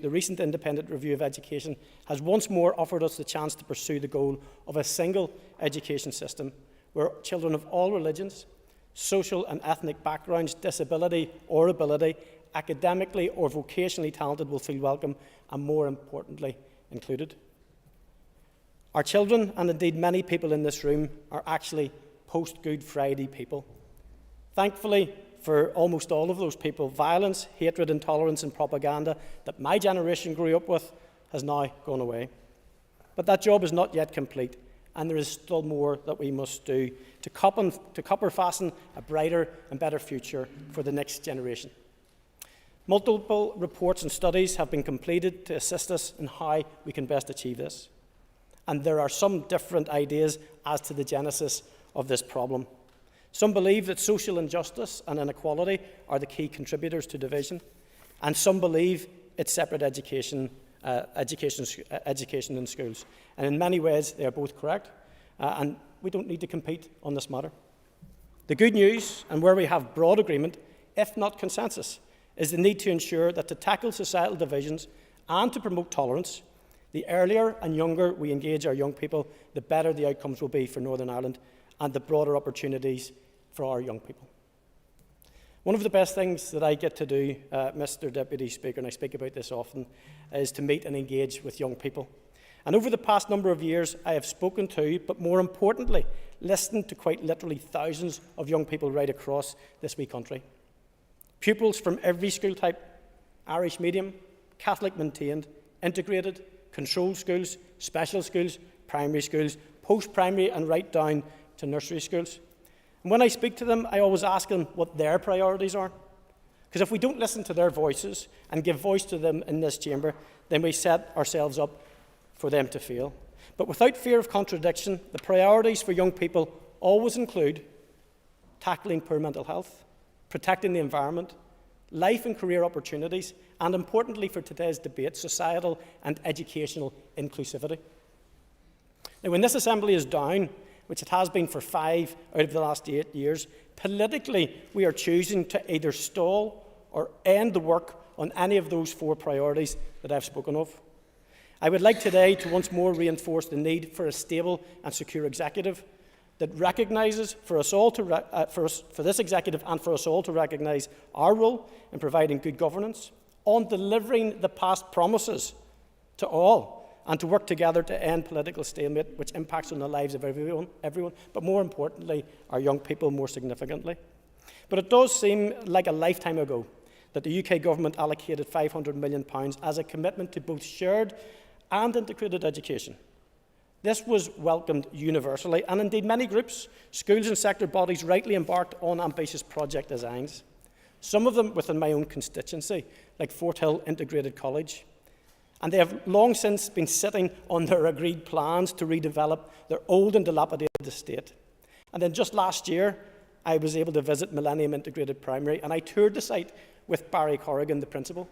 recent independent review of education has once more offered us the chance to pursue the goal of a single education system where children of all religions, social and ethnic backgrounds, disability or ability, academically or vocationally talented will feel welcome and, more importantly, included. Our children, and indeed many people in this room, are actually post-Good Friday people. Thankfully, for almost all of those people, violence, hatred, intolerance and propaganda that my generation grew up with has now gone away. But that job is not yet complete, and there is still more that we must do to copper fasten a brighter and better future for the next generation. Multiple reports and studies have been completed to assist us in how we can best achieve this. And there are some different ideas as to the genesis of this problem. Some believe that social injustice and inequality are the key contributors to division, and some believe it's separate education in schools. And in many ways, they are both correct, and we don't need to compete on this matter. The good news, and where we have broad agreement,
if not consensus, is the need to ensure that to tackle societal divisions and to promote tolerance, the earlier and younger we engage our young people, the better the outcomes will be for Northern Ireland and the broader opportunities for our young people. One of the best things that I get to do, Mr. Deputy Speaker, and I speak about this often, is to meet and engage with young people. And over the past number of years, I have spoken to, but more importantly, listened to quite literally thousands of young people right across this wee country. Pupils from every school type, Irish medium, Catholic maintained, integrated, controlled schools, special schools, primary schools, post-primary and right down to nursery schools. And when I speak to them, I always ask them what their priorities are. Because if we don't listen to their voices and give voice to them in this chamber, then we set ourselves up for them to fail. But without fear of contradiction, the priorities for young people always include tackling poor mental health, protecting the environment, life and career opportunities, and importantly for today's debate, societal and educational inclusivity. Now, when this Assembly is down, which it has been for 5 out of the last 8 years, politically we are choosing to either stall or end the work on any of those 4 priorities that I've spoken of. I would like today to once more reinforce the need for a stable and secure executive that recognises for this executive and for us all to recognise our role in providing good governance, on delivering the past promises to all, and to work together to end political stalemate which impacts on the lives of everyone, but more importantly, our young people more significantly. But it does seem like a lifetime ago that the UK Government allocated £500 million as a commitment to both shared and integrated education. This was welcomed universally, and indeed many groups, schools and sector bodies rightly embarked on ambitious project designs, some of them within my own constituency, like Fort Hill Integrated College. And they have long since been sitting on their agreed plans to redevelop their old and dilapidated estate. And then just last year, I was able to visit Millennium Integrated Primary, and I toured the site with Barry Corrigan, the principal.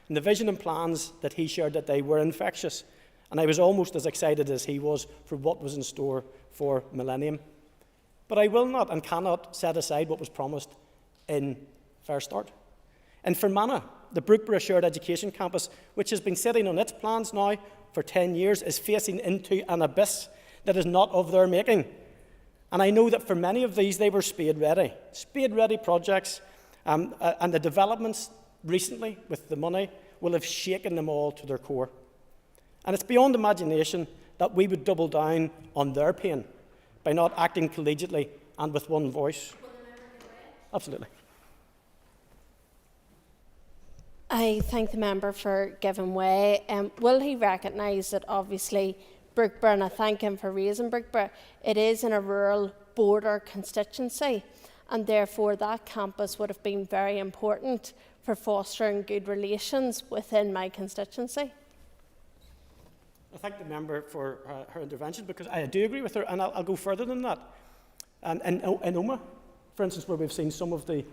And the vision and plans that he shared that day were infectious, and I was almost as excited as he was for what was in store for Millennium. But I will not and cannot set aside what was promised in Fair Start. In Fermanagh, the Brookborough Shared Education Campus, which has been sitting on its plans now for 10 years, is facing into an abyss that is not of their making. And I know that for many of these, they were spade-ready projects, and the developments recently with the money will have shaken them all to their core. And it's beyond imagination that we would double down on their pain by not acting collegiately and with one voice. Absolutely.
I thank the member for giving way. Will he recognise that obviously Brookborough, and I thank him for raising Brookborough, it is in a rural border constituency, and therefore that campus would have been very important for fostering good relations within my constituency?
I thank the member for her intervention, because I do agree with her, and I'll go further than that. In Omagh, for instance, where we've seen some of the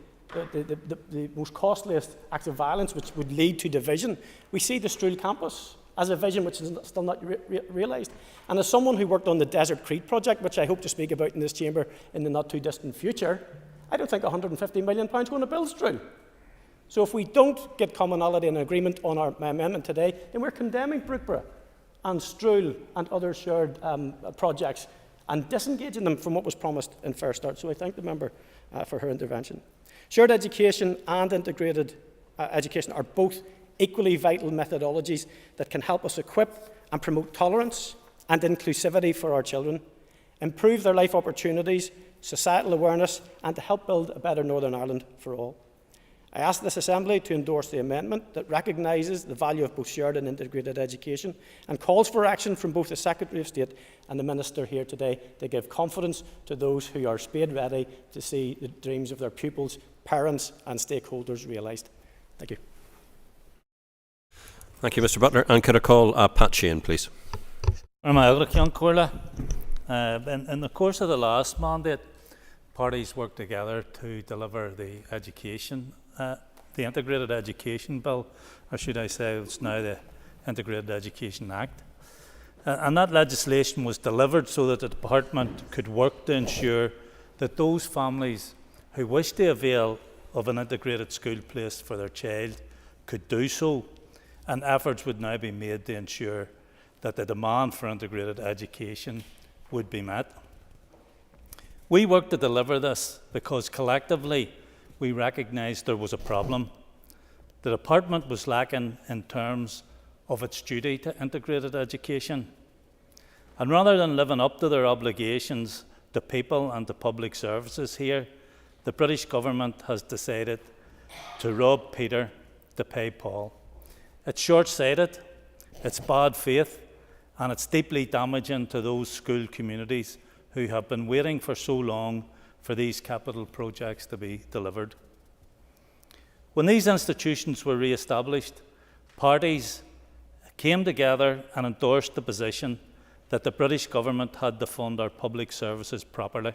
most costliest acts of violence which would lead to division, we see the Stroul campus as a vision which is still not realised. And as someone who worked on the Desert Creek project, which I hope to speak about in this chamber in the not too distant future, I don't think £150 million is going to build Stroul. So if we don't get commonality and agreement on my amendment today, then we're condemning Brookborough and Stroul and other shared projects and disengaging them from what was promised in Fair Start. So I thank the member for her intervention. Shared education and integrated education are both equally vital methodologies that can help us equip and promote tolerance and inclusivity for our children, improve their life opportunities, societal awareness, and to help build a better Northern Ireland for all. I ask this Assembly to endorse the amendment that recognises the value of both shared and integrated education and calls for action from both the Secretary of State and the Minister here today to give confidence to those who are spade ready to see the dreams of their pupils, parents and stakeholders realised. Thank you.
Thank you, Mr Butler. And could I call Pat Sheehan, please?
In the course of the last mandate, parties worked together to deliver the education, the Integrated Education Bill, or should I say it's now the Integrated Education Act. And that legislation was delivered so that the Department could work to ensure that those families who wish to avail of an integrated school place for their child could do so, and efforts would now be made to ensure that the demand for integrated education would be met. We worked to deliver this because collectively we recognised there was a problem. The department was lacking in terms of its duty to integrated education. And rather than living up to their obligations to people and to public services here, the British government has decided to rob Peter to pay Paul. It's short-sighted, it's bad faith, and it's deeply damaging to those school communities who have been waiting for so long for these capital projects to be delivered. When these institutions were re-established, parties came together and endorsed the position that the British government had to fund our public services properly,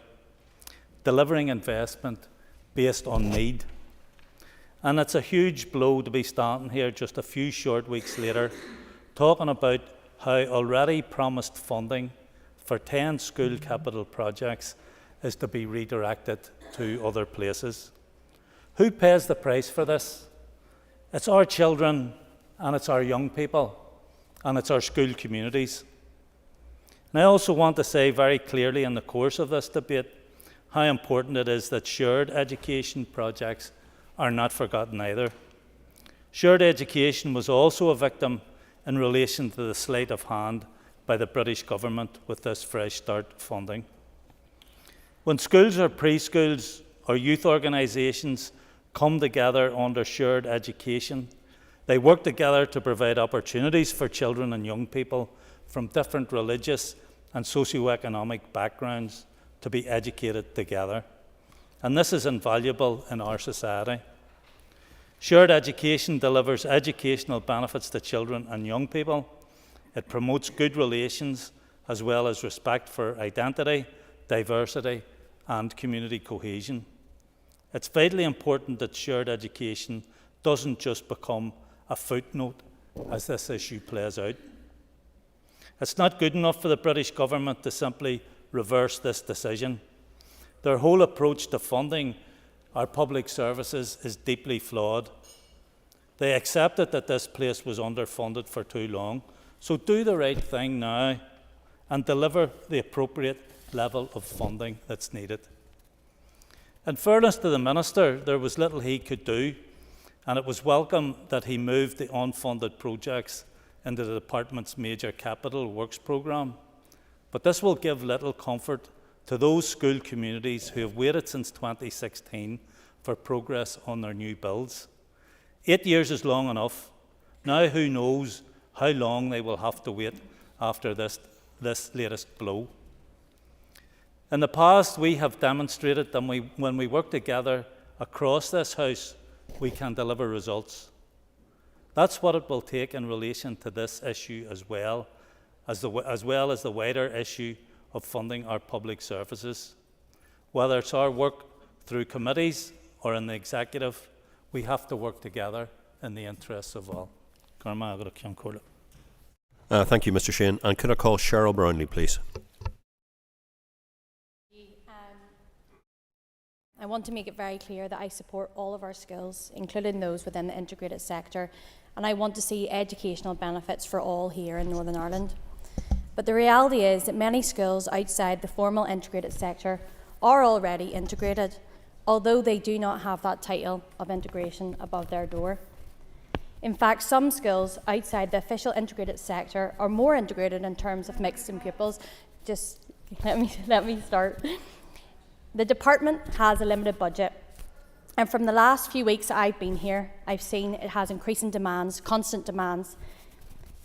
delivering investment based on need. And it's a huge blow to be standing here just a few short weeks later, talking about how already promised funding for 10 school capital projects is to be redirected to other places. Who pays the price for this? It's our children, and it's our young people, and it's our school communities. And I also want to say very clearly in the course of this debate how important it is that shared education projects are not forgotten either. Shared education was also a victim in relation to the sleight of hand by the British government with this Fresh Start funding. When schools or preschools or youth organisations come together under shared education, they work together to provide opportunities for children and young people from different religious and socio-economic backgrounds to be educated together. And this is invaluable in our society. Shared education delivers educational benefits to children and young people. It promotes good relations as well as respect for identity, diversity, and community cohesion. It's vitally important that shared education doesn't just become a footnote as this issue plays out. It's not good enough for the British government to simply reverse this decision. Their whole approach to funding our public services is deeply flawed. They accepted that this place was underfunded for too long, so do the right thing now and deliver the appropriate level of funding that's needed. In fairness to the Minister, there was little he could do, and it was welcome that he moved the unfunded projects into the Department's major capital works programme. But this will give little comfort to those school communities who have waited since 2016 for progress on their new builds. 8 years is long enough. Now who knows how long they will have to wait after this latest blow. In the past, we have demonstrated that when we work together across this House, we can deliver results. That's what it will take in relation to this issue as well as the wider issue of funding our public services. Whether it's our work through committees or in the executive, we have to work together in the interests of all.
Thank you, Mr. Shane. And could I call Cheryl Brownlee, please?
I want to make it very clear that I support all of our schools, including those within the integrated sector, and I want to see educational benefits for all here in Northern Ireland. But the reality is that many schools outside the formal integrated sector are already integrated, although they do not have that title of integration above their door. In fact, some schools outside the official integrated sector are more integrated in terms of mixing pupils. Just let me start. The department has a limited budget, and from the last few weeks that I've been here, I've seen it has increasing demands, constant demands.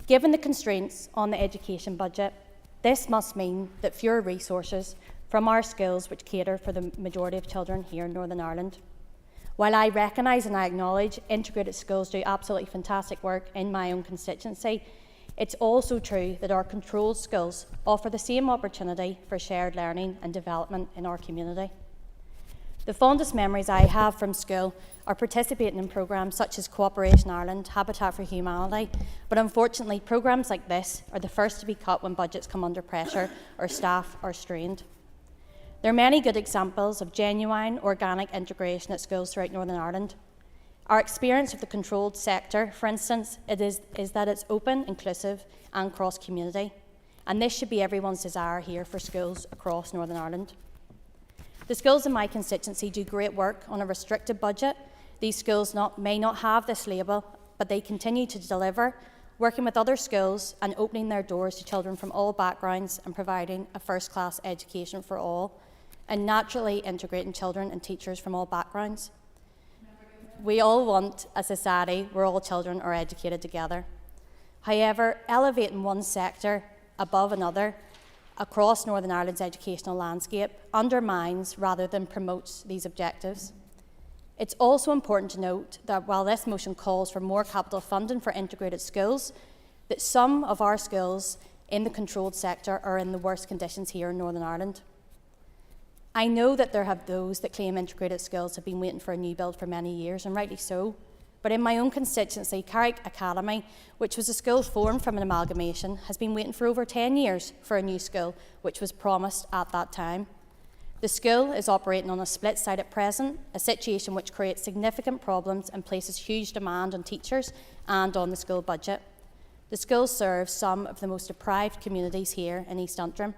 Given the constraints on the education budget, this must mean that fewer resources from our schools which cater for the majority of children here in Northern Ireland. While I recognise and I acknowledge integrated schools do absolutely fantastic work in my own constituency, it's also true that our controlled schools offer the same opportunity for shared learning and development in our community. The fondest memories I have from school are participating in programmes such as Cooperation Ireland, Habitat for Humanity, but unfortunately programmes like this are the first to be cut when budgets come under pressure or staff are strained. There are many good examples of genuine organic integration at schools throughout Northern Ireland. Our experience of the controlled sector, for instance, is that it's open, inclusive and cross-community. And this should be everyone's desire here for schools across Northern Ireland. The schools in my constituency do great work on a restricted budget. These schools may not have this label, but they continue to deliver, working with other schools and opening their doors to children from all backgrounds and providing a first-class education for all, and naturally integrating children and teachers from all backgrounds. We all want a society where all children are educated together. However, elevating one sector above another across Northern Ireland's educational landscape undermines rather than promotes these objectives. It's also important to note that while this motion calls for more capital funding for integrated schools, that some of our schools in the controlled sector are in the worst conditions here in Northern Ireland. I know that there have those that claim integrated schools have been waiting for a new build for many years, and rightly so. But in my own constituency, Carrick Academy, which was a school formed from an amalgamation, has been waiting for over 10 years for a new school, which was promised at that time. The school is operating on a split site at present, a situation which creates significant problems and places huge demand on teachers and on the school budget. The school serves some of the most deprived communities here in East Antrim.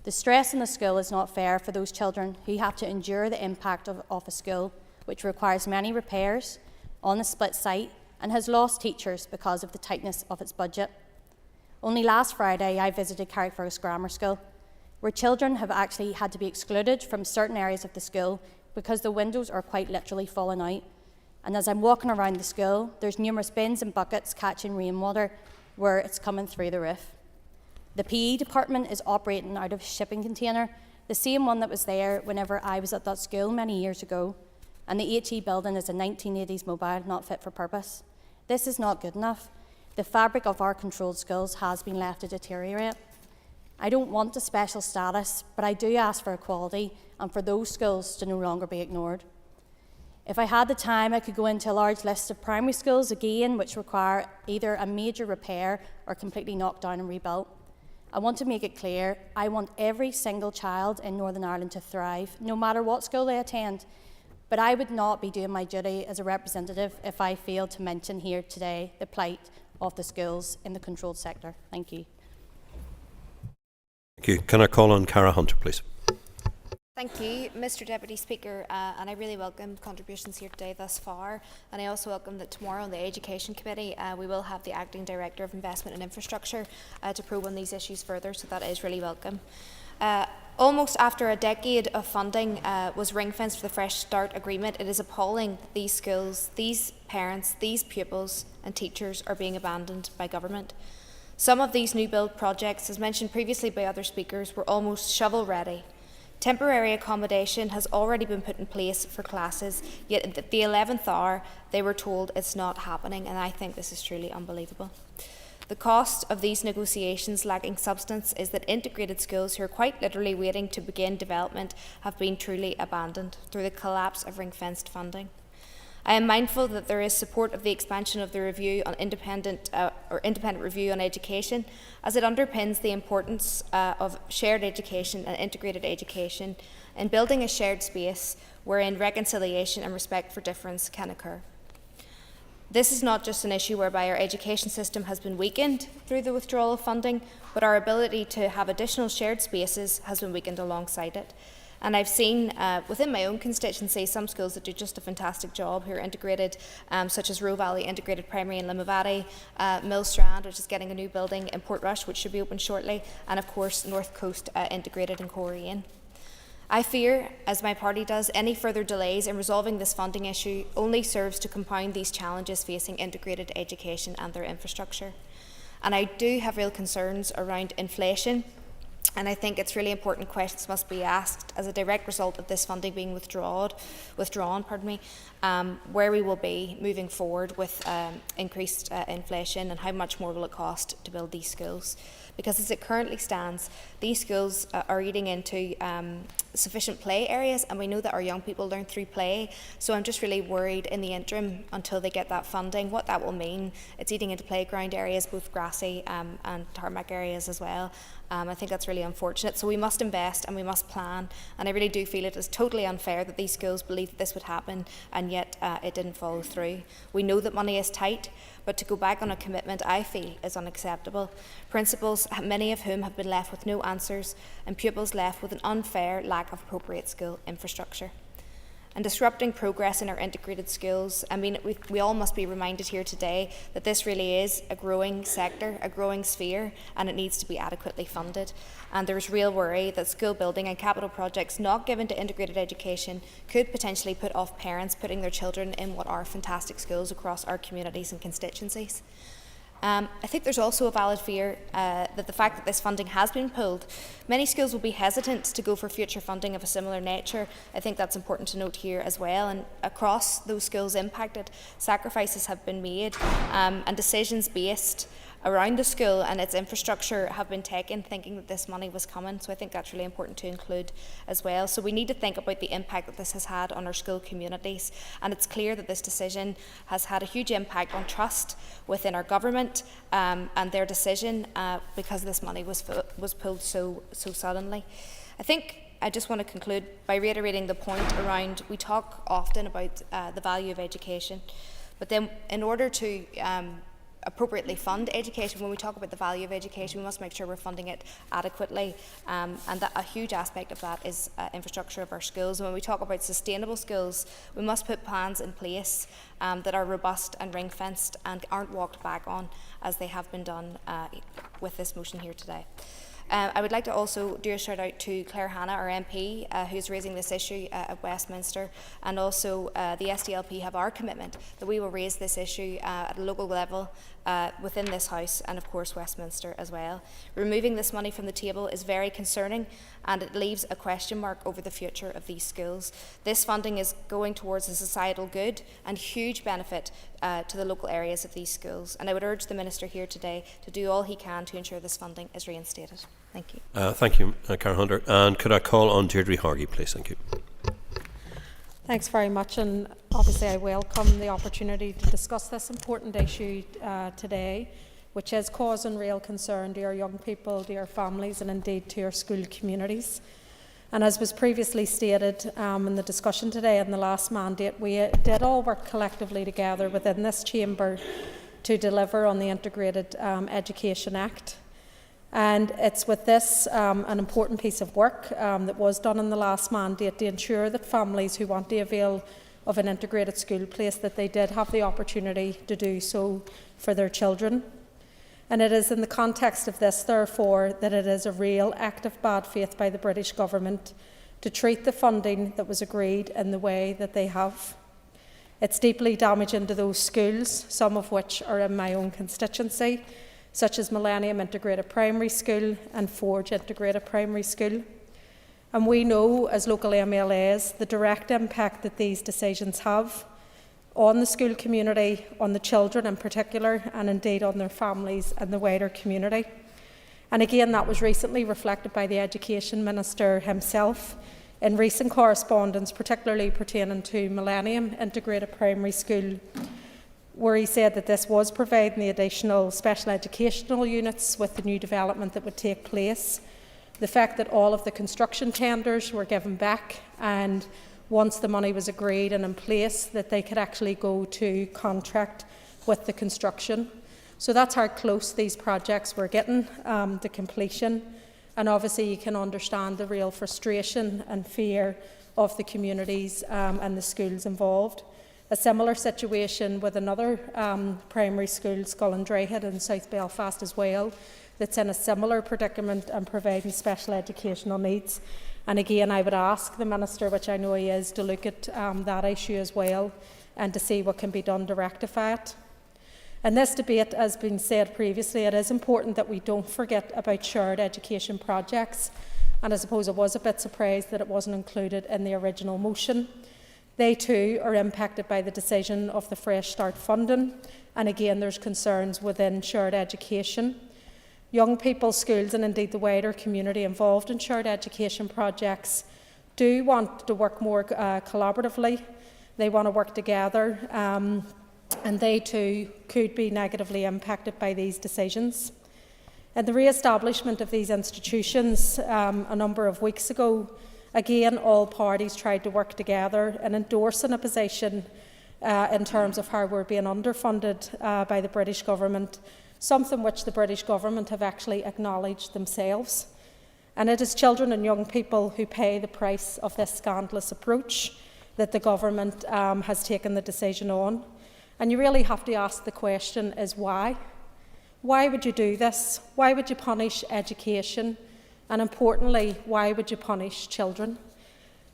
The stress in the school is not fair for those children who have to endure the impact of a school which requires many repairs on a split site and has lost teachers because of the tightness of its budget. Only last Friday I visited Carrickfergus Grammar School, where children have actually had to be excluded from certain areas of the school because the windows are quite literally falling out. And as I'm walking around the school, there's numerous bins and buckets catching rainwater where it's coming through the roof. The PE department is operating out of a shipping container, the same one that was there whenever I was at that school many years ago. And the HE building is a 1980s mobile, not fit for purpose. This is not good enough. The fabric of our controlled schools has been left to deteriorate. I don't want a special status, but I do ask for equality and for those schools to no longer be ignored. If I had the time, I could go into a large list of primary schools again, which require either a major repair or completely knocked down and rebuilt. I want to make it clear, I want every single child in Northern Ireland to thrive, no matter what school they attend. But I would not be doing my duty as a representative if I failed to mention here today the plight of the schools in the controlled sector. Thank you.
Thank you. Can I call on Cara Hunter, please?
Thank you, Mr Deputy Speaker, and I really welcome contributions here today thus far, and I also welcome that tomorrow in the Education Committee we will have the Acting Director of Investment and Infrastructure to probe on these issues further, so that is really welcome. Almost after a decade of funding was ring-fenced for the Fresh Start agreement, it is appalling that these schools, these parents, these pupils and teachers are being abandoned by government. Some of these new build projects, as mentioned previously by other speakers, were almost shovel-ready. Temporary accommodation has already been put in place for classes, yet at the 11th hour they were told it's not happening, and I think this is truly unbelievable. The cost of these negotiations lacking substance is that integrated schools who are quite literally waiting to begin development have been truly abandoned through the collapse of ring-fenced funding. I am mindful that there is support of the expansion of the review on independent review on education, as it underpins the importance of shared education and integrated education in building a shared space wherein reconciliation and respect for difference can occur. This is not just an issue whereby our education system has been weakened through the withdrawal of funding, but our ability to have additional shared spaces has been weakened alongside it. And I've seen within my own constituency some schools that do just a fantastic job who are integrated, such as Roe Valley Integrated Primary in Limavady, Millstrand, which is getting a new building in Portrush, which should be open shortly, and of course North Coast Integrated in Coleraine. I fear, as my party does, any further delays in resolving this funding issue only serves to compound these challenges facing integrated education and their infrastructure. And I do have real concerns around inflation. And I think it's really important questions must be asked as a direct result of this funding being withdrawn, where we will be moving forward with increased inflation and how much more will it cost to build these schools. Because as it currently stands, these schools are eating into sufficient play areas, and we know that our young people learn through play. So I'm just really worried in the interim, until they get that funding, what that will mean. It's eating into playground areas, both grassy and tarmac areas as well. I think that's really unfortunate. So we must invest and we must plan. And I really do feel it is totally unfair that these schools believed that this would happen and yet it didn't follow through. We know that money is tight, but to go back on a commitment, I feel, is unacceptable. Principals, many of whom have been left with no answers, and pupils left with an unfair lack of appropriate school infrastructure. And disrupting progress in our integrated schools, I mean, we all must be reminded here today that this really is a growing sector, a growing sphere, and it needs to be adequately funded. And there's real worry that school building and capital projects not given to integrated education could potentially put off parents putting their children in what are fantastic schools across our communities and constituencies. I think there's also a valid fear that the fact that this funding has been pulled, many schools will be hesitant to go for future funding of a similar nature. I think that's important to note here as well. And across those schools impacted, sacrifices have been made and decisions based around the school and its infrastructure have been taken thinking that this money was coming. So I think that's really important to include as well. So we need to think about the impact that this has had on our school communities. And it's clear that this decision has had a huge impact on trust within our government and their decision because this money was pulled so suddenly. I think I just want to conclude by reiterating the point around, we talk often about the value of education, but then in order to appropriately fund education, when we talk about the value of education, we must make sure we're funding it adequately, and that a huge aspect of that is infrastructure of our schools. And when we talk about sustainable schools, we must put plans in place that are robust and ring-fenced and aren't walked back on as they have been done with this motion here today. I would like to also do a shout out to Claire Hanna, our MP, who's raising this issue at Westminster, and also the SDLP have our commitment that we will raise this issue at a local level within this House and of course Westminster as well. Removing this money from the table is very concerning and it leaves a question mark over the future of these schools. This funding is going towards a societal good and huge benefit to the local areas of these schools, and I would urge the Minister here today to do all he can to ensure this funding is reinstated. Thank you.
Thank you, Karen Hunter. And could I call on Deirdre Hargey, please? Thank you.
Thanks very much, and obviously I welcome the opportunity to discuss this important issue today, which is causing real concern to our young people, to our families and indeed to our school communities. And as was previously stated in the discussion today in the last mandate, we did all work collectively together within this chamber to deliver on the Integrated Education Act. And it's with this an important piece of work that was done in the last mandate to ensure that families who want to avail of an integrated school place, that they did have the opportunity to do so for their children. And it is in the context of this, therefore, that it is a real act of bad faith by the British Government to treat the funding that was agreed in the way that they have. It's deeply damaging to those schools, some of which are in my own constituency, such as Millennium Integrated Primary School and Forge Integrated Primary School. And we know, as local MLAs, the direct impact that these decisions have on the school community, on the children in particular, and indeed on their families and the wider community. And again, that was recently reflected by the Education Minister himself in recent correspondence, particularly pertaining to Millennium Integrated Primary School, where he said that this was providing the additional special educational units with the new development that would take place. The fact that all of the construction tenders were given back, and once the money was agreed and in place, that they could actually go to contract with the construction. So that's how close these projects were getting to completion. And obviously you can understand the real frustration and fear of the communities and the schools involved. A similar situation with another primary school, Skull and Dryhead in South Belfast as well, that's in a similar predicament and providing special educational needs. And again, I would ask the Minister, which I know he is, to look at that issue as well and to see what can be done to rectify it. In this debate, as been said previously, it is important that we don't forget about shared education projects, and I suppose I was a bit surprised that it wasn't included in the original motion. They too are impacted by the decision of the Fresh Start funding, and again there's concerns within shared education. Young people, schools and indeed the wider community involved in shared education projects do want to work more collaboratively. They want to work together and they too could be negatively impacted by these decisions. And the re-establishment of these institutions a number of weeks ago, again, all parties tried to work together and endorsing a position in terms of how we're being underfunded by the British government, something which the British government have actually acknowledged themselves. And it is children and young people who pay the price of this scandalous approach that the government has taken the decision on. And you really have to ask the question is why? Why would you do this? Why would you punish education? And importantly, why would you punish children?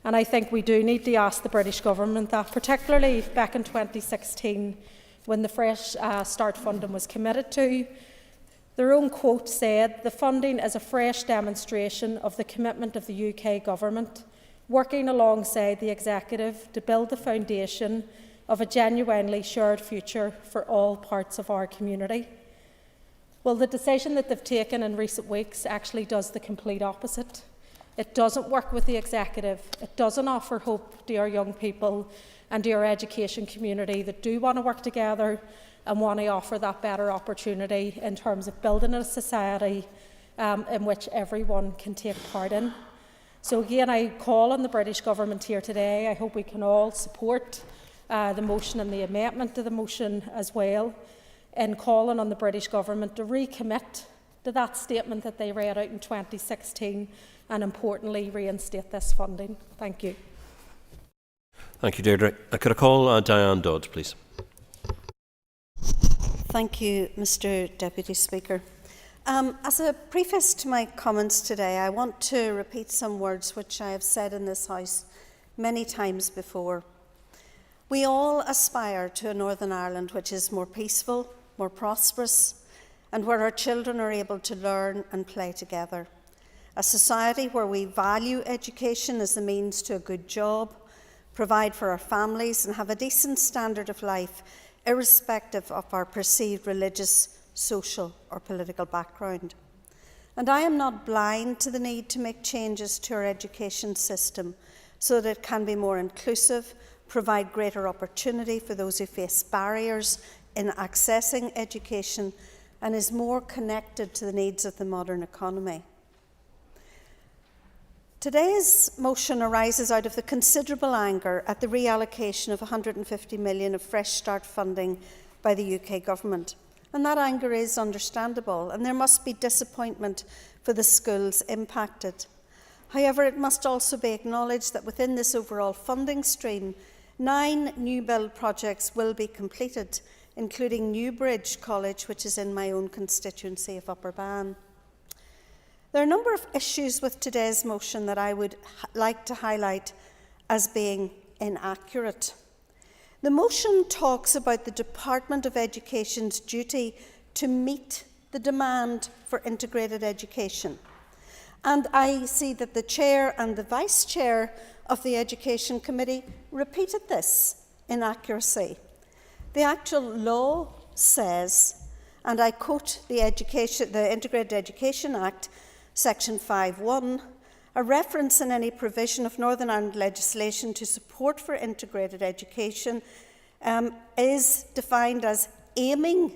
And I think we do need to ask the British government that, particularly back in 2016, when the Fresh Start funding was committed to. Their own quote said, "The funding is a fresh demonstration of the commitment of the UK government, working alongside the executive to build the foundation of a genuinely shared future for all parts of our community." Well, the decision that they've taken in recent weeks actually does the complete opposite. It doesn't work with the executive. It doesn't offer hope to our young people and to our education community that do want to work together and want to offer that better opportunity in terms of building a society in which everyone can take part in. So again, I call on the British government here today. I hope we can all support the motion and the amendment to the motion as well, in calling on the British government to recommit to that statement that they read out in 2016 and importantly reinstate this funding. Thank you.
Thank you, Deirdre. Could I call Diane Dodds, please?
Thank you, Mr Deputy Speaker. As a preface to my comments today, I want to repeat some words which I have said in this House many times before. We all aspire to a Northern Ireland which is more peaceful, more prosperous, and where our children are able to learn and play together. A society where we value education as the means to a good job, provide for our families, and have a decent standard of life, irrespective of our perceived religious, social, or political background. And I am not blind to the need to make changes to our education system so that it can be more inclusive, provide greater opportunity for those who face barriers in accessing education, and is more connected to the needs of the modern economy. Today's motion arises out of the considerable anger at the reallocation of £150 million of Fresh Start funding by the UK Government. And that anger is understandable, and there must be disappointment for the schools impacted. However, it must also be acknowledged that within this overall funding stream, 9 new build projects will be completed, including Newbridge College, which is in my own constituency of Upper Bann. There are a number of issues with today's motion that I would like to highlight as being inaccurate. The motion talks about the Department of Education's duty to meet the demand for integrated education. And I see that the Chair and the Vice Chair of the Education Committee repeated this inaccuracy. The actual law says, and I quote the Integrated Education Act, Section 5.1, a reference in any provision of Northern Ireland legislation to support for integrated education is defined as aiming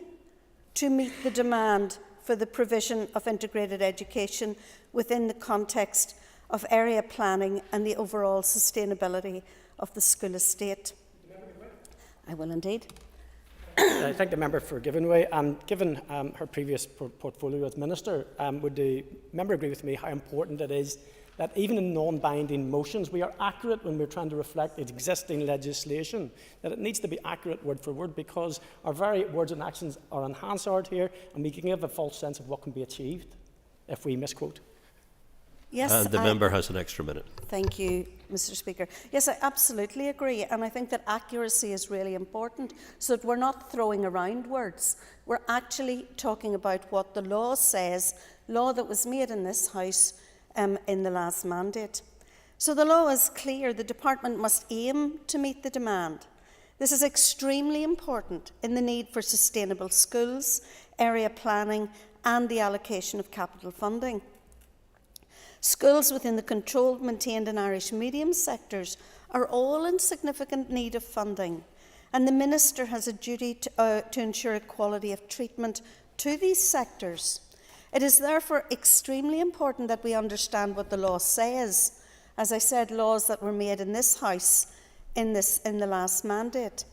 to meet the demand for the provision of integrated education within the context of area planning and the overall sustainability of the school estate. I will indeed.
I thank the member for giving way. Given her previous portfolio as Minister, would the member agree with me how important it is that even in non-binding motions, we are accurate when we're trying to reflect existing legislation, that it needs to be accurate word for word, because our very words and actions are in Hansard here, and we can give a false sense of what can be achieved if we misquote.
Yes,
the member has an extra minute.
Thank you, Mr Speaker. Yes, I absolutely agree, and I think that accuracy is really important so that we're not throwing around words. We're actually talking about what the law says, law that was made in this House in the last mandate. So the law is clear. The Department must aim to meet the demand. This is extremely important in the need for sustainable schools, area planning, and the allocation of capital funding. Schools within the controlled, maintained and Irish medium sectors are all in significant need of funding, and the Minister has a duty to ensure equality of treatment to these sectors. It is therefore extremely important that we understand what the law says. As I said, laws that were made in this House in the last mandate.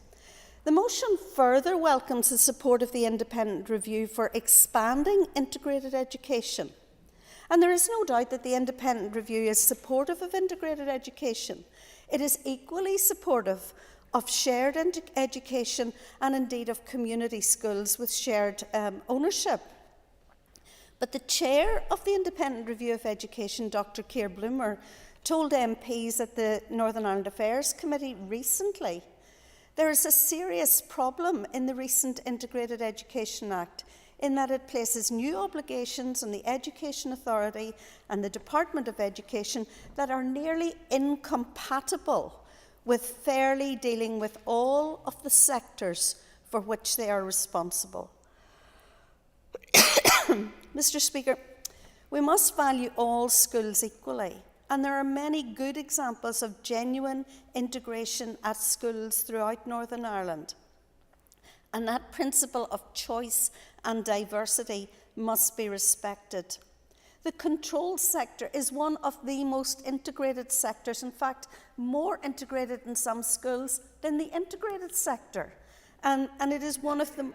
The motion further welcomes the support of the independent review for expanding integrated education. And there is no doubt that the independent review is supportive of integrated education. It is equally supportive of shared education and indeed of community schools with shared ownership. But the chair of the Independent Review of Education, Dr. Keir Bloomer, told MPs at the Northern Ireland Affairs Committee recently there is a serious problem in the recent Integrated Education Act in that it places new obligations on the Education Authority and the Department of Education that are nearly incompatible with fairly dealing with all of the sectors for which they are responsible. Mr. Speaker, we must value all schools equally, and there are many good examples of genuine integration at schools throughout Northern Ireland. And that principle of choice and diversity must be respected. The control sector is one of the most integrated sectors, in fact, more integrated in some schools than the integrated sector. And it is one of the...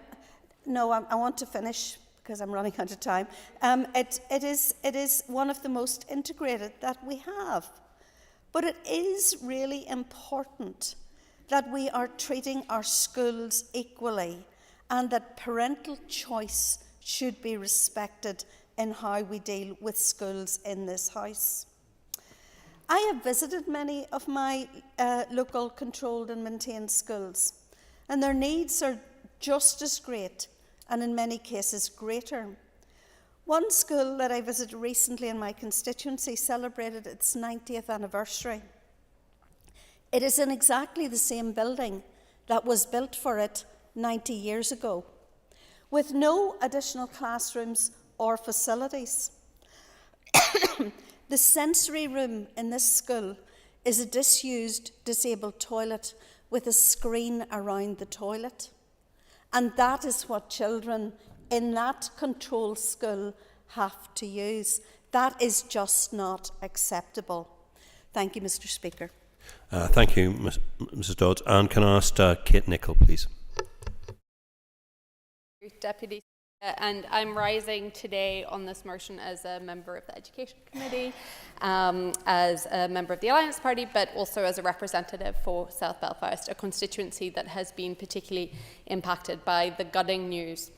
No, I want to finish because I'm running out of time. It is one of the most integrated that we have. But it is really important that we are treating our schools equally and that parental choice should be respected in how we deal with schools in this House. I have visited many of my local controlled and maintained schools, and their needs are just as great and in many cases greater. One school that I visited recently in my constituency celebrated its 90th anniversary. It is in exactly the same building that was built for it 90 years ago, with no additional classrooms or facilities. The sensory room in this school is a disused, disabled toilet with a screen around the toilet. And that is what children in that controlled school have to use. That is just not acceptable. Thank you, Mr. Speaker.
Thank you, Mrs. Dodds. And can I ask Kate Nicholl, please?
Deputy, and I'm rising today on this motion as a member of the Education Committee, as a member of the Alliance Party, but also as a representative for South Belfast, a constituency that has been particularly impacted by the gutting news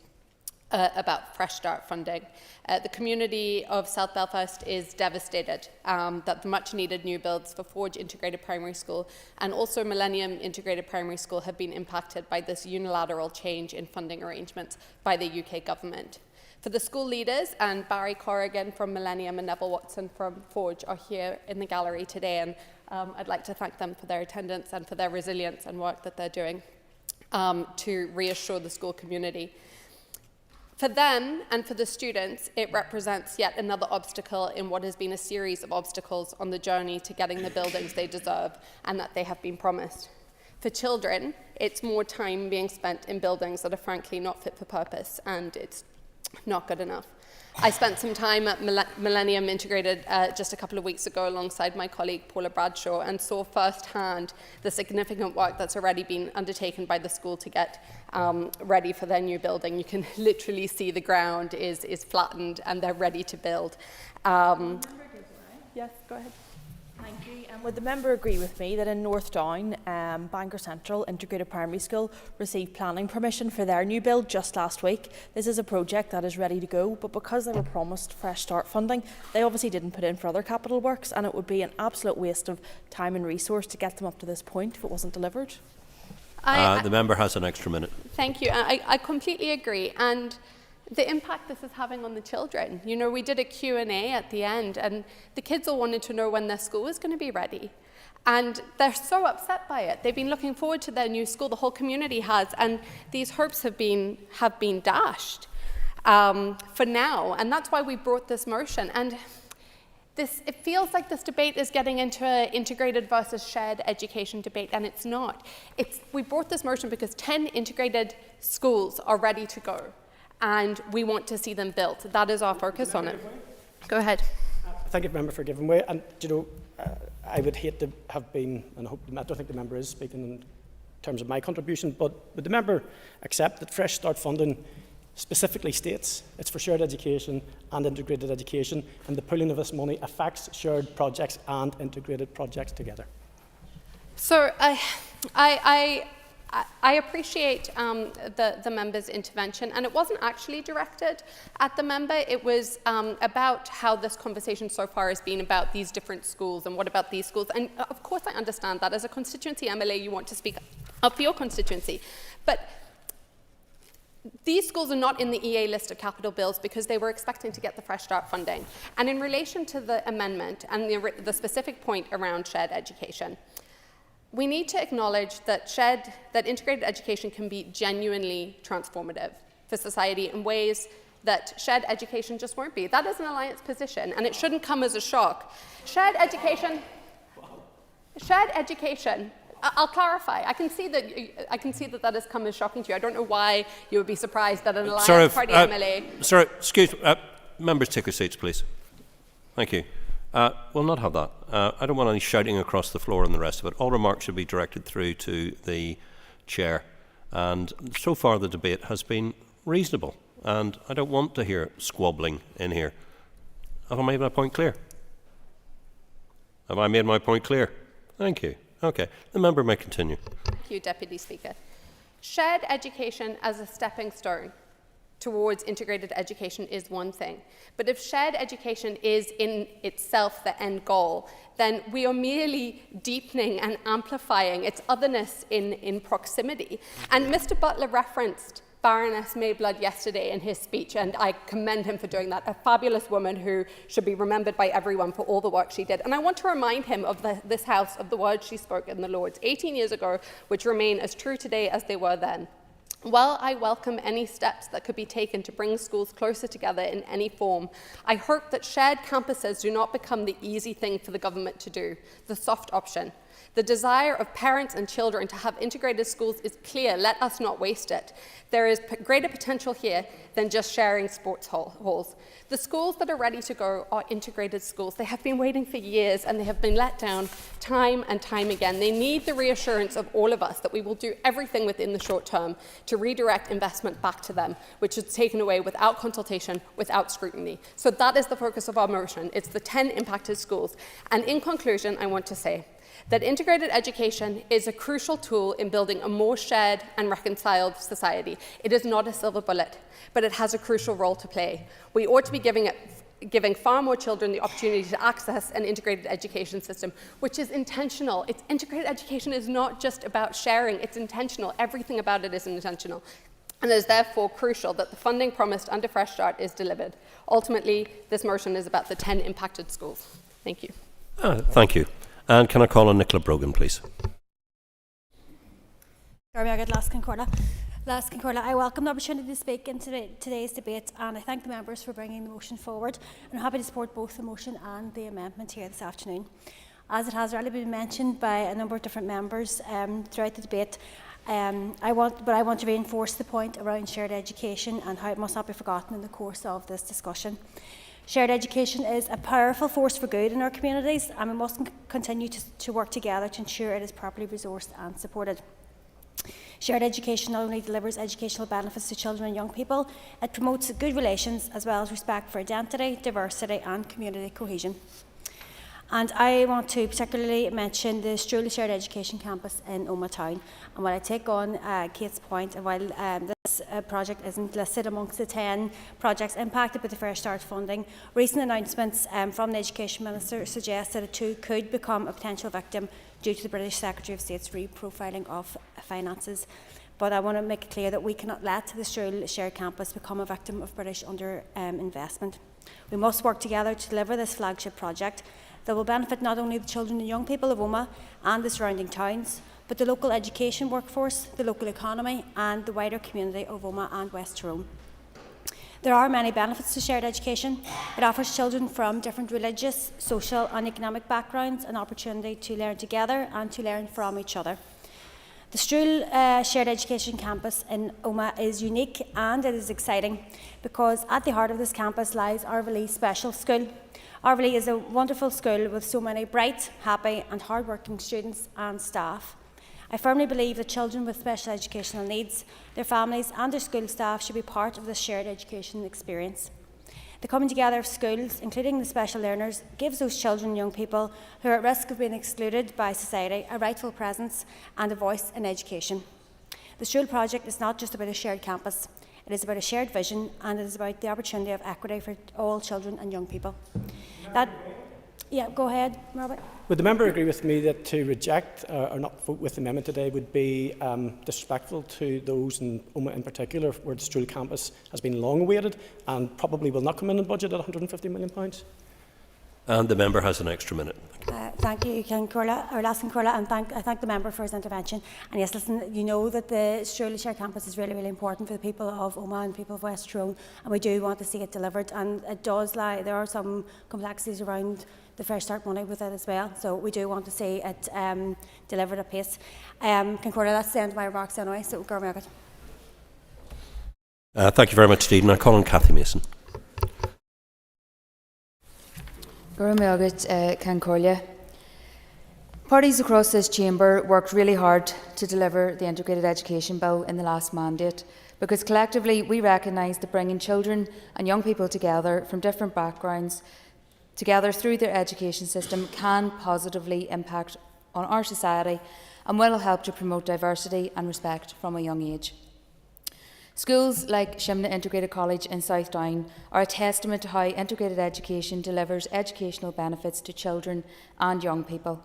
about Fresh Start funding. The community of South Belfast is devastated that the much-needed new builds for Forge Integrated Primary School and also Millennium Integrated Primary School have been impacted by this unilateral change in funding arrangements by the UK Government. For the school leaders, and Barry Corrigan from Millennium and Neville Watson from Forge are here in the gallery today, and I'd like to thank them for their attendance and for their resilience and work that they're doing to reassure the school community. For them and for the students, it represents yet another obstacle in what has been a series of obstacles on the journey to getting the buildings they deserve and that they have been promised. For children, it's more time being spent in buildings that are frankly not fit for purpose, and it's not good enough. I spent some time at Millennium Integrated just a couple of weeks ago alongside my colleague Paula Bradshaw and saw firsthand the significant work that's already been undertaken by the school to get ready for their new building. You can literally see the ground is flattened and they're ready to build. Yes, go ahead.
Thank you. And would the member agree with me that in North Down, Bangor Central Integrated Primary School received planning permission for their new build just last week? This is a project that is ready to go, but because they were promised Fresh Start funding, they obviously didn't put in for other capital works, and it would be an absolute waste of time and resource to get them up to this point if it wasn't delivered.
The member has an extra minute.
Thank you. I completely agree. And the impact this is having on the children. You know, we did a Q&A at the end, and the kids all wanted to know when their school was going to be ready. And they're so upset by it. They've been looking forward to their new school, the whole community has, and these hopes have been dashed for now. And that's why we brought this motion. And it feels like this debate is getting into an integrated versus shared education debate, and it's not. We brought this motion because 10 integrated schools are ready to go. and we want to see them built. That is our focus on it. Go ahead.
Thank you, Member, for giving way. And, I would hate to have been, and I don't think the member is speaking in terms of my contribution, but would the member accept that Fresh Start funding specifically states it's for shared education and integrated education, and the pooling of this money affects shared projects and integrated projects together?
So I appreciate the member's intervention, and it wasn't actually directed at the member. It was about how this conversation so far has been about these different schools and what about these schools. And of course I understand that as a constituency MLA you want to speak up for your constituency. But these schools are not in the EA list of capital bills because they were expecting to get the Fresh Start funding. And in relation to the amendment and the specific point around shared education, we need to acknowledge that integrated education can be genuinely transformative for society in ways that shared education just won't be. That is an alliance position, and it shouldn't come as a shock. Shared education, I'll clarify. I can see that has come as shocking to you. I don't know why you would be surprised that an alliance party MLA...
Sorry, excuse me. Members, take your seats, please. Thank you. We'll not have that. I don't want any shouting across the floor and the rest of it. All remarks should be directed through to the chair. And so far the debate has been reasonable. And I don't want to hear squabbling in here. Have I made my point clear? Have I made my point clear? Thank you. Okay. The member may continue.
Thank you, Deputy Speaker. Shared education as a stepping stone towards integrated education is one thing. But if shared education is in itself the end goal, then we are merely deepening and amplifying its otherness in proximity. And Mr. Butler referenced Baroness Mayblood yesterday in his speech, and I commend him for doing that, a fabulous woman who should be remembered by everyone for all the work she did. And I want to remind him of this House, of the words she spoke in the Lords 18 years ago, which remain as true today as they were then. While I welcome any steps that could be taken to bring schools closer together in any form, I hope that shared campuses do not become the easy thing for the government to do, the soft option. The desire of parents and children to have integrated schools is clear. Let us not waste it. There is greater potential here than just sharing sports halls. The schools that are ready to go are integrated schools. They have been waiting for years and they have been let down time and time again. They need the reassurance of all of us that we will do everything within the short term to redirect investment back to them, which is taken away without consultation, without scrutiny. So that is the focus of our motion. It's the 10 impacted schools. And in conclusion, I want to say that integrated education is a crucial tool in building a more shared and reconciled society. It is not a silver bullet, but it has a crucial role to play. We ought to be giving far more children the opportunity to access an integrated education system, which is intentional. Integrated education is not just about sharing, it's intentional. Everything about it is intentional. And it is therefore crucial that the funding promised under Fresh Start is delivered. Ultimately, this motion is about the 10 impacted schools. Thank you.
Thank you. And can I call on Nicola Brogan, please?
I welcome the opportunity to speak in today's debate, and I thank the members for bringing the motion forward. And I'm happy to support both the motion and the amendment here this afternoon. As it has already been mentioned by a number of different members throughout the debate, I want to reinforce the point around shared education and how it must not be forgotten in the course of this discussion. Shared education is a powerful force for good in our communities, and we must continue to work together to ensure it is properly resourced and supported. Shared education not only delivers educational benefits to children and young people, it promotes good relations as well as respect for identity, diversity and community cohesion. And I want to particularly mention the Strabane Shared Education Campus in Omagh Town. And while I take on Kate's point, and while this project isn't listed amongst the 10 projects impacted by the Fresh Start funding, recent announcements from the Education Minister suggest that it too could become a potential victim due to the British Secretary of State's reprofiling of finances. But I want to make it clear that we cannot let the Strabane Shared Campus become a victim of British underinvestment. We must work together to deliver this flagship project that will benefit not only the children and young people of Omagh and the surrounding towns, but the local education workforce, the local economy and the wider community of Omagh and West Tyrone. There are many benefits to shared education. It offers children from different religious, social and economic backgrounds an opportunity to learn together and to learn from each other. The Struil Shared Education Campus in Omagh is unique and it is exciting because at the heart of this campus lies Arvely Special School. Arvely is a wonderful school with so many bright, happy and hard-working students and staff. I firmly believe that children with special educational needs, their families and their school staff should be part of this shared education experience. The coming together of schools, including the special learners, gives those children and young people who are at risk of being excluded by society a rightful presence and a voice in education. The Struil project is not just about a shared campus, it is about a shared vision and it is about the opportunity of equity for all children and young people. Go ahead, Robert.
Would the member agree with me that to reject or not vote with the amendment today would be disrespectful to those in Omagh in particular, where the Struil campus has been long awaited and probably will not come in the budget at £150 million?
And the member has an extra minute.
Thank you, Laskin Corla, and I thank the member for his intervention. And yes, listen, you know that the Struil Shared Campus is really, really important for the people of Omagh and people of West Tyrone, and we do want to see it delivered. And it does lie, there are some complexities around the Fresh Start money with it as well, so we do want to see it delivered at pace. Concordia, that's the end of my remarks anyway, so go ahead.
Thank you very much indeed, and I call on Cathy Mason.
Parties across this chamber worked really hard to deliver the Integrated Education Bill in the last mandate because collectively we recognise that bringing children and young people together from different backgrounds together through their education system can positively impact on our society and will help to promote diversity and respect from a young age. Schools like Shimna Integrated College in South Down are a testament to how integrated education delivers educational benefits to children and young people.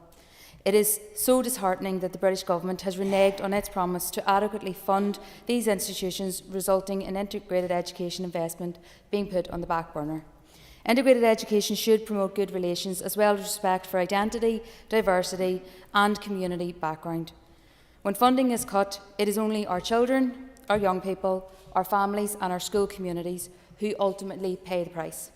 It is so disheartening that the British Government has reneged on its promise to adequately fund these institutions, resulting in integrated education investment being put on the back burner. Integrated education should promote good relations as well as respect for identity, diversity and community background. When funding is cut, it is only our children, our young people, our families and our school communities who ultimately pay the price.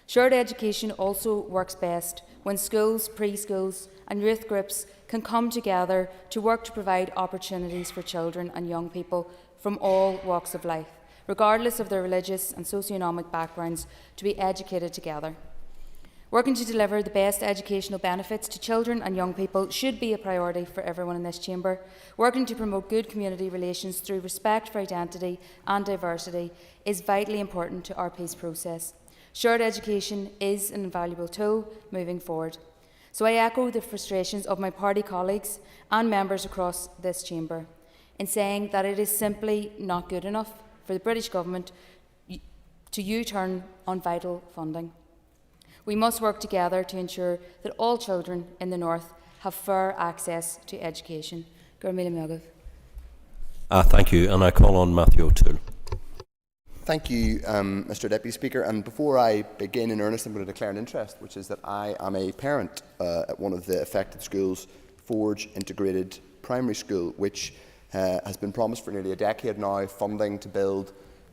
Shared education also works best when schools, preschools and youth groups can come together to work to provide opportunities for children and young people from all walks of life, regardless of their religious and socio-economic backgrounds, to be educated together. Working to deliver the best educational benefits to children and young people should be a priority for everyone in this chamber. Working to promote good community relations through respect for identity and diversity is vitally important to our peace process. Shared education is an invaluable tool moving forward. So I echo the frustrations of my party colleagues and members across this chamber in saying that it is simply not good enough for the British Government to U-turn on vital funding. We must work together to ensure that all children in the North have fair access to education.
Thank you, and I call on Matthew O'Toole.
Thank you, Mr Deputy Speaker. And before I begin in earnest, I'm going to declare an interest, which is that I am a parent at one of the affected schools, Forge Integrated Primary School, which has been promised for nearly a decade now funding to build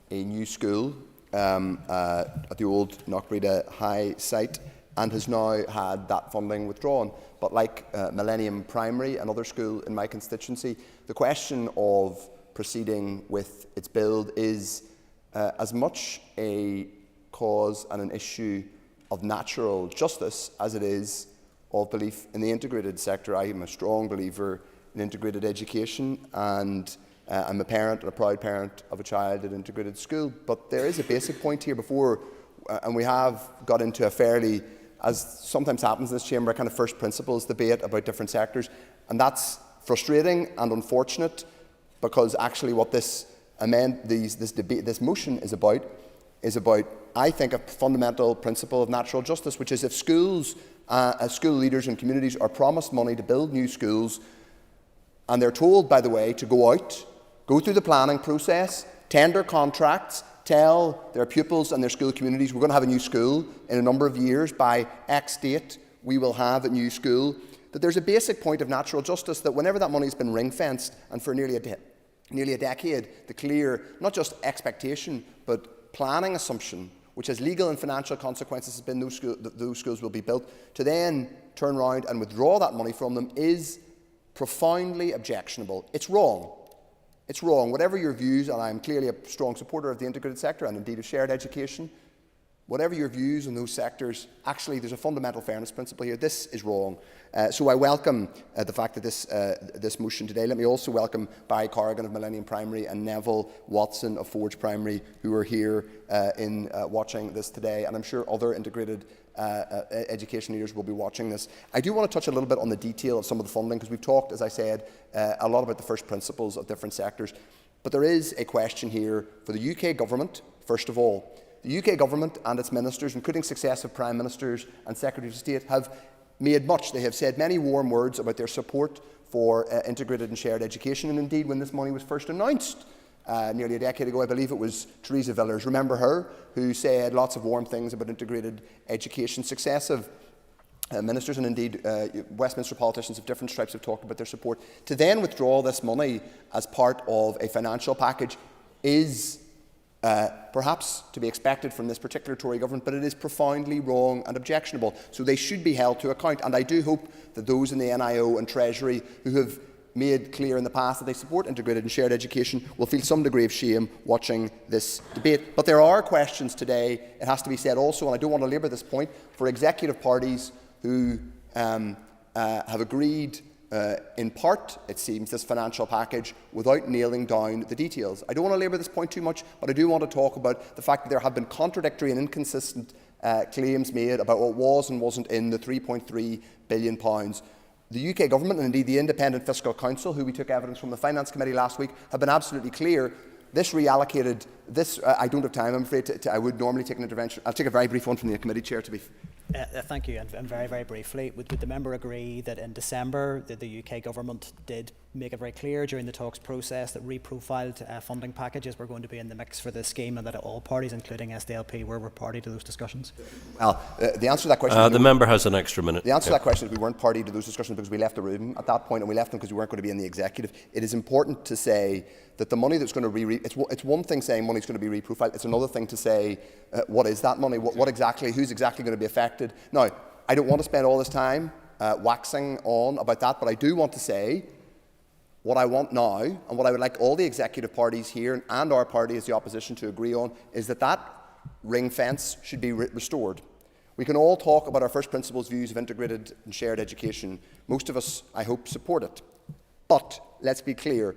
a new school at the old Knockbreda High site, and has now had that funding withdrawn. But like Millennium Primary, another school in my constituency, the question of proceeding with its build is as much a cause and an issue of natural justice as it is of belief in the integrated sector. I am a strong believer in integrated education, and I'm a parent and a proud parent of a child at integrated school. But there is a basic point here before, and we have got into a fairly, as sometimes happens in this chamber, a kind of first principles debate about different sectors, and that's frustrating and unfortunate, because actually what this motion is about, I think, a fundamental principle of natural justice, which is if schools, school leaders and communities are promised money to build new schools, and they're told, by the way, to go out, go through the planning process, tender contracts, tell their pupils and their school communities, we're going to have a new school in a number of years, by X date we will have a new school, that there's a basic point of natural justice that whenever that money's been ring-fenced, and for nearly a decade, the clear, not just expectation, but planning assumption, which has legal and financial consequences, has been those schools will be built, to then turn around and withdraw that money from them is profoundly objectionable. It's wrong. It's wrong. Whatever your views, and I'm clearly a strong supporter of the integrated sector and indeed of shared education, whatever your views on those sectors, actually there's a fundamental fairness principle here. This is wrong. So I welcome the fact that this motion today. Let me also welcome Barry Corrigan of Millennium Primary and Neville Watson of Forge Primary, who are here in watching this today, and I'm sure other integrated education leaders will be watching this. I do want to touch a little bit on the detail of some of the funding, because we've talked, as I said, a lot about the first principles of different sectors. But there is a question here for the UK Government, first of all. The UK Government and its ministers, including successive Prime Ministers and Secretaries of State, have made much. They have said many warm words about their support for integrated and shared education. And indeed, when this money was first announced, nearly a decade ago, I believe it was Theresa Villers, remember her, who said lots of warm things about integrated education. Successive ministers and indeed Westminster politicians of different stripes have talked about their support. To then withdraw this money as part of a financial package is perhaps to be expected from this particular Tory government, but it is profoundly wrong and objectionable. So they should be held to account. And I do hope that those in the NIO and Treasury who have made clear in the past that they support integrated and shared education will feel some degree of shame watching this debate. But there are questions today, it has to be said also, and I don't want to labour this point, for executive parties who have agreed in part, it seems, this financial package without nailing down the details. I don't want to labour this point too much, but I do want to talk about the fact that there have been contradictory and inconsistent claims made about what was and wasn't in the £3.3 billion. The UK Government and indeed the Independent Fiscal Council, who we took evidence from the Finance Committee last week, have been absolutely clear. This reallocated, I don't have time, I'm afraid, I would normally take an intervention. I'll take a very brief one from the committee chair to be...
Thank you, and very, very briefly, would the member agree that in December the UK Government did make it very clear during the talks process that reprofiled funding packages were going to be in the mix for this scheme, and that all parties, including SDLP, were party to those discussions?
Well, the answer to that question...
the member has an extra minute.
The answer to that question is we weren't party to those discussions because we left the room at that point, and we left them because we weren't going to be in the executive. It is important to say that the money that's going to it's one thing saying money's going to be reprofiled, it's another thing to say what is that money, what exactly, who's exactly going to be affected. Now, I don't want to spend all this time waxing on about that, but I do want to say what I want now, and what I would like all the executive parties here and our party as the opposition to agree on, is that that ring fence should be restored. We can all talk about our first principles views of integrated and shared education. Most of us, I hope, support it. But let's be clear,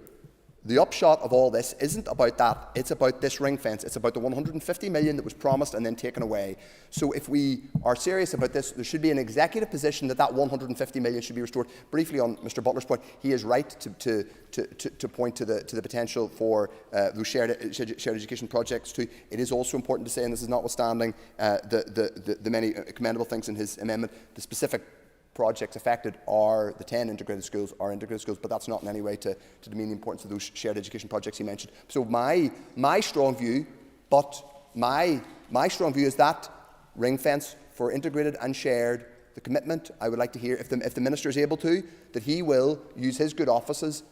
the upshot of all this isn't about that. It's about this ring fence. It's about the 150 million that was promised and then taken away. So if we are serious about this, there should be an executive position that that 150 million should be restored. Briefly on Mr Butler's point, he is right to point to the potential for those shared education projects too. It is also important to say, and this is notwithstanding the many commendable things in his amendment, the specific projects affected are the 10 integrated schools, but that's not in any way to demean the importance of those shared education projects he mentioned. So my strong view, my strong view is that ring fence for integrated and shared. The commitment I would like to hear, if the Minister is able to, that he will use his good offices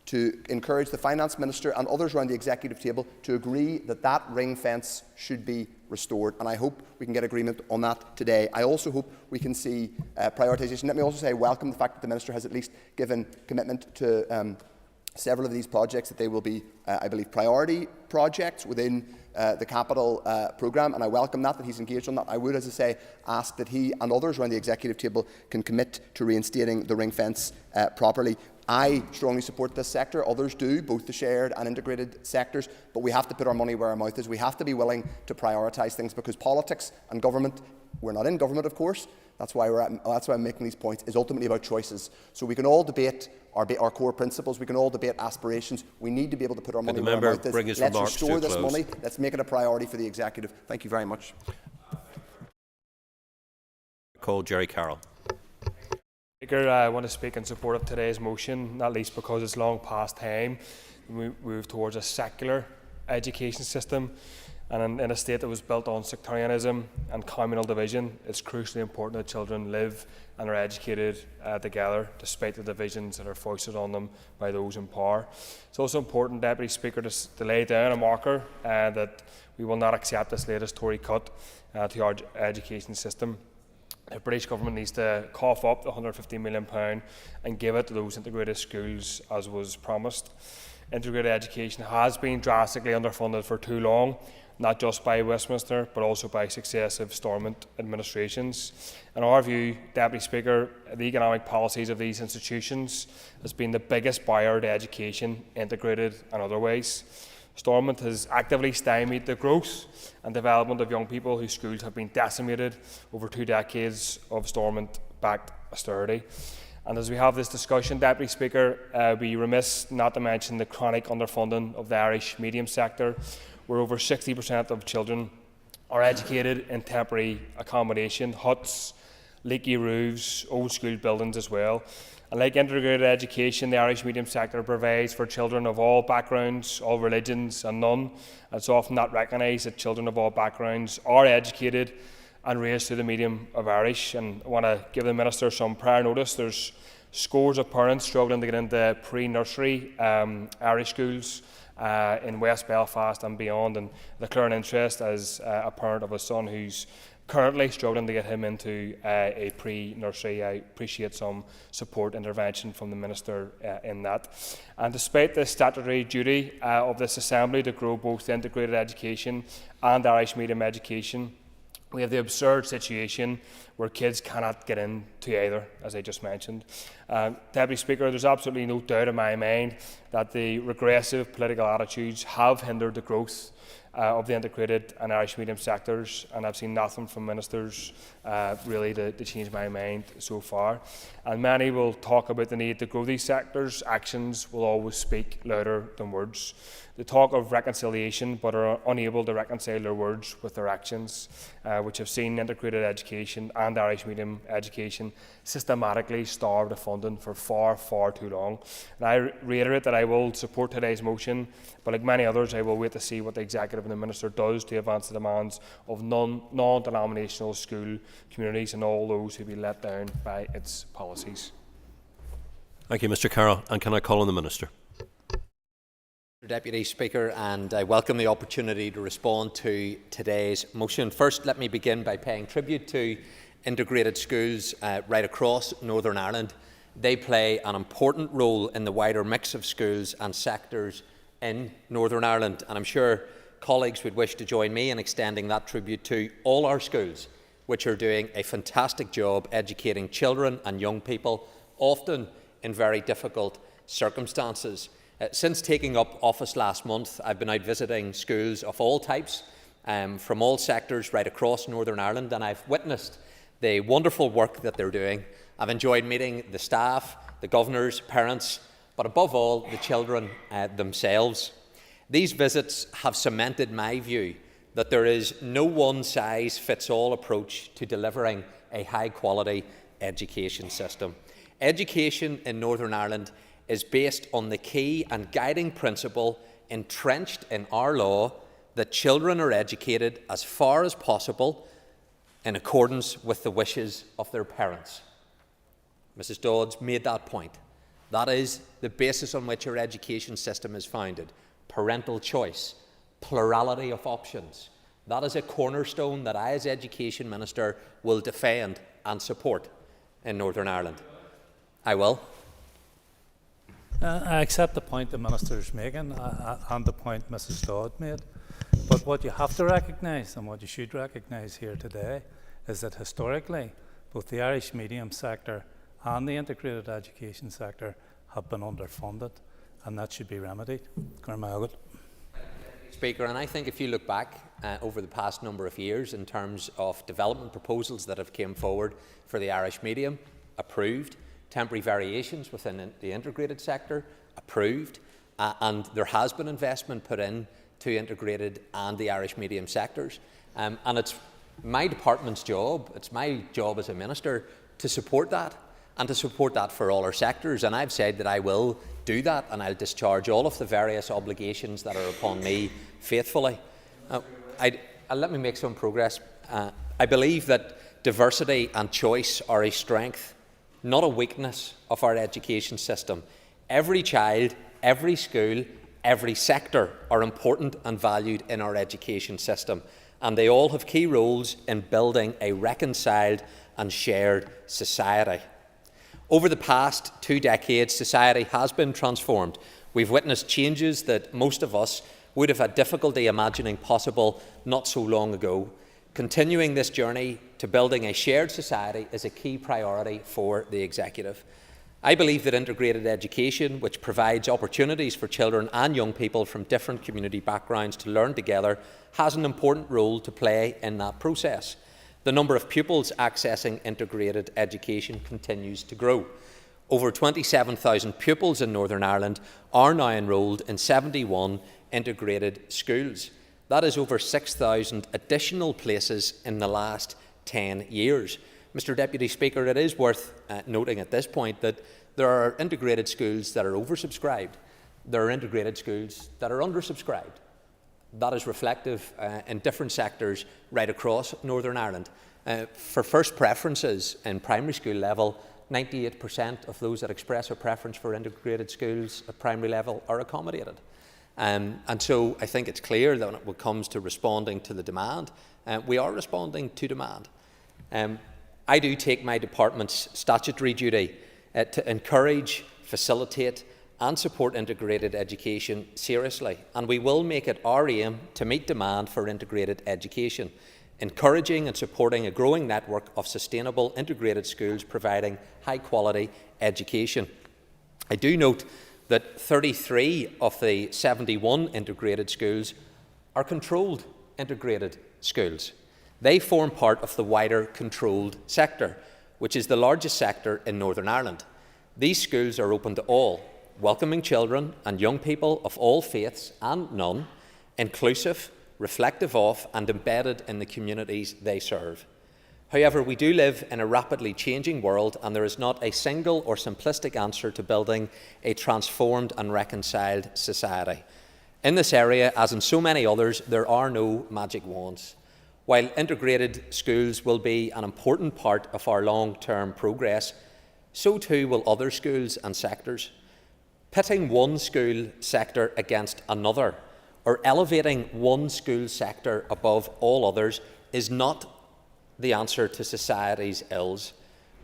to encourage the Finance Minister and others around the executive table to agree that that ring fence should be restored. And I hope we can get agreement on that today. I also hope we can see prioritisation. Let me also say I welcome the fact that the Minister has at least given commitment to several of these projects, that they will be, I believe, priority projects within the capital programme, and I welcome that he's engaged on that. I would, as I say, ask that he and others around the executive table can commit to reinstating the ring fence properly. I strongly support this sector, others do, both the shared and integrated sectors, but we have to put our money where our mouth is. We have to be willing to prioritise things, because politics and government, we're not in government of course, that's why I'm making these points, is ultimately about choices. So we can all debate our core principles, we can all debate aspirations, we need to be able to put our money where our mouth is. Let's restore this money, let's make it a priority for the executive. Thank you very much.
Call Jerry Carroll.
Speaker, I want to speak in support of today's motion, not least because it's long past time we move towards a secular education system, and in a state that was built on sectarianism and communal division, it's crucially important that children live and are educated together, despite the divisions that are foisted on them by those in power. It's also important, Deputy Speaker, to lay down a marker that we will not accept this latest Tory cut to our education system. The British Government needs to cough up the £150 million and give it to those integrated schools as was promised. Integrated education has been drastically underfunded for too long, not just by Westminster but also by successive Stormont administrations. In our view, Deputy Speaker, the economic policies of these institutions has been the biggest barrier to education, integrated and otherwise. Stormont has actively stymied the growth and development of young people whose schools have been decimated over 2 decades of Stormont-backed austerity. And as we have this discussion, Deputy Speaker, we remiss not to mention the chronic underfunding of the Irish medium sector, where over 60% of children are educated in temporary accommodation, huts, leaky roofs, old school buildings as well. And like integrated education, the Irish medium sector provides for children of all backgrounds, all religions and none. It's often not recognised that children of all backgrounds are educated and raised through the medium of Irish. And I want to give the Minister some prior notice. There's scores of parents struggling to get into pre-nursery Irish schools in West Belfast and beyond, and declaring interest as a parent of a son who's currently struggling to get him into a pre-nursery. I appreciate some support intervention from the Minister in that. And despite the statutory duty of this Assembly to grow both integrated education and Irish medium education, we have the absurd situation where kids cannot get into either, as I just mentioned. Deputy Speaker, there's absolutely no doubt in my mind that the regressive political attitudes have hindered the growth of the integrated and Irish medium sectors, and I've seen nothing from ministers really to change my mind so far. And many will talk about the need to grow these sectors. Actions will always speak louder than words. They talk of reconciliation but are unable to reconcile their words with their actions, which have seen integrated education and Irish medium education systematically starved of funding for far, far too long. And I reiterate that I will support today's motion, but like many others, I will wait to see what the Executive and the Minister does to advance the demands of non-denominational school communities and all those who be let down by its policies.
Thank you, Mr. Carroll. And can I call on the Minister?
Deputy Speaker, and I welcome the opportunity to respond to today's motion. First, let me begin by paying tribute to integrated schools right across Northern Ireland. They play an important role in the wider mix of schools and sectors in Northern Ireland, and I'm sure colleagues would wish to join me in extending that tribute to all our schools, which are doing a fantastic job educating children and young people, often in very difficult circumstances. Since taking up office last month, I've been out visiting schools of all types, from all sectors right across Northern Ireland, and I've witnessed the wonderful work that they're doing. I've enjoyed meeting the staff, the governors, parents, but above all, the children themselves. These visits have cemented my view that there is no one-size-fits-all approach to delivering a high-quality education system. Education in Northern Ireland is based on the key and guiding principle entrenched in our law that children are educated as far as possible in accordance with the wishes of their parents. Mrs. Dodds made that point. That is the basis on which our education system is founded. Parental choice, plurality of options. That is a cornerstone that I, as Education Minister, will defend and support in Northern Ireland. I will.
I accept the point the Minister is making and the point Mrs. Dodd made. But what you have to recognise, and what you should recognise here today, is that historically, both the Irish medium sector and the integrated education sector have been underfunded, and that should be remedied.
Speaker, and I think if you look back over the past number of years in terms of development proposals that have come forward for the Irish medium, approved, temporary variations within the integrated sector, approved, and there has been investment put in to integrated and the Irish medium sectors. And it's my department's job, it's my job as a minister to support that, and to support that for all our sectors. And I've said that I will do that, and I'll discharge all of the various obligations that are upon me faithfully. Let me make some progress. I believe that diversity and choice are a strength, not a weakness of our education system. Every child, every school, every sector are important and valued in our education system. and they all have key roles in building a reconciled and shared society. Over the past 2 decades, society has been transformed. We've witnessed changes that most of us would have had difficulty imagining possible not so long ago. Continuing this journey to building a shared society is a key priority for the Executive. I believe that integrated education, which provides opportunities for children and young people from different community backgrounds to learn together, has an important role to play in that process. The number of pupils accessing integrated education continues to grow. Over 27,000 pupils in Northern Ireland are now enrolled in 71 integrated schools. That is over 6,000 additional places in the last 10 years. Mr Deputy Speaker, it is worth noting at this point that there are integrated schools that are oversubscribed. There are integrated schools that are undersubscribed. That is reflective in different sectors right across Northern Ireland. For first preferences in primary school level, 98% of those that express a preference for integrated schools at primary level are accommodated. And so I think it's clear that when it comes to responding to the demand, we are responding to demand. I do take my department's statutory duty to encourage, facilitate and support integrated education seriously, and we will make it our aim to meet demand for integrated education, encouraging and supporting a growing network of sustainable integrated schools providing high quality education. I do note that 33 of the 71 integrated schools are controlled integrated schools. They form part of the wider controlled sector, which is the largest sector in Northern Ireland. These schools are open to all, welcoming children and young people of all faiths and none, inclusive, reflective of and embedded in the communities they serve. However, we do live in a rapidly changing world, and there is not a single or simplistic answer to building a transformed and reconciled society. In this area, as in so many others, there are no magic wands. While integrated schools will be an important part of our long-term progress, so too will other schools and sectors. Pitting one school sector against another, or elevating one school sector above all others, is not the answer to society's ills.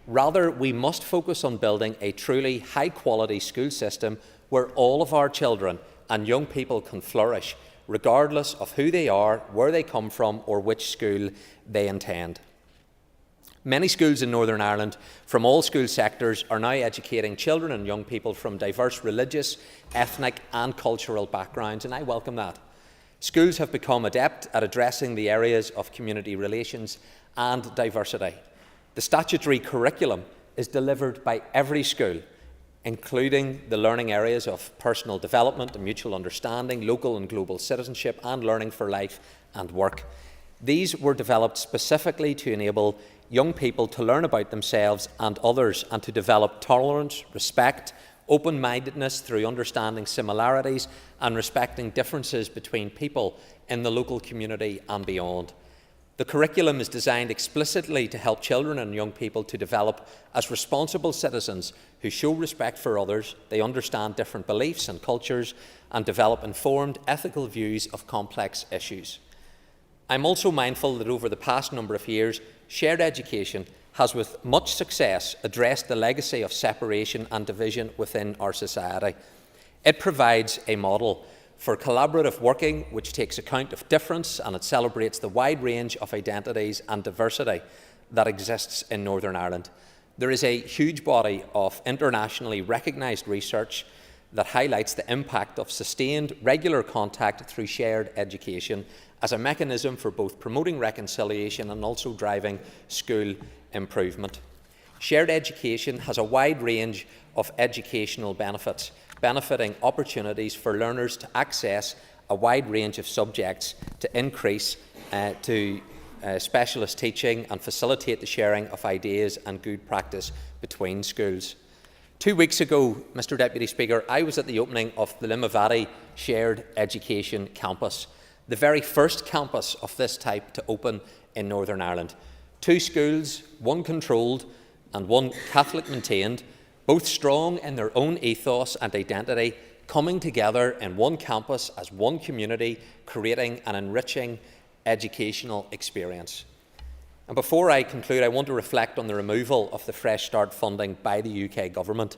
Rather, we must focus on building a truly high-quality school system where all of our children and young people can flourish, regardless of who they are, where they come from, or which school they attend. Many schools in Northern Ireland from all school sectors are now educating children and young people from diverse religious, ethnic and cultural backgrounds, and I welcome that. Schools have become adept at addressing the areas of community relations and diversity. The statutory curriculum is delivered by every school, including the learning areas of personal development and mutual understanding, local and global citizenship, and learning for life and work. These were developed specifically to enable young people to learn about themselves and others, and to develop tolerance, respect, open-mindedness through understanding similarities and respecting differences between people in the local community and beyond. The curriculum is designed explicitly to help children and young people to develop as responsible citizens who show respect for others, they understand different beliefs and cultures, and develop informed, ethical views of complex issues. I'm also mindful that over the past number of years, shared education has with much success addressed the legacy of separation and division within our society. It provides a model for collaborative working which takes account of difference, and it celebrates the wide range of identities and diversity that exists in Northern Ireland. There is a huge body of internationally recognised research that highlights the impact of sustained regular contact through shared education as a mechanism for both promoting reconciliation and also driving school improvement. Shared education has a wide range of educational benefits, benefiting opportunities for learners to access a wide range of subjects, to increase specialist teaching and facilitate the sharing of ideas and good practice between schools. 2 weeks ago, Mr Deputy Speaker, I was at the opening of the Limavady Shared Education Campus, the very first campus of this type to open in Northern Ireland. 2 schools, one controlled and one Catholic maintained, both strong in their own ethos and identity, coming together in one campus as one community, creating an enriching educational experience. And before I conclude, I want to reflect on the removal of the Fresh Start funding by the UK Government.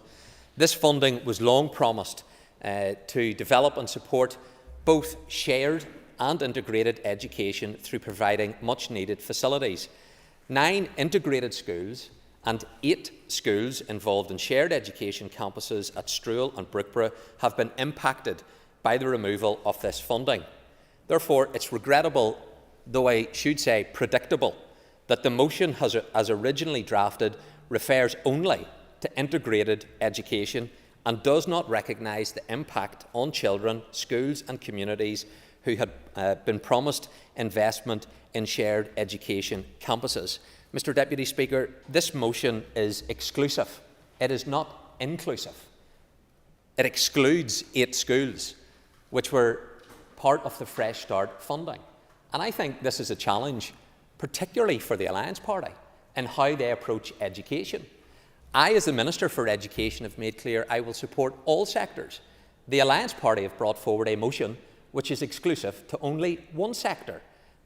This funding was long promised to develop and support both shared and integrated education through providing much-needed facilities. 9 integrated schools and 8 schools involved in shared education campuses at Struel and Brookborough have been impacted by the removal of this funding. Therefore, it's regrettable, though I should say predictable, that the motion as originally drafted refers only to integrated education and does not recognise the impact on children, schools and communities who had been promised investment in shared education campuses. Mr Deputy Speaker, this motion is exclusive. It is not inclusive. It excludes 8 schools, which were part of the Fresh Start funding. And I think this is a challenge, particularly for the Alliance Party, in how they approach education. I, as the Minister for Education, have made clear I will support all sectors. The Alliance Party have brought forward a motion which is exclusive to only one sector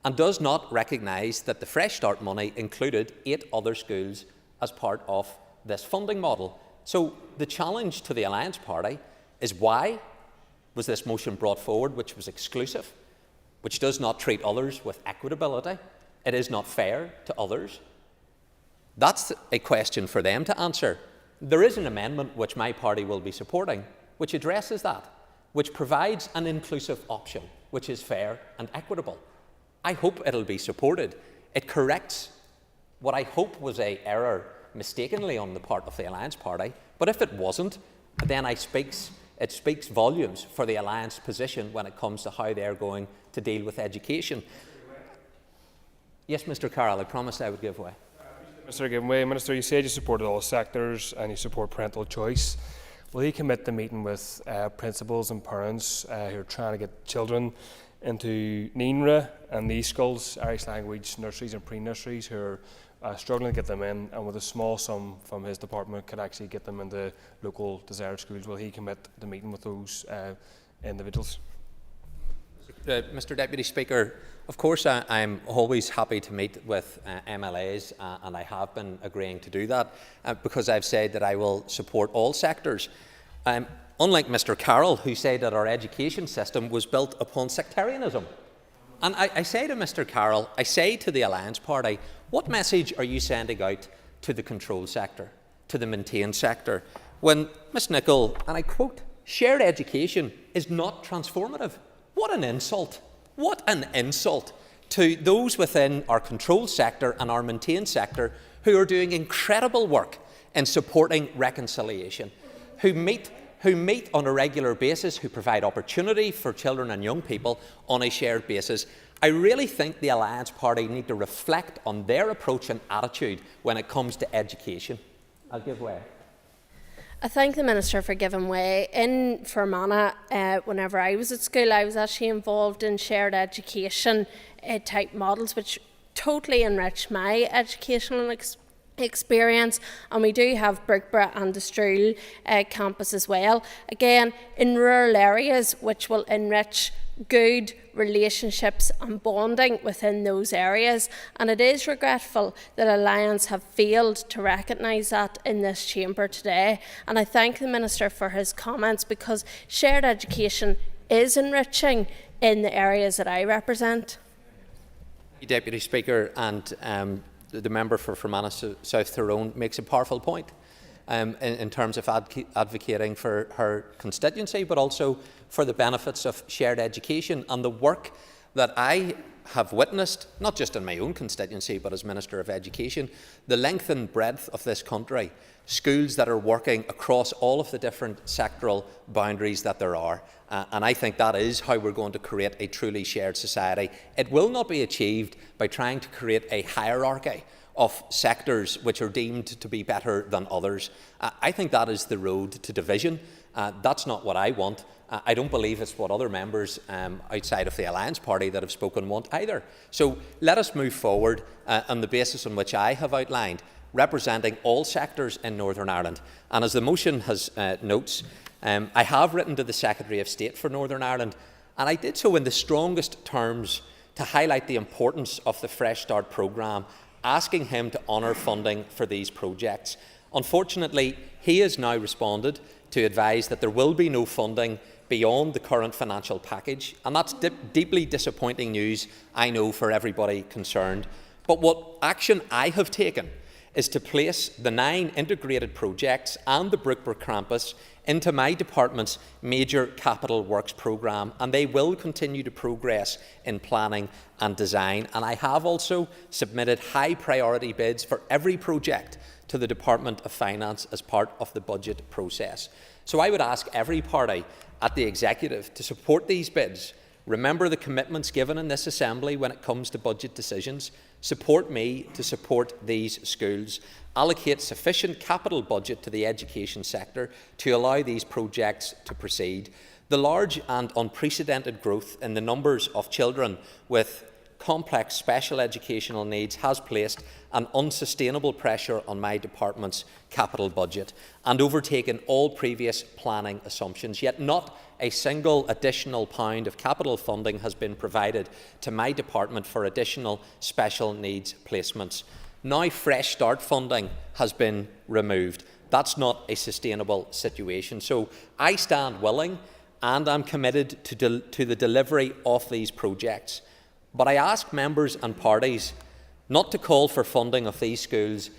and does not recognise that the Fresh Start money included 8 other schools as part of this funding model. So the challenge to the Alliance Party is, why was this motion brought forward which was exclusive, which does not treat others with equitability? It is not fair to others. That's a question for them to answer. There is an amendment which my party will be supporting which addresses that, which provides an inclusive option which is fair and equitable. I hope it'll be supported. It corrects what I hope was an error mistakenly on the part of the Alliance Party, but if it wasn't, then it speaks volumes for the Alliance position when it comes to how they're going to deal with education. Yes, Mr Carroll, I promised I would give way.
Mr. Givenway, Minister, you said you supported all sectors and you support parental choice. Will you commit to meeting with principals and parents who are trying to get children into NINRA and these schools, Irish language nurseries and pre-nurseries, who are struggling to get them in, and with a small sum from his department could actually get them into local desired schools? Will he commit to meeting with those individuals?
Mr Deputy Speaker, of course I'm always happy to meet with MLAs and I have been agreeing to do that because I've said that I will support all sectors. Unlike Mr Carroll, who said that our education system was built upon sectarianism. And I say to Mr Carroll, I say to the Alliance Party, what message are you sending out to the control sector, to the maintain sector, when Ms Nicholl, and I quote, shared education is not transformative? What an insult. What an insult to those within our control sector and our maintain sector who are doing incredible work in supporting reconciliation, who meet on a regular basis, who provide opportunity for children and young people on a shared basis. I really think the Alliance Party need to reflect on their approach and attitude when it comes to education. I'll give way.
I thank the Minister for giving way. In Fermanagh, whenever I was at school, I was actually involved in shared education type models, which totally enriched my educational experience, and we do have Brookborough and the Struel campus as well. Again, in rural areas, which will enrich good relationships and bonding within those areas, and it is regretful that Alliance have failed to recognise that in this chamber today. And I thank the Minister for his comments, because shared education is enriching in the areas that I represent.
Deputy Speaker, and the member for Fermanagh South Tyrone makes a powerful point in terms of advocating for her constituency, but also for the benefits of shared education and the work that I have witnessed, not just in my own constituency, but as Minister of Education, the length and breadth of this country, schools that are working across all of the different sectoral boundaries that there are. And I think that is how we're going to create a truly shared society. It will not be achieved by trying to create a hierarchy of sectors which are deemed to be better than others. I think that is the road to division. That's not what I want. I don't believe it's what other members outside of the Alliance Party that have spoken want either. So let us move forward on the basis on which I have outlined, representing all sectors in Northern Ireland. And as the motion has notes, I have written to the Secretary of State for Northern Ireland, and I did so in the strongest terms to highlight the importance of the Fresh Start programme, asking him to honour funding for these projects. Unfortunately, he has now responded to advise that there will be no funding beyond the current financial package, and that's deeply disappointing news, I know, for everybody concerned. But what action I have taken is to place the 9 integrated projects and the Brookbrook campus into my department's major capital works programme, and they will continue to progress in planning and design. And I have also submitted high priority bids for every project to the Department of Finance as part of the budget process. So I would ask every party at the Executive to support these bids. Remember the commitments given in this Assembly when it comes to budget decisions. Support me to support these schools. Allocate sufficient capital budget to the education sector to allow these projects to proceed. The large and unprecedented growth in the numbers of children with complex special educational needs has placed an unsustainable pressure on my department's capital budget and overtaken all previous planning assumptions, yet not a single additional pound of capital funding has been provided to my department for additional special needs placements. Now Fresh Start funding has been removed. That's not a sustainable situation. So I stand willing and I'm committed to the delivery of these projects. But I ask members and parties not to call for funding of these schools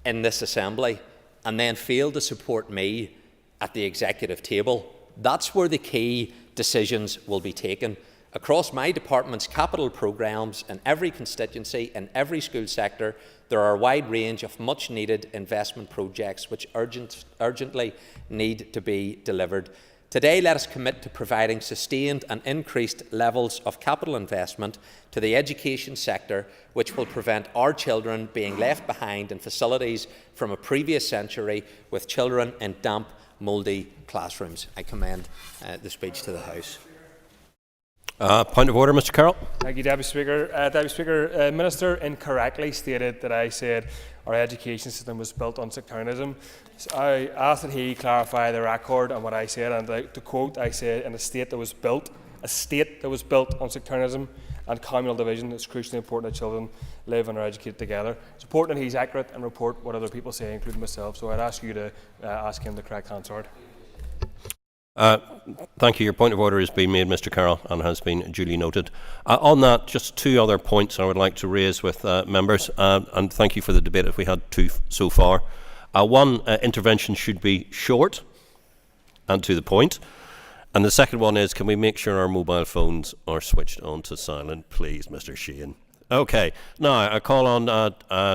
in this Assembly and then fail to support me at the Executive table. That's where the key decisions will be taken. Across my department's capital programmes in every constituency, in every school sector, there are a wide range of much-needed investment projects which urgently need to be delivered. Today, let us commit to providing sustained and increased levels of capital investment to the education sector, which will prevent our children being left behind in facilities from a previous century with children in damp, mouldy classrooms. I commend the speech to the House.
Point of order, Mr. Carroll.
Thank you, Deputy Speaker. Deputy Speaker, Minister incorrectly stated that I said our education system was built on sectarianism. So I asked that he clarify the record on what I said, and to quote, I said, in a state that was built on sectarianism and communal division, it's crucially important that children live and are educated together. It's important that he's accurate and report what other people say, including myself. So I'd ask you to ask him the correct answer.
Thank you. Your point of order has been made, Mr. Carroll, and has been duly noted. On that, just 2 other points I would like to raise with members, and thank you for the debate if we had 2 so far. One, intervention should be short and to the point. And the second one is, can we make sure our mobile phones are switched on to silent, please, Mr. Sheehan? Okay. Now, I call on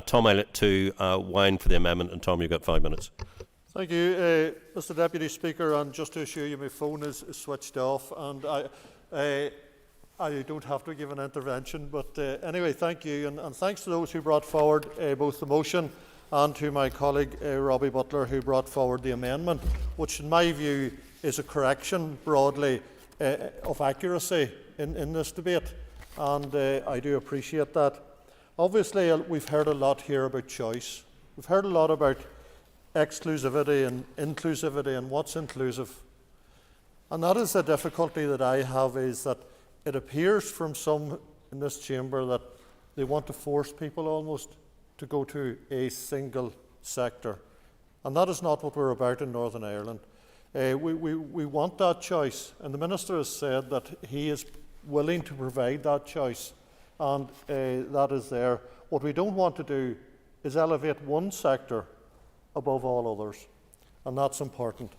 Tom Eilert to whine for the amendment. And Tom, you've got 5 minutes.
Thank you, Mr. Deputy Speaker. And just to assure you, my phone is switched off, and I don't have to give an intervention. But anyway, thank you, and thanks to those who brought forward both the motion and to my colleague Robbie Butler, who brought forward the amendment, which in my view is a correction broadly of accuracy in this debate, and I do appreciate that. Obviously, we've heard a lot here about choice. We've heard a lot about exclusivity and inclusivity and what's inclusive. And that is the difficulty that I have, is that it appears from some in this chamber that they want to force people almost to go to a single sector. And that is not what we're about in Northern Ireland. We want that choice, and the Minister has said that he is willing to provide that choice, and that is there. What we don't want to do is elevate one sector above all others, and that's important.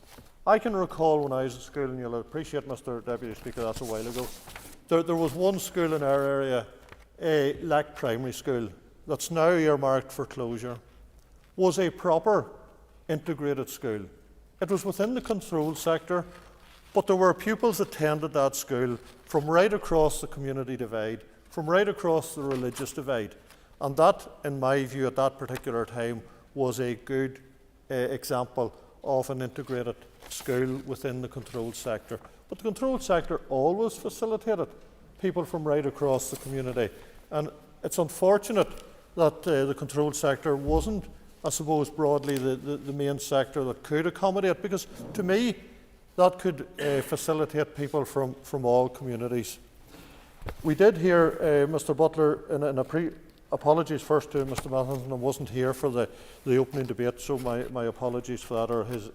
I can recall when I was at school, and you'll appreciate, Mr. Deputy Speaker, that's a while ago, there was one school in our area, a Lack Primary School, that's now earmarked for closure, was a proper integrated school. It was within the control sector, but there were pupils attended that school from right across the community divide, from right across the religious divide. And that, in my view, at that particular time, was a good example of an integrated school within the controlled sector. But the controlled sector always facilitated people from right across the community. And it's unfortunate that the controlled sector wasn't, I suppose, broadly the main sector that could accommodate, because to me that could facilitate people from all communities. We did hear Mr Butler in a apologies first to Mr Matheson. I wasn't here for the opening debate, so my apologies for that. Or his,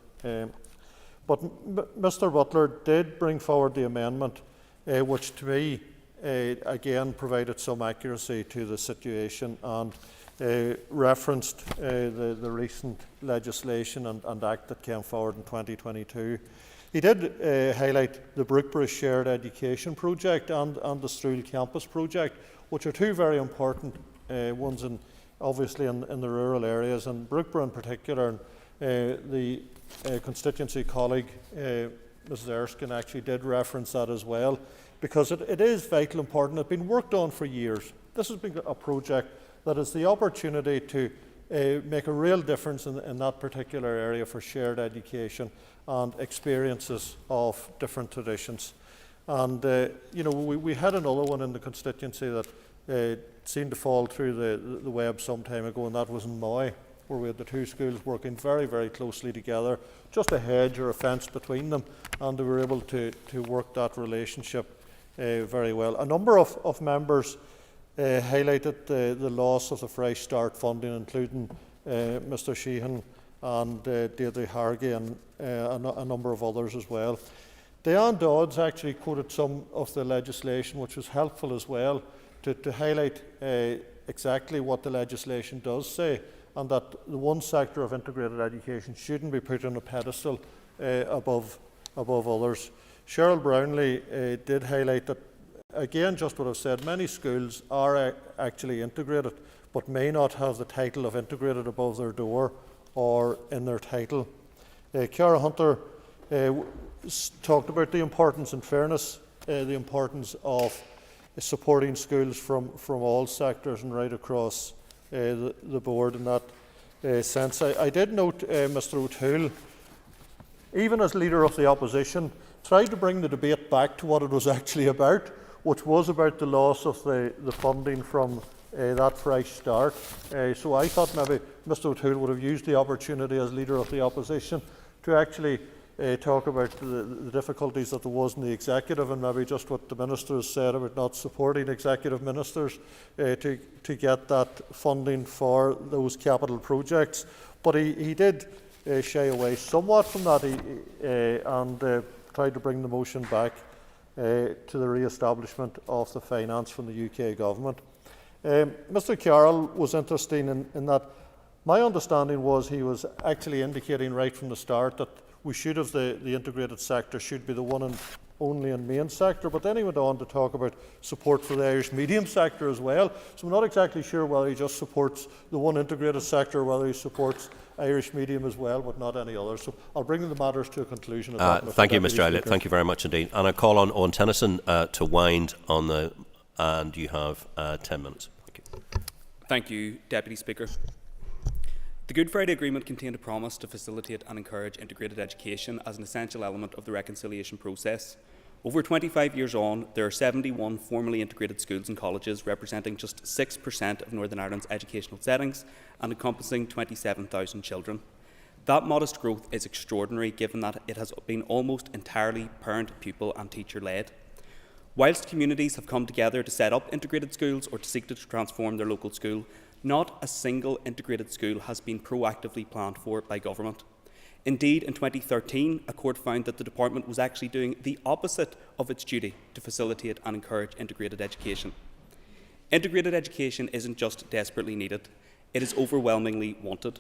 but Mr Butler did bring forward the amendment, which to me again provided some accuracy to the situation and referenced the recent legislation and act that came forward in 2022. He did highlight the Brookborough Shared Education Project and the Stroul Campus Project, which are two very important ones, obviously in the rural areas, and Brookborough in particular. The constituency colleague, Mrs Erskine, actually did reference that as well, because it is vital important. It's been worked on for years. This has been a project that has the opportunity to make a real difference in that particular area for shared education and experiences of different traditions. And you know, we had another one in the constituency that seemed to fall through the web some time ago, and that was in Moy, where we had the two schools working very, very closely together, just a hedge or a fence between them, and they were able to work that relationship very well. A number of members highlighted the loss of the Fresh Start funding, including Mr Sheehan and Deirdre Hargey and a number of others as well. Diane Dodds actually quoted some of the legislation, which was helpful as well, to highlight exactly what the legislation does say, and that the one sector of integrated education shouldn't be put on a pedestal above others. Cheryl Brownlee did highlight that, again, just what I've said, many schools are actually integrated, but may not have the title of integrated above their door or in their title. Ciara Hunter talked about the importance, in fairness, the importance of supporting schools from all sectors and right across the board in that sense. I did note Mr O'Toole, even as Leader of the Opposition, tried to bring the debate back to what it was actually about, which was about the loss of the funding from that Fresh Start. So I thought maybe Mr O'Toole would have used the opportunity as Leader of the Opposition to actually talk about the difficulties that there was in the executive, and maybe just what the minister has said about not supporting executive ministers to get that funding for those capital projects. But he did shy away somewhat from that and tried to bring the motion back to the re-establishment of the finance from the UK Government. Mr Carroll was interesting in that my understanding was he was actually indicating right from the start that we should have the integrated sector should be the one and only and main sector, but then he went on to talk about support for the Irish medium sector as well. So I'm not exactly sure whether he just supports the one integrated sector or whether he supports Irish medium as well, but not any other. So I'll bring the matters to a conclusion.
Thank you, Mr Elliott. Thank you very much indeed. And I call on Owen Tennyson to wind on the, and you have 10 minutes. Thank you.
Thank you, Deputy Speaker. The Good Friday Agreement contained a promise to facilitate and encourage integrated education as an essential element of the reconciliation process. Over 25 years on, there are 71 formally integrated schools and colleges representing just 6% of Northern Ireland's educational settings and encompassing 27,000 children. That modest growth is extraordinary given that it has been almost entirely parent, pupil and teacher-led. Whilst communities have come together to set up integrated schools or to seek to transform their local school, not a single integrated school has been proactively planned for by government. Indeed, in 2013, a court found that the department was actually doing the opposite of its duty to facilitate and encourage integrated education. Integrated education isn't just desperately needed, it is overwhelmingly wanted.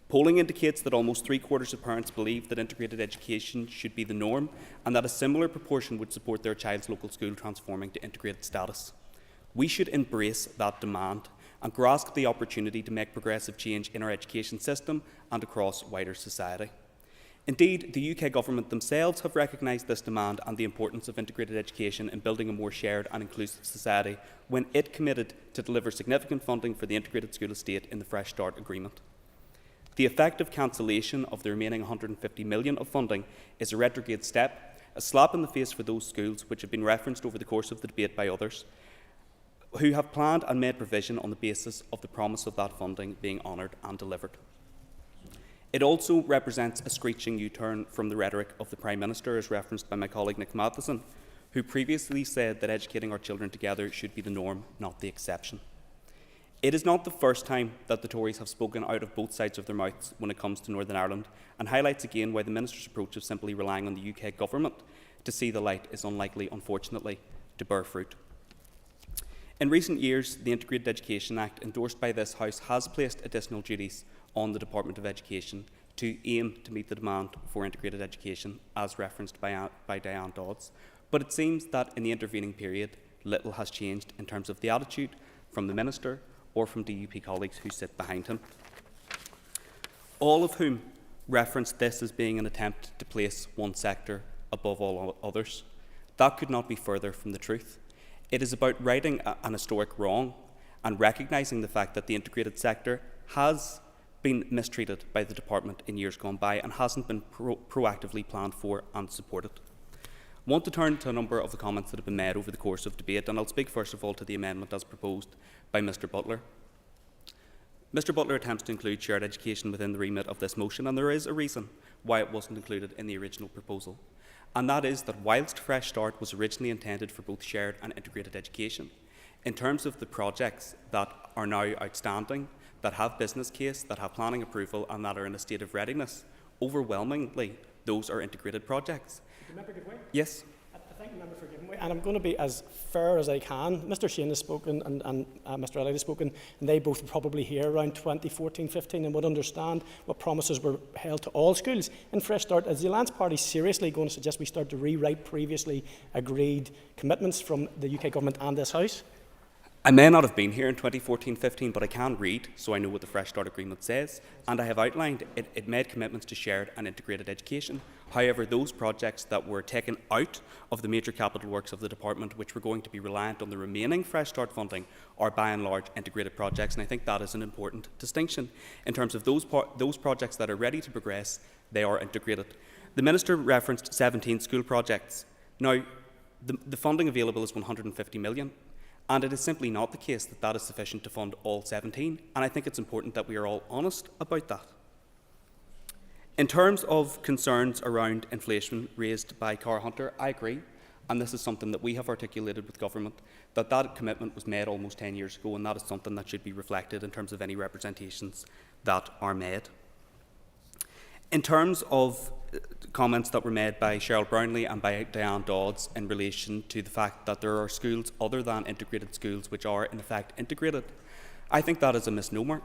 Polling indicates that almost 3/4 of parents believe that integrated education should be the norm and that a similar proportion would support their child's local school transforming to integrated status. We should embrace that demand and grasp the opportunity to make progressive change in our education system and across wider society. Indeed, the UK Government themselves have recognised this demand and the importance of integrated education in building a more shared and inclusive society when it committed to deliver significant funding for the integrated school estate in the Fresh Start Agreement. The effective cancellation of the remaining £150 million of funding is a retrograde step, a slap in the face for those schools which have been referenced over the course of the debate by others, who have planned and made provision on the basis of the promise of that funding being honoured and delivered. It also represents a screeching U-turn from the rhetoric of the Prime Minister, as referenced by my colleague Nick Matheson, who previously said that educating our children together should be the norm, not the exception. It is not the first time that the Tories have spoken out of both sides of their mouths when it comes to Northern Ireland, and highlights again why the Minister's approach of simply relying on the UK Government to see the light is unlikely, unfortunately, to bear fruit. In recent years, the Integrated Education Act, endorsed by this House, has placed additional duties on the Department of Education to aim to meet the demand for integrated education, as referenced by Diane Dodds. But it seems that in the intervening period, little has changed in terms of the attitude from the Minister or from DUP colleagues who sit behind him, all of whom referenced this as being an attempt to place one sector above all others. That could not be further from the truth. It is about righting an historic wrong and recognising the fact that the integrated sector has been mistreated by the department in years gone by and hasn't been proactively planned for and supported. I want to turn to a number of the comments that have been made over the course of debate, and I'll speak first of all to the amendment as proposed by Mr Butler. Mr Butler attempts to include shared education within the remit of this motion, and there is a reason why it wasn't included in the original proposal. And that is that whilst Fresh Start was originally intended for both shared and integrated education, in terms of the projects that are now outstanding, that have business case, that have planning approval and that are in a state of readiness, overwhelmingly those are integrated projects. Yes.
I thank the member for giving way, and I'm going to be as fair as I can. Mr Shane has spoken and Mr Elliott has spoken, and they both were probably here around 2014-15 and would understand what promises were held to all schools. In Fresh Start, is the Alliance Party seriously going to suggest we start to rewrite previously agreed commitments from the UK Government and this House?
I may not have been here in 2014-15, but I can read, so I know what the Fresh Start Agreement says, and I have outlined it made commitments to shared and integrated education. However, those projects that were taken out of the major capital works of the department, which were going to be reliant on the remaining Fresh Start funding, are by and large integrated projects, and I think that is an important distinction. In terms of those projects that are ready to progress, they are integrated. The Minister referenced 17 school projects. Now, the funding available is 150 million. And it is simply not the case that that is sufficient to fund all 17, and I think it's important that we are all honest about that. In terms of concerns around inflation raised by Cara Hunter, I agree, and this is something that we have articulated with government, that commitment was made almost 10 years ago, and that is something that should be reflected in terms of any representations that are made. In terms of comments that were made by Cheryl Brownlee and by Diane Dodds in relation to the fact that there are schools other than integrated schools which are in effect integrated, I think that is a misnomer.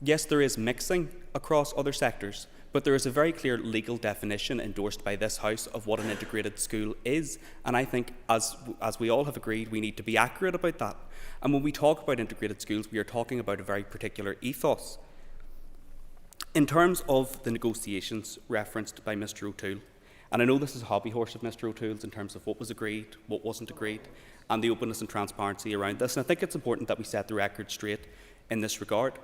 Yes, there is mixing across other sectors, but there is a very clear legal definition endorsed by this House of what an integrated school is, and I think, as we all have agreed, we need to be accurate about that. And when we talk about integrated schools, we are talking about a very particular ethos. In terms of the negotiations referenced by Mr O'Toole, and I know this is a hobby horse of Mr O'Toole's in terms of what was agreed, what wasn't agreed, and the openness and transparency around this, and I think it's important that we set the record straight in this regard,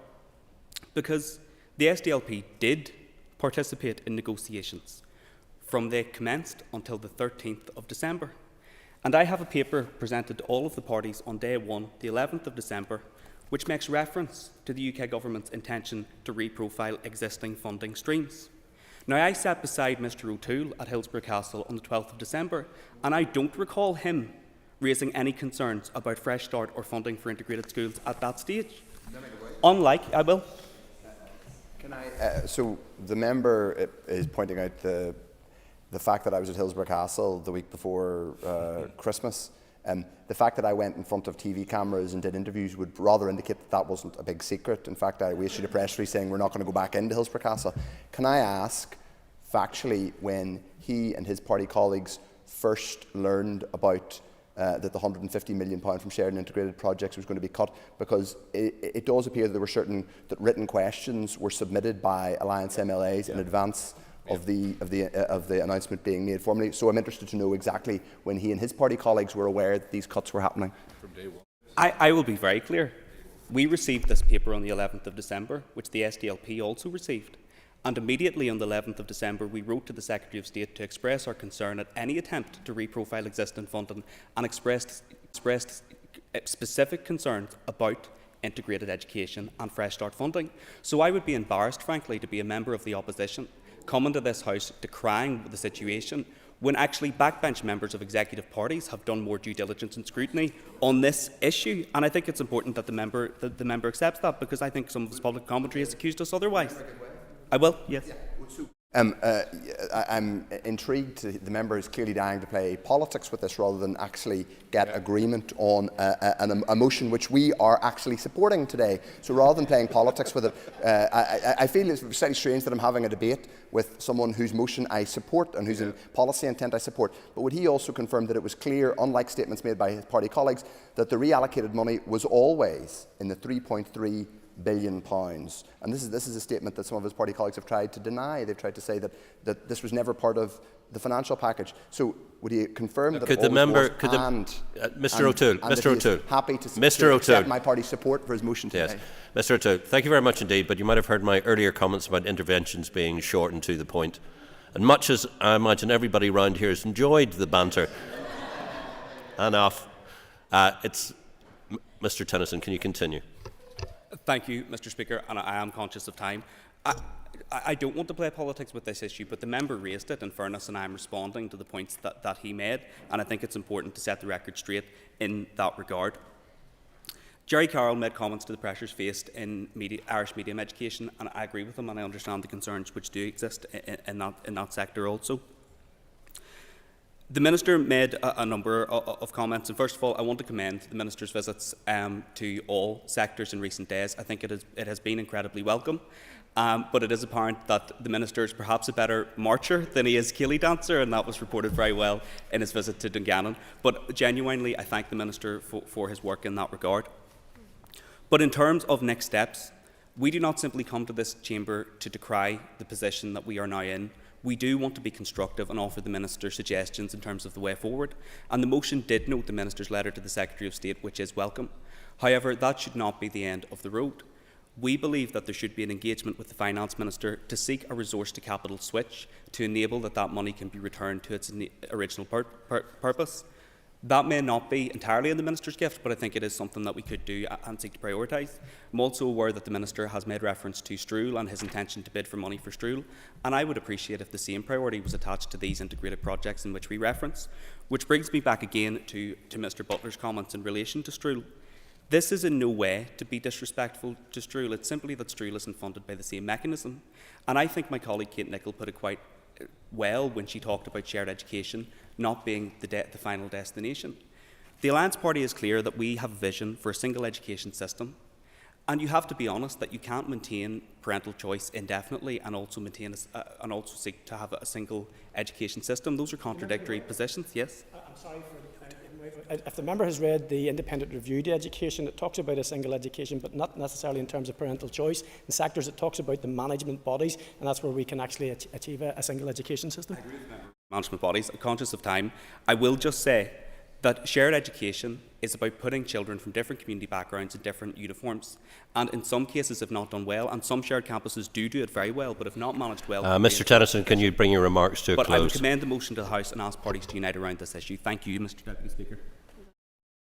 because the SDLP did participate in negotiations from they commenced until the 13th of December. And I have a paper presented to all of the parties on day 1, the 11th of December, which makes reference to the UK Government's intention to reprofile existing funding streams. Now, I sat beside Mr O'Toole at Hillsborough Castle on the 12th of December, and I don't recall him raising any concerns about Fresh Start or funding for integrated schools at that stage. Unlike, I will.
Can I? So the member is pointing out the fact that I was at Hillsborough Castle the week before Christmas. The fact that I went in front of TV cameras and did interviews would rather indicate that that wasn't a big secret. In fact, I issued a press release saying we're not going to go back into Hillsborough Castle. Can I ask, factually, when he and his party colleagues first learned about that the £150 million from shared and integrated projects was going to be cut? Because it does appear that there were that written questions were submitted by Alliance MLAs in advance of the announcement being made formally. So I'm interested to know exactly when he and his party colleagues were aware that these cuts were happening.
I will be very clear. We received this paper on the 11th of December, which the SDLP also received. And immediately on the 11th of December, we wrote to the Secretary of State to express our concern at any attempt to reprofile existing funding and expressed specific concerns about integrated education and Fresh Start funding. So I would be embarrassed, frankly, to be a member of the opposition coming to this House decrying the situation when actually backbench members of executive parties have done more due diligence and scrutiny on this issue. And I think it's important that the member accepts that, because I think some of his public commentary has accused us otherwise. I will, yes.
I'm intrigued. The member is clearly dying to play politics with this rather than actually get agreement on a motion which we are actually supporting today. So rather than playing politics with it, I feel it's slightly strange that I'm having a debate with someone whose motion I support and whose policy intent I support. But would he also confirm that it was clear, unlike statements made by his party colleagues, that the reallocated money was always in the £3.3 billion? And this is a statement that some of his party colleagues have tried to deny. They've tried to say that this was never part of the financial package. So would he confirm that
Mr. O'Toole,
happy to accept my party's support for his motion today?
Yes. Mr. O'Toole, thank you very much indeed, but you might have heard my earlier comments about interventions being short and to the point. And much as I imagine everybody around here has enjoyed the banter and off, it's Mr. Tennyson, can you continue?
Thank you, Mr. Speaker, and I am conscious of time. I don't want to play politics with this issue, but the member raised it in fairness, and I am responding to the points that he made, and I think it's important to set the record straight in that regard. Jerry Carroll made comments to the pressures faced in Irish medium education, and I agree with him, and I understand the concerns which do exist in that sector also. The Minister made a number of comments, and first of all, I want to commend the Minister's visits to all sectors in recent days. I think it has been incredibly welcome, but it is apparent that the Minister is perhaps a better marcher than he is ceilidh dancer, and that was reported very well in his visit to Dungannon. But genuinely, I thank the Minister for his work in that regard. But in terms of next steps, we do not simply come to this chamber to decry the position that we are now in. We do want to be constructive and offer the Minister suggestions in terms of the way forward, and the motion did note the Minister's letter to the Secretary of State, which is welcome. However, that should not be the end of the road. We believe that there should be an engagement with the Finance Minister to seek a resource to capital switch to enable that money can be returned to its original purpose. That may not be entirely in the Minister's gift, but I think it is something that we could do and seek to prioritise. I'm also aware that the Minister has made reference to Strule and his intention to bid for money for Strule, and I would appreciate if the same priority was attached to these integrated projects in which we reference. Which brings me back again to Mr Butler's comments in relation to Strule. This is in no way to be disrespectful to Strule, it's simply that Strule isn't funded by the same mechanism. And I think my colleague Kate Nicholl put it quite well when she talked about shared education not being the final destination. The Alliance Party is clear that we have a vision for a single education system, and you have to be honest that you can't maintain parental choice indefinitely and also seek to have a single education system. Those are contradictory positions. Yes.
I'm sorry if the member has read the independent review to education, it talks about a single education, but not necessarily in terms of parental choice. In sectors, it talks about the management bodies, and that's where we can actually achieve a single education system.
I agree with management bodies. Conscious of time, I will just say that shared education is about putting children from different community backgrounds in different uniforms, and in some cases have not done well, and some shared campuses do it very well, but have not managed well.
Mr Tennyson, can you bring your remarks to a close?
But I would commend the motion to the House and ask parties to unite around this issue. Thank you, Mr Deputy Speaker.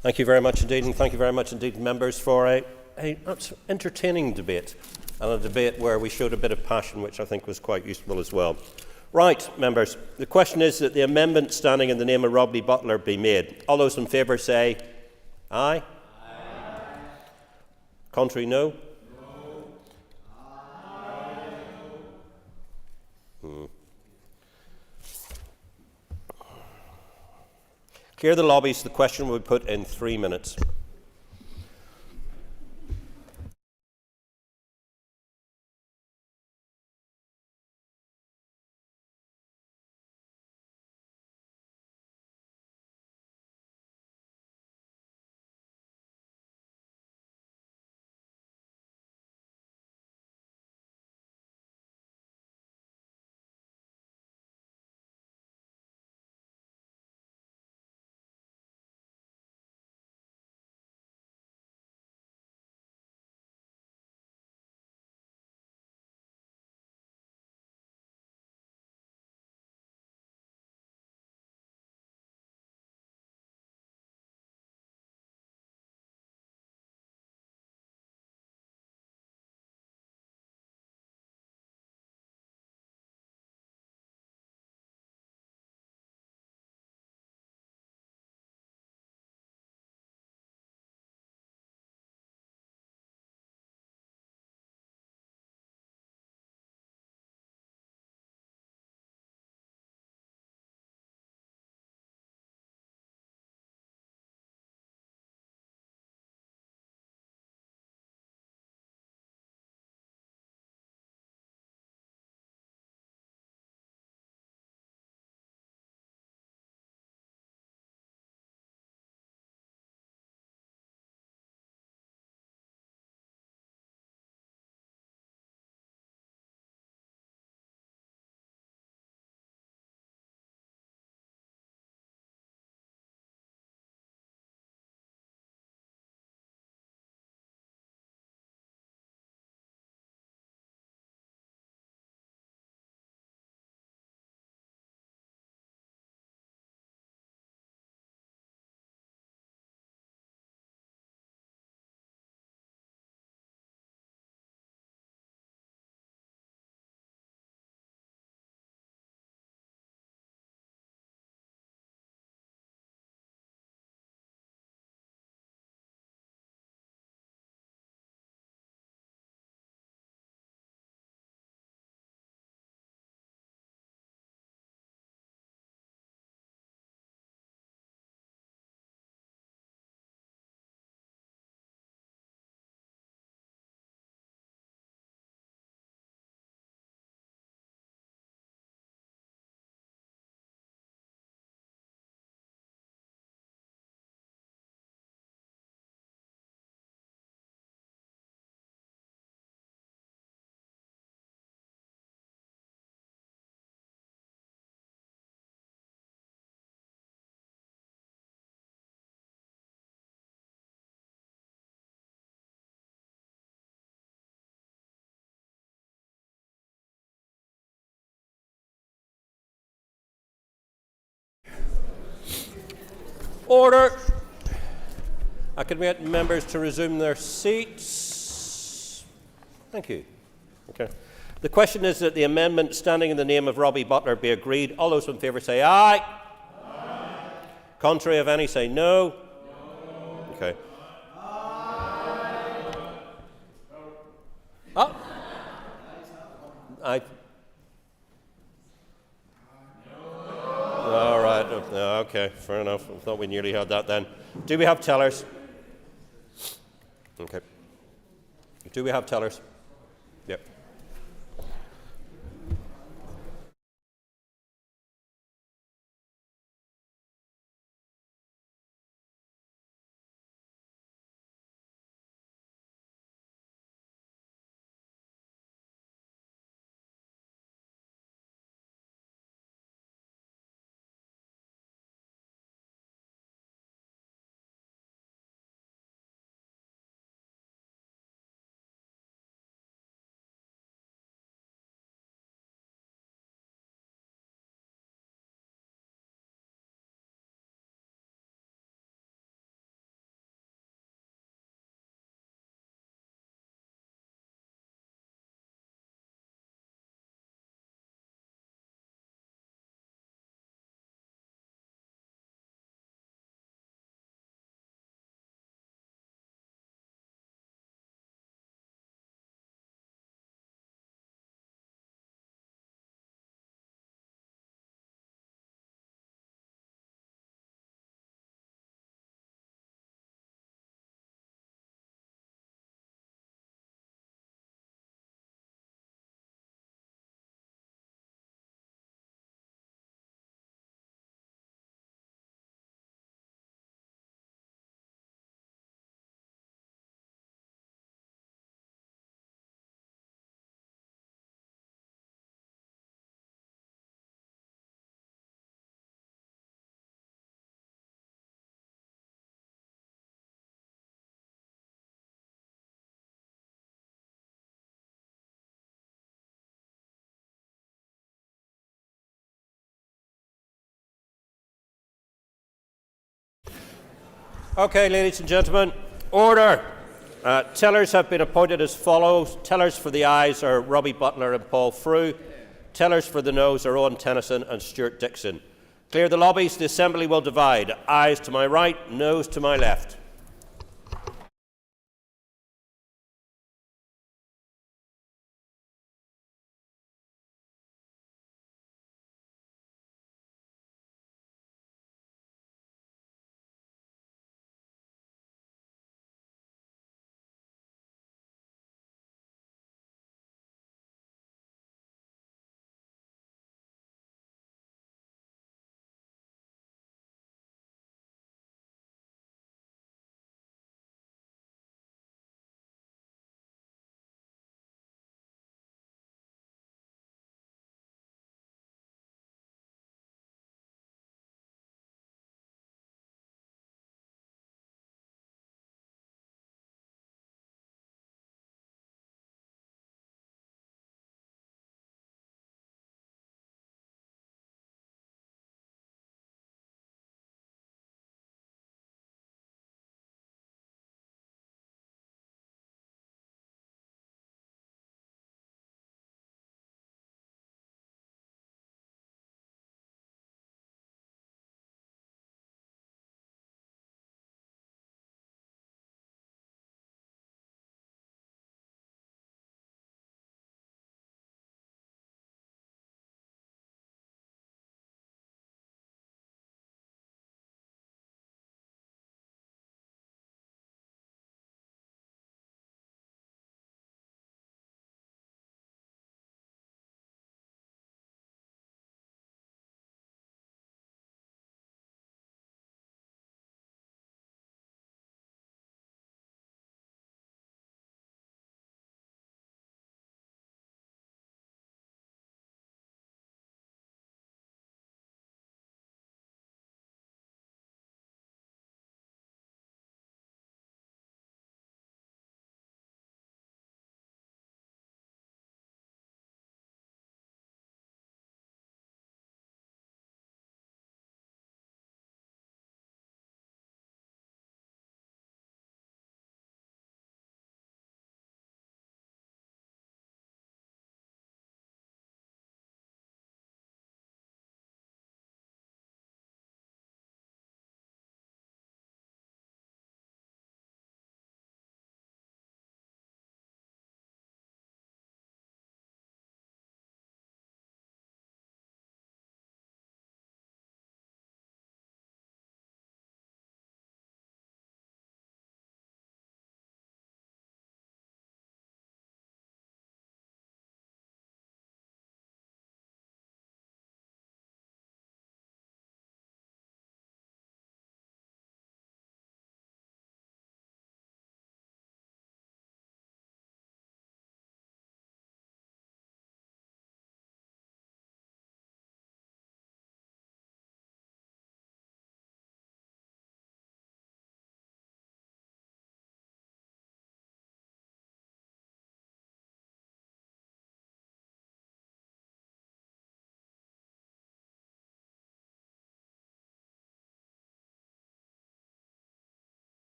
Thank you very much indeed, and thank you very much indeed, members, for an entertaining debate, and a debate where we showed a bit of passion, which I think was quite useful as well. Right, members, the question is that the amendment standing in the name of Robbie Butler be made. All those in favour say aye. Aye. Contrary, no? No. Aye. Clear the lobbies. The question will be put in 3 minutes. Order. I can get members to resume their seats. Thank you. Okay. The question is that the amendment standing in the name of Robbie Butler be agreed. All those in favour say aye. Aye. Contrary of any say no. No. Okay. Oh. All right. Okay. Fair enough. I thought we nearly had that then. Do we have tellers? Okay. Do we have tellers? Yep. Okay, ladies and gentlemen, order. Tellers have been appointed as follows. Tellers for the ayes are Robbie Butler and Paul Frew. Tellers for the noes are Owen Tennyson and Stuart Dixon. Clear the lobbies. The Assembly will divide. Ayes to my right, noes to my left.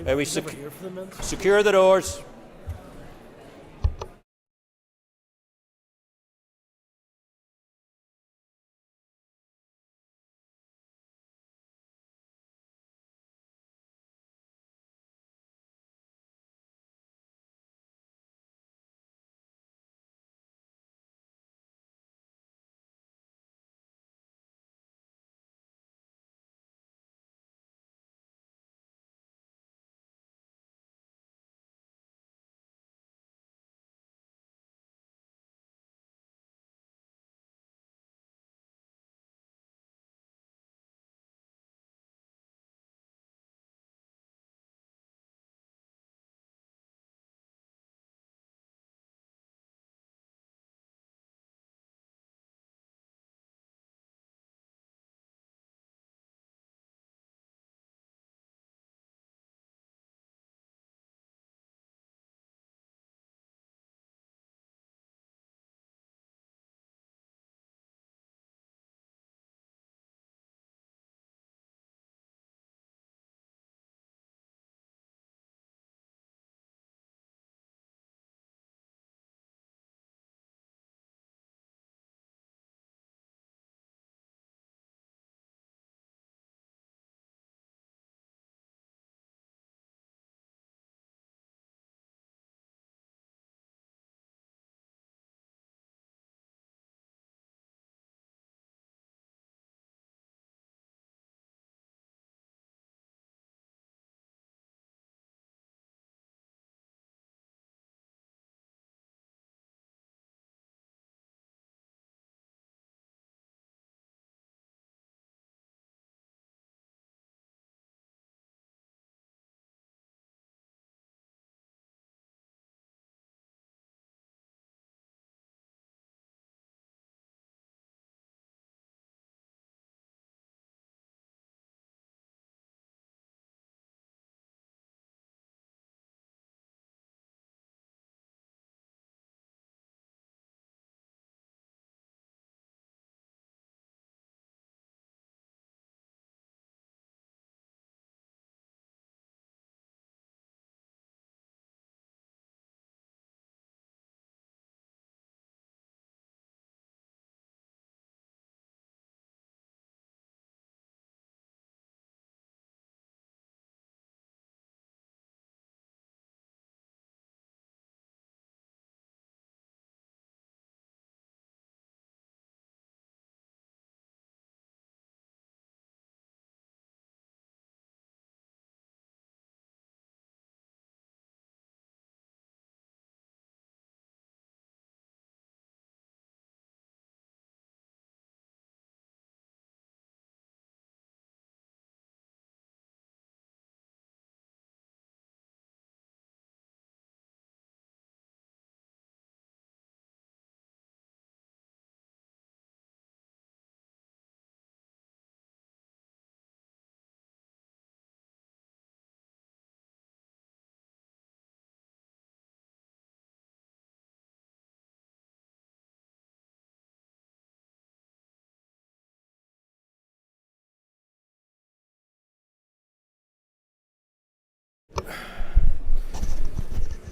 We secure the doors.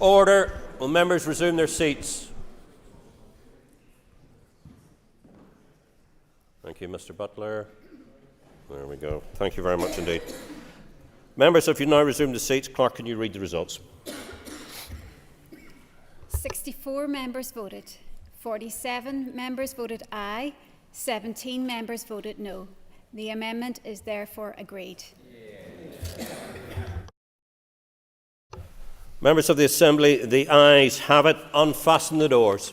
Order. Will members resume their seats? Thank you, Mr. Butler. There we go. Thank you very much indeed. Members, if you now resume the seats, Clerk, can you read the results?
64 members voted. 47 members voted aye. 17 members voted no. The amendment is therefore agreed.
Members of the Assembly, the ayes have it. Unfasten the doors.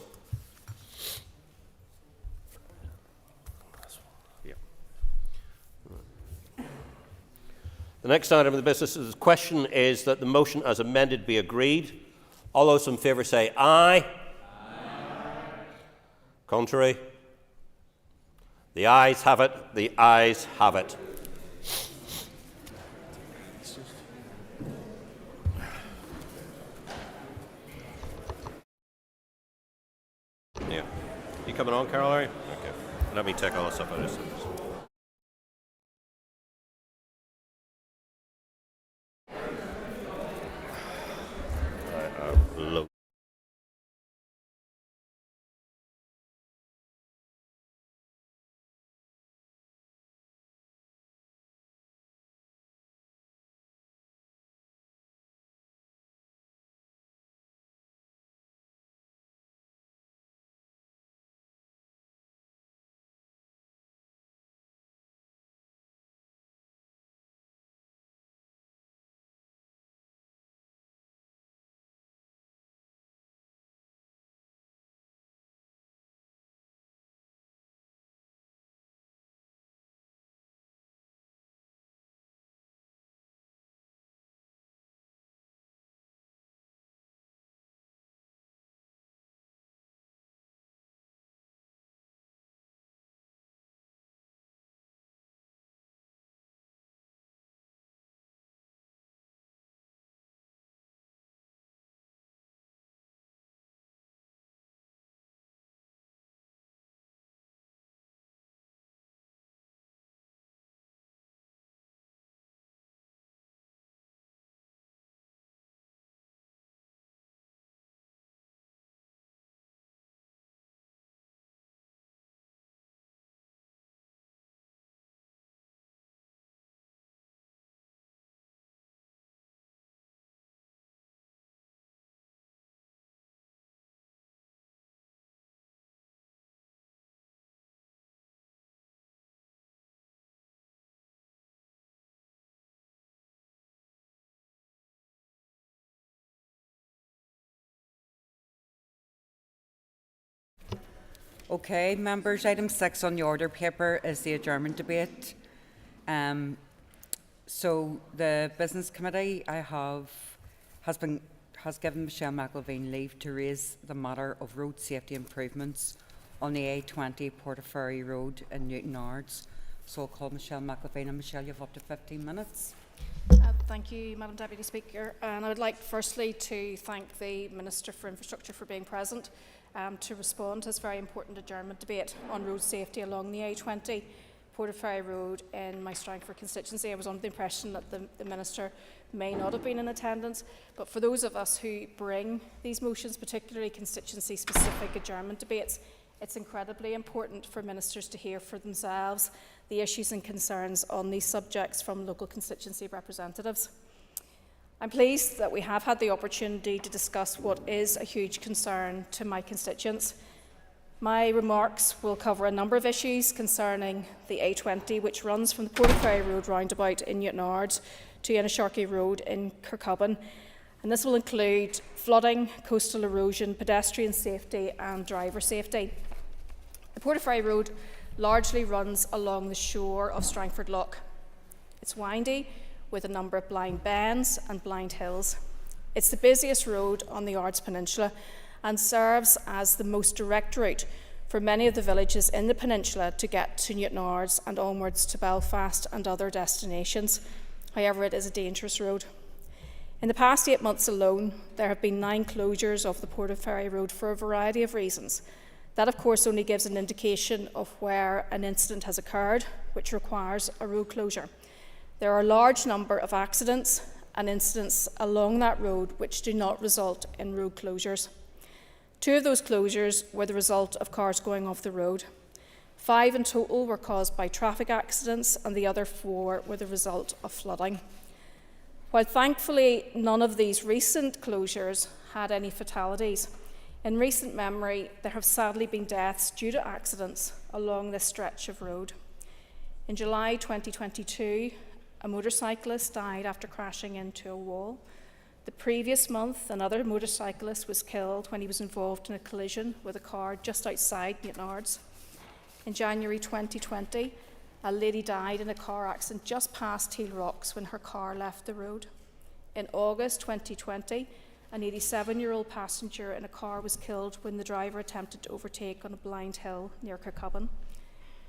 The next item of the business is the question is that the motion as amended be agreed. All those in favour say aye. Aye. Contrary? The ayes have it. The ayes have it. Yeah. You coming on, Carol? Are you? Okay. Let me take all this up out of this.
Okay, members, item 6 on the order paper is the adjournment debate. So the Business Committee has given Michelle McElveen leave to raise the matter of road safety improvements on the A20 Portaferry Road in Newtownards. So I'll call Michelle McElveen, and Michelle, you have up to 15 minutes.
Thank you, Madam Deputy Speaker. And I would like firstly to thank the Minister for Infrastructure for being present to respond to this very important adjournment debate on road safety along the A20 Portaferry Road in my Strangford constituency. I was under the impression that the Minister may not have been in attendance, but for those of us who bring these motions, particularly constituency-specific adjournment debates, it's incredibly important for ministers to hear for themselves the issues and concerns on these subjects from local constituency representatives. I'm pleased that we have had the opportunity to discuss what is a huge concern to my constituents. My remarks will cover a number of issues concerning the A20, which runs from the Portaferry Road roundabout in Newtownards to Innisharkey Road in Kirkcalban. And this will include flooding, coastal erosion, pedestrian safety and driver safety. The Portaferry Road largely runs along the shore of Strangford Lough. It's windy, with a number of blind bends and blind hills. It's the busiest road on the Ards Peninsula and serves as the most direct route for many of the villages in the peninsula to get to Newtownards and onwards to Belfast and other destinations. However, it is a dangerous road. In the past 8 months alone, there have been 9 closures of the Portaferry Road for a variety of reasons. That, of course, only gives an indication of where an incident has occurred, which requires a road closure. There are a large number of accidents and incidents along that road which do not result in road closures. 2 of those closures were the result of cars going off the road. 5 in total were caused by traffic accidents, and the other 4 were the result of flooding. While thankfully none of these recent closures had any fatalities, in recent memory there have sadly been deaths due to accidents along this stretch of road. In July 2022, a motorcyclist died after crashing into a wall. The previous month, another motorcyclist was killed when he was involved in a collision with a car just outside Newtownards. In January 2020, a lady died in a car accident just past Teal Rocks when her car left the road. In August 2020, an 87-year-old passenger in a car was killed when the driver attempted to overtake on a blind hill near Kirkcalban.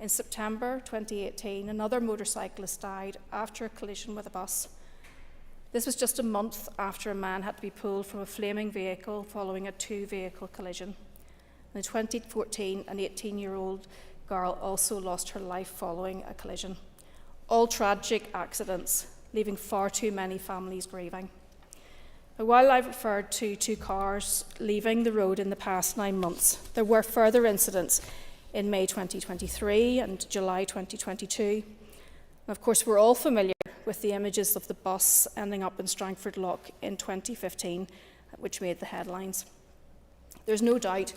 In September 2018, another motorcyclist died after a collision with a bus. This was just a month after a man had to be pulled from a flaming vehicle following a 2-vehicle collision. In 2014, an 18-year-old girl also lost her life following a collision. All tragic accidents, leaving far too many families grieving. While I've referred to 2 cars leaving the road in the past 9 months, there were further incidents in May 2023 and July 2022. And of course, we're all familiar with the images of the bus ending up in Strangford Lough in 2015, which made the headlines. There's no doubt,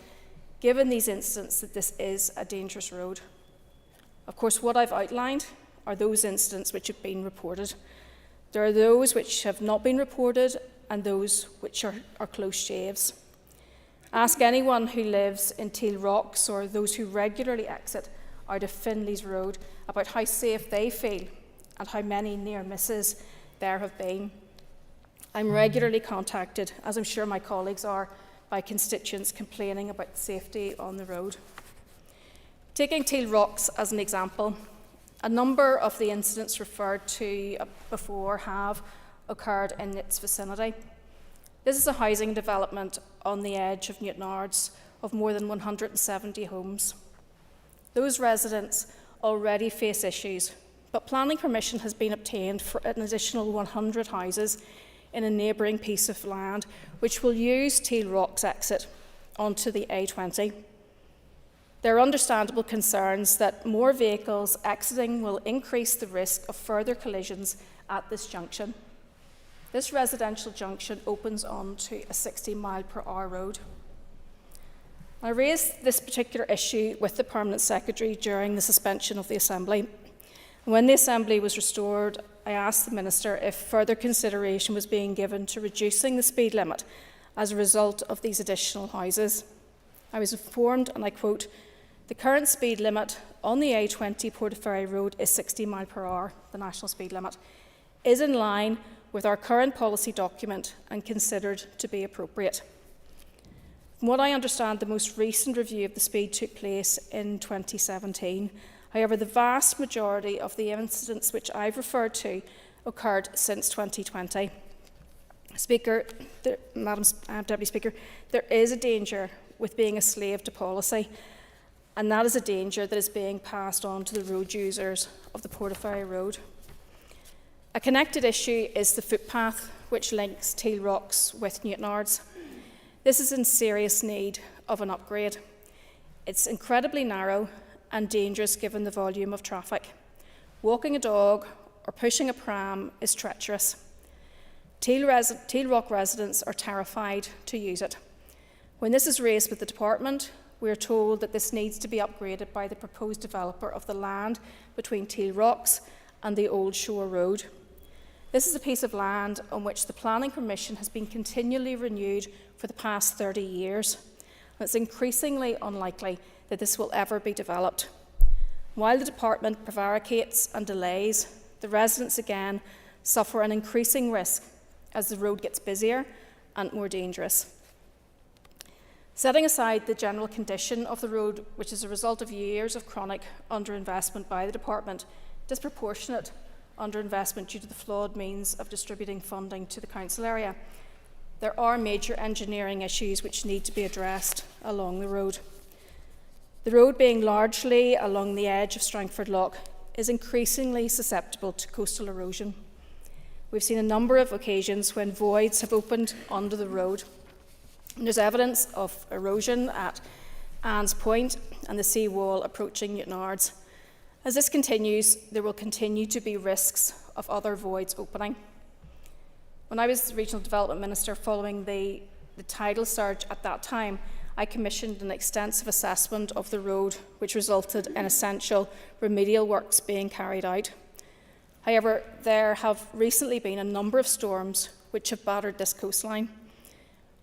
given these incidents, that this is a dangerous road. Of course, what I've outlined are those incidents which have been reported. There are those which have not been reported and those which are close shaves. Ask anyone who lives in Teal Rocks or those who regularly exit out of Finley's Road about how safe they feel and how many near misses there have been. I'm regularly contacted, as I'm sure my colleagues are, by constituents complaining about safety on the road. Taking Teal Rocks as an example, a number of the incidents referred to before have occurred in its vicinity. This is a housing development on the edge of Newtownards of more than 170 homes. Those residents already face issues, but planning permission has been obtained for an additional 100 houses in a neighbouring piece of land, which will use Teal Rocks exit onto the A20. There are understandable concerns that more vehicles exiting will increase the risk of further collisions at this junction. This residential junction opens onto a 60-mile-per-hour road. I raised this particular issue with the Permanent Secretary during the suspension of the Assembly. When the Assembly was restored, I asked the Minister if further consideration was being given to reducing the speed limit as a result of these additional houses. I was informed, and I quote, The current speed limit on the A20 Portaferry Road is 60 mph, the national speed limit, is in line with our current policy document and considered to be appropriate. From what I understand, the most recent review of the speed took place in 2017. However, the vast majority of the incidents which I've referred to occurred since 2020. Madam Deputy Speaker, there is a danger with being a slave to policy, and that is a danger that is being passed on to the road users of the Portaferry Road. A connected issue is the footpath which links Teal Rocks with Newtownards. This is in serious need of an upgrade. It's incredibly narrow and dangerous given the volume of traffic. Walking a dog or pushing a pram is treacherous. Teal Rock residents are terrified to use it. When this is raised with the department, we are told that this needs to be upgraded by the proposed developer of the land between Teal Rocks and the Old Shore Road. This is a piece of land on which the planning permission has been continually renewed for the past 30 years. And it's increasingly unlikely that this will ever be developed. While the department prevaricates and delays, the residents again suffer an increasing risk as the road gets busier and more dangerous. Setting aside the general condition of the road, which is a result of years of chronic underinvestment by the department, disproportionate underinvestment due to the flawed means of distributing funding to the council area, there are major engineering issues which need to be addressed along the road. The road, being largely along the edge of Strangford Lough, is increasingly susceptible to coastal erosion. We've seen a number of occasions when voids have opened under the road. And there's evidence of erosion at Anne's Point and the sea wall approaching Newtownards. As this continues, there will continue to be risks of other voids opening. When I was Regional Development Minister following the tidal surge at that time, I commissioned an extensive assessment of the road, which resulted in essential remedial works being carried out. However, there have recently been a number of storms which have battered this coastline.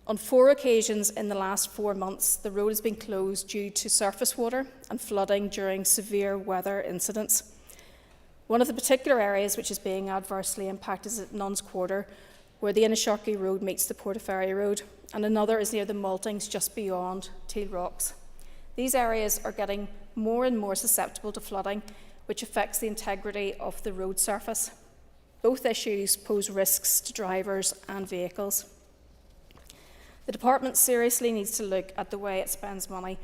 On 4 occasions in the last 4 months, the road has been closed due to surface water and flooding during severe weather incidents. One of the particular areas which is being adversely impacted is at Nuns Quarter, where the Inisharkey Road meets the Portaferry Road, and another is near the Maltings just beyond Teal Rocks. These areas are getting more and more susceptible to flooding, which affects the integrity of the road surface. Both issues pose risks to drivers and vehicles. The department seriously needs to look at the way it spends money.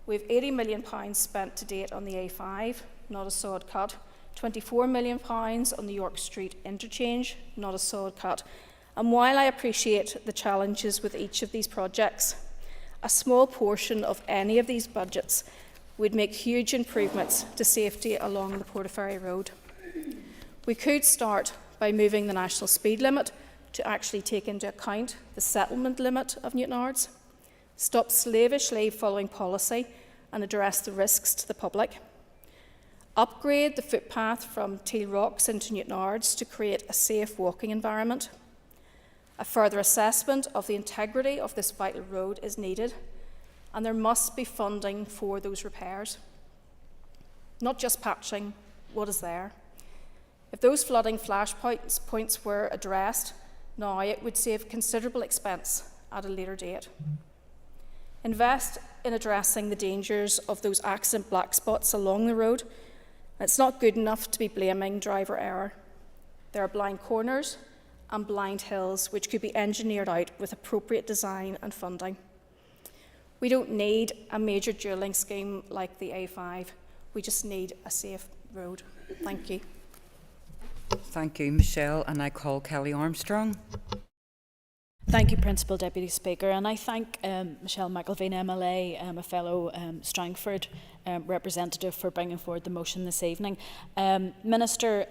We have £80 million spent to date on the A5, not a sod cut, £24 million on the York Street interchange, not a sod cut. And while I appreciate the challenges with each of these projects, a small portion of any of these budgets would make huge improvements to safety along the Portaferry Road. We could start by moving the national speed limit to actually take into account the settlement limit of Newtownards, stop slavishly following policy and address the risks to the public, upgrade the footpath from Teal Rocks into Newtownards to create a safe walking environment. A further assessment of the integrity of this vital road is needed, and there must be funding for those repairs. Not just patching what is there. If those flooding flashpoints were addressed now, it would save considerable expense at a later date. Invest in addressing the dangers of those accident black spots along the road. It's not good enough to be blaming driver error. There are blind corners and blind hills which could be engineered out with appropriate design and funding. We don't need a major dualling scheme like the A5. We just need a safe road. Thank you.
Thank you, Michelle, and I call Kelly Armstrong.
Thank you, Principal Deputy Speaker, and I thank Michelle McElveen, MLA, a fellow Strangford representative, for bringing forward the motion this evening. Minister,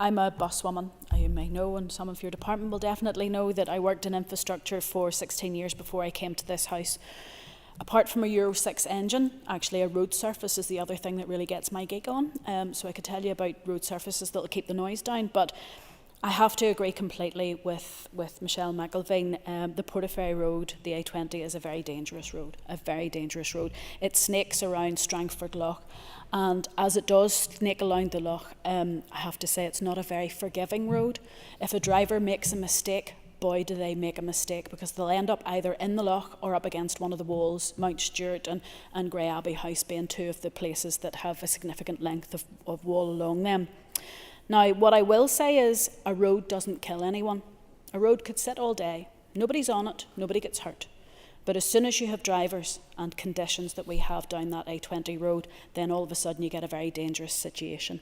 I'm a buswoman, you may know, and some of your department will definitely know that I worked in infrastructure for 16 years before I came to this House. Apart from a Euro 6 engine, actually a road surface is the other thing that really gets my gig on. So I could tell you about road surfaces that will keep the noise down. But I have to agree completely with Michelle McElveen. The Portaferry Road, the A20, is a very dangerous road, It snakes around Strangford Lough, and as it does snake around the lough, I have to say it's not a very forgiving road. If a driver makes a mistake, boy do they make a mistake, because they'll end up either in the lough or up against one of the walls, Mount Stewart and Grey Abbey House being two of the places that have a significant length of wall along them. Now, what I will say is a road doesn't kill anyone. A road could sit all day, nobody's on it, nobody gets hurt. But as soon as you have drivers and conditions that we have down that A20 road, then all of a sudden you get a very dangerous situation.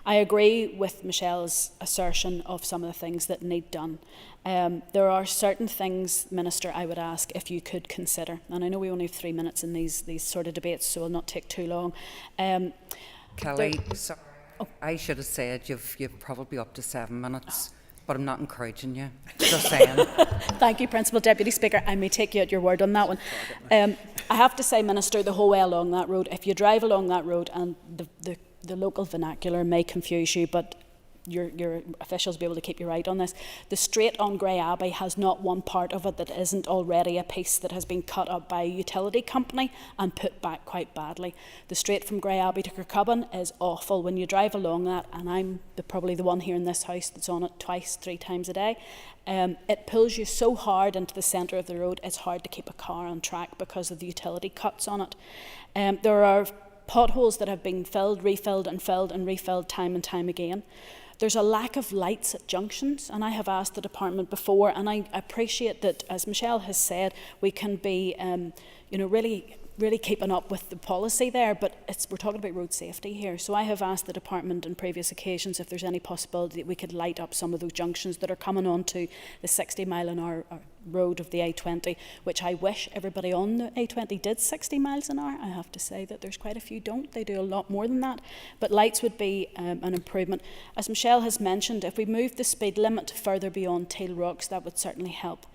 I agree with Michelle's assertion of some of the things that need done. There are certain things, Minister, I would ask if you could consider. And I know we only have 3 minutes in these sort of debates, so I'll not take too long.
Kelly, sorry. I should have said you've probably up to 7 minutes, but I'm not encouraging you. Just saying.
Thank you, Principal Deputy Speaker. I may take you at your word on that one. I have to say, Minister, the whole way along that road, if you drive along that road, and the local vernacular may confuse you, but your officials will be able to keep you right on this. The straight on Grey Abbey has not one part of it that isn't already a piece that has been cut up by a utility company and put back quite badly. The straight from Grey Abbey to Kirkcudbright is awful. When you drive along that, and I'm probably the one here in this house that's on it twice, 3 times a day, it pulls you so hard into the centre of the road, it's hard to keep a car on track because of the utility cuts on it. There are potholes that have been filled, refilled and filled and refilled time and time again. There's a lack of lights at junctions, and I have asked the department before, and I appreciate that, as Michelle has said, we can be really keeping up with the policy there, but we're talking about road safety here. So I have asked the department on previous occasions if there's any possibility that we could light up some of those junctions that are coming onto the 60-mile-an-hour road of the A20, which I wish everybody on the A20 did 60 miles an hour. I have to say that there's quite a few don't. They do a lot more than that. But lights would be an improvement. As Michelle has mentioned, if we move the speed limit further beyond Teal Rocks, that would certainly help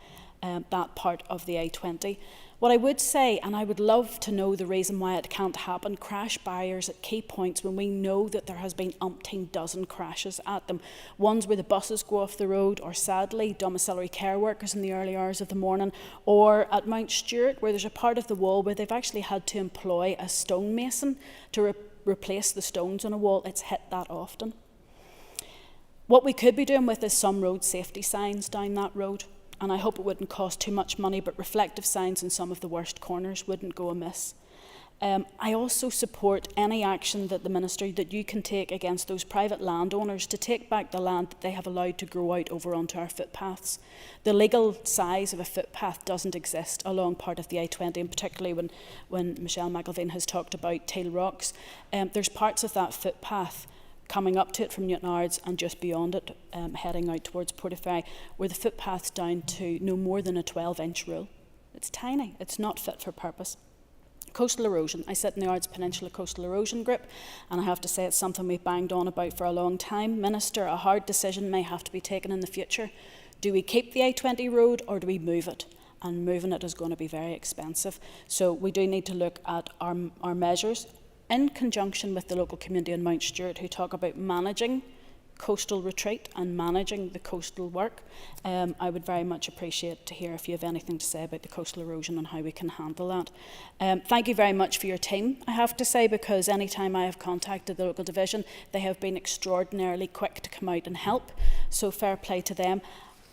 that part of the A20. What I would say, and I would love to know the reason why it can't happen, crash barriers at key points when we know that there has been umpteen dozen crashes at them. Ones where the buses go off the road, or sadly domiciliary care workers in the early hours of the morning, or at Mount Stewart where there's a part of the wall where they've actually had to employ a stonemason to replace the stones on a wall. It's hit that often. What we could be doing with is some road safety signs down that road. And I hope it wouldn't cost too much money, but reflective signs in some of the worst corners wouldn't go amiss. I also support any action that the Minister, that you can take against those private landowners to take back the land that they have allowed to grow out over onto our footpaths. The legal size of a footpath doesn't exist along part of the A20, and particularly when Michelle McElveen has talked about Teal Rocks. There's parts of that footpath coming up to it from Newtownards and just beyond it, heading out towards Portaferry, where the footpath's down to no more than a 12-inch rule. It's tiny, it's not fit for purpose. Coastal erosion. I sit in the Ards Peninsula Coastal Erosion Group, and I have to say it's something we've banged on about for a long time. Minister, a hard decision may have to be taken in the future. Do we keep the A20 road or do we move it? And moving it is going to be very expensive. So we do need to look at our measures in conjunction with the local community in Mount Stewart, who talk about managing coastal retreat and managing the coastal work. I would very much appreciate to hear if you have anything to say about the coastal erosion and how we can handle that. Thank you very much for your team, I have to say, because any time I have contacted the local division, they have been extraordinarily quick to come out and help, so fair play to them.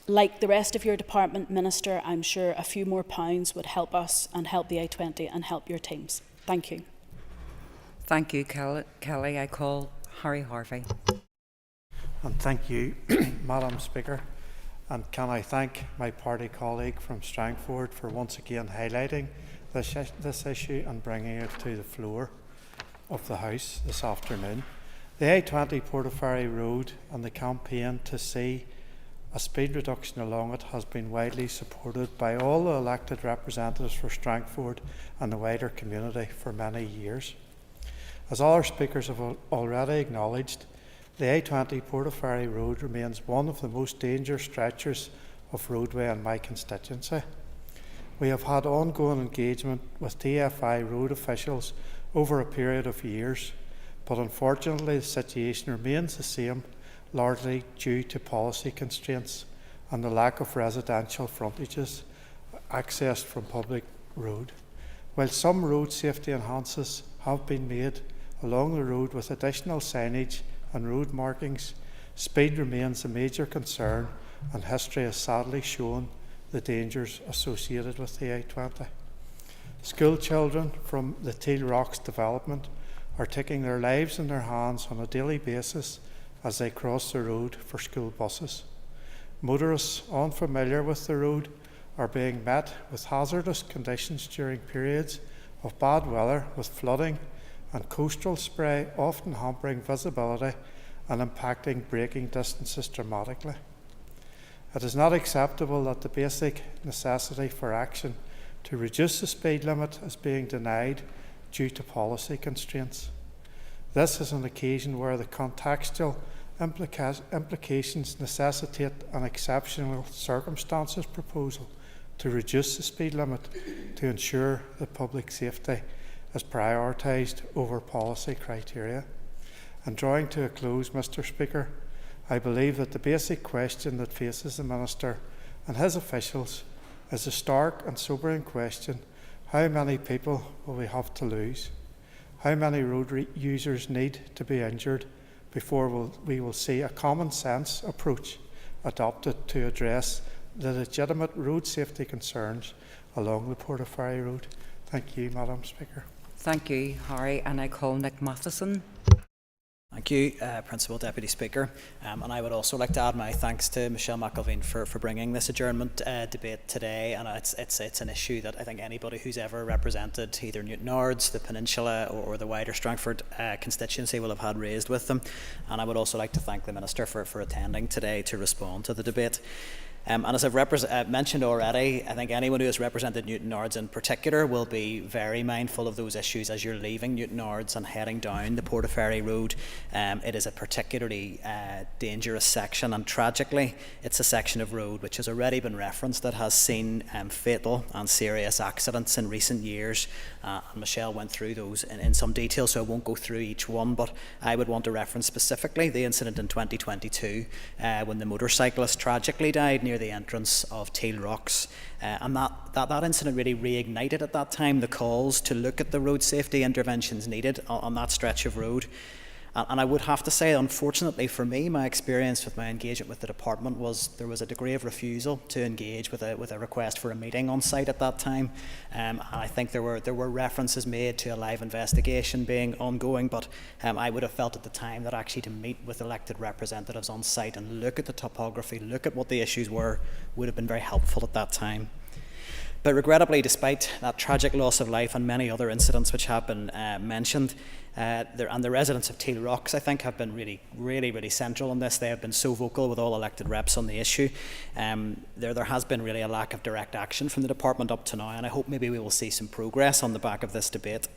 Like the rest of your department, Minister, I'm sure a few more pounds would help us and help the A20 and help your teams. Thank you.
Thank you, Kelly. I call Harry Harvey.
And thank you, Madam Speaker. And can I thank my party colleague from Strangford for once again highlighting this issue and bringing it to the floor of the House this afternoon. The A20 Portaferry Road and the campaign to see a speed reduction along it has been widely supported by all the elected representatives for Strangford and the wider community for many years. As all our speakers have already acknowledged, the A20 Portaferry Road remains one of the most dangerous stretches of roadway in my constituency. We have had ongoing engagement with TFI road officials over a period of years, but unfortunately the situation remains the same, largely due to policy constraints and the lack of residential frontages accessed from public road. While some road safety enhances have been made along the road with additional signage and road markings, speed remains a major concern, and history has sadly shown the dangers associated with the A20. School children from the Teal Rocks development are taking their lives in their hands on a daily basis as they cross the road for school buses. Motorists unfamiliar with the road are being met with hazardous conditions during periods of bad weather, with flooding and coastal spray often hampering visibility and impacting braking distances dramatically. It is not acceptable that the basic necessity for action to reduce the speed limit is being denied due to policy constraints. This is an occasion where the contextual implications necessitate an exceptional circumstances proposal to reduce the speed limit to ensure that public safety is prioritised over policy criteria. And drawing to a close, Mr. Speaker, I believe that the basic question that faces the Minister and his officials is a stark and sobering question: how many people will we have to lose? How many road users need to be injured before we will see a common sense approach adopted to address the legitimate road safety concerns along the Portaferry Road? Thank you, Madam Speaker.
Thank you, Harry. And I call Nick Matheson.
Thank you, Principal Deputy Speaker. And I would also like to add my thanks to Michelle McElveen for bringing this adjournment debate today. And it's an issue that I think anybody who's ever represented either Newtownards, the Peninsula, or the wider Strangford constituency will have had raised with them. And I would also like to thank the Minister for attending today to respond to the debate. And as I've mentioned already, I think anyone who has represented Newtownards in particular will be very mindful of those issues as you're leaving Newtownards and heading down the Portaferry Road. It is a particularly dangerous section, and tragically it's a section of road which has already been referenced that has seen fatal and serious accidents in recent years. And Michelle went through those in some detail, so I won't go through each one, but I would want to reference specifically the incident in 2022 when the motorcyclist tragically died near the entrance of Teal Rocks. And that incident really reignited at that time the calls to look at the road safety interventions needed on that stretch of road. And I would have to say, unfortunately for me, my experience with my engagement with the department was there was a degree of refusal to engage with a request for a meeting on site at that time. And I think there were references made to a live investigation being ongoing, but I would have felt at the time that actually to meet with elected representatives on site and look at the topography, look at what the issues were, would have been very helpful at that time. But regrettably, despite that tragic loss of life and many other incidents which have been mentioned, the residents of Teal Rocks, I think, have been really central in this. They have been so vocal with all elected reps on the issue. There has been really a lack of direct action from the department up to now, and I hope maybe we will see some progress on the back of this debate.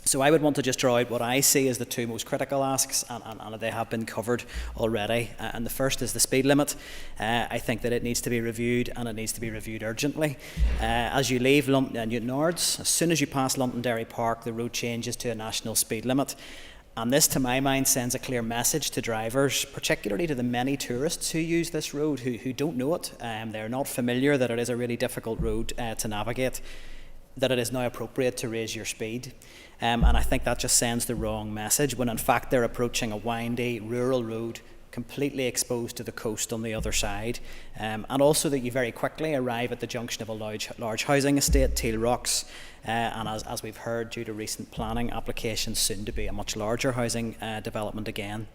So I would want to just draw out what I see as the two most critical asks, and they have been covered already. And the first is the speed limit. I think that it needs to be reviewed, and it needs to be reviewed urgently. As you leave Newtownards, as soon as you pass Londonderry Park, the road changes to a national speed limit. And this, to my mind, sends a clear message to drivers, particularly to the many tourists who use this road, who don't know it. They're not familiar that it is a really difficult road to navigate, that it is now appropriate to raise your speed. And I think that just sends the wrong message when in fact they're approaching a windy rural road completely exposed to the coast on the other side. And also that you very quickly arrive at the junction of a large housing estate, Teal Rocks, and as we've heard, due to recent planning applications, soon to be a much larger housing development again.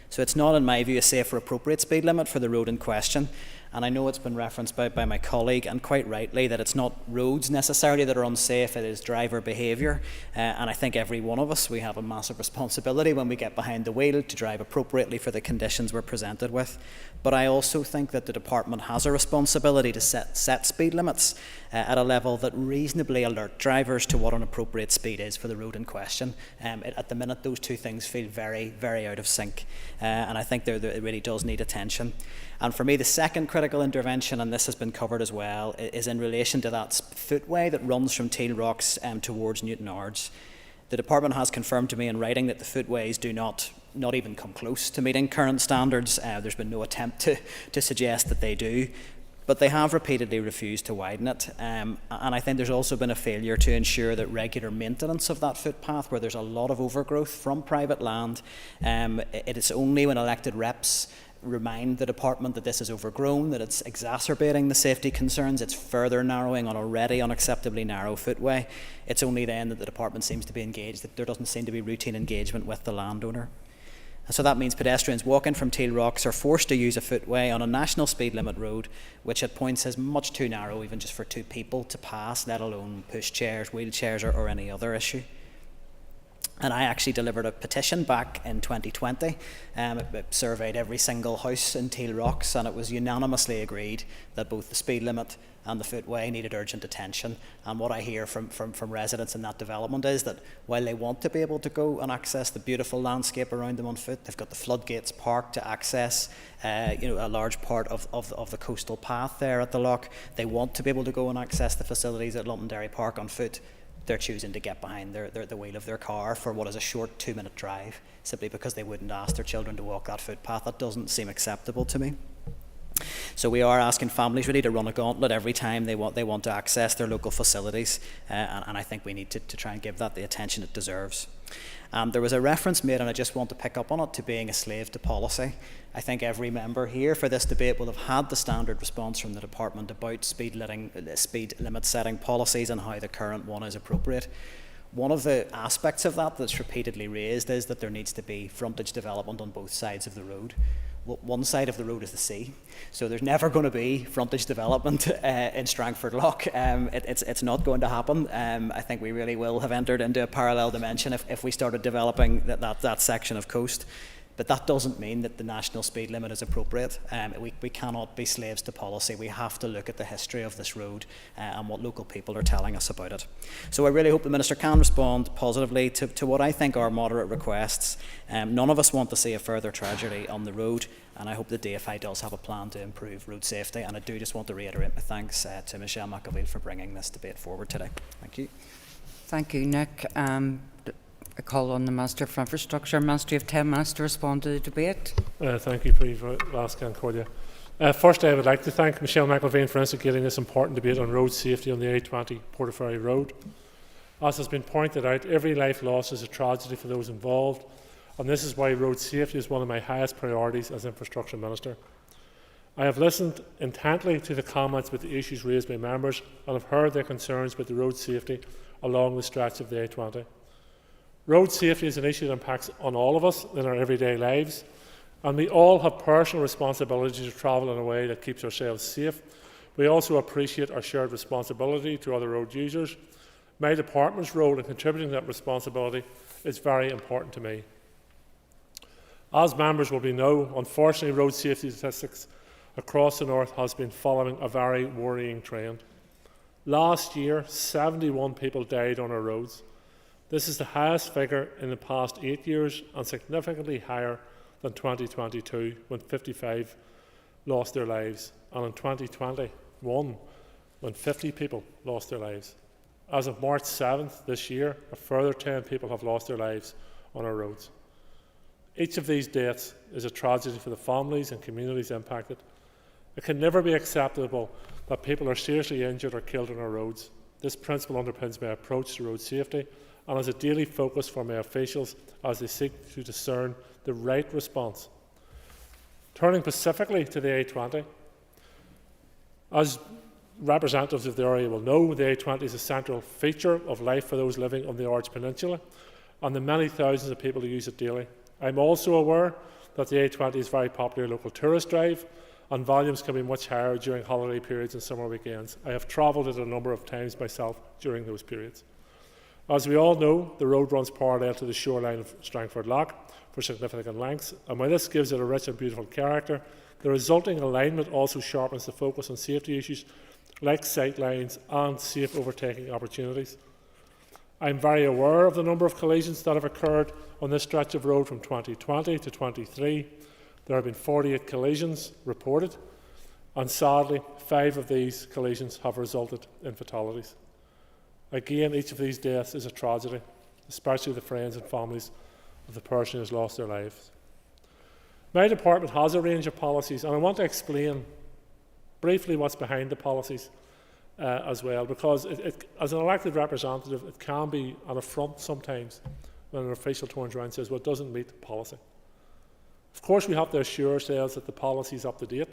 So it's not, in my view, a safe or appropriate speed limit for the road in question. And I know it's been referenced by my colleague, and quite rightly, that it's not roads necessarily that are unsafe, it is driver behaviour. And I think every one of us, we have a massive responsibility when we get behind the wheel to drive appropriately for the conditions we're presented with. But I also think that the department has a responsibility to set speed limits at a level that reasonably alert drivers to what an appropriate speed is for the road in question. At the minute, those two things feel very out of sync, and I think it really does need attention. And for me, the second critical intervention, and this has been covered as well, is in relation to that footway that runs from Teal Rocks towards Newtownards. The department has confirmed to me in writing that the footways do not not even come close to meeting current standards. There's been no attempt to suggest that they do. But they have repeatedly refused to widen it. And I think there's also been a failure to ensure that regular maintenance of that footpath, where there's a lot of overgrowth from private land, it is only when elected reps remind the department that this is overgrown, that it's exacerbating the safety concerns, it's further narrowing on already unacceptably narrow footway. It's only then that the department seems to be engaged, that there doesn't seem to be routine engagement with the landowner. And so that means pedestrians walking from Teal Rocks are forced to use a footway on a national speed limit road, which at points is much too narrow even just for two people to pass, let alone pushchairs, wheelchairs or any other issue. And I actually delivered a petition back in 2020. It surveyed every single house in Teal Rocks, and it was unanimously agreed that both the speed limit and the footway needed urgent attention. And what I hear from residents in that development is that while they want to be able to go and access the beautiful landscape around them on foot, they've got the floodgates park to access a large part of the coastal path there at the loch. They want to be able to go and access the facilities at Londonderry Park on foot. They're choosing to get behind the wheel of their car for what is a short 2-minute drive, simply because they wouldn't ask their children to walk that footpath. That doesn't seem acceptable to me. So we are asking families really to run a gauntlet every time they want to access their local facilities, and I think we need to try and give that the attention it deserves. There was a reference made, and I just want to pick up on it, to being a slave to policy. I think every member here for this debate will have had the standard response from the department about speed limit setting policies and how the current one is appropriate. One of the aspects of that that's repeatedly raised is that there needs to be frontage development on both sides of the road. Well, one side of the road is the sea, so there's never going to be frontage development in Strangford Lough. It's not going to happen. I think we really will have entered into a parallel dimension if we started developing that section of coast. But that doesn't mean that the national speed limit is appropriate. We cannot be slaves to policy. We have to look at the history of this road and what local people are telling us about it. So I really hope the Minister can respond positively to what I think are moderate requests. None of us want to see a further tragedy on the road, and I hope the DFI does have a plan to improve road safety. And I do just want to reiterate my thanks to Michelle McAveel for bringing this debate forward today. Thank you.
Thank you, Nick. I call on the Minister for Infrastructure. Minister, you have 10 minutes to respond to the debate.
Thank you, Vasca and Cordia. Firstly, I would like to thank Michelle McAveen for instigating this important debate on road safety on the A20 Portaferry Road. As has been pointed out, every life lost is a tragedy for those involved, and this is why road safety is one of my highest priorities as Infrastructure Minister. I have listened intently to the comments about the issues raised by members and have heard their concerns about the road safety along the stretch of the A20. Road safety is an issue that impacts on all of us in our everyday lives, and we all have personal responsibility to travel in a way that keeps ourselves safe. We also appreciate our shared responsibility to other road users. My department's role in contributing to that responsibility is very important to me. As members will know, unfortunately, road safety statistics across the north has been following a very worrying trend. Last year, 71 people died on our roads. This is the highest figure in the past 8 years and significantly higher than 2022, when 55 lost their lives, and in 2021, when 50 people lost their lives. As of March 7th this year, a further 10 people have lost their lives on our roads. Each of these deaths is a tragedy for the families and communities impacted. It can never be acceptable that people are seriously injured or killed on our roads. This principle underpins my approach to road safety and is a daily focus for my officials as they seek to discern the right response. Turning specifically to the A20, as representatives of the area will know, the A20 is a central feature of life for those living on the Arch Peninsula and the many thousands of people who use it daily. I'm also aware that the A20 is a very popular local tourist drive, and volumes can be much higher during holiday periods and summer weekends. I have travelled it a number of times myself during those periods. As we all know, the road runs parallel to the shoreline of Strangford Lough for significant lengths, and while this gives it a rich and beautiful character, the resulting alignment also sharpens the focus on safety issues like sight lines and safe overtaking opportunities. I am very aware of the number of collisions that have occurred on this stretch of road from 2020 to 23. There have been 48 collisions reported, and sadly, 5 of these collisions have resulted in fatalities. Again, each of these deaths is a tragedy, especially the friends and families of the person who has lost their lives. My department has a range of policies, and I want to explain briefly what's behind the policies as well, because as an elected representative, it can be an affront sometimes when an official turns around and says, well, it doesn't meet the policy. Of course, we have to assure ourselves that the policy is up to date.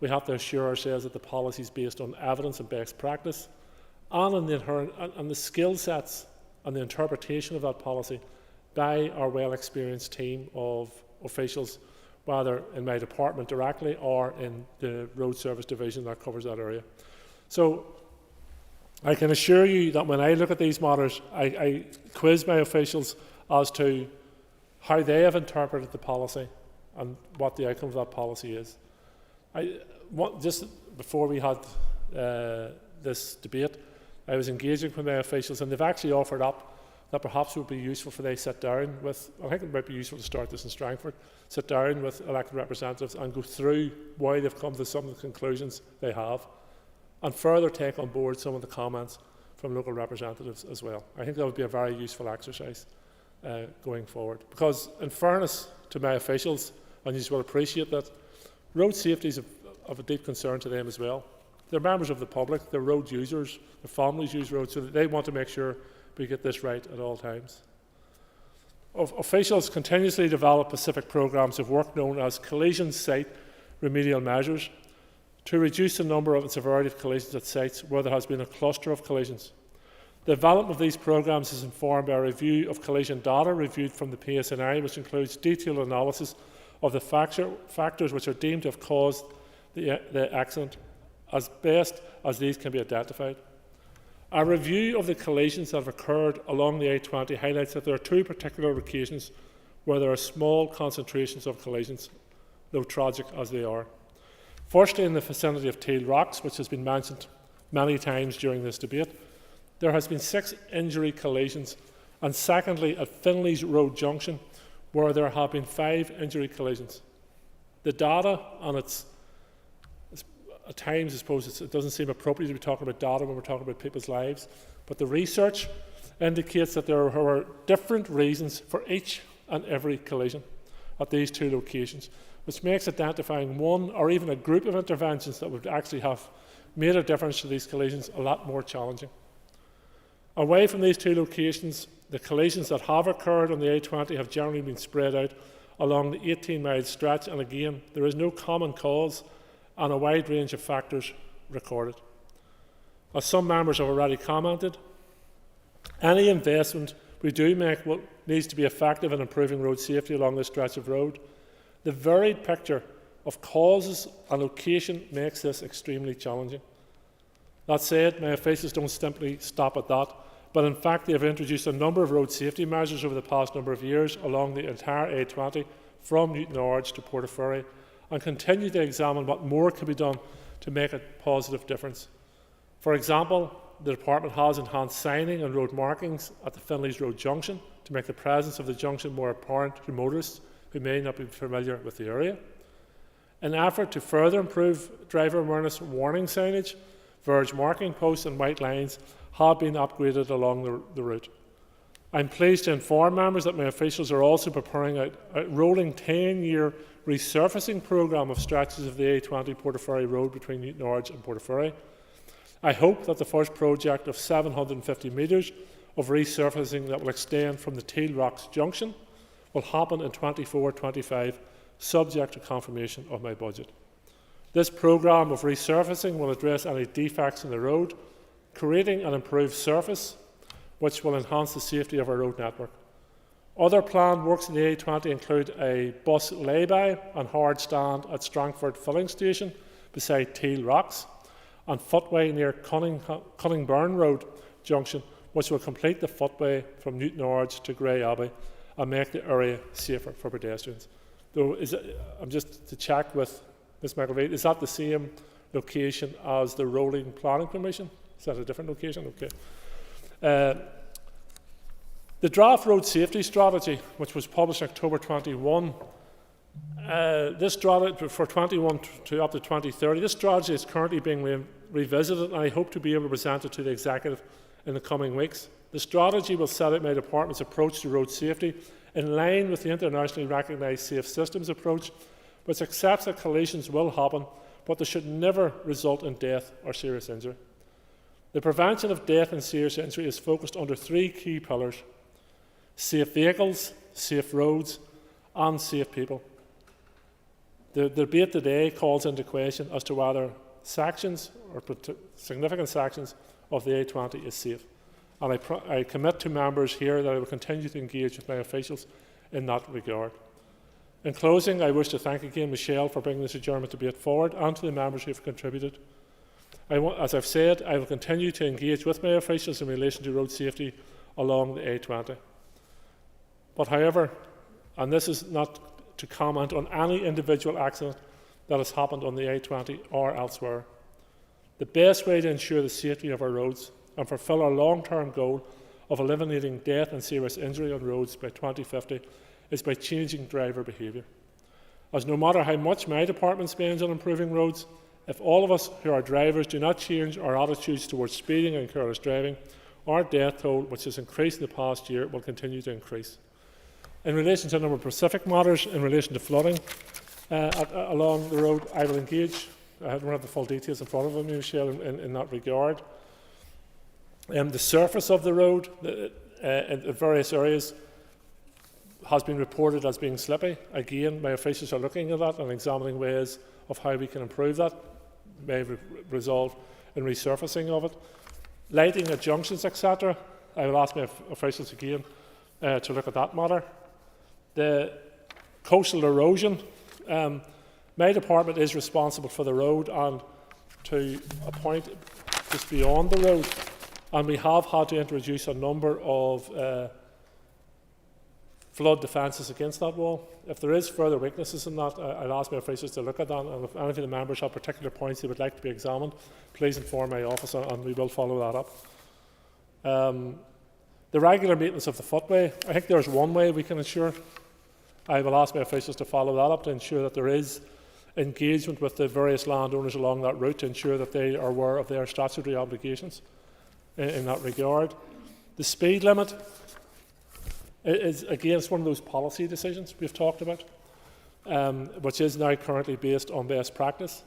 We have to assure ourselves that the policy is based on evidence and best practice, and on the inherent and the skill sets and the interpretation of that policy by our well-experienced team of officials, whether in my department directly or in the road service division that covers that area. So I can assure you that when I look at these matters, I quiz my officials as to how they have interpreted the policy and what the outcome of that policy is. Just before we had this debate, I was engaging with my officials, and they've actually offered up that perhaps it would be useful for they sit down with, I think it might be useful to start this in Strangford, sit down with elected representatives and go through why they've come to some of the conclusions they have, and further take on board some of the comments from local representatives as well. I think that would be a very useful exercise going forward. Because in fairness to my officials, and you will appreciate that, road safety is of a deep concern to them as well. They're members of the public, they're road users, their families use roads, so that they want to make sure we get this right at all times. Officials continuously develop specific programmes of work known as collision site remedial measures to reduce the number and severity of collisions at sites where there has been a cluster of collisions. The development of these programmes is informed by a review of collision data reviewed from the PSNI, which includes detailed analysis of the factors which are deemed to have caused the accident, as best as these can be identified. A review of the collisions that have occurred along the A20 highlights that there are two particular occasions where there are small concentrations of collisions, though tragic as they are. Firstly, in the vicinity of Teal Rocks, which has been mentioned many times during this debate, there has been 6 injury collisions, and secondly, at Finley's Road Junction, where there have been 5 injury collisions. The data, and at times, I suppose it doesn't seem appropriate to be talking about data when we're talking about people's lives, but the research indicates that there are different reasons for each and every collision at these 2 locations, which makes identifying one or even a group of interventions that would actually have made a difference to these collisions a lot more challenging. Away from these 2 locations, the collisions that have occurred on the A20 have generally been spread out along the 18-mile stretch, and again, there is no common cause and a wide range of factors recorded. As some members have already commented, any investment we do make needs to be effective in improving road safety along this stretch of road. The varied picture of causes and location makes this extremely challenging. That said, my officials don't simply stop at that, but in fact they have introduced a number of road safety measures over the past number of years along the entire A20 from Newtownards to Portaferry, and continue to examine what more can be done to make a positive difference. For example, the department has enhanced signing and road markings at the Finley's Road Junction to make the presence of the junction more apparent to motorists who may not be familiar with the area. In an effort to further improve driver awareness, warning signage, verge marking posts and white lines have been upgraded along the route. I'm pleased to inform members that my officials are also preparing a rolling 10-year resurfacing programme of stretches of the A20 Portaferry Road between Newtownards and Portaferry. I hope that the first project of 750 metres of resurfacing that will extend from the Teal Rocks Junction will happen in 24-25, subject to confirmation of my budget. This programme of resurfacing will address any defects in the road, creating an improved surface which will enhance the safety of our road network. Other planned works in the A20 include a bus lay-by and hard stand at Strangford Filling Station beside Teal Rocks, and footway near Cunningburn Road Junction, which will complete the footway from Newtownards to Grey Abbey and make the area safer for pedestrians. Though, I'm just to check with Ms McElveen, is that the same location as the rolling planning permission? Is that a different location? Okay. The draft road safety strategy, which was published in October 21, this strategy for 21 to up to 2030, this strategy is currently being revisited, and I hope to be able to present it to the executive in the coming weeks. The strategy will set out my department's approach to road safety in line with the internationally recognised safe systems approach, which accepts that collisions will happen, but they should never result in death or serious injury. The prevention of death and serious injury is focused under three key pillars: safe vehicles, safe roads, and safe people. The debate today calls into question as to whether sections or significant sections of the A20 is safe. And I commit to members here that I will continue to engage with my officials in that regard. In closing, I wish to thank again Michelle for bringing this adjournment debate forward, and to the members who have contributed. As I've said, I will continue to engage with my officials in relation to road safety along the A20. But however, and this is not to comment on any individual accident that has happened on the A20 or elsewhere, the best way to ensure the safety of our roads and fulfil our long-term goal of eliminating death and serious injury on roads by 2050 is by changing driver behaviour. As no matter how much my department spends on improving roads, if all of us who are drivers do not change our attitudes towards speeding and careless driving, our death toll, which has increased in the past year, will continue to increase. In relation to a number of specific matters in relation to flooding along the road, I will engage. I don't have the full details in front of me, Michelle, in that regard. The surface of the road in various areas has been reported as being slippy. Again, my officials are looking at that and examining ways of how we can improve that. May resolve in resurfacing of it. Lighting at junctions, etc. I will ask my officials again to look at that matter. The coastal erosion. My department is responsible for the road and to a point just beyond the road. And we have had to introduce a number of flood defences against that wall. If there is further weaknesses in that, I'll ask my officials to look at that, and if any of the members have particular points they would like to be examined, please inform my office and we will follow that up. The regular maintenance of the footway, I think there's one way we can ensure. I will ask my officials to follow that up to ensure that there is engagement with the various landowners along that route to ensure that they are aware of their statutory obligations in that regard. The speed limit is, again, it's one of those policy decisions we've talked about, which is now currently based on best practice.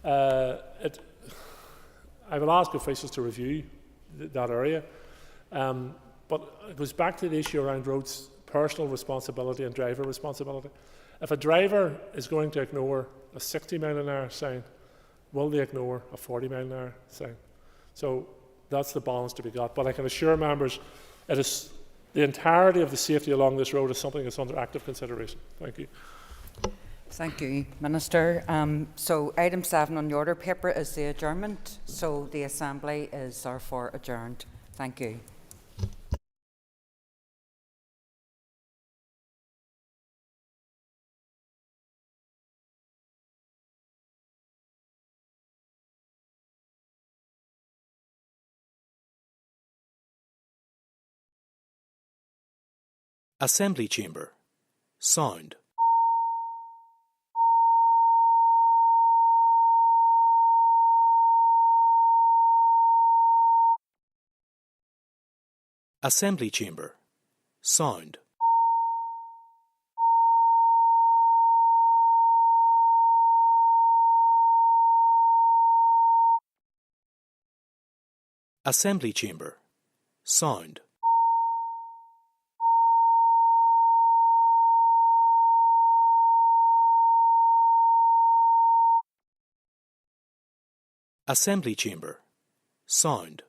I will ask officials to review that area, but it goes back to the issue around roads, personal responsibility and driver responsibility. If a driver is going to ignore a 60-mile-an-hour sign, will they ignore a 40-mile-an-hour sign? So that's the balance to be got. But I can assure members, it is the entirety of the safety along this road is something that's under active consideration. Thank you.
Thank you, Minister. So item 7 on the order paper is the adjournment. So the Assembly is therefore adjourned. Thank you.
Assembly Chamber. Sound. Assembly Chamber. Sound. Assembly Chamber. Sound. Assembly Chamber. Sound.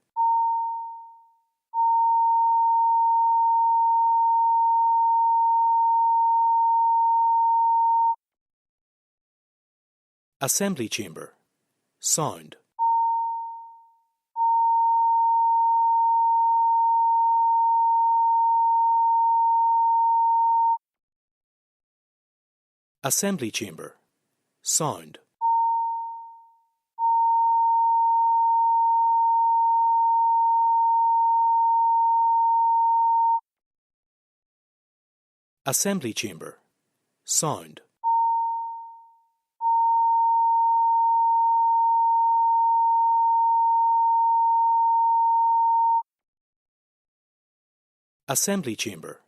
Assembly Chamber. Sound. Assembly Chamber. Sound. Assembly Chamber. Sound. Assembly Chamber.